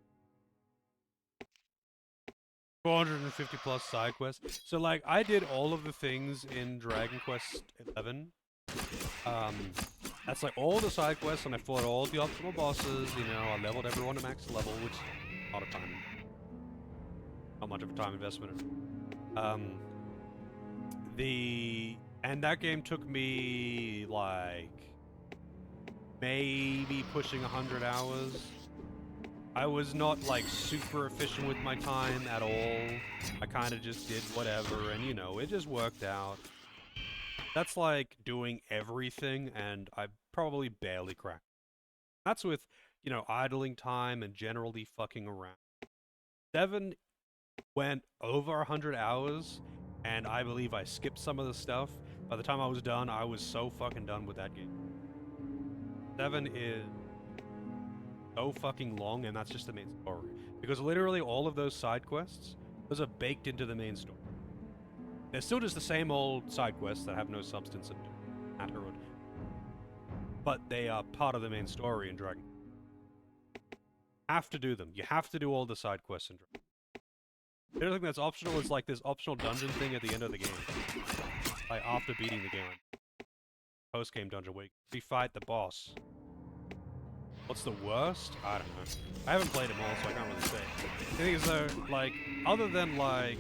450 plus side quests. So, like, I did all of the things in Dragon Quest 11. That's like all the side quests, and I fought all the optimal bosses, you know, I leveled everyone to max level, which not a time, not much of a time investment. And that game took me like maybe pushing 100 hours. I was not like super efficient with my time at all. I kind of just did whatever, and you know, it just worked out. That's like doing everything, and I probably barely cracked. That's with, you know, idling time and generally fucking around. 7 went over 100 hours, and I believe I skipped some of the stuff. By the time I was done, I was so fucking done with that game. 7 is so fucking long, and that's just the main story. Because literally all of those side quests, those are baked into the main story. They're still just the same old side quests that have no substance and matter, but they are part of the main story in Dragon. Have to do them. You have to do all the side quests in Dragon. The other thing that's optional is like this optional dungeon thing at the end of the game. Like after beating the game. Post-game dungeon where you fight the boss. What's the worst? I don't know. I haven't played them all, so I can't really say. The thing is though, like, other than like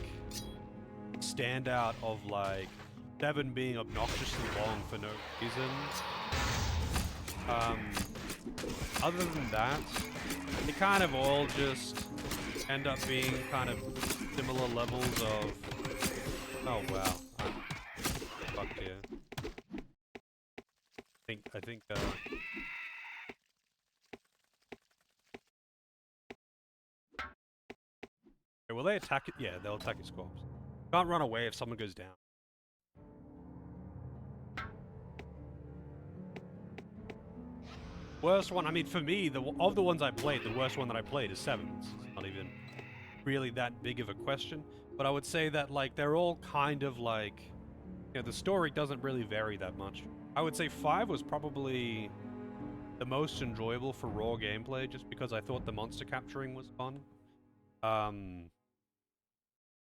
standout of like 7 being obnoxiously long for no reason. Other than that, they kind of all just end up being kind of similar levels of. Oh wow, I'm fucked here. I think. Will they attack it? Yeah, they'll attack its corpse. Can't run away if someone goes down. Worst one, I mean, for me, of the ones I played, the worst one that I played is 7. It's not even really that big of a question. But I would say that, like, they're all kind of like, you know, the story doesn't really vary that much. I would say 5 was probably the most enjoyable for raw gameplay, just because I thought the monster capturing was fun.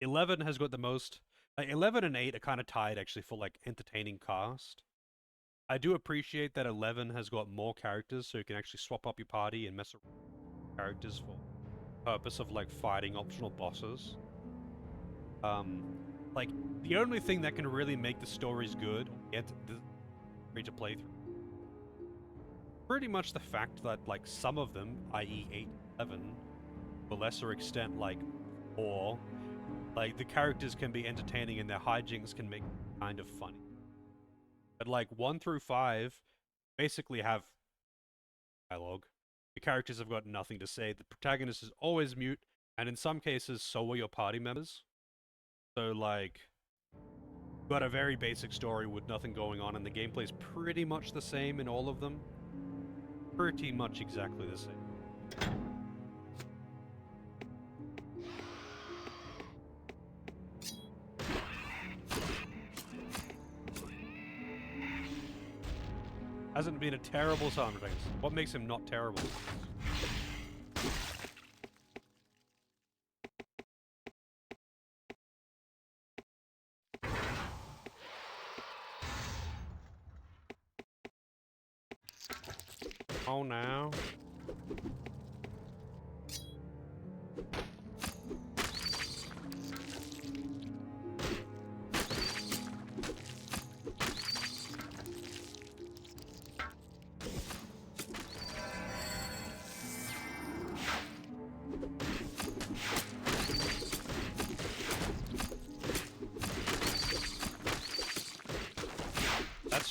11 has got the most. Like 11 and 8 are kind of tied actually for like entertaining cast. I do appreciate that 11 has got more characters, so you can actually swap up your party and mess around with characters for the purpose of like fighting optional bosses. Like the only thing that can really make the stories good, get the free to play through, pretty much the fact that like some of them, i.e. 8, 11, to a lesser extent like 4. Like, the characters can be entertaining and their hijinks can make it kind of funny. But, like, 1 through 5 basically have dialogue. The characters have got nothing to say. The protagonist is always mute, and in some cases, so are your party members. So, like, you've got a very basic story with nothing going on, and the gameplay's pretty much the same in all of them. Pretty much exactly the same. Hasn't been a terrible soundtrack. What makes him not terrible? Oh, now.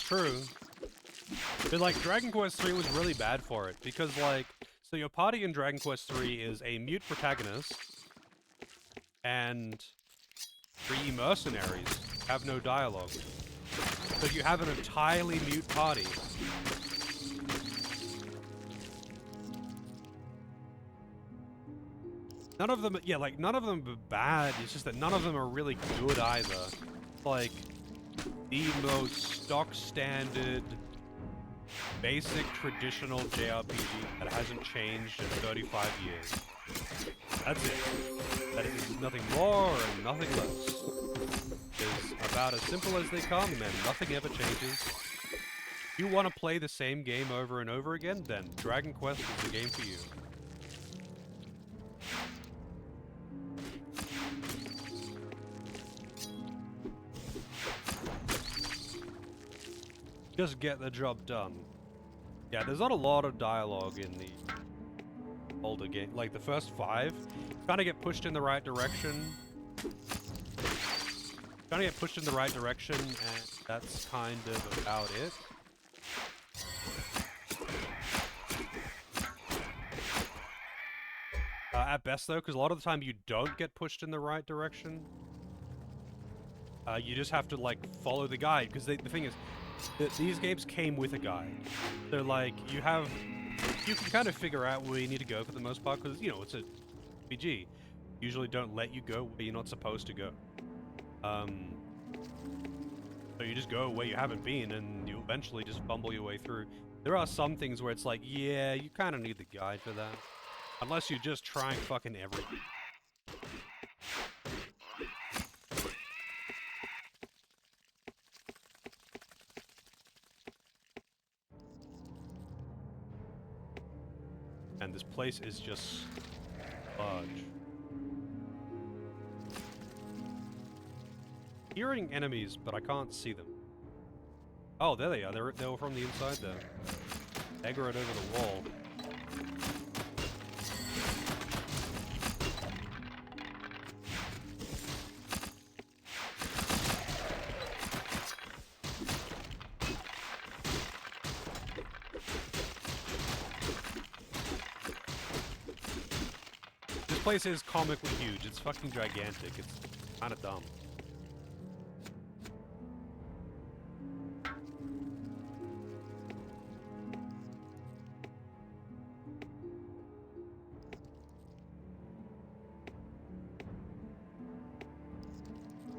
True. But like Dragon Quest 3 was really bad for it because like so your party in Dragon Quest 3 is a mute protagonist and 3 mercenaries have no dialogue. So you have an entirely mute party. None of them, yeah, like none of them are bad. It's just that none of them are really good either. Like the most stock standard, basic traditional JRPG that hasn't changed in 35 years. That's it. That is nothing more and nothing less. It's about as simple as they come, and nothing ever changes. If you want to play the same game over and over again, then Dragon Quest is the game for you. just get the job done. Yeah, there's not a lot of dialogue in the older game. Like the first 5, kind of get pushed in the right direction. Kind of get pushed in the right direction, and that's kind of about it. At best, though, because a lot of the time you don't get pushed in the right direction. You just have to, like, follow the guide, because the thing is, these games came with a guide. So, like, you can kind of figure out where you need to go for the most part, because, you know, it's a RPG. Usually don't let you go where you're not supposed to go. So you just go where you haven't been, and you eventually just fumble your way through. There are some things where it's like, yeah, you kind of need the guide for that. Unless you're just trying fucking everything. And this place is just large. Hearing enemies, but I can't see them. Oh, there they are. They were from the inside there. Aggroed over the wall. This place is comically huge. It's fucking gigantic. It's kind of dumb.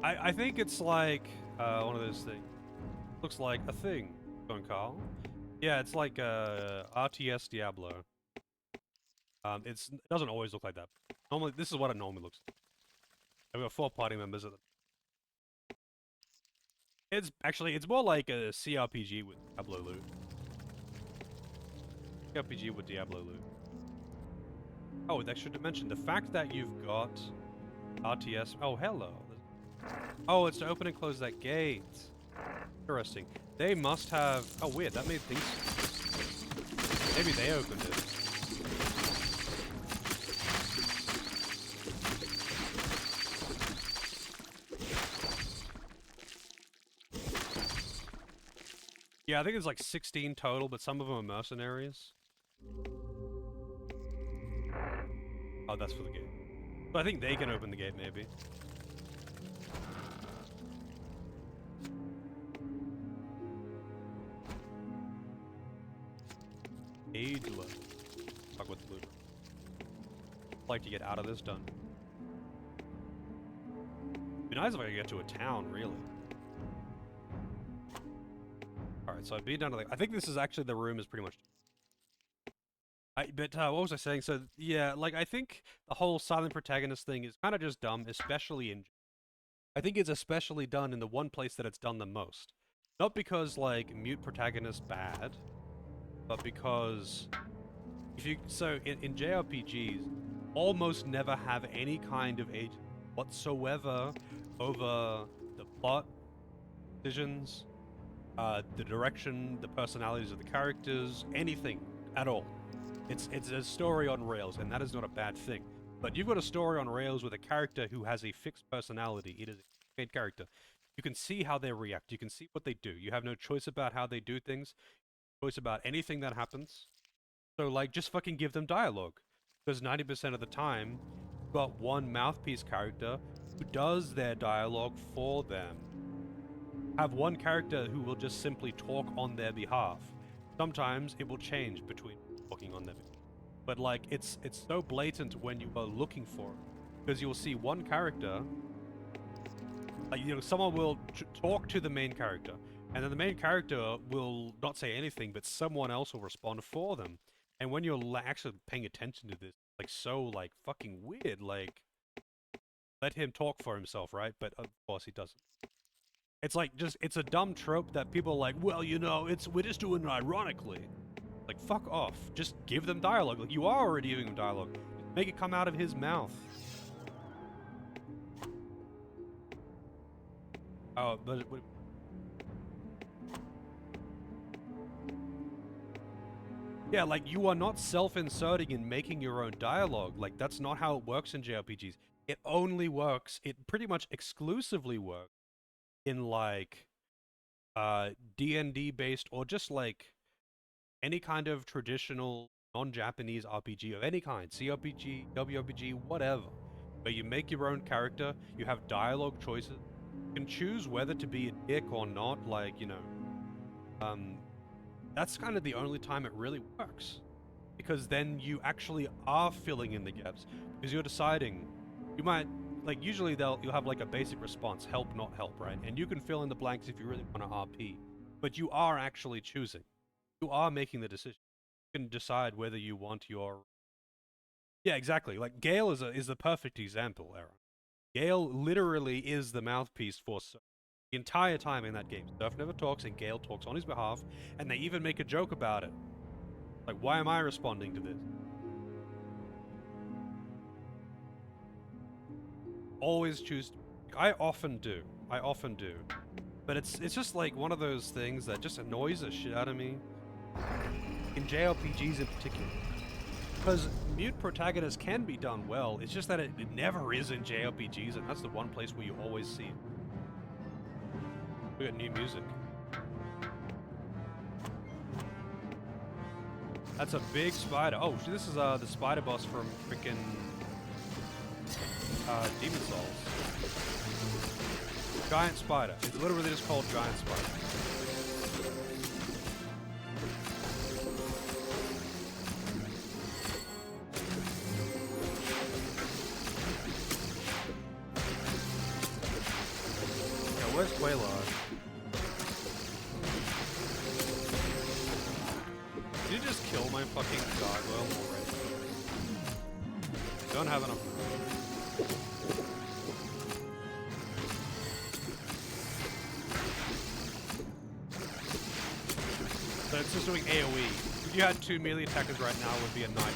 I think it's like one of those things. Looks like a thing, going Carl. Yeah, it's like RTS Diablo. It doesn't always look like that. Normally, this is what it normally looks like. I've got 4 party members at the... It's more like a CRPG with Diablo loot. CRPG with Diablo loot. Oh, I should mention the fact that you've got RTS... Oh, hello. Oh, it's to open and close that gate. Interesting. They must have... Oh, weird. That made things... Maybe they opened it. Yeah, I think it's like 16 total, but some of them are mercenaries. Oh, that's for the gate. So I think they can open the gate, maybe. Ageless. Fuck with the loot. I'd like to get out of this done. It'd be nice if I could get to a town, really. Alright, so I've been down to the... I think this is actually the room is pretty much... But what was I saying? So, yeah, like, I think the whole silent protagonist thing is kind of just dumb, especially in... I think it's especially done in the one place that it's done the most. Not because, like, mute protagonist bad, but because... if you... So, in JRPGs, almost never have any kind of agent whatsoever over the plot, decisions, the direction, the personalities of the characters, anything at all. It's a story on rails, and that is not a bad thing. But you've got a story on rails with a character who has a fixed personality. It is a main character. You can see how they react. You can see what they do. You have no choice about how they do things. Choice about anything that happens. So, like, just fucking give them dialogue. Because 90% of the time, you've got one mouthpiece character who does their dialogue for them. Have one character who will just simply talk on their behalf. Sometimes it will change between talking on their behalf. But, like, it's so blatant when you are looking for it. Because you'll see one character, like, you know, someone will talk to the main character, and then the main character will not say anything, but someone else will respond for them. And when you're actually paying attention to this, like, so, like, fucking weird, like, let him talk for himself, right? But, of course, he doesn't. It's like, it's a dumb trope that people are like, well, you know, we're just doing it ironically. Like, fuck off. Just give them dialogue. Like, you are already giving them dialogue. Make it come out of his mouth. Oh, but... Yeah, like you are not self-inserting and making your own dialogue. Like that's not how it works in JRPGs. It only works, it pretty much exclusively works in like D&D based or just like any kind of traditional non-Japanese RPG of any kind, CRPG, WRPG, whatever, where you make your own character, you have dialogue choices, you can choose whether to be a dick or not, like, you know, that's kind of the only time it really works. Because then you actually are filling in the gaps, because you're deciding, you might, like, usually you'll have like a basic response, help, not help, right? And you can fill in the blanks if you really want to RP, but you are actually choosing. You are making the decision. You can decide whether you want your... Yeah, exactly. Like, Gale is the perfect example, Aaron. Gale literally is the mouthpiece for Surf. The entire time in that game, Surf never talks and Gale talks on his behalf, and they even make a joke about it. Like, why am I responding to this? Always choose... I often do. But it's just like one of those things that just annoys the shit out of me. In JRPGs in particular. Because mute protagonists can be done well, it's just that it never is in JRPGs, and that's the one place where you always see it. We got new music. That's a big spider. Oh, this is the spider boss from freaking Demon Souls. Giant spider. It's literally just called giant spider. Yeah, where's Quaylon? Did you just kill my fucking gargoyle already? Don't have enough. So it's just doing AoE. If you had 2 melee attackers right now, it would be a nightmare.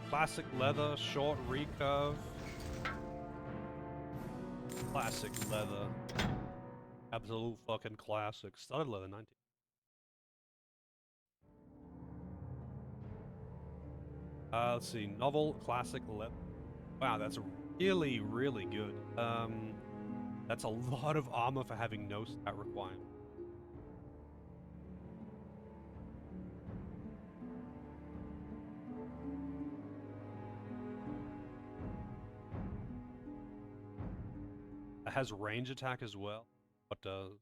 Classic leather, short recurve. Classic leather. Absolute fucking classic. Studded leather, 19. Let's see, novel, classic, wow, that's really, really good. That's a lot of armor for having no stat requirement. It has range attack as well. What does?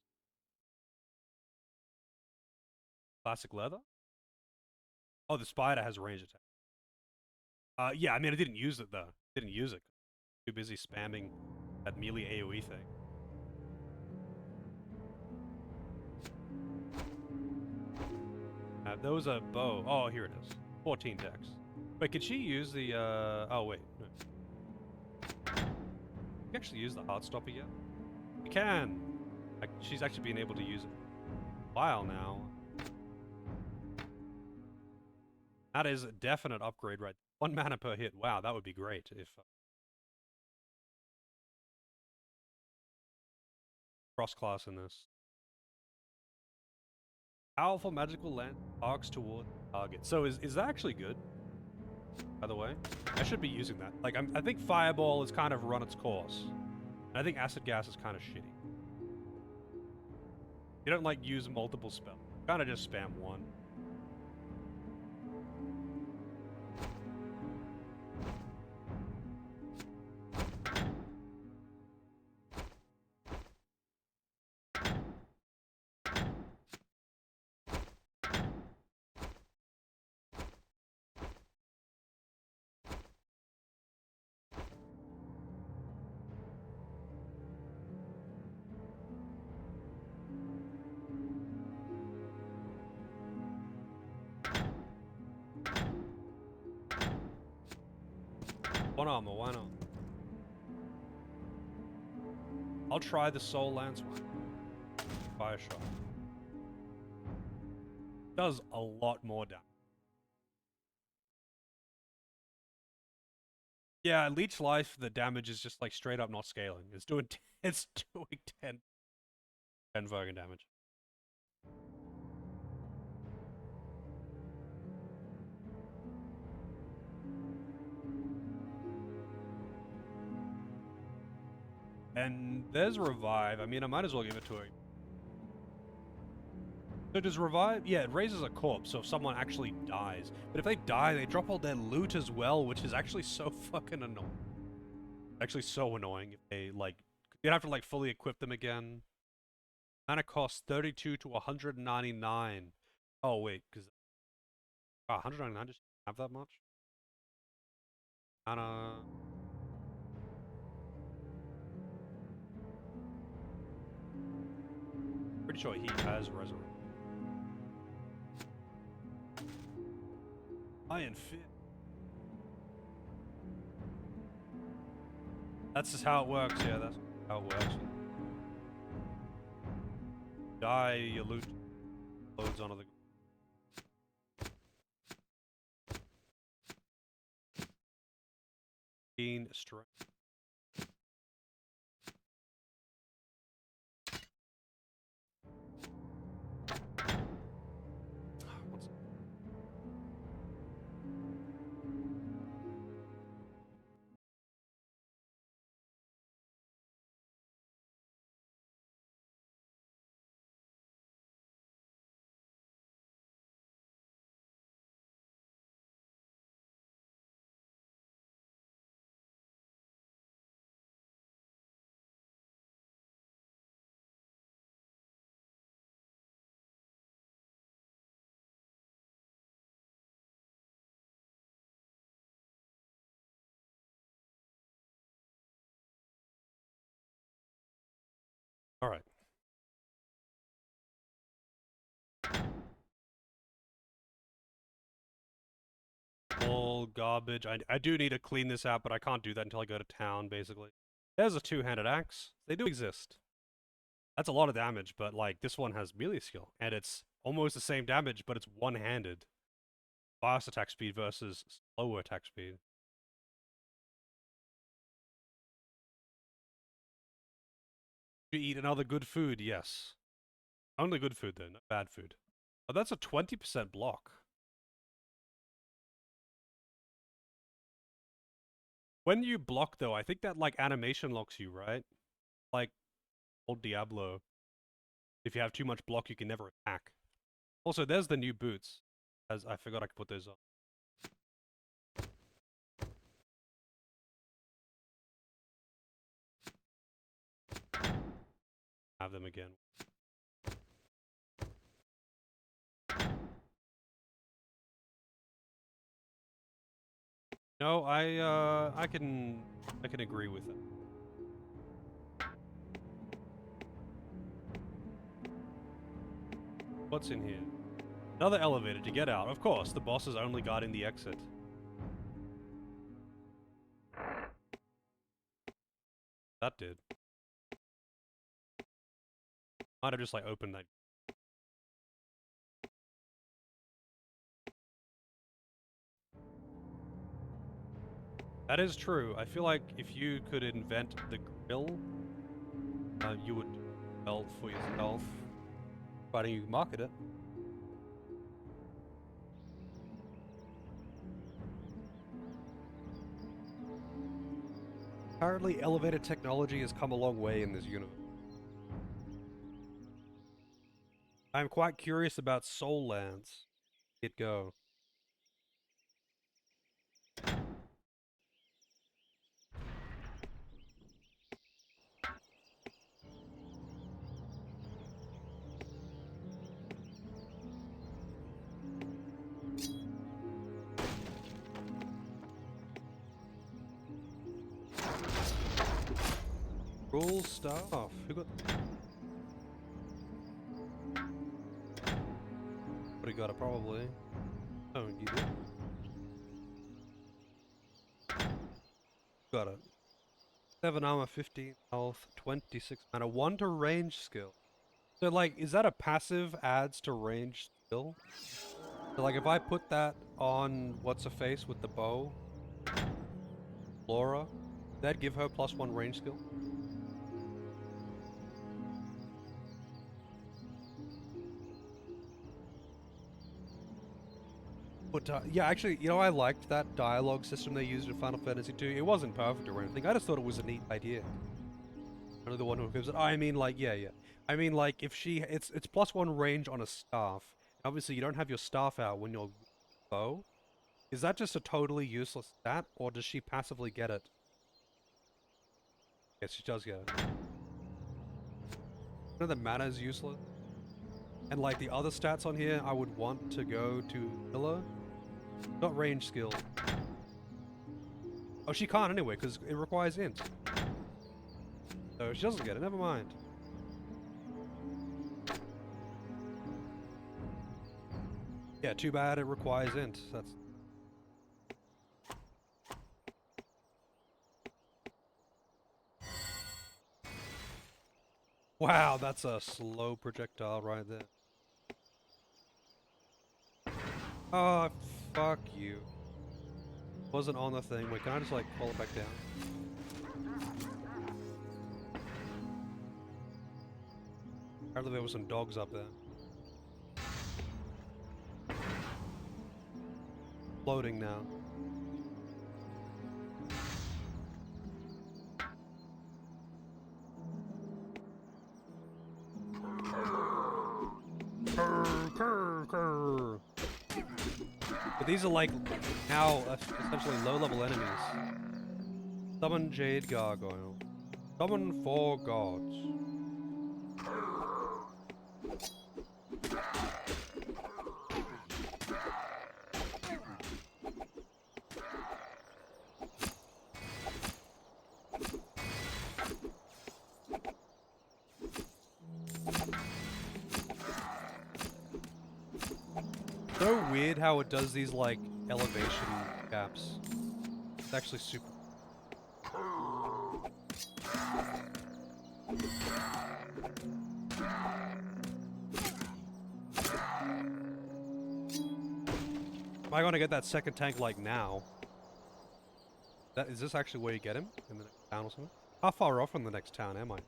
Classic leather? Oh, the spider has range attack. Yeah, I mean, I didn't use it, though. Didn't use it. Too busy spamming that melee AoE thing. There was a bow. Oh, here it is. 14 dex. Wait, could she use the, oh, wait. No. Can you actually use the Heartstopper yet? You can! Like, she's actually been able to use it a while now. That is a definite upgrade right there. 1 mana per hit. Wow, that would be great if... cross-class in this. Powerful magical lens arcs toward target. So is that actually good? By the way? I should be using that. Like, I think Fireball has kind of run its course. And I think Acid Gas is kind of shitty. You don't, like, use multiple spells. Kind of just spam one. One armor, why not? I'll try the Soul Lance one. Fire shot. Does a lot more damage. Yeah, Leech Life, the damage is just like straight up not scaling. It's doing it's doing 10 fucking damage. And there's Revive. I mean, I might as well give it to her. So does Revive? Yeah, it raises a corpse, so if someone actually dies. But if they die, they drop all their loot as well, which is actually so fucking annoying. Actually so annoying if they, like... You'd have to, like, fully equip them again. Mana costs 32 to 199. Oh, wait, because... 199 just have that much? Mana... Pretty sure he has Resurrect. Iron Fit. That's just how it works, yeah, that's how it works. Die, you loot loads onto the... Gain strength. Alright. All garbage. I do need to clean this out, but I can't do that until I go to town, basically. There's a two-handed axe. They do exist. That's a lot of damage, but, like, this one has melee skill. And it's almost the same damage, but it's one-handed. Fast attack speed versus slower attack speed. You eat another good food, yes. Only good food, though, not bad food. Oh, that's a 20% block. When you block, though, I think that, like, animation locks you, right? Like, old Diablo. If you have too much block, you can never attack. Also, there's the new boots. As I forgot I could put those on. Have them again. No, I can agree with it. What's in here? Another elevator to get out. Of course, the boss is only guarding the exit. That did. Might have just like opened that. That is true. I feel like if you could invent the grill, you would do well for yourself. Why don't you market it? Apparently, elevator technology has come a long way in this universe. I'm quite curious about Soul Lands. It go. Cool stuff. Who got? What he got it probably. Oh, you did. Got it. 7 armor, 15 health, 26 mana, 1 to range skill. So like, is that a passive adds to range skill? So like if I put that on what's a face with the bow, Laura. That'd give her +1 range skill. But yeah, actually, you know, I liked that dialogue system they used in Final Fantasy II. It wasn't perfect or anything. I just thought it was a neat idea. I'm the one who gives it. I mean, like, yeah. I mean, like, if she, it's +1 range on a staff. Obviously, you don't have your staff out when you're bow. Is that just a totally useless stat, or does she passively get it? Yes, she does get it. You know, the mana is useless. And like the other stats on here, I would want to go to Pillar. Not range skill. Oh, she can't anyway, because it requires int. So she doesn't get it, never mind. Yeah, too bad it requires int. That's... Wow, that's a slow projectile right there. Oh, fuck you. Wasn't on the thing. Wait, can I just like pull it back down? Apparently there were some dogs up there. Floating now. But these are like now essentially low-level enemies. Summon Jade Gargoyle. Summon 4 gods. So weird how it does these like elevation gaps. It's actually super. Am I gonna get that second tank like now? Is this actually where you get him? In the next town or something? How far off from the next town am I?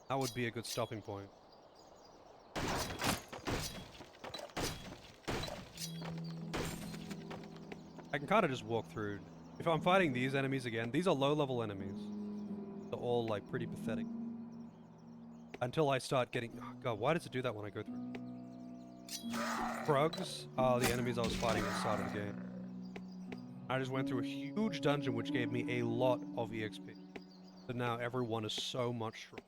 That would be a good stopping point. I can kind of just walk through. If I'm fighting these enemies again, these are low-level enemies. They're all, like, pretty pathetic. Until I start getting... Oh, God, why does it do that when I go through? Krugs are the enemies I was fighting at the start of the game. I just went through a huge dungeon which gave me a lot of EXP. So now everyone is so much stronger.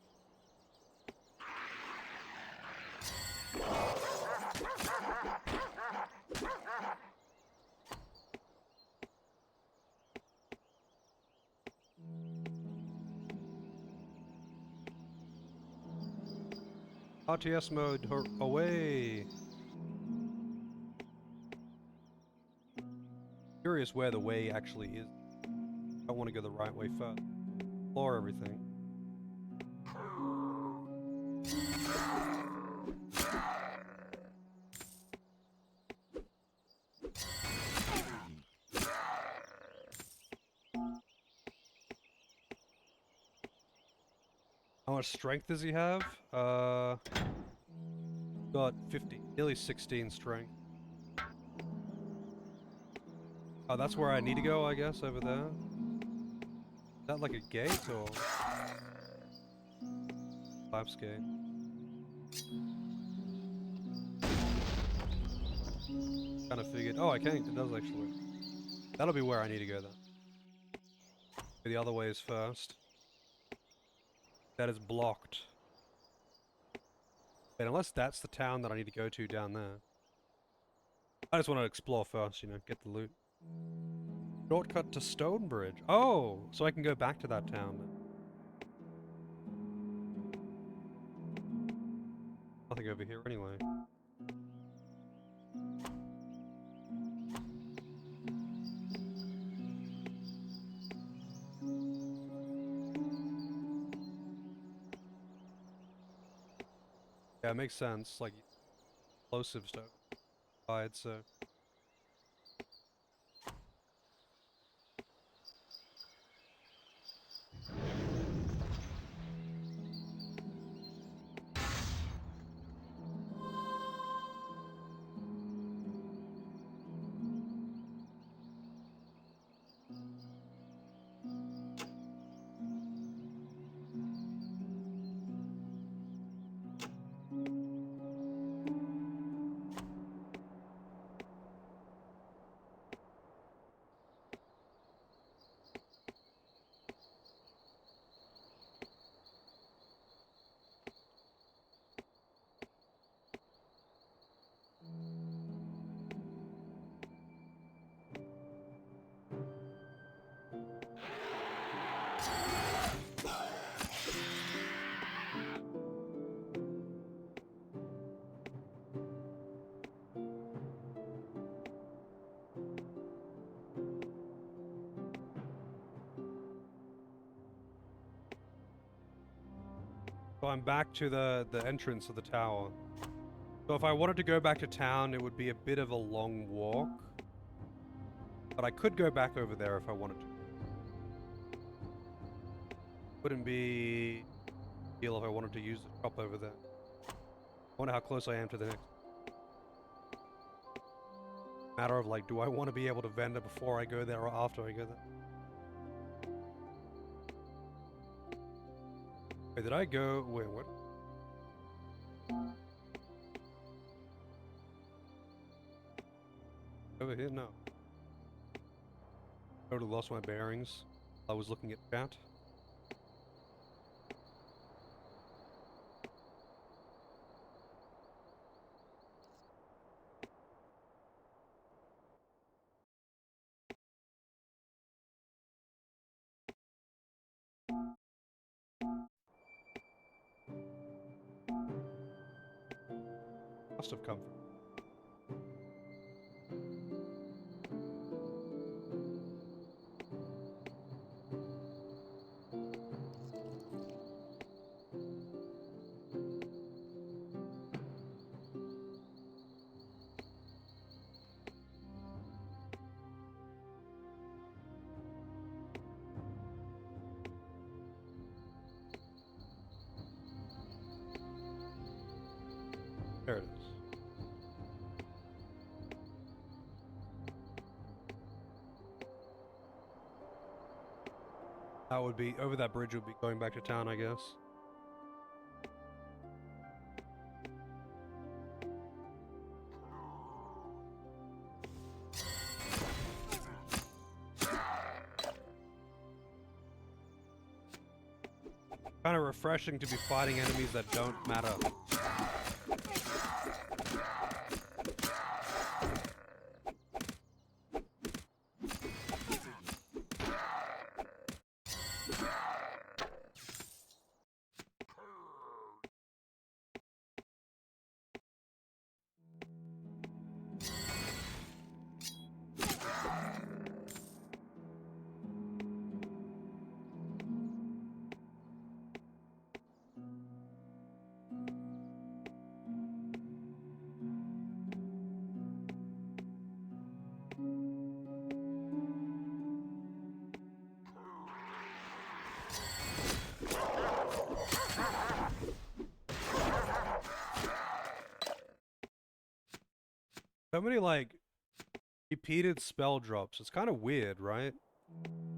RTS mode, away! Curious where the way actually is. I want to go the right way first. Explore everything. How much strength does he have? Got 50, nearly 16 strength. Oh, that's where I need to go, I guess, over there. Is that like a gate, or...? Lapse gate. Kinda figured... Oh, I can't, it does actually. That'll be where I need to go, then. The other way is first. That is blocked. Wait, unless that's the town that I need to go to down there. I just want to explore first, you know, get the loot. Shortcut to Stonebridge. Oh, so I can go back to that town then. Nothing over here anyway. Yeah, it makes sense. Like, explosive stuff. So. So I'm back to the entrance of the tower. So if I wanted to go back to town, it would be a bit of a long walk. But I could go back over there if I wanted to. Wouldn't be a deal if I wanted to use the shop over there. I wonder how close I am to the next. Matter of like, do I want to be able to vend it before I go there or after I go there? Wait, did I go? Wait, what? Over here? No. Totally lost my bearings. I was looking at chat. Must have come from. There it is. That would be, over that bridge would be going back to town, I guess. Kind of refreshing to be fighting enemies that don't matter. So many, like, repeated spell drops. It's kind of weird, right?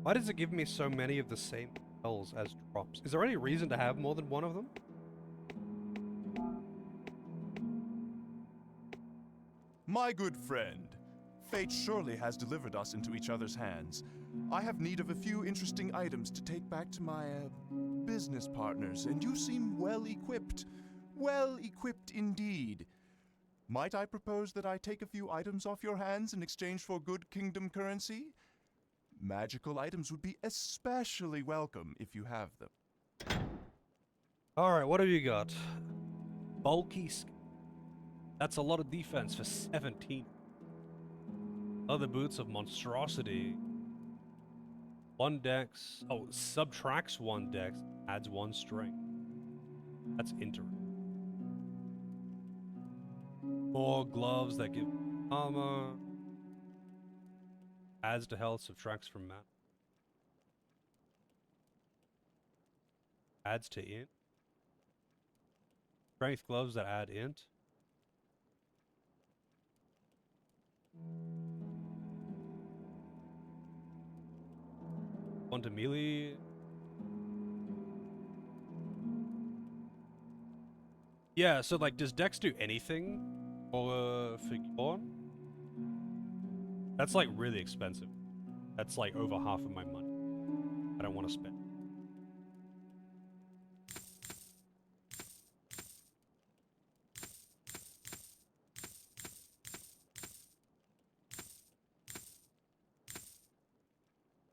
Why does it give me so many of the same spells as drops? Is there any reason to have more than one of them? My good friend, fate surely has delivered us into each other's hands. I have need of a few interesting items to take back to my business partners, and you seem well equipped. Well equipped indeed. Might I propose that I take a few items off your hands in exchange for good kingdom currency? Magical items would be especially welcome if you have them. Alright, what have you got? Bulky. That's a lot of defense for 17. Other boots of monstrosity. 1 dex. Oh, subtracts 1 dex, adds 1 strength. That's interesting. 4 gloves that give armor. Adds to health, subtracts from mana. Adds to int. Strength gloves that add int. One to melee. Yeah, so like, does Dex do anything for Figurn? That's like really expensive. That's like over half of my money. I don't want to spend.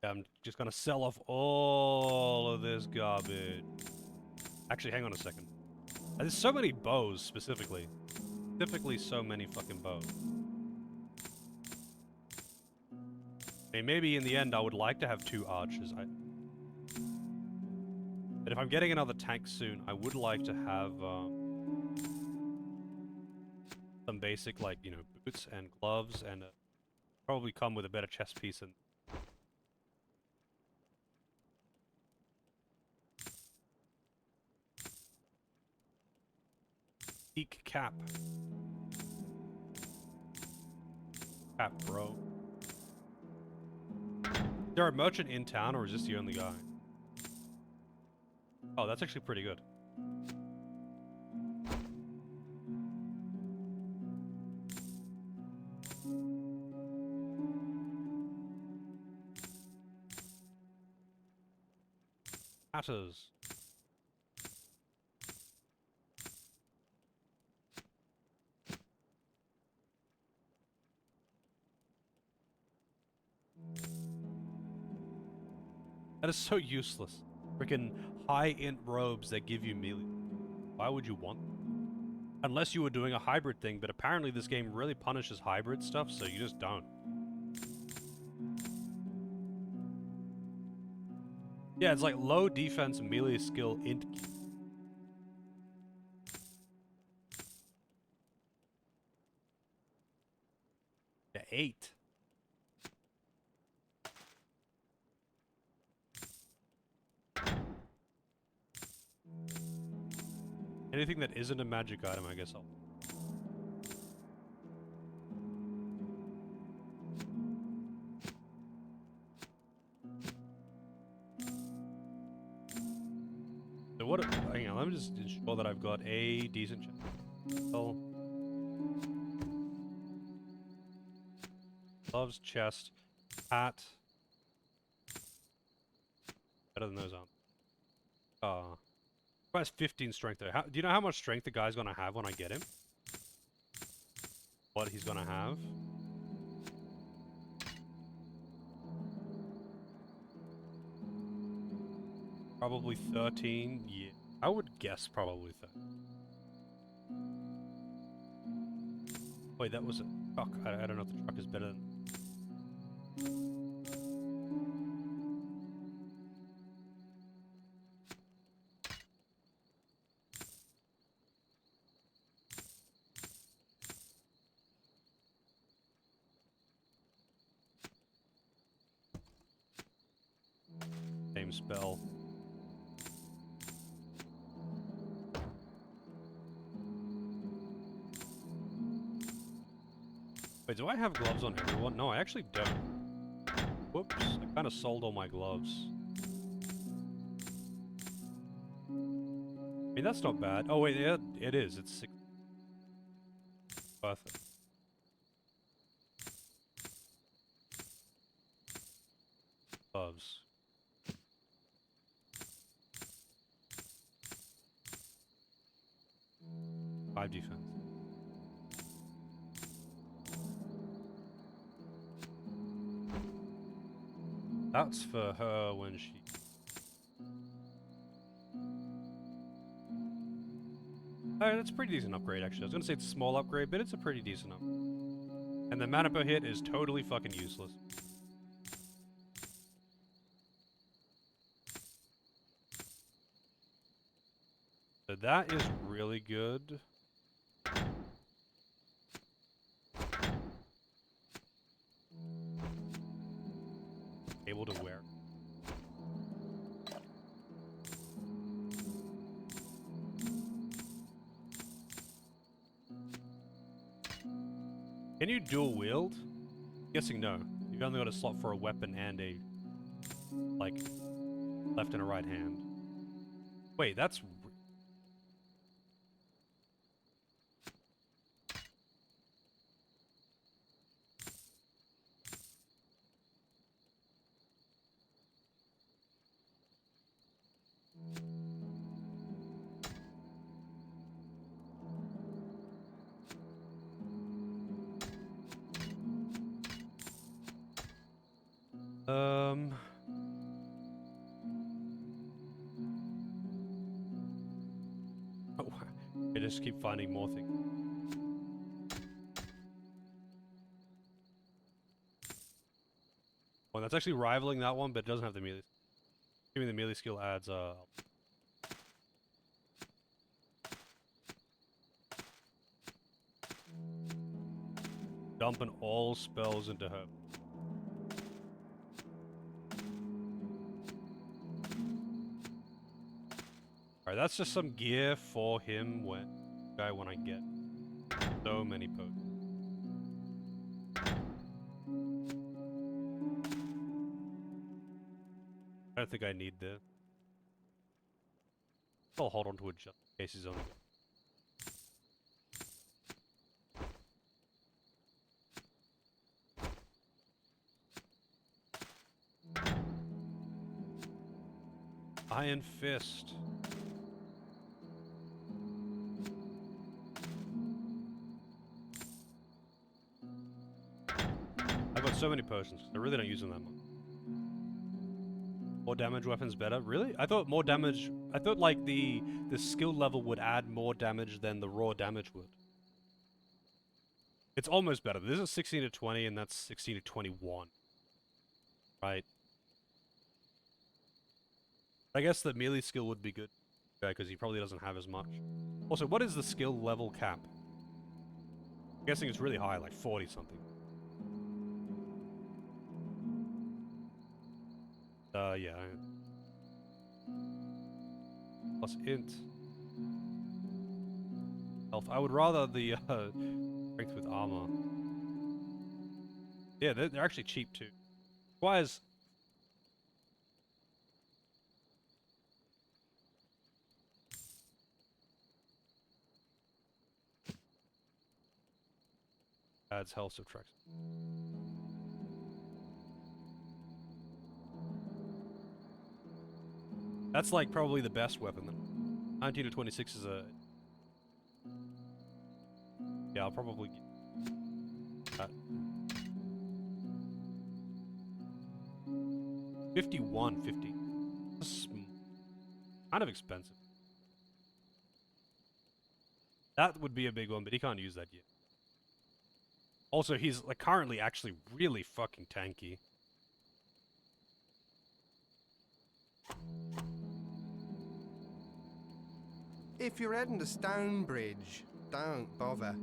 I'm just gonna sell off all of this garbage. Actually, hang on a second. There's so many bows, specifically. Specifically, so many fucking bows. I mean, maybe in the end I would like to have 2 archers. But if I'm getting another tank soon, I would like to have some basic, like, you know, boots and gloves, and probably come with a better chest piece and peak cap. Cap, bro. Is there a merchant in town, or is this the only guy? Oh, that's actually pretty good. Hatters. That is so useless. Freaking high-int robes that give you melee. Why would you want them? Unless you were doing a hybrid thing, but apparently this game really punishes hybrid stuff, so you just don't. Yeah, it's like low defense melee skill int. Yeah, 8. Anything that isn't a magic item, I guess I'll... So what... Hang on, let me just ensure that I've got a decent chest. Well, gloves, chest, hat. Better than those aren't. Has 15 strength though. Do you know how much strength the guy's gonna have when I get him? What he's gonna have? Probably 13. Yeah, I would guess probably 13. Wait, that was a truck. I don't know if the truck is better than... Same spell. Wait, do I have gloves on everyone? No, I actually don't. Whoops, I kind of sold all my gloves. I mean, that's not bad. Oh wait, yeah, it is. It's 6. Worth it. Gloves. Five defense. That's for her when she... Alright, that's a pretty decent upgrade actually. I was gonna say it's a small upgrade, but it's a pretty decent upgrade. And the mana per hit is totally fucking useless. So that is really good. Able to wear. Can you dual wield? Guessing no. You've only got a slot for a weapon and a, like, left and a right hand. Wait, that's... Oh, I just keep finding more things. Well, that's actually rivaling that one, but it doesn't have the melee. Giving the melee skill adds dumping all spells into her. Alright, that's just some gear for him when I get so many potions. I don't think I need this. I'll hold on to it just in case he's on. Iron Fist. I've got so many potions. I really don't use them that much. More damage weapons better? Really? I thought more damage... I thought, like, the skill level would add more damage than the raw damage would. It's almost better. This is 16 to 20, and that's 16 to 21. Right? I guess the melee skill would be good, because he probably doesn't have as much. Also, what is the skill level cap? I'm guessing it's really high, like 40-something. Yeah. Plus int. Health. I would rather the strength with armor. Yeah, they're actually cheap too. Requires... Adds health subtraction. That's like probably the best weapon then. 19 to 26 is a... Yeah, I'll probably get that. 51.50. That's kind of expensive. That would be a big one, but he can't use that yet. Also, he's like currently actually really fucking tanky. If you're heading to Stonebridge, don't bother.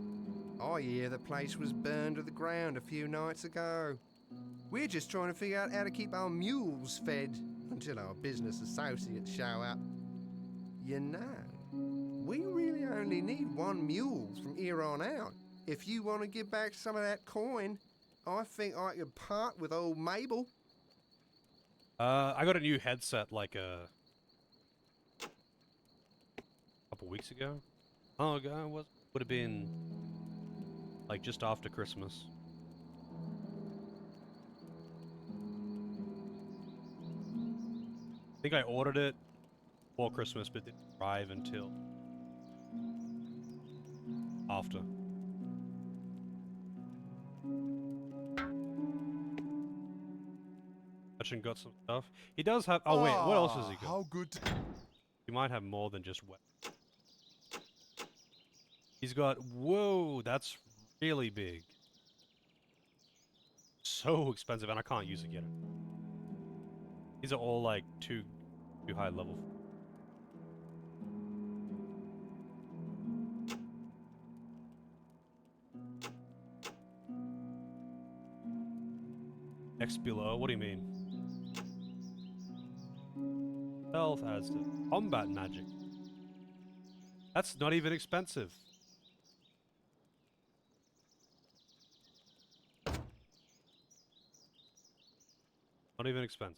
I hear the place was burned to the ground a few nights ago. We're just trying to figure out how to keep our mules fed until our business associates show up. You know, we really only need one mule from here on out. If you want to give back some of that coin, I think I could part with old Mabel. I got a new headset like a couple weeks ago. Oh, ago would have been like just after Christmas. I think I ordered it before Christmas, but didn't arrive until after. And got some stuff. He does have. Oh wait, what else has he got? How good. He might have more than just weapons. He's got. Whoa, that's really big. So expensive, and I can't use it yet. These are all like too high level. Next below. What do you mean? Health adds to combat magic. That's not even expensive. Not even expensive.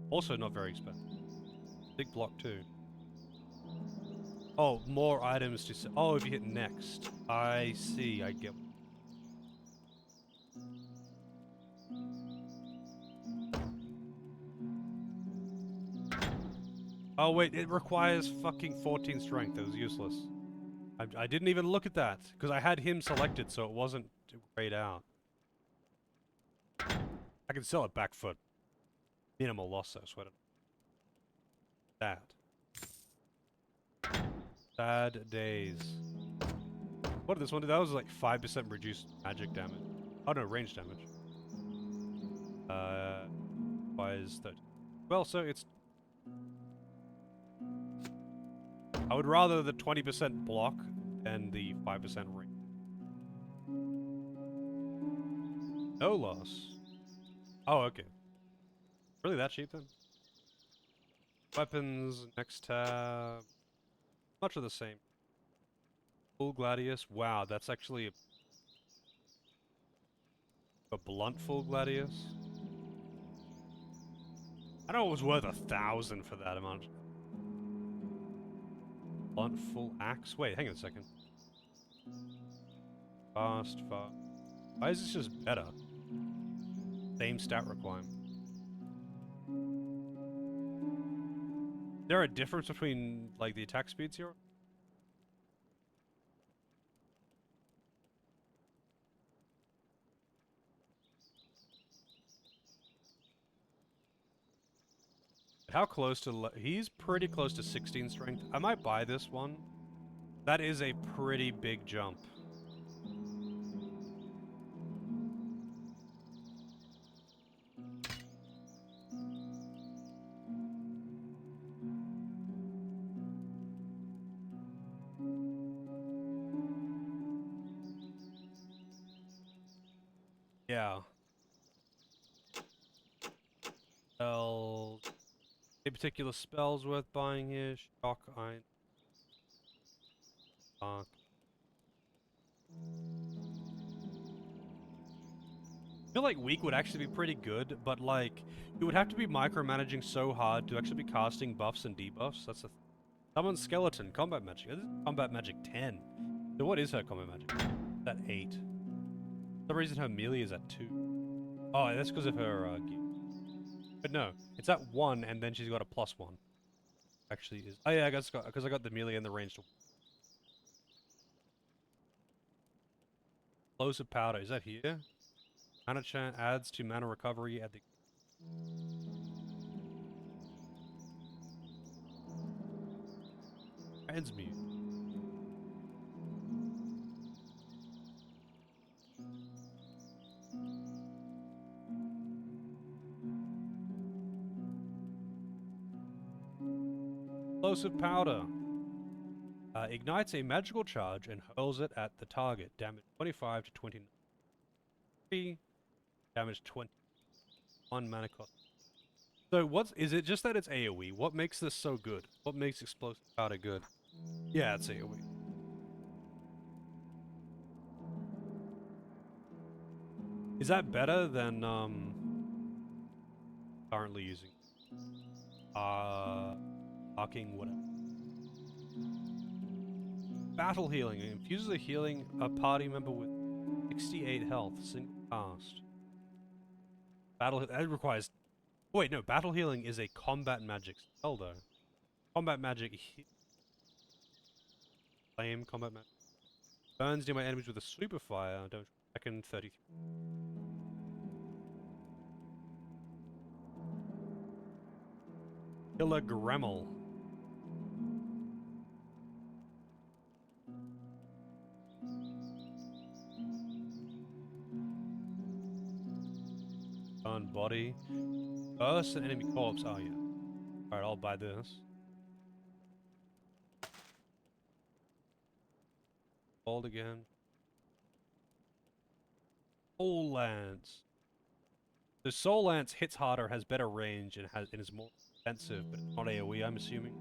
Also not very expensive. Big block too. Oh, more items to... Oh, if you hit next. I see, I get... Oh wait, it requires fucking 14 strength. That was useless. I didn't even look at that, because I had him selected, so it wasn't grayed out. I can sell it back for minimal loss, though, so I don't... That. Sad days. What did this one do? That was like 5% reduced magic damage. Oh no, range damage. Why is that? Well, so it's... I would rather the 20% block and the 5% rate. No loss. Oh, okay. Really that cheap then? Weapons, next tab. Much of the same. Full Gladius. Wow, that's actually a blunt full Gladius. I know it was worth 1,000 for that amount. Blunt full axe. Wait, hang on a second. Fast. Why is this just better? Same stat requirement. Is there a difference between like the attack speeds here? How close to... He's pretty close to 16 strength. I might buy this one. That is a pretty big jump. Yeah. Spells. A particular spells worth buying here. Shock, Iron. Arc. I feel like Weak would actually be pretty good, but like, you would have to be micromanaging so hard to actually be casting buffs and debuffs. That's a Summon Skeleton, Combat Magic. This is Combat Magic 10. So what is her Combat Magic? At 8. For some reason her melee is at 2. Oh, that's because of her gear. But no, it's at 1 and then she's got a +1. Actually is... Oh yeah, because I got the melee and the ranged. Explosive Powder, is that here? Mana chant adds to mana recovery at the... Transmute. Explosive Powder. Ignites a magical charge and hurls it at the target. Damage 25 to 29. Damage 20. 1 mana cost. So is it just that it's AoE? What makes this so good? What makes Explosive Powder good? Yeah, it's AoE. Is that better than currently using arcing whatever? Battle healing. It infuses a healing a party member with 68 health, single cast. That requires... Wait, no, battle healing is a combat magic spell though. Combat magic flame combat magic. Burns near my enemies with a super fire. Don't second 33. Killer Gremmel. On body. Burst an enemy corpse. Oh yeah. Alright, I'll buy this. Hold again. Soul Lance. The Soul Lance hits harder, has better range, and is more expensive, but it's not AoE, I'm assuming.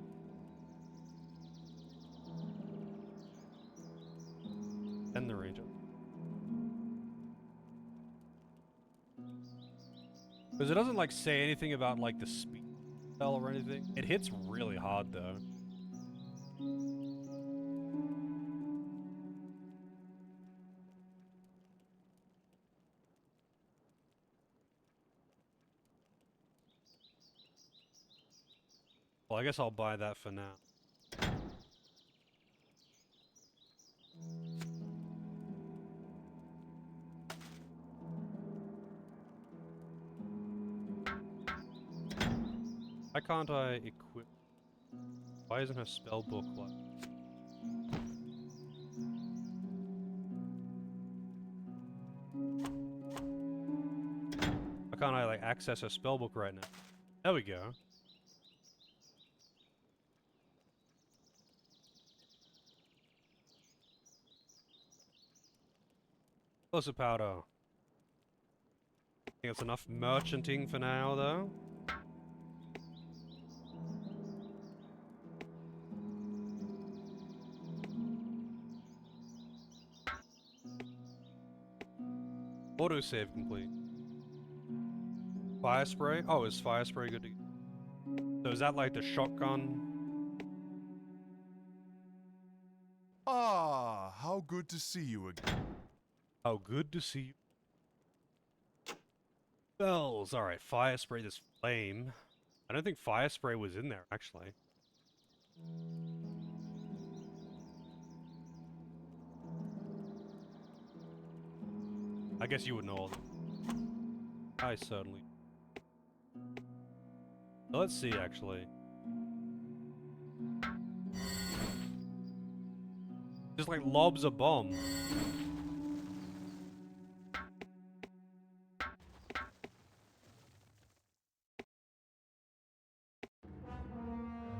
And the range up. Because it doesn't like say anything about like the speed spell or anything. It hits really hard though. Well, I guess I'll buy that for now. Why can't I equip? Why isn't her spell book like? Why can't I like access her spell book right now? There we go. Explosive powder. I think that's enough merchanting for now, though. Autosave complete. Fire spray? Oh, is fire spray good to go? So is that like the shotgun? Ah, how good to see you again. How good to see you. Bells. Alright, fire spray this flame. I don't think fire spray was in there, actually. I guess you would know all that. I certainly. Let's see, actually. Just like lobs a bomb.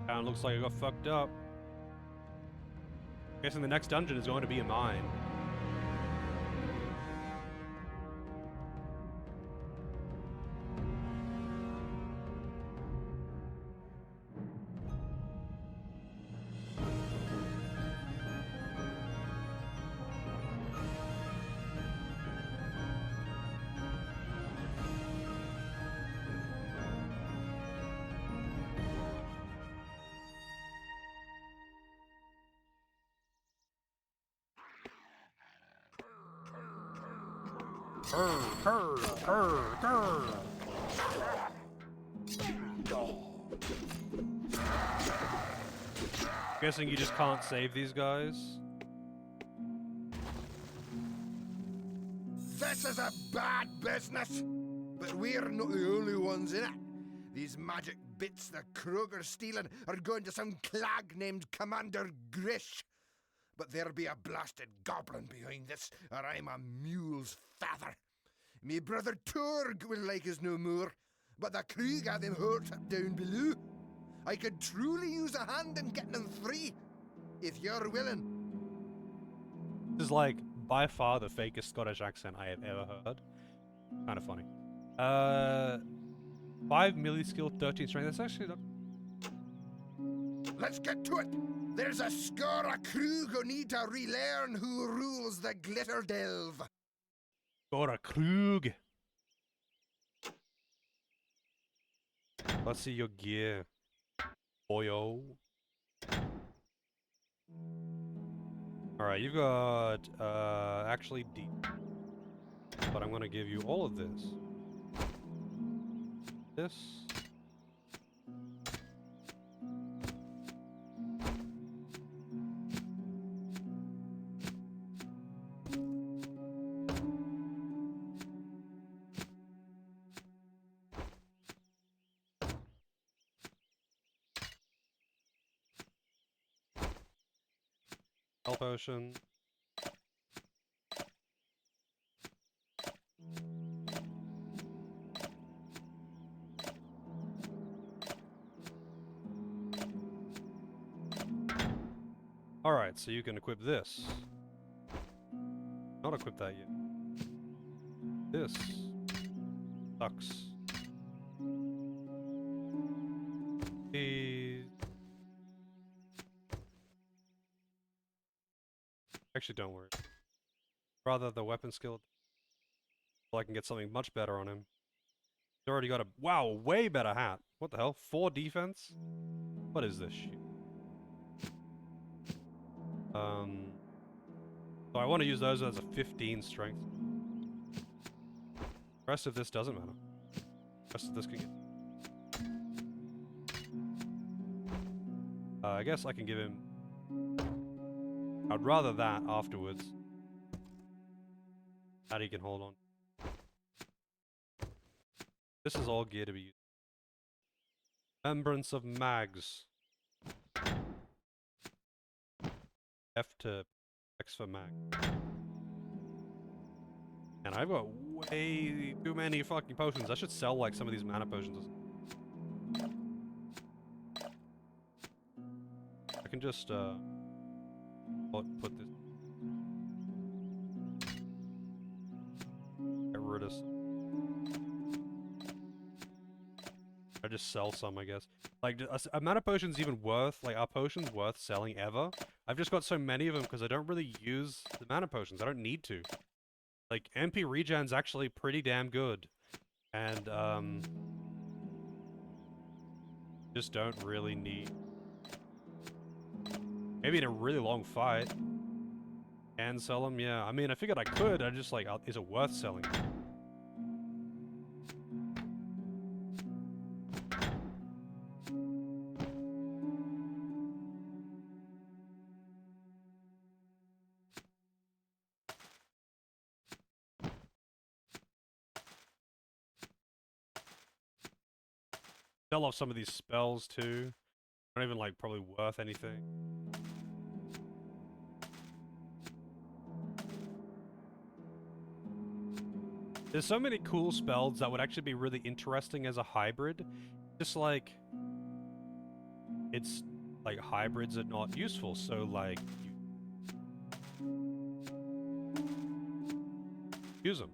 Kinda looks like I got fucked up. Guessing the next dungeon is going to be a mine. Guessing you just can't save these guys. This is a bad business, but we're not the only ones in it. These magic bits the Krug are stealing are going to some clag named Commander Grish. But there be a blasted goblin behind this, or I'm a mule's father. Me brother Turg will like us no more, but the Krug have them hurt down below. I could truly use a hand in getting them free, if you're willing. This is like by far the fakest Scottish accent I have ever heard. Kind of funny. 5 melee skill, 13 strength. That's actually not. Let's get to it. There's a score of Krug who need to relearn who rules the Glitter Delve. Got a Krug. Let's see your gear. Boyo. Alright, you've got actually D. But I'm gonna give you all of this. This. Health potion. Alright, so you can equip this. Not equip that yet. This sucks. Actually, don't worry. Rather the weapon skill, so I can get something much better on him. He's already got a way better hat. What the hell? 4 defense? What is this shit? So I want to use those as a 15 strength. The rest of this doesn't matter. The rest of this can get. I guess I can give him. I'd rather that afterwards. That he can hold on. This is all gear to be used. Remembrance of Mags. F to X for mag. And I've got way too many fucking potions. I should sell like some of these mana potions. I can just put this. to... I just sell some, I guess. Like, are mana potions even worth, like, are potions worth selling ever? I've just got so many of them because I don't really use the mana potions. I don't need to. Like, MP regen's actually pretty damn good. And, just don't really need... Maybe in a really long fight. Can sell them, yeah. I mean, I figured I could, I just like, is it worth selling? Sell off some of these spells too. Not even like probably worth anything. There's so many cool spells that would actually be really interesting as a hybrid. Just like, it's like hybrids are not useful, so like, you use them.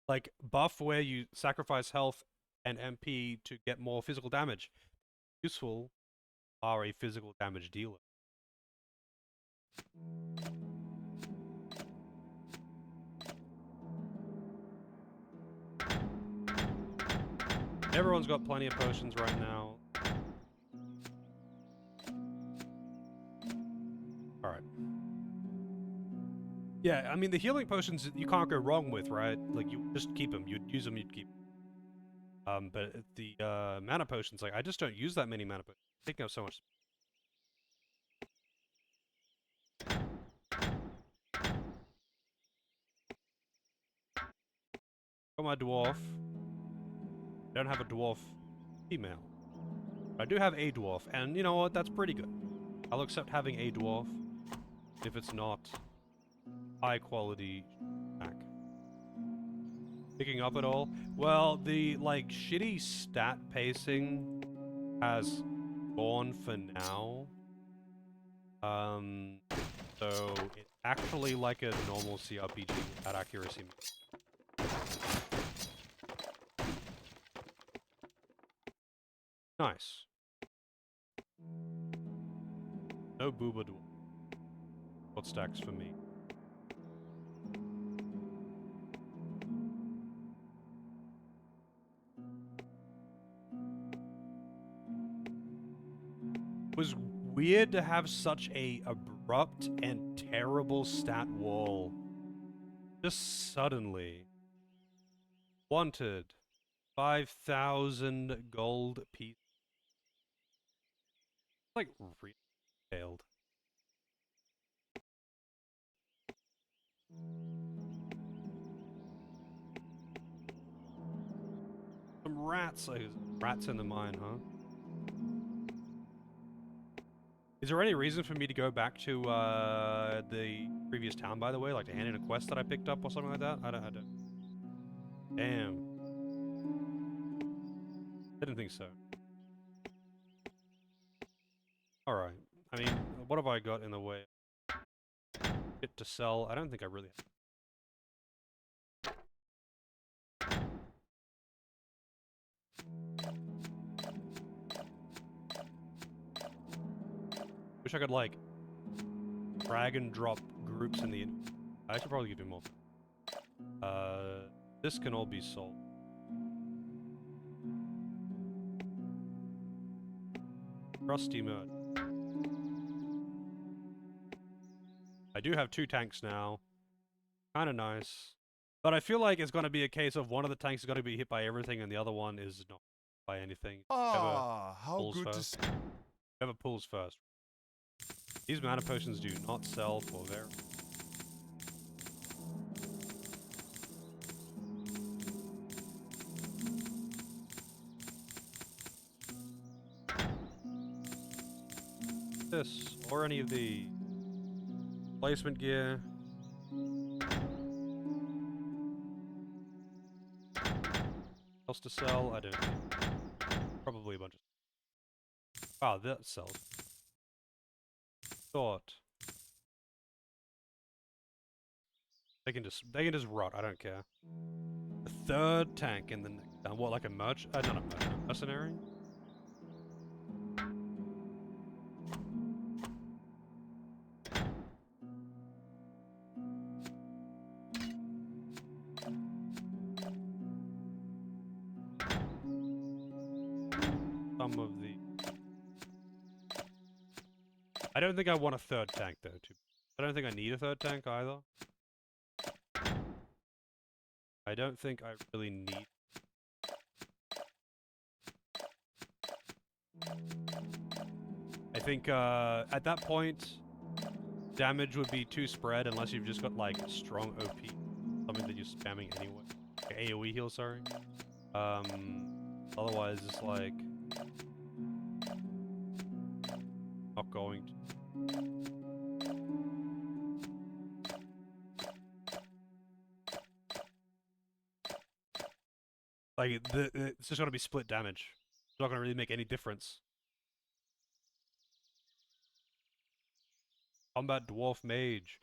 Like, buff where you sacrifice health and MP to get more physical damage. Useful are a physical damage dealer. Everyone's got plenty of potions right now. Alright. Yeah, I mean, the healing potions you can't go wrong with, right? Like, you just keep them. You'd use them, you'd keep them. But the mana potions, like, I just don't use that many mana potions. Taking up so much. Got my dwarf. I don't have a dwarf female. I do have a dwarf, and you know what? That's pretty good. I'll accept having a dwarf if it's not high quality pack. Picking up at all? Well, the like shitty stat pacing has gone for now. So it's actually like a normal CRPG without accuracy. Nice. No booba dwarf. What stacks for me? It was weird to have such a abrupt and terrible stat wall. Just suddenly. Wanted 5,000 gold pieces. Like really failed. Some rats. Rats in the mine, huh? Is there any reason for me to go back to the previous town, by the way? Like to hand in a quest that I picked up or something like that? I don't. Damn. Didn't think so. Alright. I mean, what have I got in the way? Shit to sell. I don't think I really have. Wish I could, like, drag and drop groups in the... I should probably give you more. This can all be sold. Rusty mud. I do have 2 tanks now. Kinda nice. But I feel like it's gonna be a case of one of the tanks is gonna be hit by everything and the other one is not by anything. Ah, how good to see. Whoever pulls first. These mana potions do not sell for very... This, or any of the placement gear. Else to sell? I don't know. Probably a bunch of... Ah, that sells. Thought. They can just rot. I don't care. The third tank in the next. What, like a not a merchant, a mercenary? Some of the. I don't think I want a third tank though. I don't think I need a third tank either. I don't think I really need. I think at that point, damage would be too spread unless you've just got like strong OP, something that you're spamming anyway. AoE heal, sorry. Otherwise, it's like not going to. Like it's just gonna be split damage. It's not gonna really make any difference. Combat Dwarf Mage.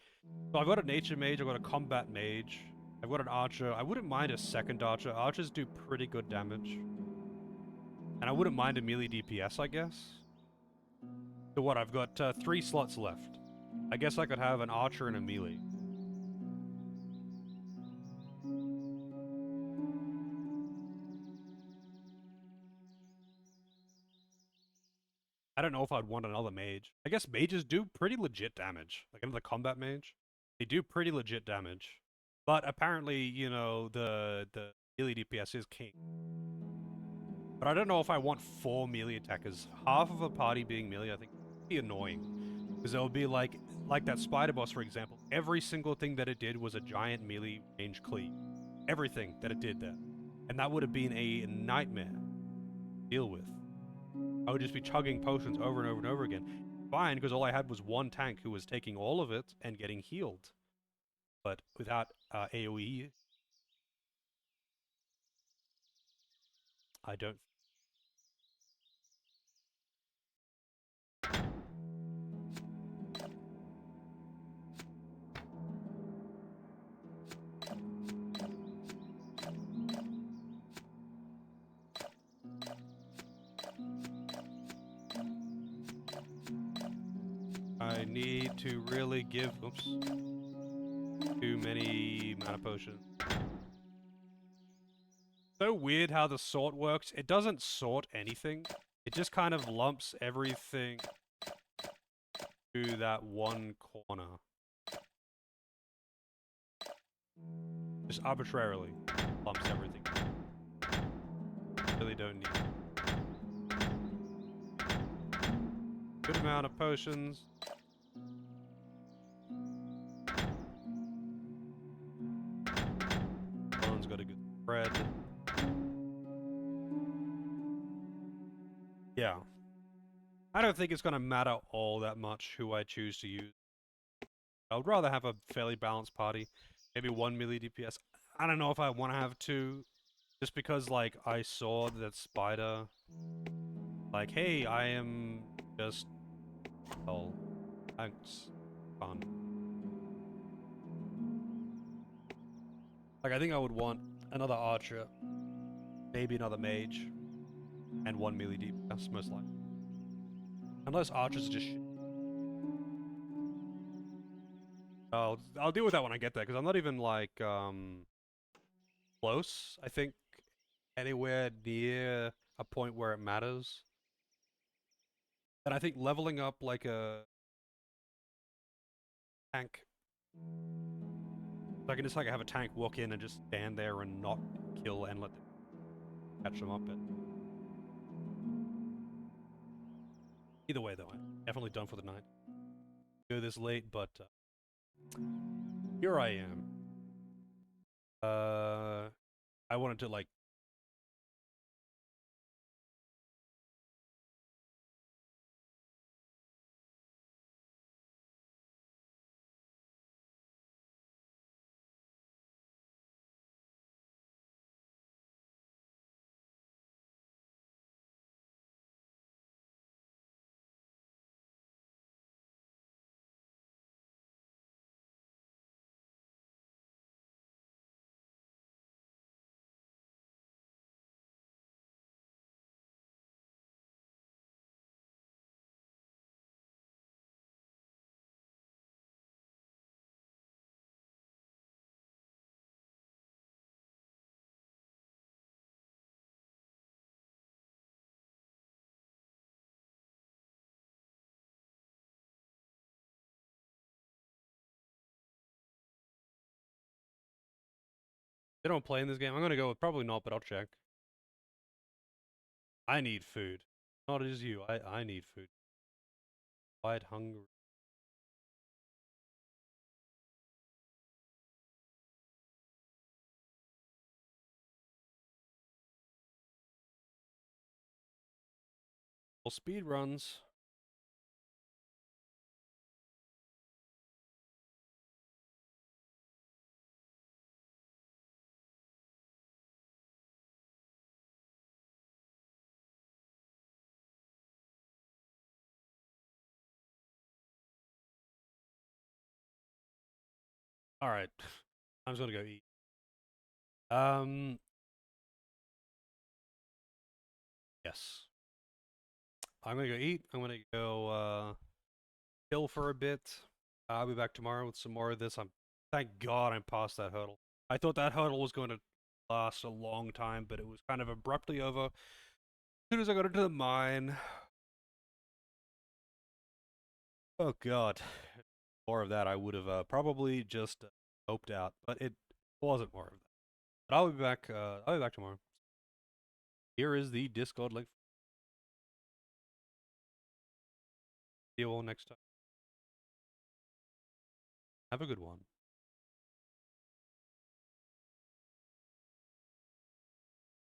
So I've got a Nature Mage, I've got a Combat Mage, I've got an Archer. I wouldn't mind a second Archer. Archers do pretty good damage. And I wouldn't mind a melee DPS, I guess. So what, I've got 3 slots left. I guess I could have an Archer and a melee. I don't know if I'd want another mage. I guess mages do pretty legit damage. Like another combat mage. They do pretty legit damage. But apparently, you know, the melee DPS is king. But I don't know if I want 4 melee attackers. Half of a party being melee, I think, would be annoying. Because there would be like that spider boss, for example. Every single thing that it did was a giant melee range cleave. Everything that it did there. And that would have been a nightmare to deal with. I would just be chugging potions over and over and over again. Fine, because all I had was one tank who was taking all of it and getting healed. But without AoE, I don't. I need to really give, oops, too many mana potions. So weird how the sort works. It doesn't sort anything. It just kind of lumps everything to that one corner. Just arbitrarily lumps everything. Really don't need it. Good amount of potions. One's got a good spread. Yeah. I don't think it's going to matter all that much who I choose to use. I would rather have a fairly balanced party. Maybe 1 melee DPS. I don't know if I want to have 2. Just because, like, I saw that spider. Like, hey, I am just... Oh, thanks. Fun. Like, I think I would want another archer. Maybe another mage. And 1 melee DPS, most likely. Unless archers are just shit. I'll deal with that when I get there, because I'm not even, like, close, I think, anywhere near a point where it matters. And I think leveling up, like, a tank. So I can just, like, have a tank walk in and just stand there and not kill and let them catch them up. But either way, though, I'm definitely done for the night. Go this late, but here I am. I wanted to, like, They don't play in this game. I'm gonna go with probably not, but I'll check. I need food. Not as you. I need food. Quite hungry. Well, speed runs. All right, I'm just gonna go eat. Yes. I'm gonna go eat. I'm gonna go chill for a bit. I'll be back tomorrow with some more of this. Thank God I'm past that hurdle. I thought that hurdle was going to last a long time, but it was kind of abruptly over. As soon as I got into the mine. Oh God. More of that, I would have probably just hoped out, but it wasn't more of that. But I'll be back. I'll be back tomorrow. Here is the Discord link. See you all next time. Have a good one.